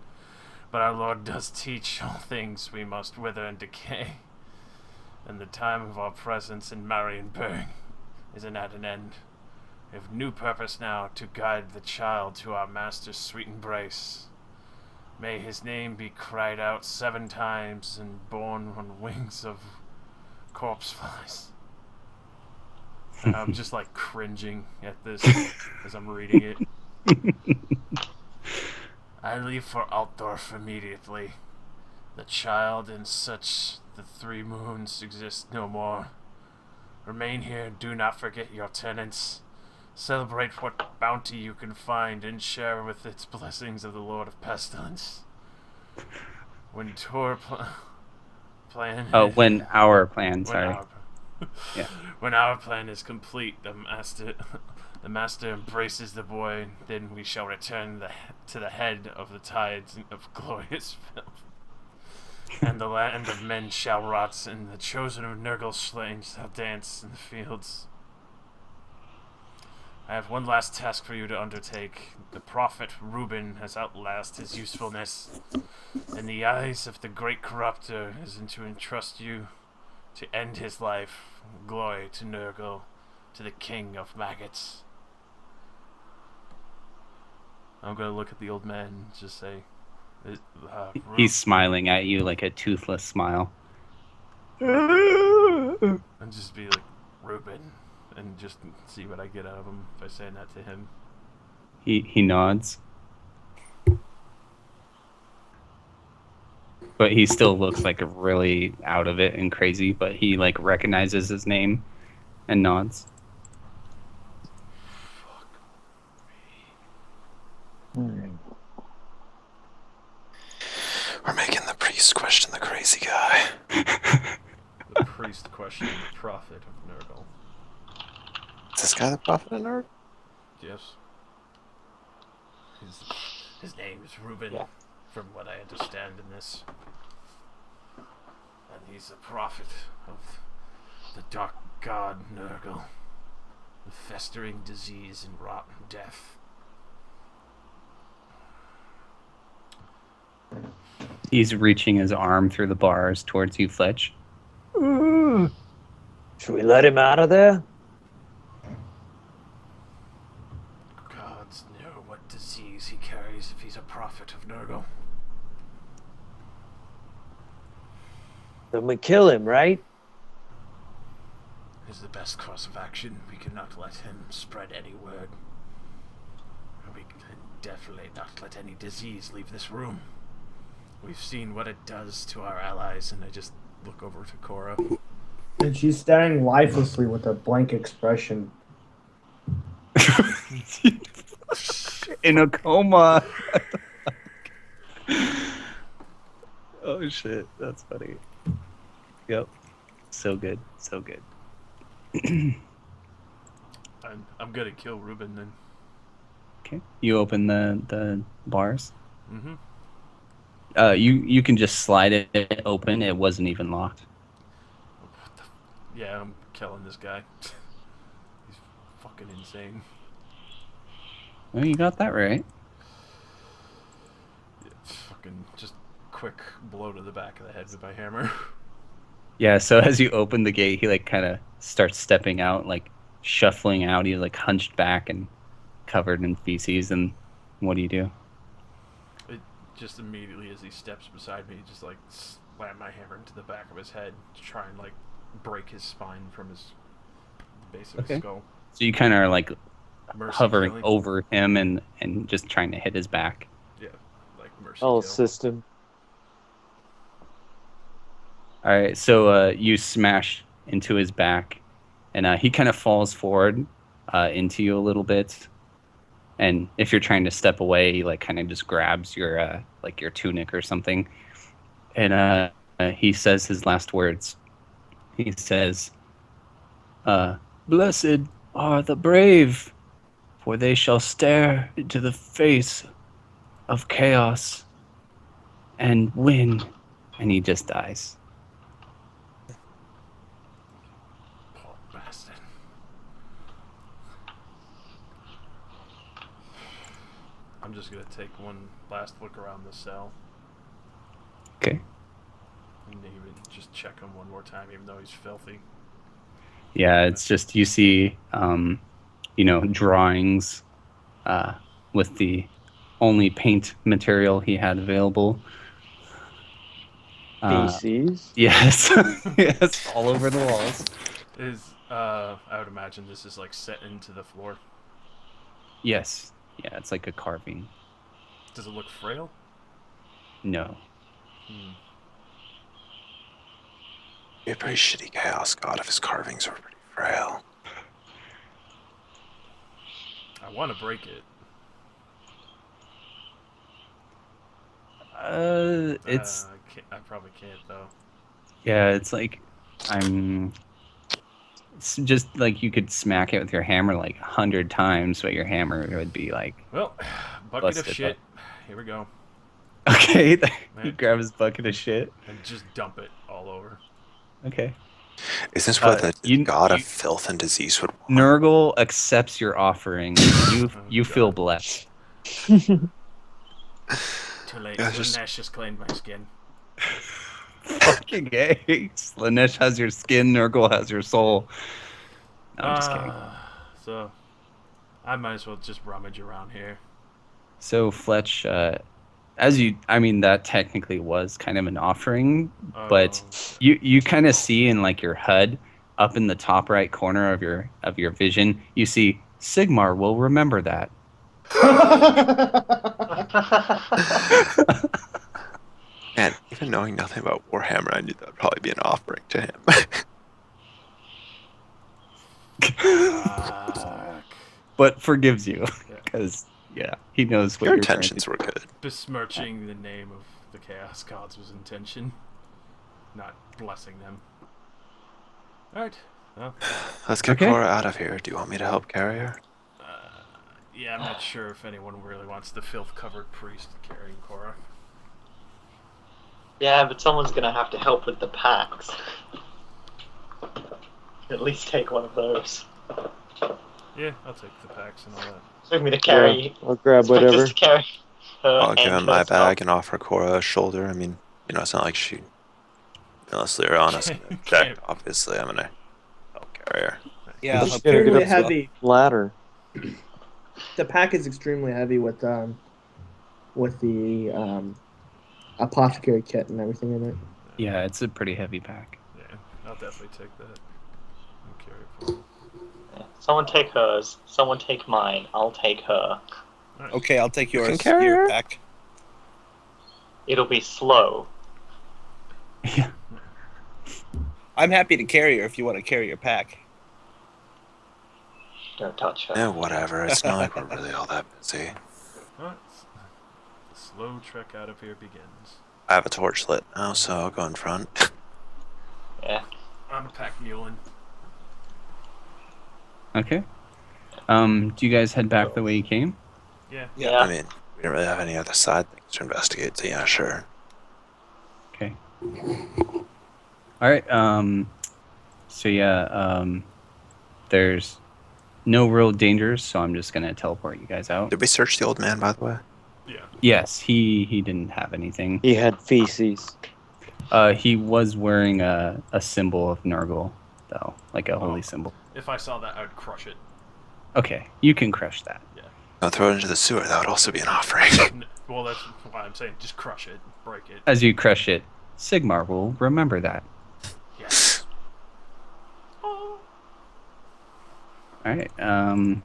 But our Lord does teach all things we must wither and decay. And the time of our presence in MarienBurg is at an end. We have new purpose now to guide the child to our master's sweet embrace. May his name be cried out 7 times and borne on wings of corpse flies. I'm just like cringing at this as I'm reading it. I leave for Altdorf immediately. The child and such the 3 moons exist no more. Remain here, do not forget your tenants. Celebrate what bounty you can find and share with its blessings of the Lord of Pestilence. When Tor plan... Oh, when our plan, sorry. Yeah. When our plan is complete, the master embraces the boy, then we shall return to the head of the tides of glorious filth. And the land of men shall rot, and the chosen of Nurgle slain shall dance in the fields. I have one last task for you to undertake. The prophet Reuben has outlasted his usefulness. In the eyes of the great corrupter is to entrust you to end his life. Glory to Nurgle, to the king of maggots. I'm gonna look at the old man and just say, He's smiling at you like a toothless smile. and just be like, Reuben, and just see what I get out of him by saying that to him. He nods. But he still looks like really out of it and crazy, but he like recognizes his name and nods. We're making the priest question the crazy guy. The priest questioning the prophet of Nurgle. Is this guy the prophet of Nurgle? Yes. His name is Reuben, from what I understand in this. And he's a prophet of the dark god Nurgle, the festering disease and rotten death. He's reaching his arm through the bars towards you, Fletch. Should we let him out of there? Gods know what disease he carries if he's a prophet of Nurgle. Then we kill him, right? Is the best course of action. We cannot let him spread any word. We can definitely not let any disease leave this room. We've seen what it does to our allies, and I just look over to Cora. And she's staring lifelessly with a blank expression. In a coma. Oh shit, that's funny. Yep. So good, so good. I'm gonna kill Reuben then. Okay. You open the bars. Mm-hmm. You can just slide it open. It wasn't even locked. Yeah, I'm killing this guy. He's fucking insane. Well, you got that right. Yeah, fucking just quick blow to the back of the head with my hammer. Yeah, so as you open the gate, he like kind of starts stepping out, like shuffling out. He's like hunched back and covered in feces, and What do you do? It just immediately as he steps beside me, just like slam my hammer into the back of his head to try and like break his spine from his base of his skull. So you kind of are like Mercy hovering killing. over him and just trying to hit his back. Yeah, like mercy I'll kill. assist him. All right, so you smash into his back, and he kind of falls forward into you a little bit. And if you're trying to step away, he like kind of just grabs your like your tunic or something, and he says his last words. He says, "Blessed are the brave, for they shall stare into the face of chaos and win." And he just dies. Poor bastard. I'm just gonna take one last look around the cell Okay. and even just check him one more time, even though he's filthy. Yeah, it's just you see, drawings with the only paint material he had available. Feces. Yes, yes, all over the walls. I would imagine this is like set into the floor. Yes, yeah, it's like a carving. Does it look frail? No. Be a pretty shitty chaos god if his carvings were pretty frail. I want to break it. It's I probably can't though. yeah, it's like it's just like you could smack it with your hammer like 100 times, but your hammer would be like Well, bucket of busted shit. up. Here we go. Okay. You Man. grab his bucket of shit. And just dump it all over. Okay. Is this where the you- god of you- filth and disease would walk? Nurgle accepts your offering. You feel God. blessed. Too late. Yeah, it's just- Nash just claimed my skin. Fucking gay. Slanesh has your skin. Nurgle has your soul. No, I'm just kidding. So, I might as well just rummage around here. So Fletch, that technically was kind of an offering, but you kind of see in like your HUD up in the top right corner of your vision, you see Sigmar will remember that. Man, even knowing nothing about Warhammer, I knew that would probably be an offering to him. But forgives you Yeah. because he knows what Your you're trying intentions were good. Besmirching the name of the Chaos Gods was intention, not blessing them. Alright. Well, Let's get Okay. Cora out of here. Do you want me to help carry her? yeah, I'm not sure if anyone really wants the filth-covered priest carrying Korra. Yeah, but someone's gonna have to help with the packs. At least take one of those. Yeah, I'll take the packs and all that. Expect me to carry. Yeah, I'll grab expect us whatever. to carry her I'll give and him my her stuff. bag and offer Cora a shoulder. I mean, it's not like she... Unless they're honest and object, obviously, I'm gonna help carry her. Yeah, I'll Just help carry gonna Extremely her as well. heavy. Ladder. The pack is extremely heavy with the apothecary kit and everything in it. Yeah, it's a pretty heavy pack. Yeah, I'll definitely take that. And carry it forward. Yeah. Someone take hers. Someone take mine. I'll take her. Okay, I'll take yours. carry Your her? pack. It'll be slow. Yeah. I'm happy to carry her if you want to carry your pack. Don't touch her. Yeah, whatever. It's not like we're really all that busy. Alright, the slow trek out of here begins. I have a torch lit now, so I'll go in front. Yeah. I'm a pack muling. Okay. Do you guys head back the way you came? Yeah. Yeah. I mean, we don't really have any other side things to investigate, so yeah, sure. Okay. All right. There's no real dangers, so I'm just gonna teleport you guys out. Did we search the old man, by the way? Yeah. Yes, he didn't have anything. He had feces. He was wearing a symbol of Nurgle, though, like a holy symbol. If I saw that, I'd crush it. Okay, you can crush that. I'll throw it into the sewer. That would also be an offering. Well, that's why I'm saying just crush it, break it. As you crush it, Sigmar will remember that. Yes. Alright, Oh, and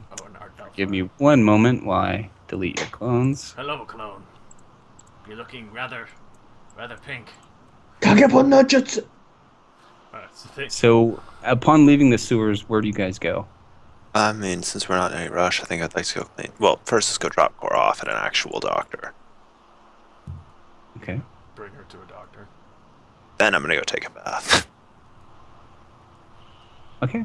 give me one moment while I delete your clones. Hello, clone. You're looking rather pink. Kagebon no jutsu. That's the thing. So, upon leaving the sewers, where do you guys go? I mean, since we're not in any rush, I think I'd like to go clean. Well, first let's go drop Cora off at an actual doctor. Okay. Bring her to a doctor. Then I'm gonna go take a bath. Okay.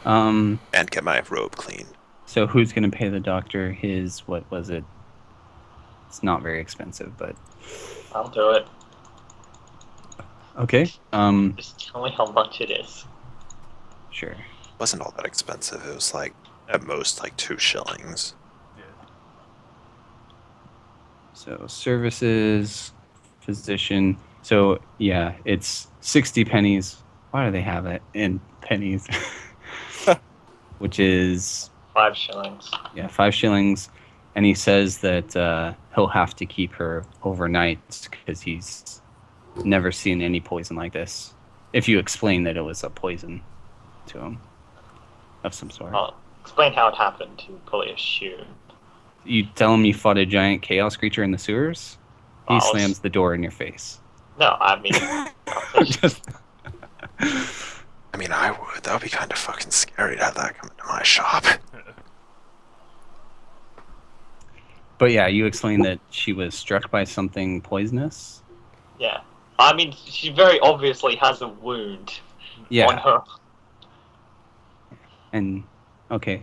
And get my robe cleaned. So who's going to pay the doctor his, what was it? It's not very expensive, but... I'll do it. Okay. Just tell me how much it is. Sure. It wasn't all that expensive. It was like, at most, like 2 shillings. Yeah. So services, physician. So yeah, it's 60 pennies. Why do they have it in pennies? Which is 5 shillings. yeah, 5 shillings. And he says that he'll have to keep her overnight because he's never seen any poison like this. If you explain that it was a poison to him of some sort. I'll explain how it happened to pull a shoe. You tell him you fought a giant chaos creature in the sewers, he Oh, slams the door in your face. No, I mean... Just- I mean, I would. That would be kind of fucking scary to have that come into my shop. But yeah, you explained that she was struck by something poisonous. yeah. I mean, she very obviously has a wound on Yeah, her. and okay,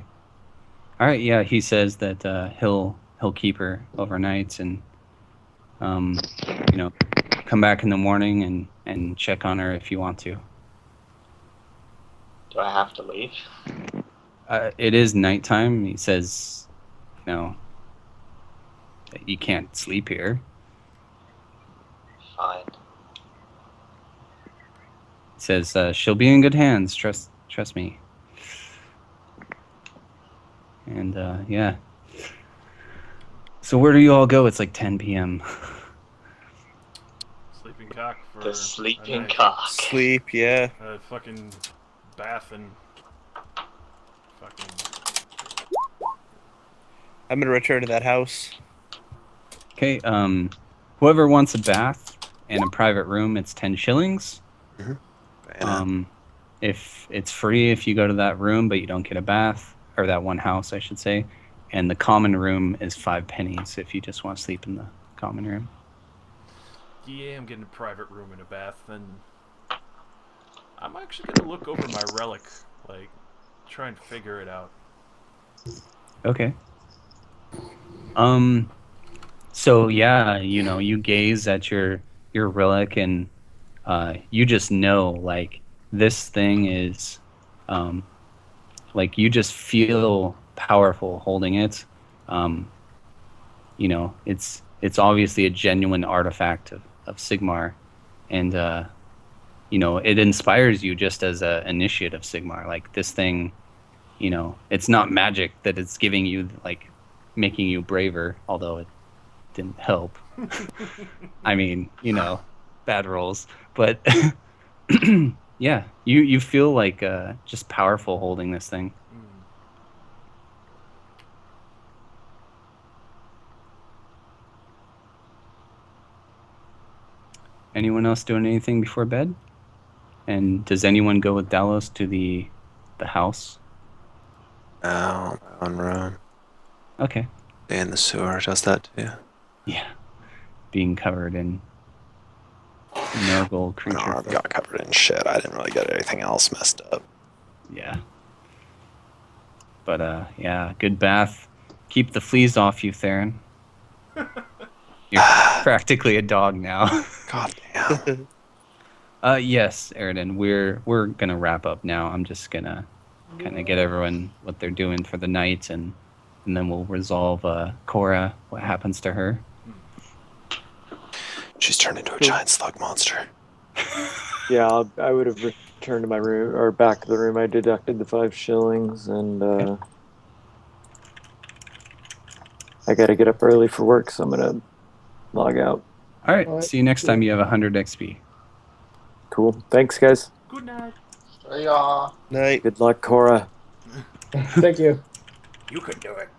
all right. Yeah, he says that he'll keep her overnight and you know, come back in the morning and check on her if you want to. Do I have to leave? It is nighttime. He says, you know, that you can't sleep here. Fine. He says she'll be in good hands. Trust me. And yeah. So where do you all go? It's like 10 p.m. Sleeping cock for The a sleeping night. cock. Sleep, yeah. Fucking bath and fucking. I'm gonna return to that house. Okay. Whoever wants a bath and a private room, it's 10 shillings. If it's free if you go to that room, but you don't get a bath, or that one house, I should say. And the common room is 5 pennies if you just want to sleep in the common room. Yeah, I'm getting a private room and a bath, and I'm actually gonna look over my relic, like, try and figure it out. Okay. So yeah, you know, you gaze at your relic and you just know, like, this thing is like, you just feel powerful holding it. You know, it's obviously a genuine artifact of Sigmar, and you know, it inspires you just as a initiate of Sigmar. Like, this thing, you know, it's not magic that it's giving you, like, making you braver, although it didn't help. I mean, you know, bad rolls, but yeah, you feel like just powerful holding this thing. Anyone else doing anything before bed? And does anyone go with Dalos to the house? No, my own room. Okay. Stay in the sewer does that too. Yeah. Being covered in Nurgle creature. No, I've folk. got covered in shit. I didn't really get anything else messed up. Yeah. But yeah, good bath. Keep the fleas off you, Theron. You're practically a dog now. God damn. Yes, Eridan, we're gonna wrap up now. I'm just gonna kind of get everyone what they're doing for the night, and then we'll resolve Cora, what happens to her. She's turned into a giant slug monster. Yeah, I would have returned to my room, or back to the room. I deducted the 5 shillings, and I gotta get up early for work, so I'm gonna log out. All right. All right, See you next cool. time you have 100 XP. Cool. Thanks, guys. Good night. Yeah. Night. Good luck, Cora. Thank you. You can do it.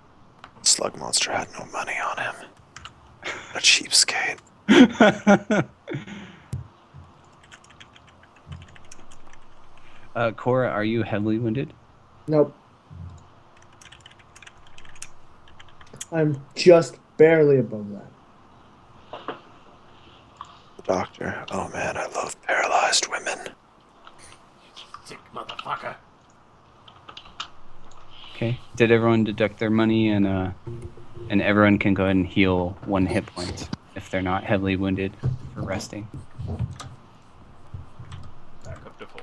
Slug Monster had no money on him. A cheapskate. Cora, are you heavily wounded? Nope. I'm just barely above that. The doctor. Oh man, I love paralyzed women. Sick motherfucker. Okay. Did everyone deduct their money and everyone can go ahead and heal 1 hit point if they're not heavily wounded for resting. Back up to full.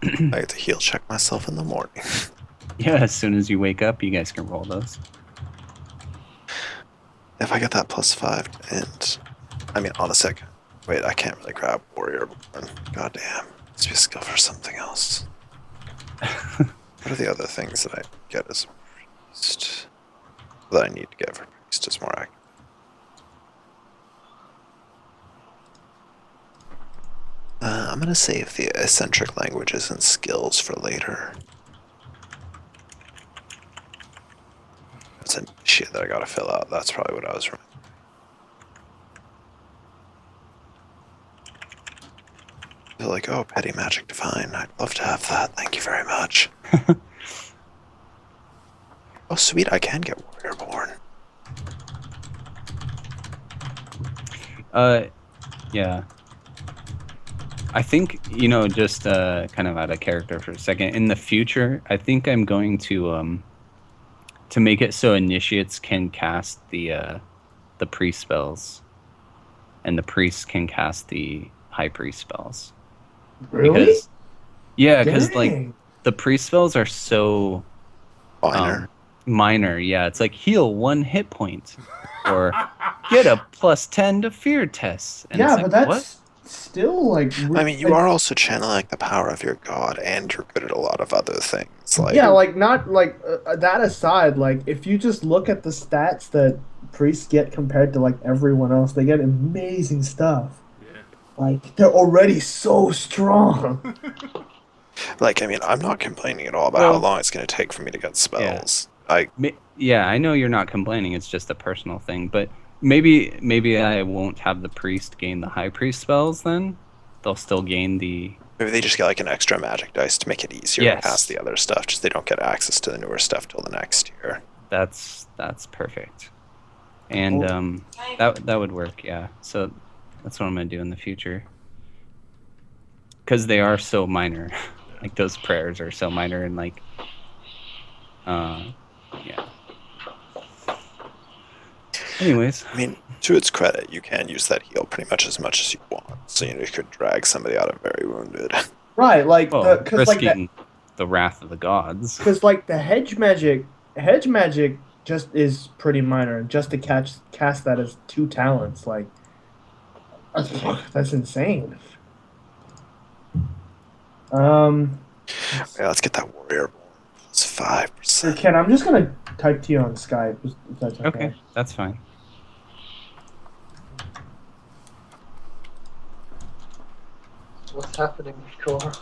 I get to heal check myself in the morning. Yeah, as soon as you wake up, you guys can roll those. If I get that +5 and I mean on a second. Wait, I can't really grab Warrior Born. God damn. Must be a skill for something else. What are the other things that I get as a priest? That I need to get for priest is more accurate. I'm gonna save the eccentric languages and skills for later. That's a shit that I gotta fill out. That's probably what I was wrong. They're like, oh, petty magic divine. I'd love to have that. Thank you very much. Oh, sweet, I can get Warrior Born. Yeah. I think, just kind of out of character for a second. In the future, I think I'm going to make it so initiates can cast the priest spells, and the priests can cast the high priest spells. Really? Because like Dang. the priest spells are so Minor. minor. Yeah, it's like heal 1 hit point, or get a +10 to fear tests. And Yeah, it's but like, that's still like. I mean, you are also channeling like the power of your god, and you're good at a lot of other things. Like, Yeah, like not like that aside. Like if you just look at the stats that priests get compared to like everyone else, they get amazing stuff. Yeah. Like they're already so strong. I mean, I'm not complaining at all about how long it's going to take for me to get spells. Yeah, I know you're not complaining. It's just a personal thing, but maybe I won't have the priest gain the high priest spells. Then they'll still gain the. Maybe they just get like an extra magic dice to make it easier to Yes. pass the other stuff. Just they don't get access to the newer stuff till the next year. That's perfect, and that would work. Yeah, so that's what I'm gonna do in the future, because they are so minor. Like those prayers are so minor, and like, yeah. Anyways, I mean, to its credit, you can use that heal pretty much as you want. So you could drag somebody out of very wounded. Right, like well, because like risking the wrath of the gods. because like the hedge magic just is pretty minor, and just to cast that as 2 talents, like that's insane. Yeah, let's get that Warrior Born. It's 5%. Ken, I'm just gonna type to you on Skype if that's okay. Okay, that's fine. What's happening, Cora?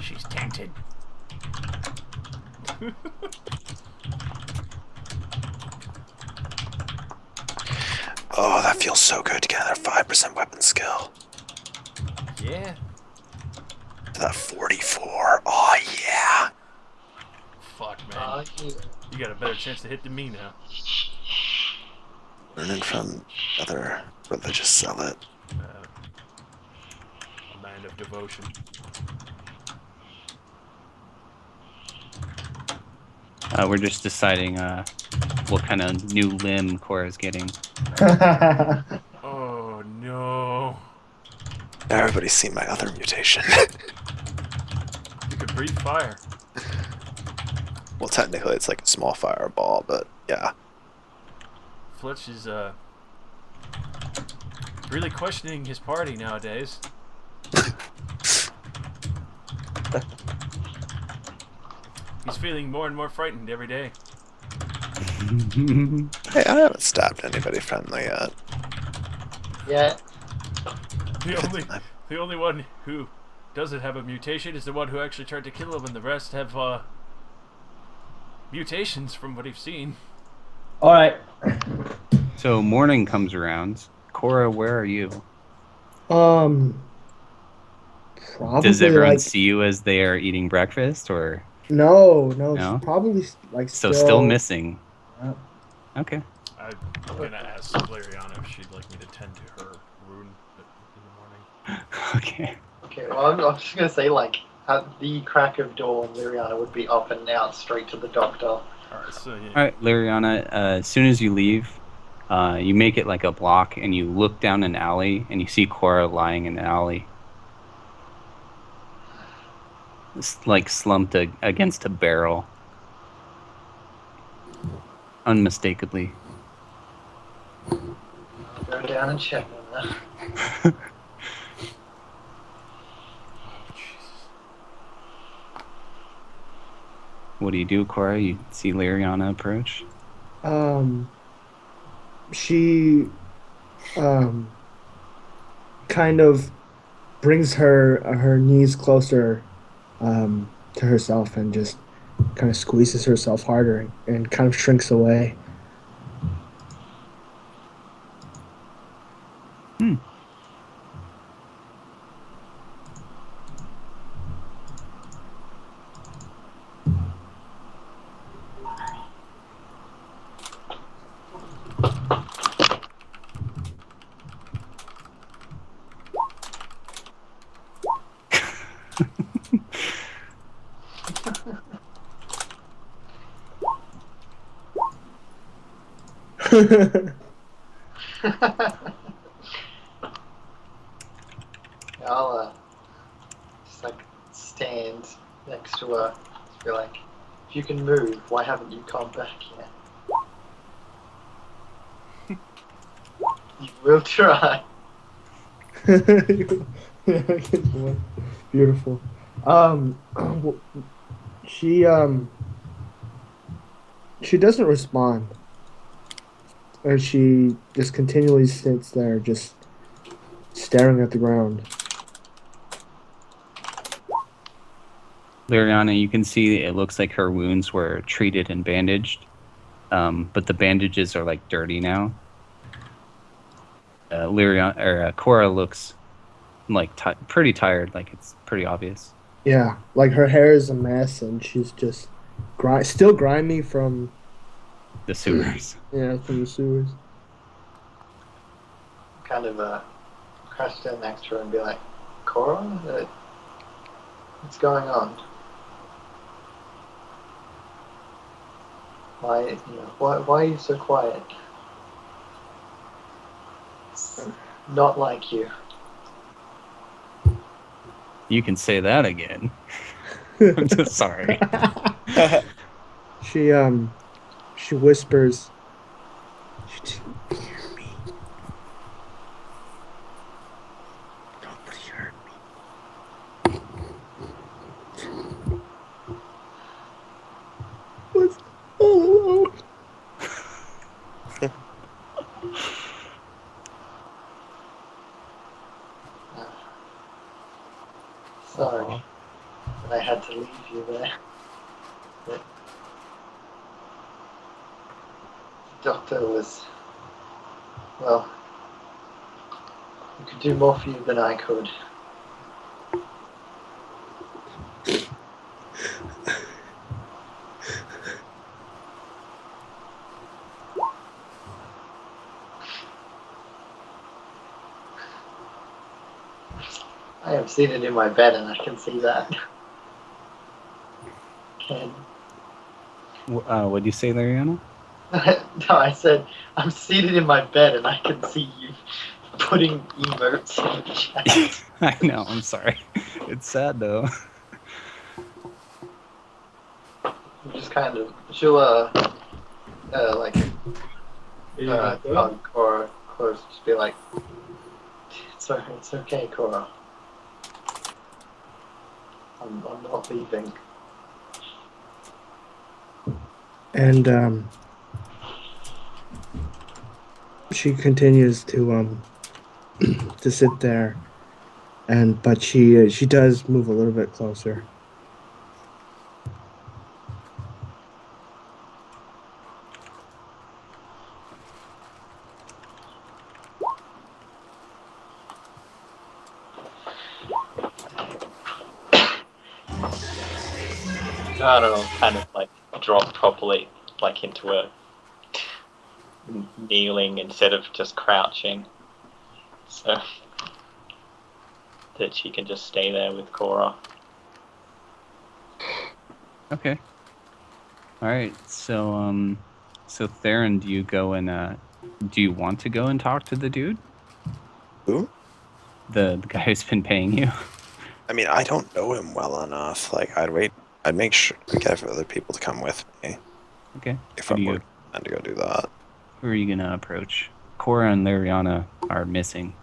She's tainted. Oh, that feels so good to get another 5% weapon skill. Yeah. To that 44. Oh, yeah. Fuck, man. Yeah. You got a better chance to hit than me now. Learning from other religious zealot. A man of devotion. We're just deciding what kind of new limb Cora's getting. Oh, no. Everybody's seen my other mutation. You can breathe fire. Well, technically, it's like a small fireball, but yeah. Fletch is, really questioning his party nowadays. He's feeling more and more frightened every day. Hey, I haven't stabbed anybody friendly yet. Yeah. The only one who doesn't have a mutation is the one who actually tried to kill him, and the rest have mutations from what I've seen. All right. So morning comes around. Cora, where are you? Probably Does everyone like see you as they are eating breakfast, or no, No? she's probably like so still missing? Yep. Okay. I'm gonna ask Lariana if she'd like me to tend to her wound in the morning. Okay. Okay, well, I'm just gonna say, like, at the crack of dawn, Liriana would be up and out straight to the doctor. Alright, so yeah. All right, Lariana. As soon as you leave, you make it like a block, and you look down an alley, and you see Cora lying in the alley, like slumped against a barrel, unmistakably. I'll go down and check on that. Oh, Jesus. What do you do, Cora? You see Lariana approach? She kind of brings her knees closer to herself and just kind of squeezes herself harder and kind of shrinks away. I'll just like stand next to her, be like, if you can move, why haven't you come back yet? You will try. Beautiful. She doesn't respond, or she just continually sits there, just staring at the ground. Lariana, you can see it looks like her wounds were treated and bandaged, but the bandages are like dirty now. Cora looks like pretty tired, like it's pretty obvious. Yeah, like her hair is a mess, and she's just still grimy from The sewers. from the sewers. Kind of crash down next to her and be like, Cora, what's going on? Why are you so quiet? It's not like you. You can say that again. I'm just sorry. She whispers, "You didn't hear me. Nobody heard me. Was all alone." Sorry that I had to leave you there. But the doctor was, well, he could do more for you than I could. I am seated in my bed and I can see that. What'd you say, Lariana? No, I said, I'm seated in my bed and I can see you putting emotes in the chat. I know, I'm sorry. It's sad though. Just kind of, she'll, hug Cora, just be like, it's okay, Cora. I'm not leaving. And she continues to sit there, but she does move a little bit closer. I don't know, kind of like drop properly, like into a kneeling instead of just crouching, so that she can just stay there with Cora. Okay. All right. So Theron, do you want to go and talk to the dude? Who? The guy who's been paying you? I mean, I don't know him well enough. Like, I'd wait. I'd make sure to get other people to come with me Okay. if I were to go do that. Who are you gonna approach? Cora and Lariana are missing.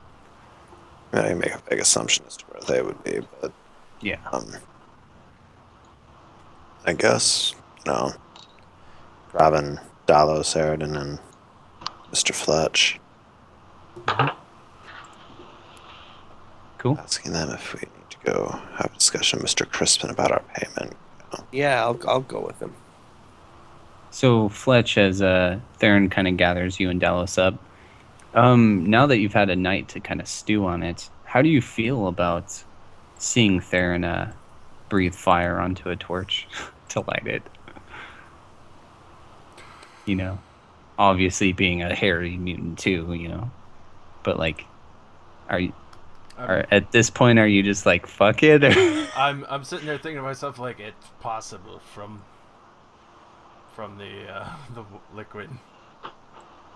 I make a big assumption as to where they would be, but Yeah. I guess grabbing Dalos, Eridan, and Mr. Fletch. Cool. Asking them if we need to go have a discussion with Mr. Crispin about our payment. Yeah, I'll go with him. So Fletch, as Theron kind of gathers you and Dalos up, now that you've had a night to kind of stew on it, how do you feel about seeing Theron breathe fire onto a torch to light it? You know, obviously being a hairy mutant too, you know, but like, at this point, are you just like, fuck it? I'm sitting there thinking to myself, like, it's possible from the liquid.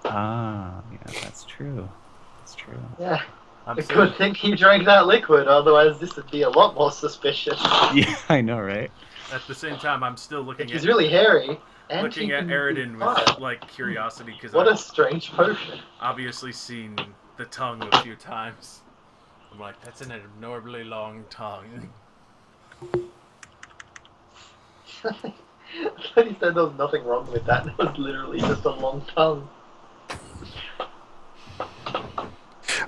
Ah, yeah, that's true. That's true. Yeah. It's a good thing you drank that liquid, otherwise this would be a lot more suspicious. Yeah, I know, right? At the same time, I'm still looking He's really hairy. And looking at Eridan with like curiosity because what a strange potion. Obviously seen the tongue a few times. I'm like, that's an abnormally long tongue. I thought he said there was nothing wrong with that. It was literally just a long tongue.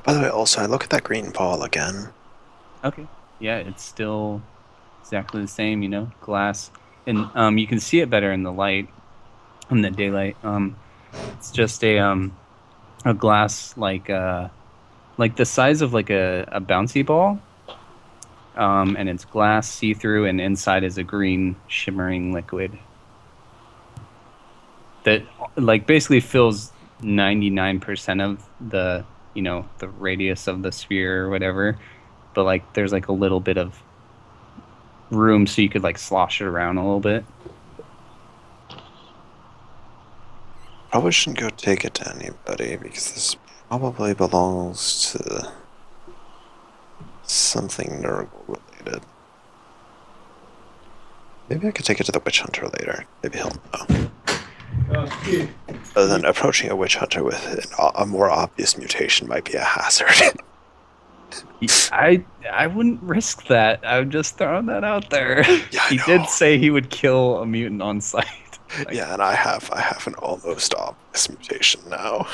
By the way, also, I look at that green ball again. Okay. Yeah, it's still exactly the same, you know, glass. And you can see it better in the light, in the daylight. It's just a glass like the size of like a bouncy ball. And it's glass, see-through, and inside is a green shimmering liquid that like basically fills 99% of the, you know, the radius of the sphere or whatever, but like there's like a little bit of room so you could like slosh it around a little bit. Probably shouldn't go take it to anybody because this probably belongs to something Nurgle related. Maybe I could take it to the witch hunter later. Maybe he'll know. Other than approaching a witch hunter with a more obvious mutation might be a hazard. I wouldn't risk that. I'm just throwing that out there. Yeah, he did say he would kill a mutant on sight. Like, yeah, and I have an almost obvious mutation now.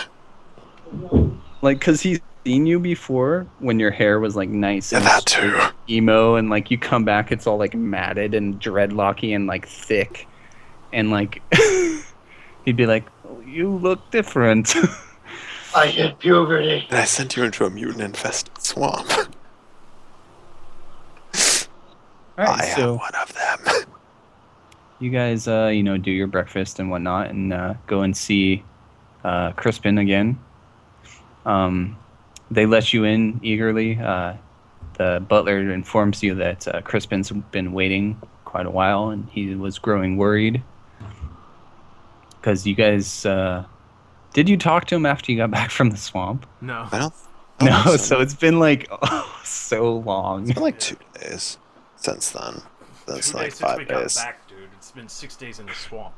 Like, cause he's seen you before when your hair was like nice and that too. Emo, and like you come back, it's all like matted and dreadlocky and like thick, and like he'd be like, oh, "You look different." I hit puberty. And I sent you into a mutant-infested swamp. Right, I am one of them. You guys, you know, do your breakfast and whatnot, and go and see Crispin again. They let you in eagerly. The butler informs you that Crispin's been waiting quite a while, and he was growing worried. Because you guys... did you talk to him after you got back from the swamp? No. I don't No, so it's been like so long. It's been like 2 days since then. That's like 5 we days. got back, dude. It's been 6 days in the swamp.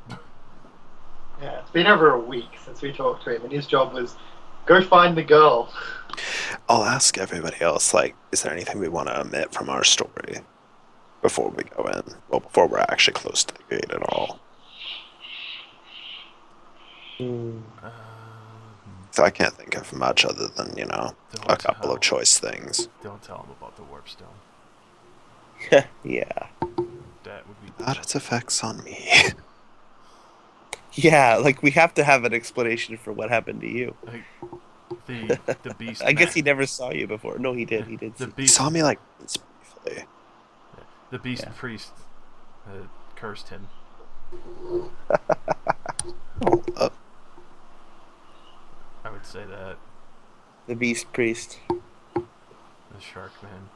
Yeah, it's been over a week since we talked to him, and his job was go find the girl. I'll ask everybody else, like, is there anything we want to omit from our story before we go in? Well, before we're actually close to the gate at all. Hmm. So I can't think of much other than, a couple of choice things. Don't tell him about the warp stone. Yeah. That would be. Not its effects on me. Yeah, like we have to have an explanation for what happened to you. Like, the beast. I guess he never saw you before. No, he did. He did. The See. He beast. saw me like once briefly. The beast Yeah. priest cursed him. Oh, I would say that The beast priest. the shark man.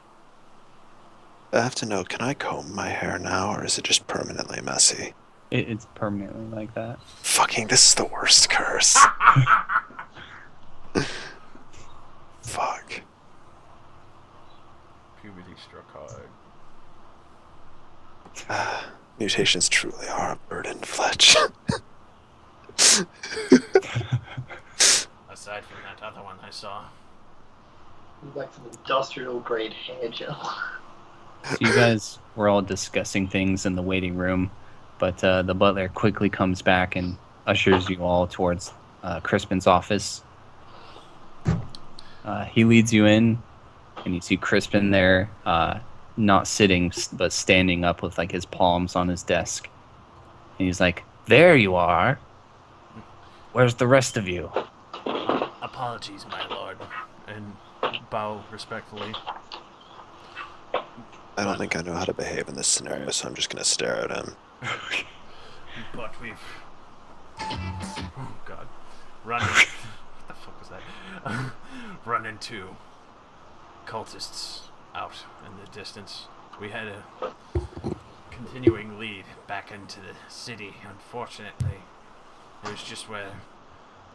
I have to know, can I comb my hair now, or is it just permanently messy? It's permanently like that. Fucking, this is the worst curse. Fuck. Puberty struck hard. Mutations truly are a burden, Fletch. Aside from that other one I saw. Like some industrial grade hair gel. So you guys were all discussing things in the waiting room, but the butler quickly comes back and ushers you all towards Crispin's office. He leads you in, and you see Crispin there, not sitting, but standing up with like his palms on his desk. And he's like, "There you are. Where's the rest of you?" Apologies, my lord. And bow respectfully. I don't think I know how to behave in this scenario, so I'm just gonna stare at him. But we've... Oh, God. What the fuck was that? Run into cultists out in the distance. We had a continuing lead back into the city, unfortunately. It was just where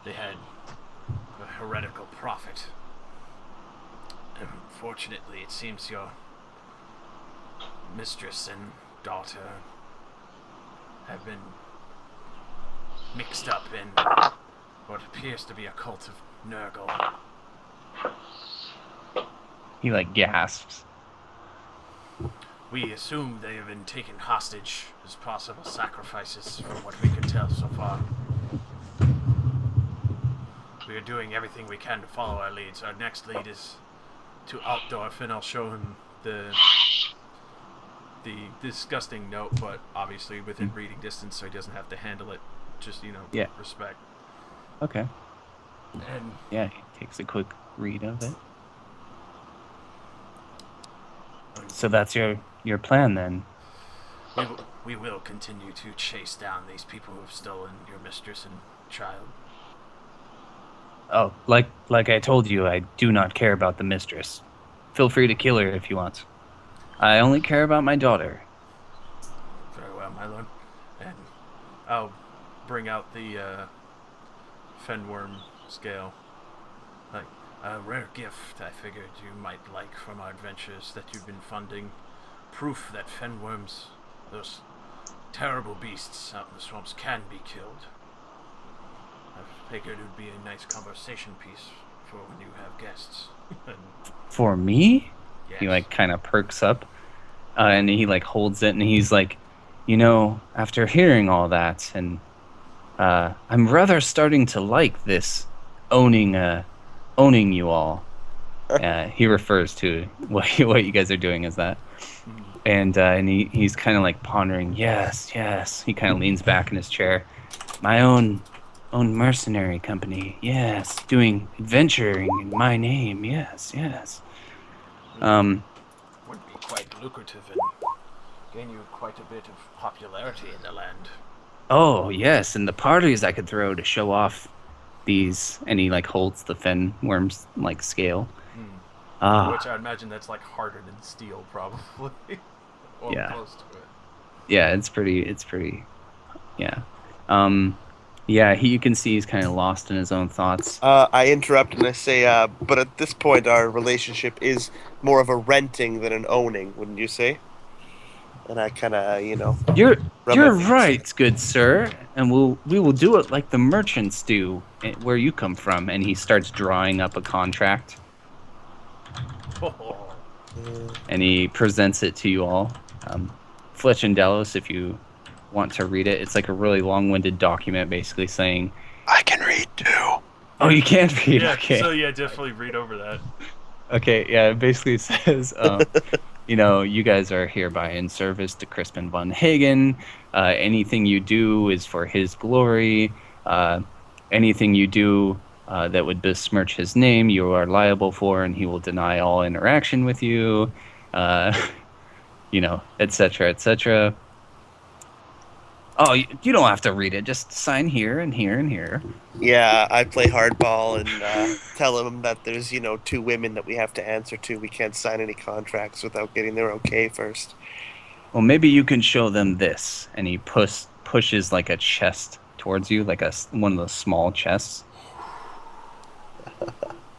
they had a heretical prophet. Unfortunately, it seems your mistress and daughter have been mixed up in what appears to be a cult of Nurgle. He like gasps. We assume they have been taken hostage as possible sacrifices from what we can tell so far. We are doing everything we can to follow our leads. Our next lead is to Altdorf, and I'll show him the disgusting note, but obviously within reading distance, so he doesn't have to handle it. Just, Yeah. respect. Okay. And Yeah, he takes a quick read of it. So that's your plan then? we will continue to chase down these people who have stolen your mistress and child. Oh, like I told you, I do not care about the mistress. Feel free to kill her if you want. I only care about my daughter. Very well, my lord. And I'll bring out the Fenworm scale. Like a rare gift I figured you might like from our adventures that you've been funding. Proof that Fenworms, those terrible beasts out in the swamps, can be killed. I figured it would be a nice conversation piece for when you have guests. And For me? yes. He like kind of perks up, and he like holds it, and he's like, after hearing all that, and I'm rather starting to like this owning you all. He refers to what you guys are doing as that, and he's kind of like pondering. Yes. He kind of leans back in his chair. My own mercenary company. Yes, doing adventuring in my name. Yes. Would be quite lucrative and gain you quite a bit of popularity in the land. Oh, yes, and the parties I could throw to show off these, and he like holds the fen worm's like scale. Which I imagine that's like harder than steel, probably. Or Yeah. close to it. Yeah, it's pretty, yeah. You can see he's kind of lost in his own thoughts. I interrupt and I say, but at this point, our relationship is more of a renting than an owning, wouldn't you say? And I kind of, You're rub my face. right, good sir, and we will do it like the merchants do, where you come from. And he starts drawing up a contract, and he presents it to you all. Fletch and Delos, if you want to read it, it's like a really long-winded document, basically saying I can read too. Oh, you can't read. Yeah, Okay. so yeah, definitely read over that. Okay, yeah, it basically says, you guys are hereby in service to Crispin von Hagen. Anything you do is for his glory. Anything you do that would besmirch his name, you are liable for, and he will deny all interaction with you, etc., etc. Oh, you don't have to read it. Just sign here and here and here. Yeah, I play hardball and tell them that there's, 2 women that we have to answer to. We can't sign any contracts without getting their okay first. Well, maybe you can show them this. And he pushes like a chest towards you, like one of those small chests.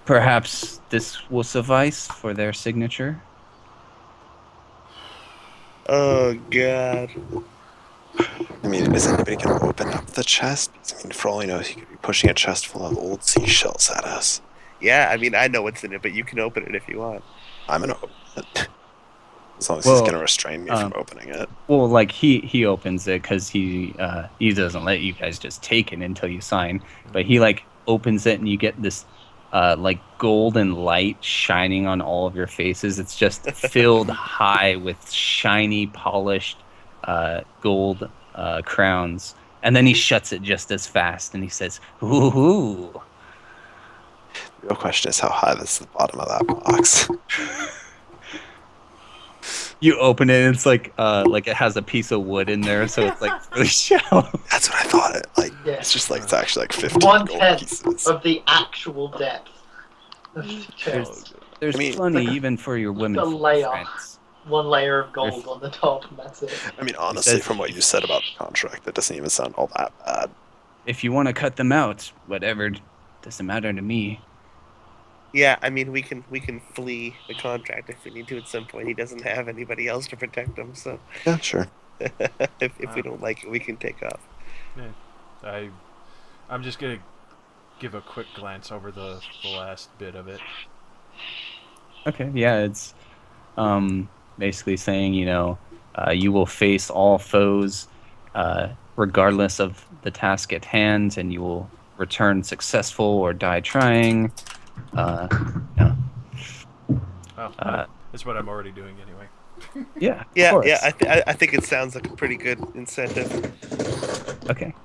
Perhaps this will suffice for their signature. Oh, God. I mean, is anybody going to open up the chest? I mean, for all we know, he could be pushing a chest full of old seashells at us. Yeah, I mean, I know what's in it, but you can open it if you want. I'm going to open it. As long as he's going to restrain me from opening it. Well, like he opens it because he doesn't let you guys just take it until you sign. But he like opens it and you get this like golden light shining on all of your faces. It's just filled high with shiny, polished gold crowns. And then he shuts it just as fast and he says, "Ooh." The real question is how high is the bottom of that box? You open it and it's like it has a piece of wood in there, so it's like really shallow. That's what I thought. Yeah. It's just like, it's actually like 15 gold 1/10 pieces. of the actual depth of the chest. There's plenty even for your women a layer. friends. One layer of gold on the top, and that's it. I mean, honestly, from what you said about the contract, that doesn't even sound all that bad. If you want to cut them out, whatever, doesn't matter to me. Yeah, I mean, we can flee the contract if we need to at some point. He doesn't have anybody else to protect him, so Yeah, sure. if we don't like it, we can take off. Yeah. I'm just gonna give a quick glance over the last bit of it. Okay, yeah, it's basically saying, you will face all foes regardless of the task at hand, and you will return successful or die trying. Yeah. That's what I'm already doing anyway. Yeah, of Yeah, course. yeah. I think it sounds like a pretty good incentive. Okay.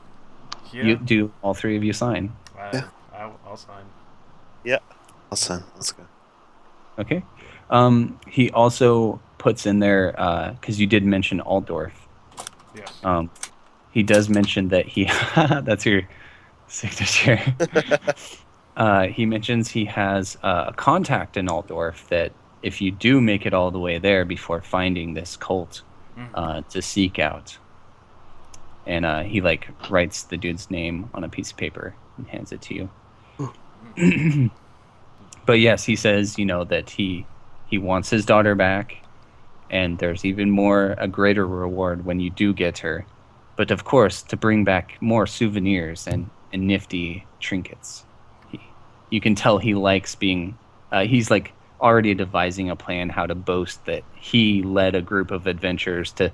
Yeah. You do all three of you sign. Yeah. I'll sign. Yeah. Listen, let's go. Okay. He also puts in there because you did mention Altdorf. Yes. He does mention that he that's your signature. He mentions he has a contact in Altdorf that if you do make it all the way there before finding this cult to seek out. And he like writes the dude's name on a piece of paper and hands it to you. But yes, he says, that he wants his daughter back, and there's even a greater reward when you do get her. But of course, to bring back more souvenirs and nifty trinkets. You can tell he likes being, he's like already devising a plan how to boast that he led a group of adventurers to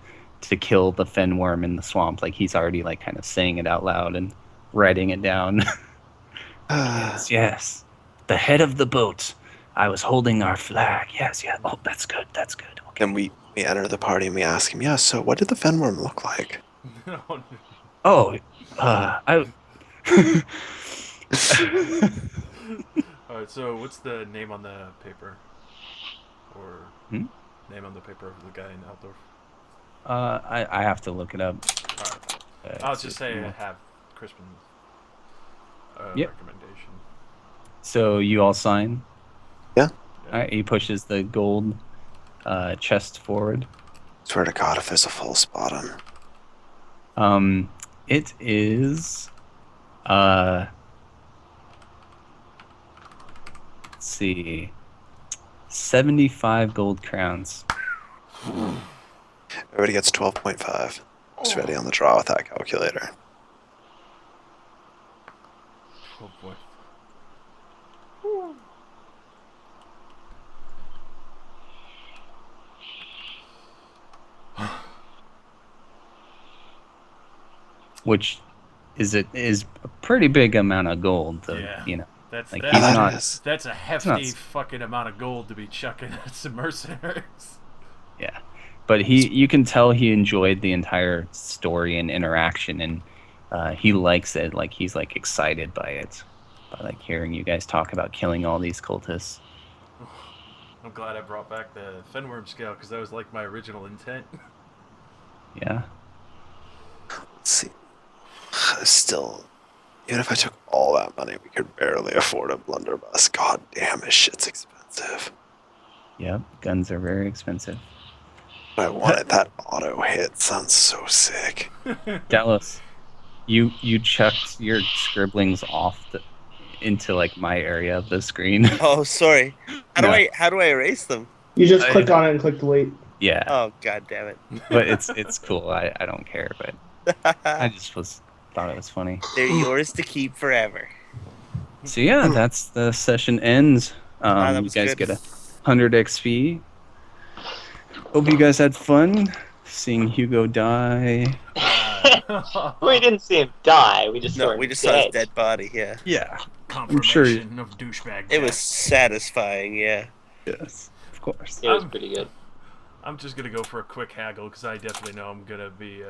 kill the fenworm in the swamp. Like he's already like kind of saying it out loud and writing it down. Yes. The head of the boat. I was holding our flag. Yes. Oh, that's good. That's good. Okay. Then we enter the party and we ask him, so what did the fenworm look like? Oh, I... Alright, so what's the name on the paper? Or name on the paper of the guy in Altdorf? I have to look it up. Alright. I'll just say I have Crispin's recommendation. So you all sign? Yeah. Alright, he pushes the gold chest forward. Swear to God, if there's a false bottom. It is let's see, 75 gold crowns. Everybody gets 12.5. Just ready on the draw with that calculator. Oh boy. Which is a pretty big amount of gold. To, Yeah. you know, That's like that's, he's That not. is. that's a hefty not- fucking amount of gold to be chucking at some mercenaries. Yeah, but you can tell he enjoyed the entire story and interaction, and he likes it. Like he's like excited by it, by like hearing you guys talk about killing all these cultists. I'm glad I brought back the Fenworm scale because that was like my original intent. Yeah. Let's see. Still, even if I took all that money, we could barely afford a blunderbuss. God damn, this shit's expensive. Yep. Guns are very expensive. But I wanted that auto hit. Sounds so sick. Dallas, you chucked your scribblings off into like my area of the screen. Oh, sorry. How No. do I erase them? You just I- click on it and click delete. Yeah, Oh, god damn it. but it's cool. I don't care, but I just thought it was funny. They're yours to keep forever. So yeah, that's the session ends. that You was guys good. get 100 XP. Hope you guys had fun seeing Hugo die. We didn't see him die. We just saw No, him we just saw dead. his dead body, yeah. Yeah, Confirmation of douchebag. It was death. satisfying, yeah. yes, of course. It was pretty good. I'm just gonna go for a quick haggle because I definitely know I'm gonna be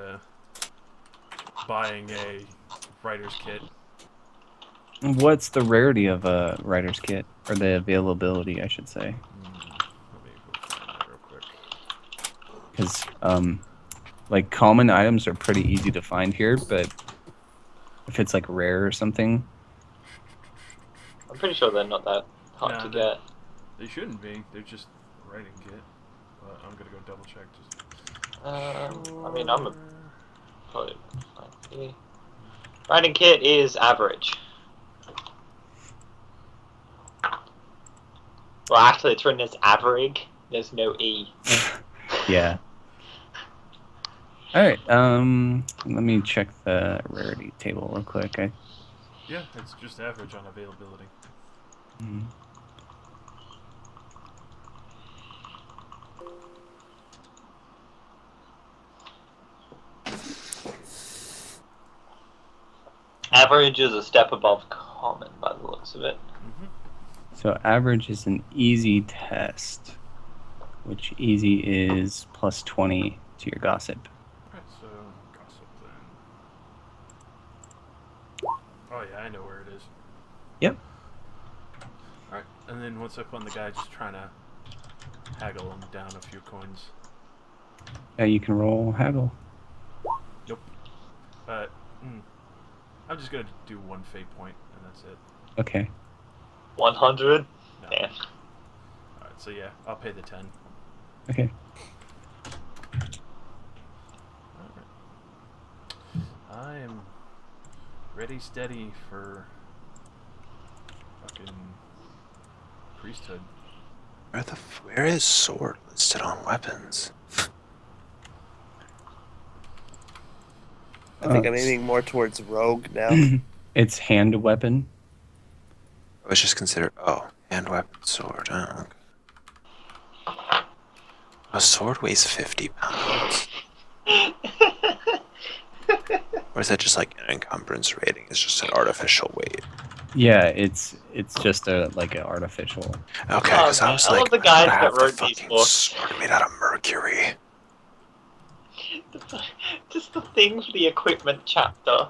buying a writer's kit. What's the rarity of a writer's kit, or the availability, I should say? Let me go find that real quick. Because like common items are pretty easy to find here, but if it's like rare or something, I'm pretty sure they're not that hard Nah, to they- get. They shouldn't be. They're just a writing kit. But I'm gonna go double check. Just. I mean, I'm a probably like, writing kit is average. Well, actually, it's written as average. There's no E. yeah. All right. Let me check the rarity table real quick. Yeah, it's just average on availability. Mm. Average is a step above common by the looks of it. So average is an easy test, which easy is plus 20 to your gossip. Alright, so gossip then. Oh yeah, I know where it is. Yep. Alright, and then what's up on the guy just trying to haggle him down a few coins? Yeah, you can roll haggle. Nope. I'm just gonna do one fate point, and that's it. Okay. 100? No. Damn. Alright, so yeah, I'll pay the 10. Okay. Alright. I am ready steady for fucking priesthood. Where is sword listed on weapons? I think I'm aiming more towards rogue now. It's hand weapon. I was just considered. Oh, hand weapon, sword. Oh, okay. A sword weighs 50 pounds. Or is that just like an encumbrance rating? It's just an artificial weight. Yeah, it's just an artificial. Okay, Oh, because I man, was I like, love the I guys gotta that have the wrote these fucking books. sword made out of mercury. Just the thing for the equipment chapter.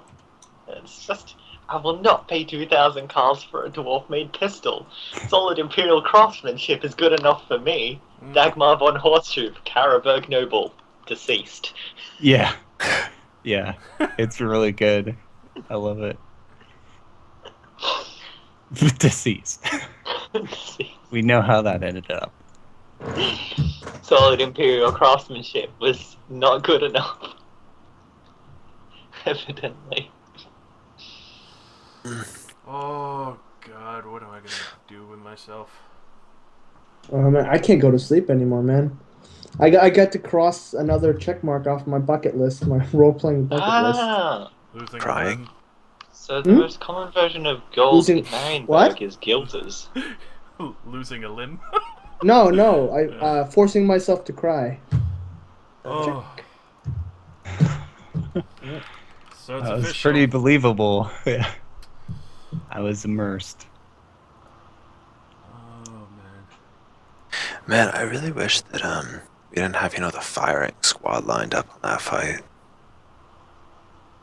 It's just, I will not pay 2,000 cards for a dwarf-made pistol. Solid Imperial craftsmanship is good enough for me. Dagmar von Horseshoe, Karaberg Noble, deceased. Yeah. Yeah. It's really good. I love it. Deceased. We know how that ended up. Solid Imperial craftsmanship was not good enough. Evidently. Oh god, what am I gonna do with myself? Oh man, I can't go to sleep anymore, man. I got to cross another check mark off my bucket list, my role-playing bucket list. Ah, Losing Crying. so the most common version of gold Losing- in MarienBurg what? is Gilters. Losing a limb? No, I forcing myself to cry. Oh. So it's That was official. pretty believable. Yeah. I was immersed. Oh man. Man, I really wish that we didn't have the firing squad lined up on that fight.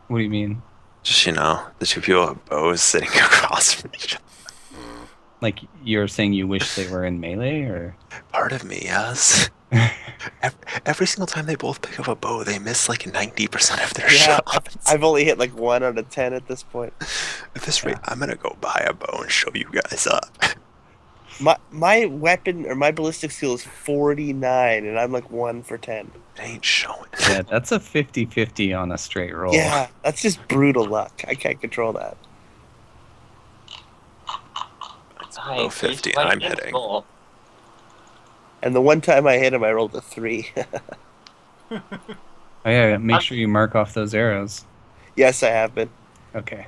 What do you mean? Just the two people with bows sitting across from each other. Like you're saying you wish they were in melee, or? Part of me, yes. Every single time they both pick up a bow, they miss like 90% of their Yeah, shots. I've only hit like 1 out of 10 at this point. At this rate, I'm gonna go buy a bow and show you guys up. My weapon or my ballistic skill is 49, and I'm like 1 for 10. It ain't showing. Yeah, that's a 50-50 on a straight roll. Yeah, that's just brutal luck. I can't control that. It's below 50 and I'm hitting. And the one time I hit him, I rolled a 3. Oh yeah, make sure you mark off those arrows. Yes, I have been. Okay.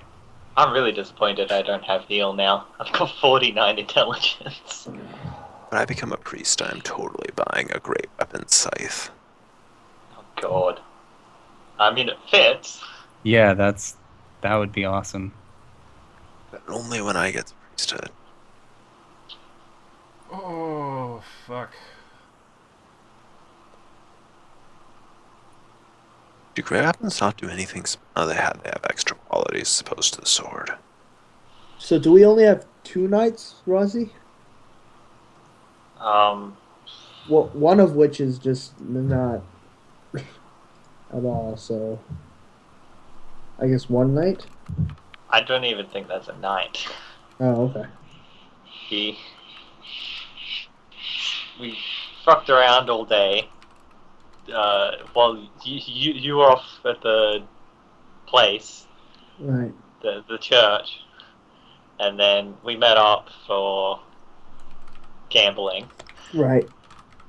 I'm really disappointed I don't have heal now. I've got 49 intelligence. When I become a priest, I'm totally buying a great weapon scythe. Oh god. I mean, it fits. Yeah, that would be awesome. But only when I get to priesthood. Oh fuck. Do great weapons not do anything? Oh, they have extra qualities as opposed to the sword. So do we only have 2 knights, Rozzy? Well, one of which is just not at all. So I guess 1 knight. I don't even think that's a knight. Oh, okay. We fucked around all day. While you were off at the place, Right. the church, and then we met up for gambling, Right.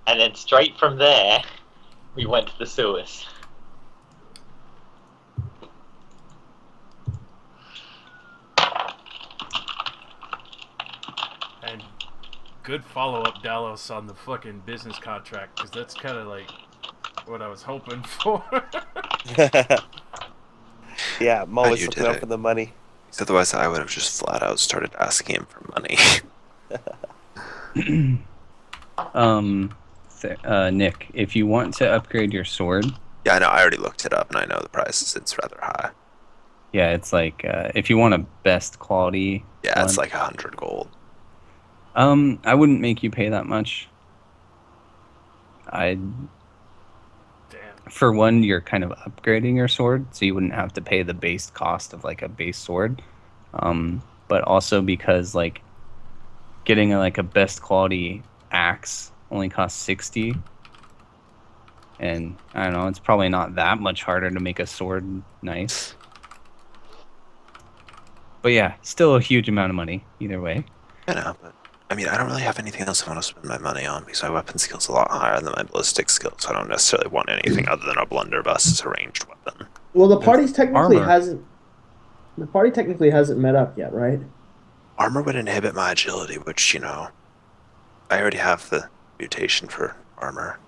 and then straight from there, we went to the sewers. And good follow-up, Dallas, on the fucking business contract, because that's kind of like what I was hoping for. Yeah, I'm always you looking did out it. for the money. Otherwise, I would have just flat out started asking him for money. Nick, if you want to upgrade your sword, Yeah, I know. I already looked it up, and I know the price. It's rather high. yeah, it's like if you want a best quality, Yeah, it's one, like 100 gold. I wouldn't make you pay that much. Damn. For one, you're kind of upgrading your sword, so you wouldn't have to pay the base cost of like a base sword. But also because like getting a best quality axe only costs 60, and I don't know, it's probably not that much harder to make a sword nice. But yeah, still a huge amount of money either way. I know, but I mean, I don't really have anything else I want to spend my money on because my weapon skill's a lot higher than my ballistic skill, so I don't necessarily want anything other than a blunderbuss as a ranged weapon. Well, the party's technically armor. hasn't. The party technically hasn't met up yet, right? Armor would inhibit my agility, which, I already have the mutation for armor.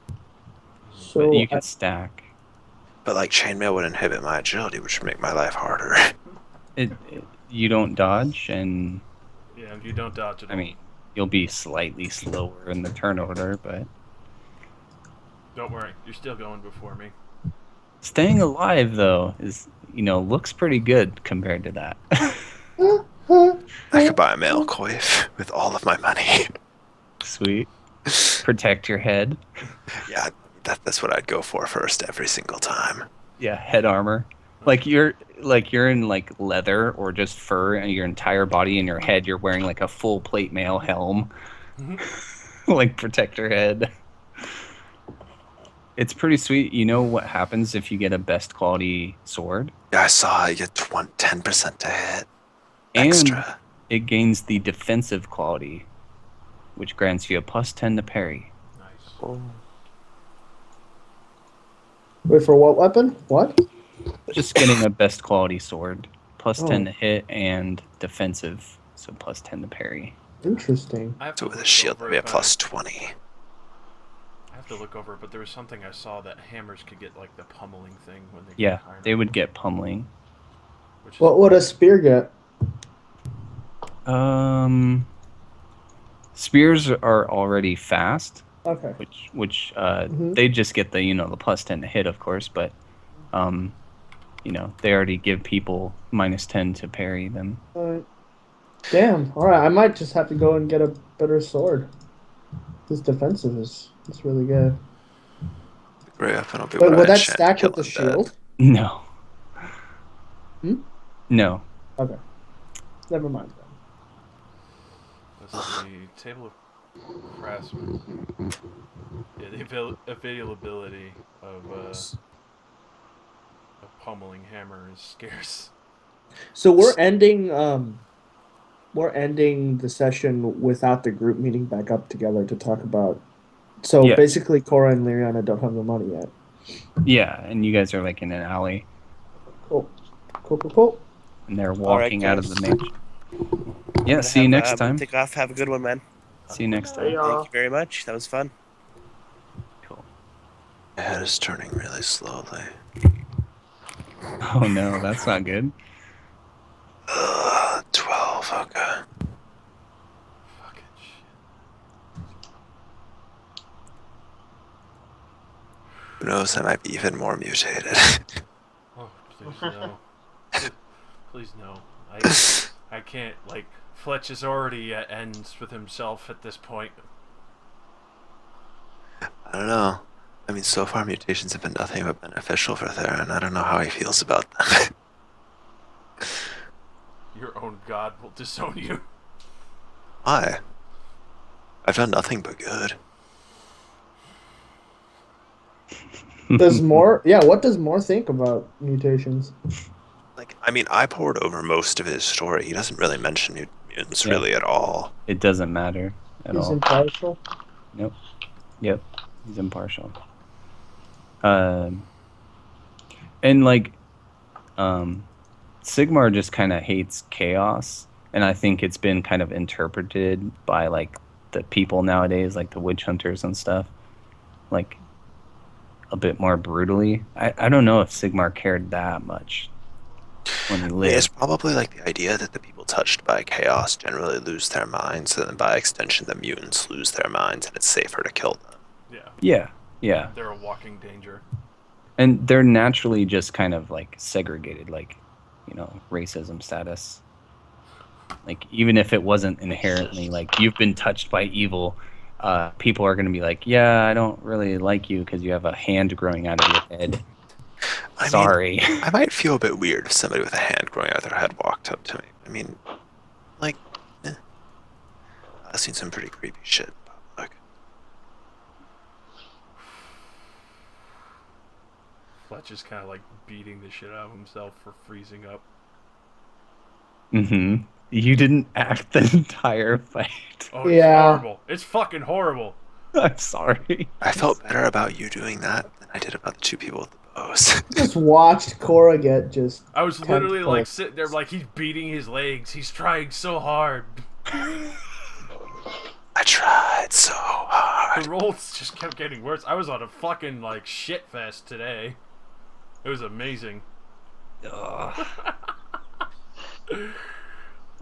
So But you could stack. But, like, chainmail would inhibit my agility, which would make my life harder. You don't dodge, and Yeah, you don't dodge it. I mean, you'll be slightly slower in the turn order, but Don't worry, you're still going before me. staying alive though is looks pretty good compared to that. I could buy a male coif with all of my money. Sweet. Protect your head. Yeah, that's what I'd go for first every single time. Yeah, head armor. Like you're in like leather or just fur, and your entire body and your head you're wearing like a full plate mail helm. Like protect your head. It's pretty sweet. You know what happens if you get a best quality sword? Yeah, I saw I get 10% to hit. And Extra. it gains the defensive quality, which grants you a +10 to parry. Nice. wait, for what weapon? What? Just getting a best quality sword. +10 Oh. to hit and defensive, so +10 to parry. Interesting. I have to So with a look shield, over that'd be a it, but plus 20. I have to look over it, but there was something I saw that hammers could get like the pummeling thing when they Yeah, get higher. they would get pummeling. Which is What would a spear get? Spears are already fast, Okay. which Mhm. they just get the the +10 to hit, of course, but they already give people -10 to parry them. Alright. Damn. All right. I might just have to go and get a better sword. This defensive is really good. The great weapon will be Wait, what I would that enchant to stack kill with the undead. shield? No. Hmm? No. Okay. Never mind then. That's the table of craftsmen. Yeah, the availability of a pummeling hammer is scarce. So we're ending the session without the group meeting back up together to talk about. So Yeah. basically, Cora and Liriana don't have the money yet. Yeah, and you guys are like in an alley, Cool. Cool. and they're All right, walking out of guys. the mansion. Yeah, I'm see you next time. Take off. Have a good one, man. See you next Hey, time. Thank you very much. That was fun. Cool. My head is turning really slowly. Oh no, that's not good. 12, okay. Fucking shit. Who knows, I might be even more mutated. Oh, please no. Please no. I can't, like, Fletch is already at ends with himself at this point. I don't know. I mean, so far mutations have been nothing but beneficial for Theron. I don't know how he feels about them. Your own god will disown you. Why? I've done nothing but good. Does Moore? Yeah. What does Moore think about mutations? Like, I mean, I poured over most of his story. He doesn't really mention mutants Yeah. really at all. It doesn't matter at He's all. impartial. Nope. Yep. He's impartial. And like, Sigmar just kind of hates chaos, and I think it's been kind of interpreted by like the people nowadays, like the witch hunters and stuff, like a bit more brutally. I don't know if Sigmar cared that much when he I mean, lived. it's probably like the idea that the people touched by chaos generally lose their minds, and then by extension, the mutants lose their minds, and it's safer to kill them. Yeah. They're a walking danger. And they're naturally just kind of like segregated, like, racism status. Like, even if it wasn't inherently like you've been touched by evil, people are going to be like, yeah, I don't really like you because you have a hand growing out of your head. Sorry. I might feel a bit weird if somebody with a hand growing out of their head walked up to me. I mean, like, I've seen some pretty creepy shit. Like, Fletch is kind of like beating the shit out of himself for freezing up. Mm-hmm. You didn't act the entire fight. Oh, it's Yeah. horrible. It's fucking horrible. I'm sorry. I felt better about you doing that than I did about the two people with the bows. Just watched Cora get just. I was literally tentacles. like sitting there like he's beating his legs. He's trying so hard. I tried so hard. The rolls just kept getting worse. I was on a fucking like shit fest today. It was amazing.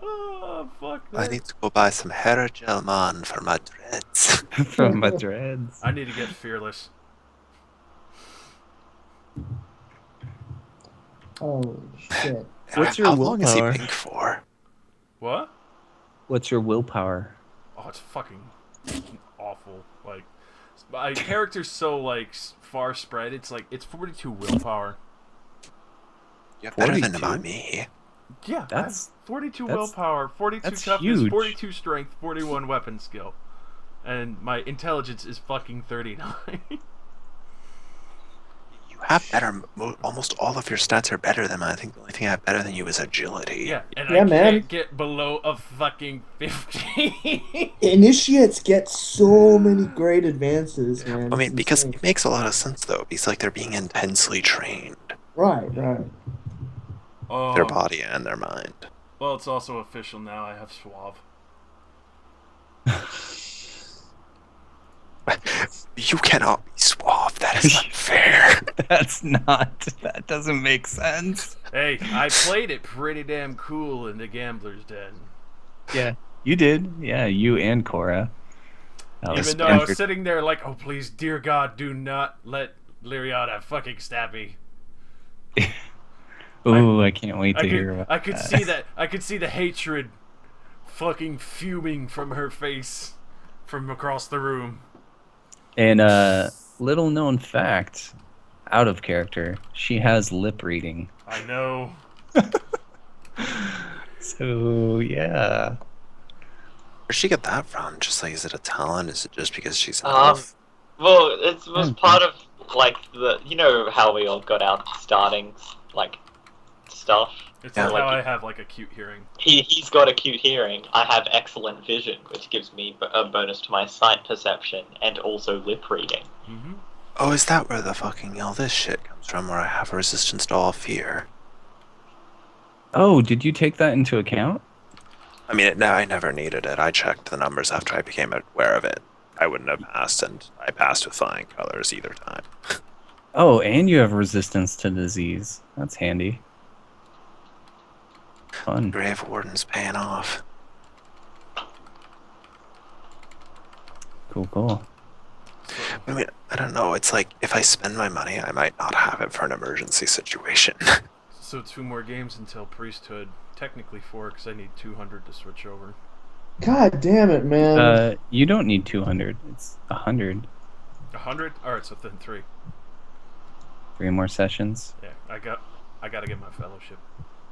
Oh, fuck that. I need to go buy some hair gel, man, for my dreads. From my dreads. I need to get fearless. Oh shit! What's your How long is he willpower? pink for? What? What's your willpower? Oh, it's fucking awful. Like, my character's so like far spread. It's like it's 42 willpower. You have better than 42? me. Yeah, I have 42 that's- willpower, 42 that's toughness, huge. 42 strength, 41 weapon skill, and my intelligence is fucking 39. You have better. Almost all of your stats are better than mine. I think the only thing I have better than you is agility. Yeah, and Yeah, I man. can't get below a fucking 50. Initiates get so many great advances, man. I mean, It's because insane. it makes a lot of sense though. Because like they're being intensely trained, Right. Oh, their body and their mind. well, it's also official now. I have Suave. You cannot be suave. That is unfair. That doesn't make sense. Hey, I played it pretty damn cool in the Gambler's Den. Yeah, you did. Yeah, you and Cora. Even though I was sitting there like, oh please, dear God, do not let Lyriana fucking stab me. Ooh, I can't wait to hear about I could see that. I could see the hatred fucking fuming from her face from across the room. And little known fact, out of character, she has lip reading. I know. So yeah. Where'd she get that from? Just like, is it a talent? Is it just because she's an elf? Well, it was part of like you know how we all got our starting like stuff. It's like how I have like acute hearing. He's got acute hearing. I have excellent vision, which gives me a bonus to my sight perception and also lip reading. Mm-hmm. Oh, is that where the fucking all this shit comes from? Where I have resistance to all fear? Oh, did you take that into account? I mean, I never needed it. I checked the numbers after I became aware of it. I wouldn't have passed, and I passed with flying colors either time. Oh, and you have resistance to disease. That's handy. Fun. Grave Warden's paying off. Cool. I mean, I don't know. It's like, if I spend my money, I might not have it for an emergency situation. So 2 more games until priesthood. Technically 4, because I need 200 to switch over. God damn it, man. You don't need 200. It's 100. 100? Alright, so then 3. 3 more sessions. Yeah, I gotta get my fellowship.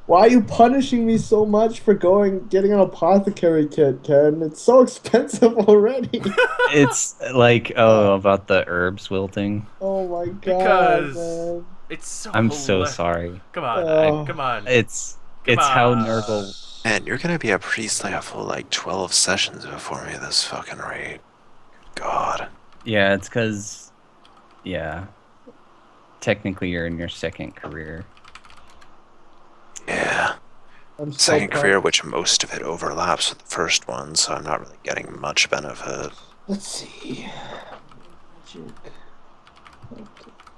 Why are you punishing me so much for getting an apothecary kit, Ken? It's so expensive already. It's like, about the herbs wilting. Oh my god. Because man. it's so I'm so sorry. Come on, come on. It's how on. Nurgle... Man, you're gonna be a priest like a full, like, 12 sessions before me this fucking rate. God. Yeah, it's because... Yeah. Technically, you're in your second career. Yeah. I'm so Second proud. career, which most of it overlaps with the first one, so I'm not really getting much benefit. Let's see.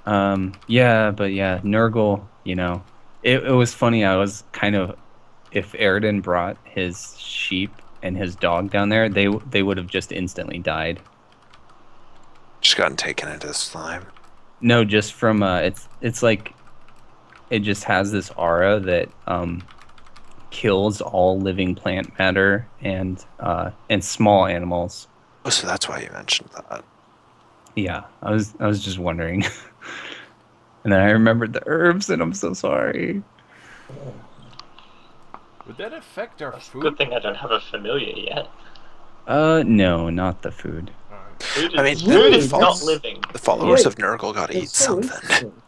Yeah, but yeah, Nurgle, you know, it was funny. I was kind of, if Aridin brought his sheep and his dog down there, they would have just instantly died. Just gotten taken into slime. No, just from it's like, it just has this aura that kills all living plant matter and small animals. Oh, so that's why you mentioned that. Yeah, I was just wondering. And then I remembered the herbs, and I'm so sorry. Would that affect our food? Good thing I don't have a familiar yet. No, not the food. Alright. Food I mean, is, really? food is not That's- living. The followers Wait, of Nurgle gotta eat That's so something. interesting.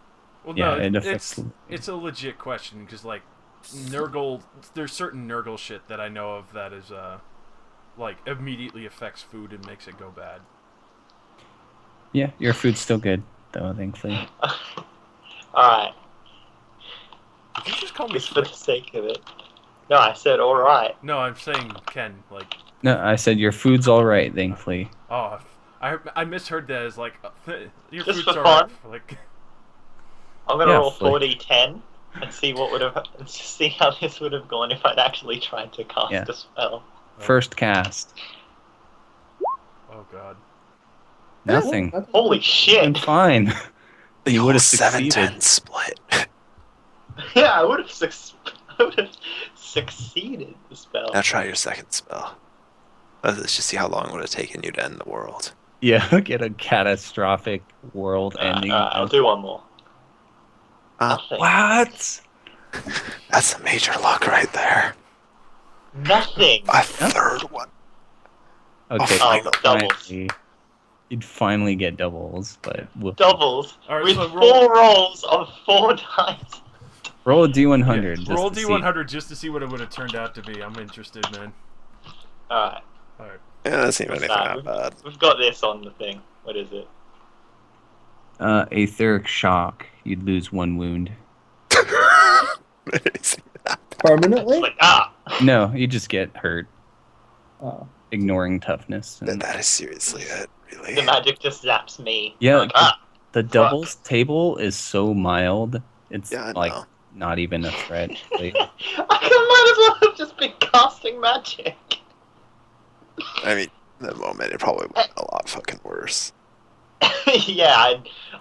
Well, Yeah, no, it affects- it's a legit question because like Nurgle, there's certain Nurgle shit that I know of that is like immediately affects food and makes it go bad. Yeah, your food's still good, though, thankfully. Alright, Did you just call me? just for the sake of it. No, I said alright. No, I'm saying Ken. Like, No, I said your food's all right, thankfully. oh, I misheard that as like your Just food's for alright. fun? Like, I'm gonna Yeah, roll flick. 40-10 and see what would have, see how this would have gone if I'd actually tried to cast Yeah. a spell. First cast. oh god. Nothing. Holy I'm shit! fine. The You whole would've succeeded. 7-10 split. Yeah, I would have succeeded the spell. Now try your second spell. Let's just see how long it would have taken you to end the world. Yeah, get a catastrophic world-ending. I'll do one more. Nothing. What? That's a major luck right there. Nothing. A third one. Okay, Oh, doubles. You'd finally get doubles, but we'll Doubles Alright, with so 4 rolls of 4 dice. roll a d100. just Roll to see. D100 just to see what it would have turned out to be. I'm interested, man. Alright, Alright. Yeah, that seems anything What's that bad. we've got this on the thing. What is it? Etheric shock. You'd lose 1 wound. It's Permanently? like, No, you just get hurt, Oh. ignoring toughness. And, That is seriously it, the really. magic just zaps me. yeah, Like, The doubles table is so mild. It's Yeah, I like know. not even a threat. Like, I might as well have just been casting magic. I mean, in the moment, it probably would have been a lot fucking worse. Yeah,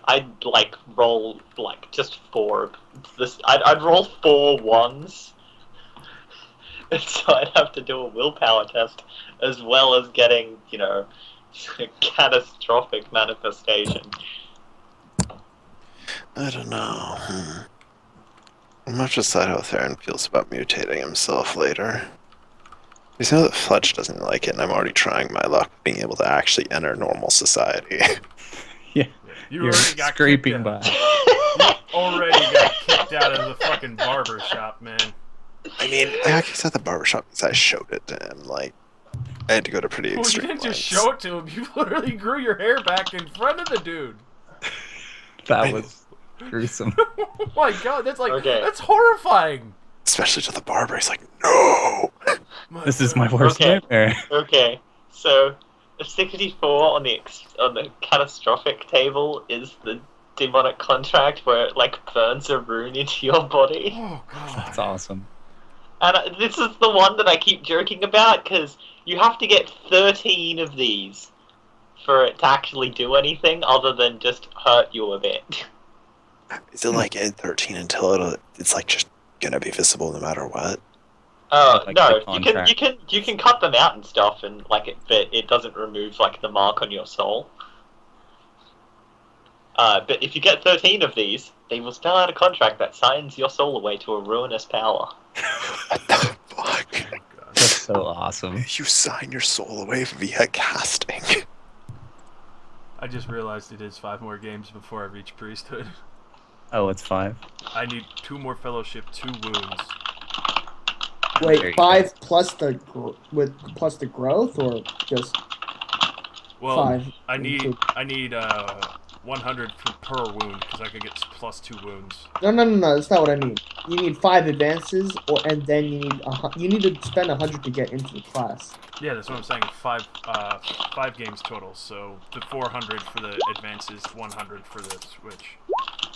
I'd like roll like just 4 of this. I'd roll 4 ones, so I'd have to do a willpower test as well as getting, catastrophic manifestation. I don't know. I'm not just decide how Theron feels about mutating himself later. Because that Fletch doesn't like it, and I'm already trying my luck being able to actually enter normal society. yeah, You you're already got scraping kicked out. by. You already got kicked out of the fucking barber shop, man. I mean, I got kicked out the barbershop because I showed it to him. Like, I had to go to pretty Well, you extreme didn't just lengths. show it to him. You literally grew your hair back in front of the dude. That was gruesome. Oh my god, that's like Okay. that's horrifying. Especially to the barber. He's like, no! This is my worst Okay. nightmare. Okay, so a 64 on the catastrophic table is the demonic contract where it like burns a rune into your body. Oh god. That's awesome. And this is the one that I keep joking about because you have to get 13 of these for it to actually do anything other than just hurt you a bit. Is it like in 13 until it's like just gonna be visible no matter what? Like No, the contract. you can cut them out and stuff, and but it doesn't remove like the mark on your soul. But if you get 13 of these, they will spell out a contract that signs your soul away to a ruinous power. What the fuck? That's so awesome. You sign your soul away via casting. I just realized it is 5 more games before I reach priesthood. Oh, it's 5. I need 2 more fellowship, 2 wounds. There you Wait, go. 5 plus plus the growth, or just Well, 5? I need 100 per wound because I could get plus 2 wounds. No, that's not what I mean. You need 5 advances, and then you need to spend 100 to get into the class. Yeah, that's what I'm saying. 5 games total. So the 400 for the advances, 100 for the switch.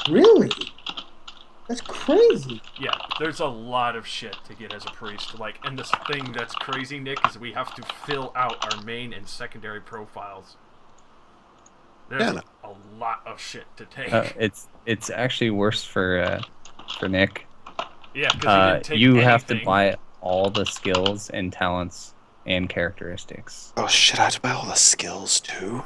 Really? That's crazy. Yeah, there's a lot of shit to get as a priest. Like, and this thing that's crazy, Nick, is we have to fill out our main and secondary profiles. There's a lot of shit to take. It's actually worse for Nick. Yeah, because he didn't take you anything. have to buy all the skills and talents and characteristics. Oh shit, I have to buy all the skills too?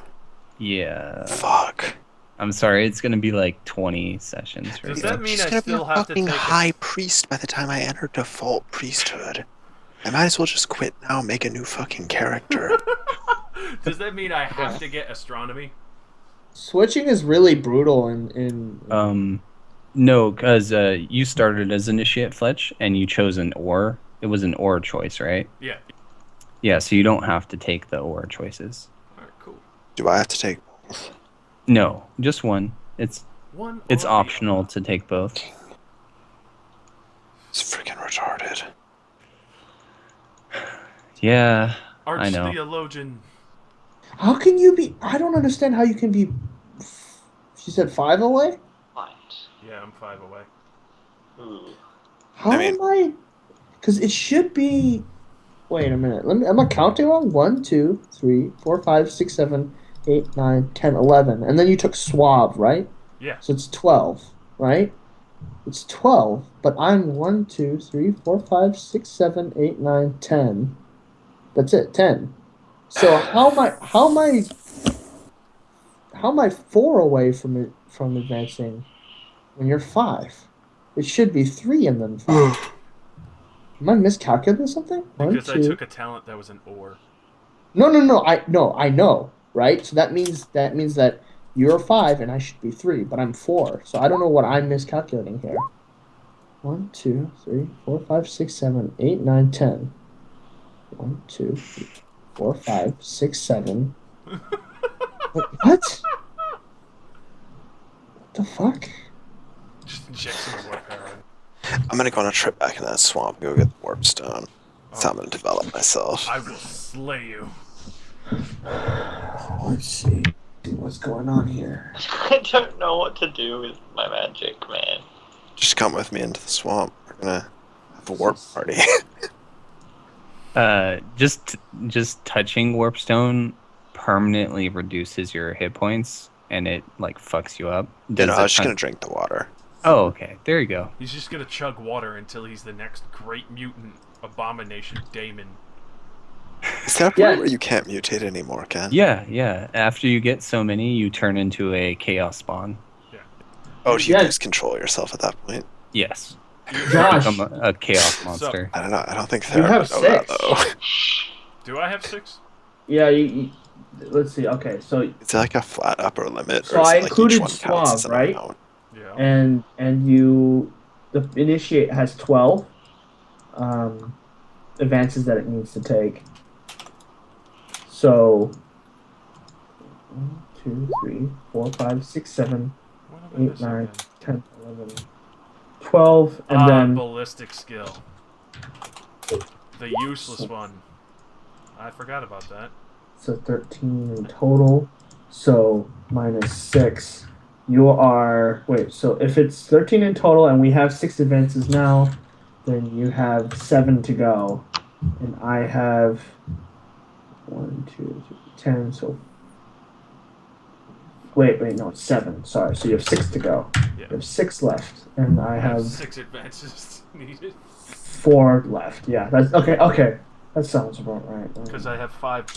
Yeah. Fuck. I'm sorry, it's gonna be like 20 sessions. Right Does now. that mean I'm I just still gonna be a have to fucking take high priest by the time I enter default priesthood. I might as well just quit now and make a new fucking character. Does that mean I have to get astronomy? Switching is really brutal in No, because you started as initiate Fletch and you chose an ore. It was an ore choice, right? Yeah. Yeah, so you don't have to take the ore choices. Alright, cool. Do I have to take both? No, just one. It's One it's or the optional other. to take both. It's freaking retarded. Yeah, I know. Archtheologian. How can you be? I don't understand how you can be. She said 5 away. Right. Yeah, I'm 5 away. Ooh. How I mean- am I? Because it should be. Wait a minute. Am I counting wrong? 1, 2, 3, 4, 5, 6, 7, 8, 9, 10, 11. And then you took suave, right? Yeah. So it's 12, right? It's 12, but I'm 1, 2, 3, 4, 5, 6, 7, 8, 9, 10. That's it, 10. So how am I 4 away from advancing when you're 5? It should be 3 and then 5. Am I miscalculating something? 1, Because 2. I took a talent that was an ore. No. I know, right? So that means that you're 5 and I should be 3, but I'm 4. So I don't know what I'm miscalculating here. 1, 2, 3, 4, 5, 6, 7, 8, 9, 10. 1, 2, 3, 4, 5, 6, 7. What? What the fuck? Just inject some warp power in. I'm gonna go on a trip back in that swamp and go get the warp stone. That's how I'm gonna develop myself. I will slay you. Let's see. see what's going on here. I don't know what to do with my magic, man. Just come with me into the swamp. We're gonna have a warp party. Just touching warpstone permanently reduces your hit points, and it like fucks you up. I was just gonna drink the water. Oh, okay. There you go. He's just gonna chug water until he's the next great mutant abomination Damon. Is that where you can't mutate anymore, Ken? Yeah. After you get so many, you turn into a chaos spawn. Yeah. Oh, do you just control yourself at that point? Yes. Josh, Become a chaos monster. I don't know. I don't think You have Farrah would know 6. that, though. Do I have 6? yeah, let's see. Okay, so Is it like a flat upper limit? So or is I it like included each one counts as Suave, an right? amount? Yeah. and you, the initiate has 12 advances that it needs to take. So 1, 2, 3, 4, 5, 6, 7, What am I 8, missing 9, then? 10, 11, 12, and then ballistic skill. The useless one. I forgot about that. so 13 in total. So minus 6. You are so if it's 13 in total and we have 6 advances now, then you have 7 to go, and I have 1, 2, 3, 10. So wait, no, it's 7. Sorry, so you have 6 to go. Yeah. You have 6 left, and I have 6 advances needed. 4 left. Yeah, that's okay. That sounds about right. Because I have 5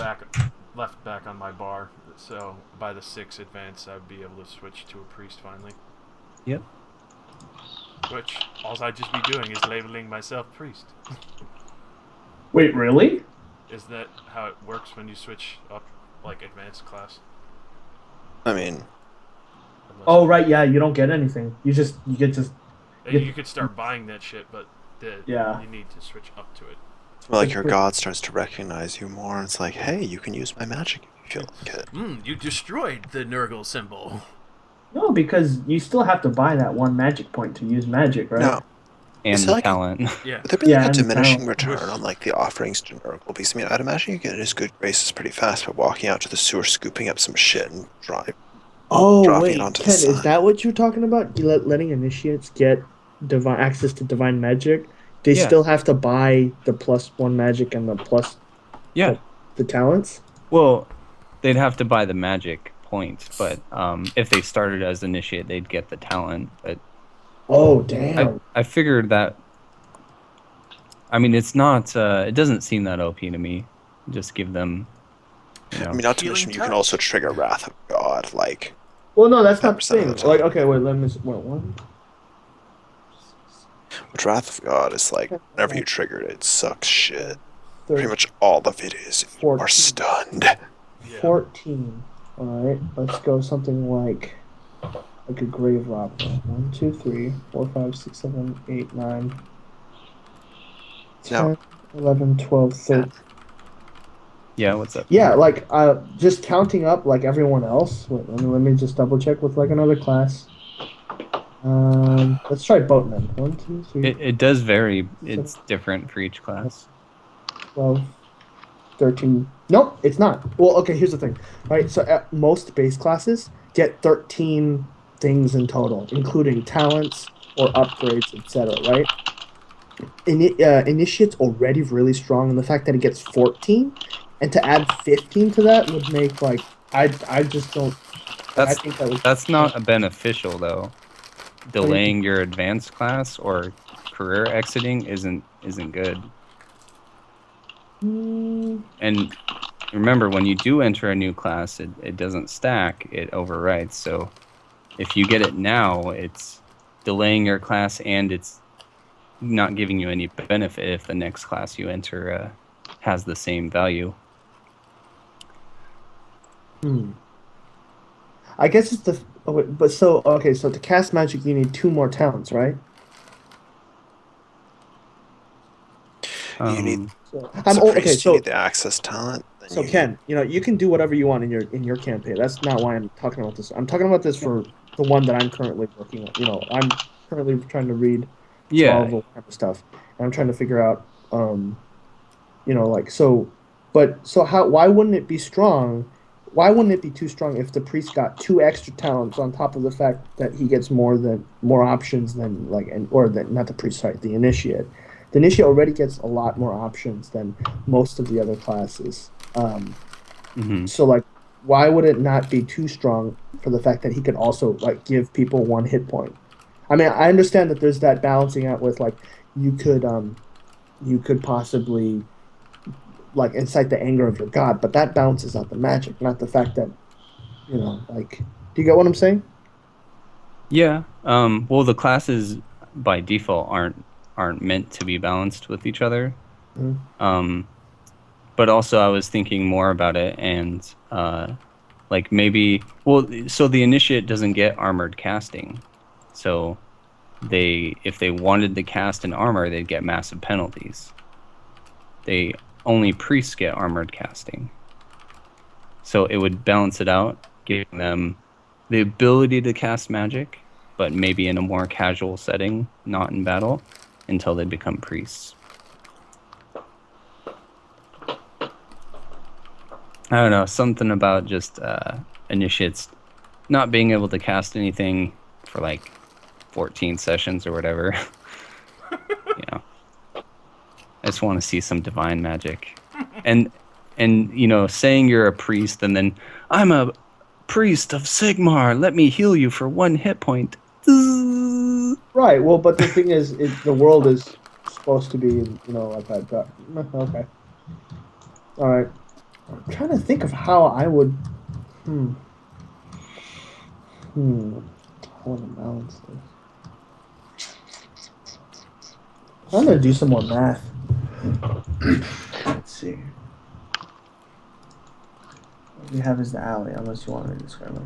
left back on my bar, so by the 6 advance, I'd be able to switch to a priest finally. Yep. Which, all I'd just be doing is labeling myself priest. Wait, really? Is that how it works when you switch up, like, advanced class? I mean, Oh right, yeah. You don't get anything. You get just. You could start buying that shit, but Yeah. you need to switch up to it. it's more like your god starts to recognize you more. And it's like, hey, you can use my magic if you feel like it. You destroyed the Nurgle symbol. No, because you still have to buy that 1 magic point to use magic, right? No. And Is it like- talent. Yeah. Would there be like a and diminishing talent. return on like the offerings to Nurgle? Because I mean, I'd imagine you get his good graces pretty fast by walking out to the sewer, scooping up some shit, and dropping Oh it wait, onto the Ken, is side. that what you're talking about? You letting initiates get divine access to divine magic? They Yeah. still have to buy the +1 magic and the plus Yeah. the talents. Well, they'd have to buy the magic point, but if they started as initiate, they'd get the talent. But Oh damn! I figured that. I mean, it's not. It doesn't seem that OP to me. Just give them. I mean, not to Healing mention you can touch. also trigger Wrath of God, like Well, no, that's not the 10% of thing. the Like, time. okay, wait, let me. One. which Wrath of God is like whenever you trigger it, it sucks shit. Pretty 30, much all of it is. You 14. are stunned. Yeah. 14. All right, let's go something like a grave robber. 1, 2, 3, 4, 5, 6, 7, 8, 9, 10, No. 11, 12, 13. Yeah. What's up? Yeah, like just counting up like everyone else. Wait, let me just double check with like another class. Let's try boatman. 1, 2, 3, It does vary. It's different for each class. 12, 13. Nope, it's not. Well, okay, here's the thing. Right, so most base classes get 13 things in total, including talents or upgrades, etc. Right? Initiate's already really strong, and the fact that it gets 14, and to add 15 to that would make like I just don't. I That's think that was that's not beneficial though. Delaying your advanced class or career exiting isn't good. And remember, when you do enter a new class, it doesn't stack, it overwrites. So if you get it now, it's delaying your class and it's not giving you any benefit if the next class you enter has the same value. I guess it's the. Oh, wait, but so okay, so to cast magic, you need 2 more talents, right? You need- So, As a okay. priest, So you need the access talent. Then So you Ken, you can do whatever you want in your campaign. That's not why I'm talking about this. I'm talking about this for the one that I'm currently working on. I'm currently trying to read all Yeah. the kind of stuff, and I'm trying to figure out, why wouldn't it be strong why wouldn't it be too strong if the priest got 2 extra talents on top of the fact that he gets more options than not the priest, sorry, the initiate. The initiate already gets a lot more options than most of the other classes. So like, why would it not be too strong for the fact that he could also like give people 1 hit point? I mean, I understand that there's that balancing out with like you could possibly like incite the anger of your god, but that balances out the magic, not the fact that like, do you get what I'm saying? Yeah. Well, the classes by default aren't meant to be balanced with each other. But also I was thinking more about it, and like maybe, well, so the initiate doesn't get armored casting, so if they wanted to cast an armor, they'd get massive penalties. Only priests get armored casting, so it would balance it out, giving them the ability to cast magic, but maybe in a more casual setting, not in battle, until they become priests. I don't know, something about just initiates not being able to cast anything for like 14 sessions or whatever. I just want to see some divine magic. And saying you're a priest and then, I'm a priest of Sigmar, let me heal you for 1 hit point. Right, well, but the thing is, the world is supposed to be, like that. Okay. Alright. I'm trying to think of how I would. I want to balance this. I'm gonna do some more math. Let's see. What we have is the alley, unless you want me to describe it.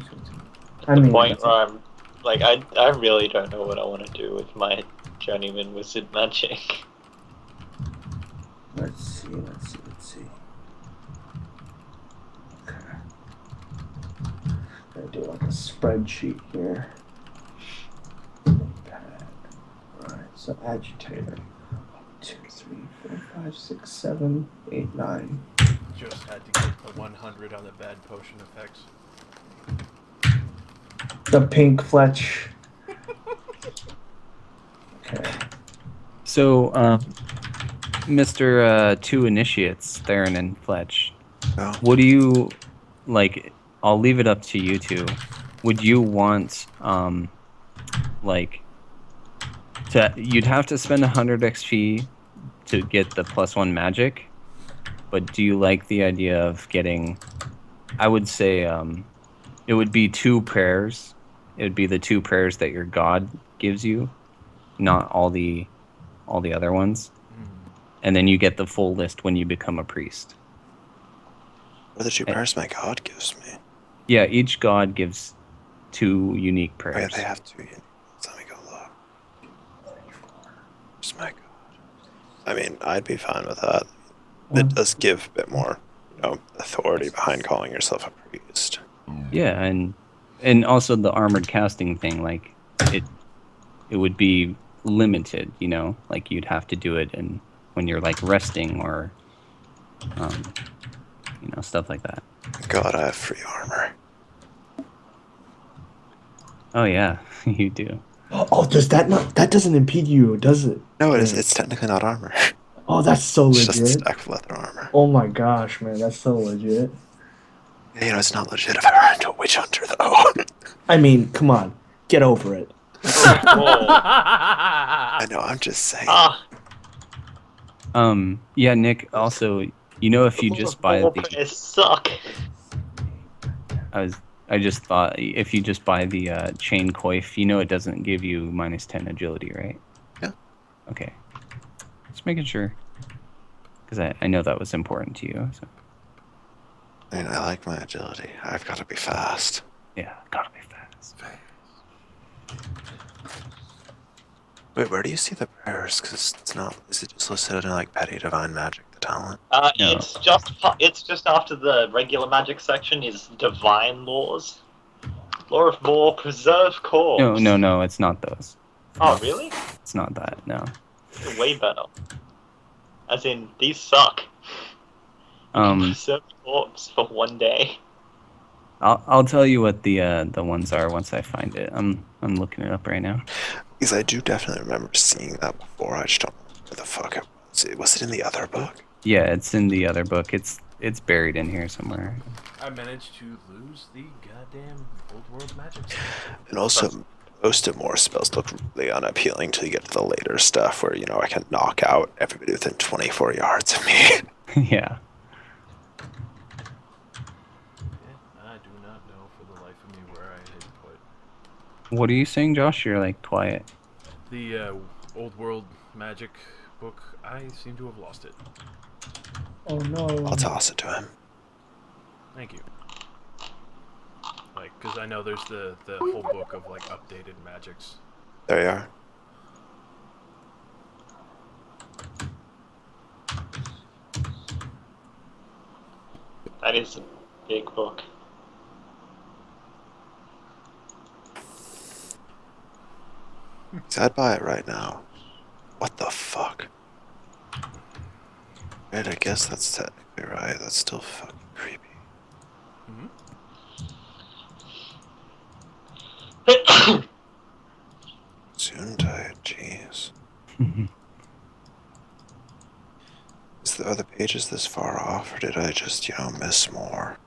The point where I'm like, I really don't know what I want to do with my journeyman wizard magic. Let's see. Gonna do like a spreadsheet here. Alright, so agitator. 2, 3, 4, 5, 6, 7, 8, 9. Just had to get the 100 on the bad potion effects. The pink Fletch. Okay. So, Mr. 2 Initiates, Theron and Fletch, what do you, like, I'll leave it up to you two. Would you want, you'd have to spend 100 XP to get the +1 magic, but do you like the idea of getting, I would say, it would be 2 prayers. It would be the 2 prayers that your god gives you, not all the other ones. And then you get the full list when you become a priest. What are the 2 prayers my god gives me? Yeah, each god gives 2 unique prayers. Oh, yeah, they have 2 unique. Let me go look. Where's my god? I mean, I'd be fine with that. It does give a bit more, authority behind calling yourself a priest. Yeah, and also the armored casting thing, like it would be limited, like you'd have to do it when you're like resting or stuff like that. God, I have free armor. Oh yeah, you do. Oh, does that doesn't impede you, does it? No, it is. It's technically not armor. Oh, that's so legit. It's just a stack of leather armor. Oh my gosh, man, that's so legit. Yeah, it's not legit if I run into a witch hunter, though. I mean, come on, get over it. I know, I'm just saying. Yeah, Nick, also, if you just buy the... suck. I just thought, if you just buy the chain coif, it doesn't give you -10 agility, right? Yeah. Okay. Just making sure. Because I know that was important to you. So. I mean, I like my agility. I've got to be fast. Yeah, gotta be fast. Wait, where do you see the prayers? Because it's not... Is it just listed in, like, Petty Divine Magic, the talent? No. It's just after the regular magic section is divine laws. Law of War, preserve corpse. No, it's not those. Oh, really? It's not that, no. They're way better. As in, these suck. Preserve corpse for 1 day. I'll tell you what the ones are once I find it. I'm looking it up right now. Because I do definitely remember seeing that before. I just don't know where the fuck it was. Was it in the other book? Yeah, it's in the other book. It's buried in here somewhere. I managed to lose the goddamn old world magic stuff. And also, most of more spells look really unappealing till you get to the later stuff where, you know, I can knock out everybody within 24 yards of me. Yeah. I do not know for the life of me where I had put What are you saying, Josh? You're like quiet. the old world magic book. I seem to have lost it. Oh no. I'll toss it to him. Thank you. Like, because I know there's the whole book of like updated magics. There you are. That is a big book. I'd buy it right now. What the fuck? Right, I guess that's technically right. That's still fucking creepy. Zundite, jeez. Are the pages this far off, or did I just, miss more?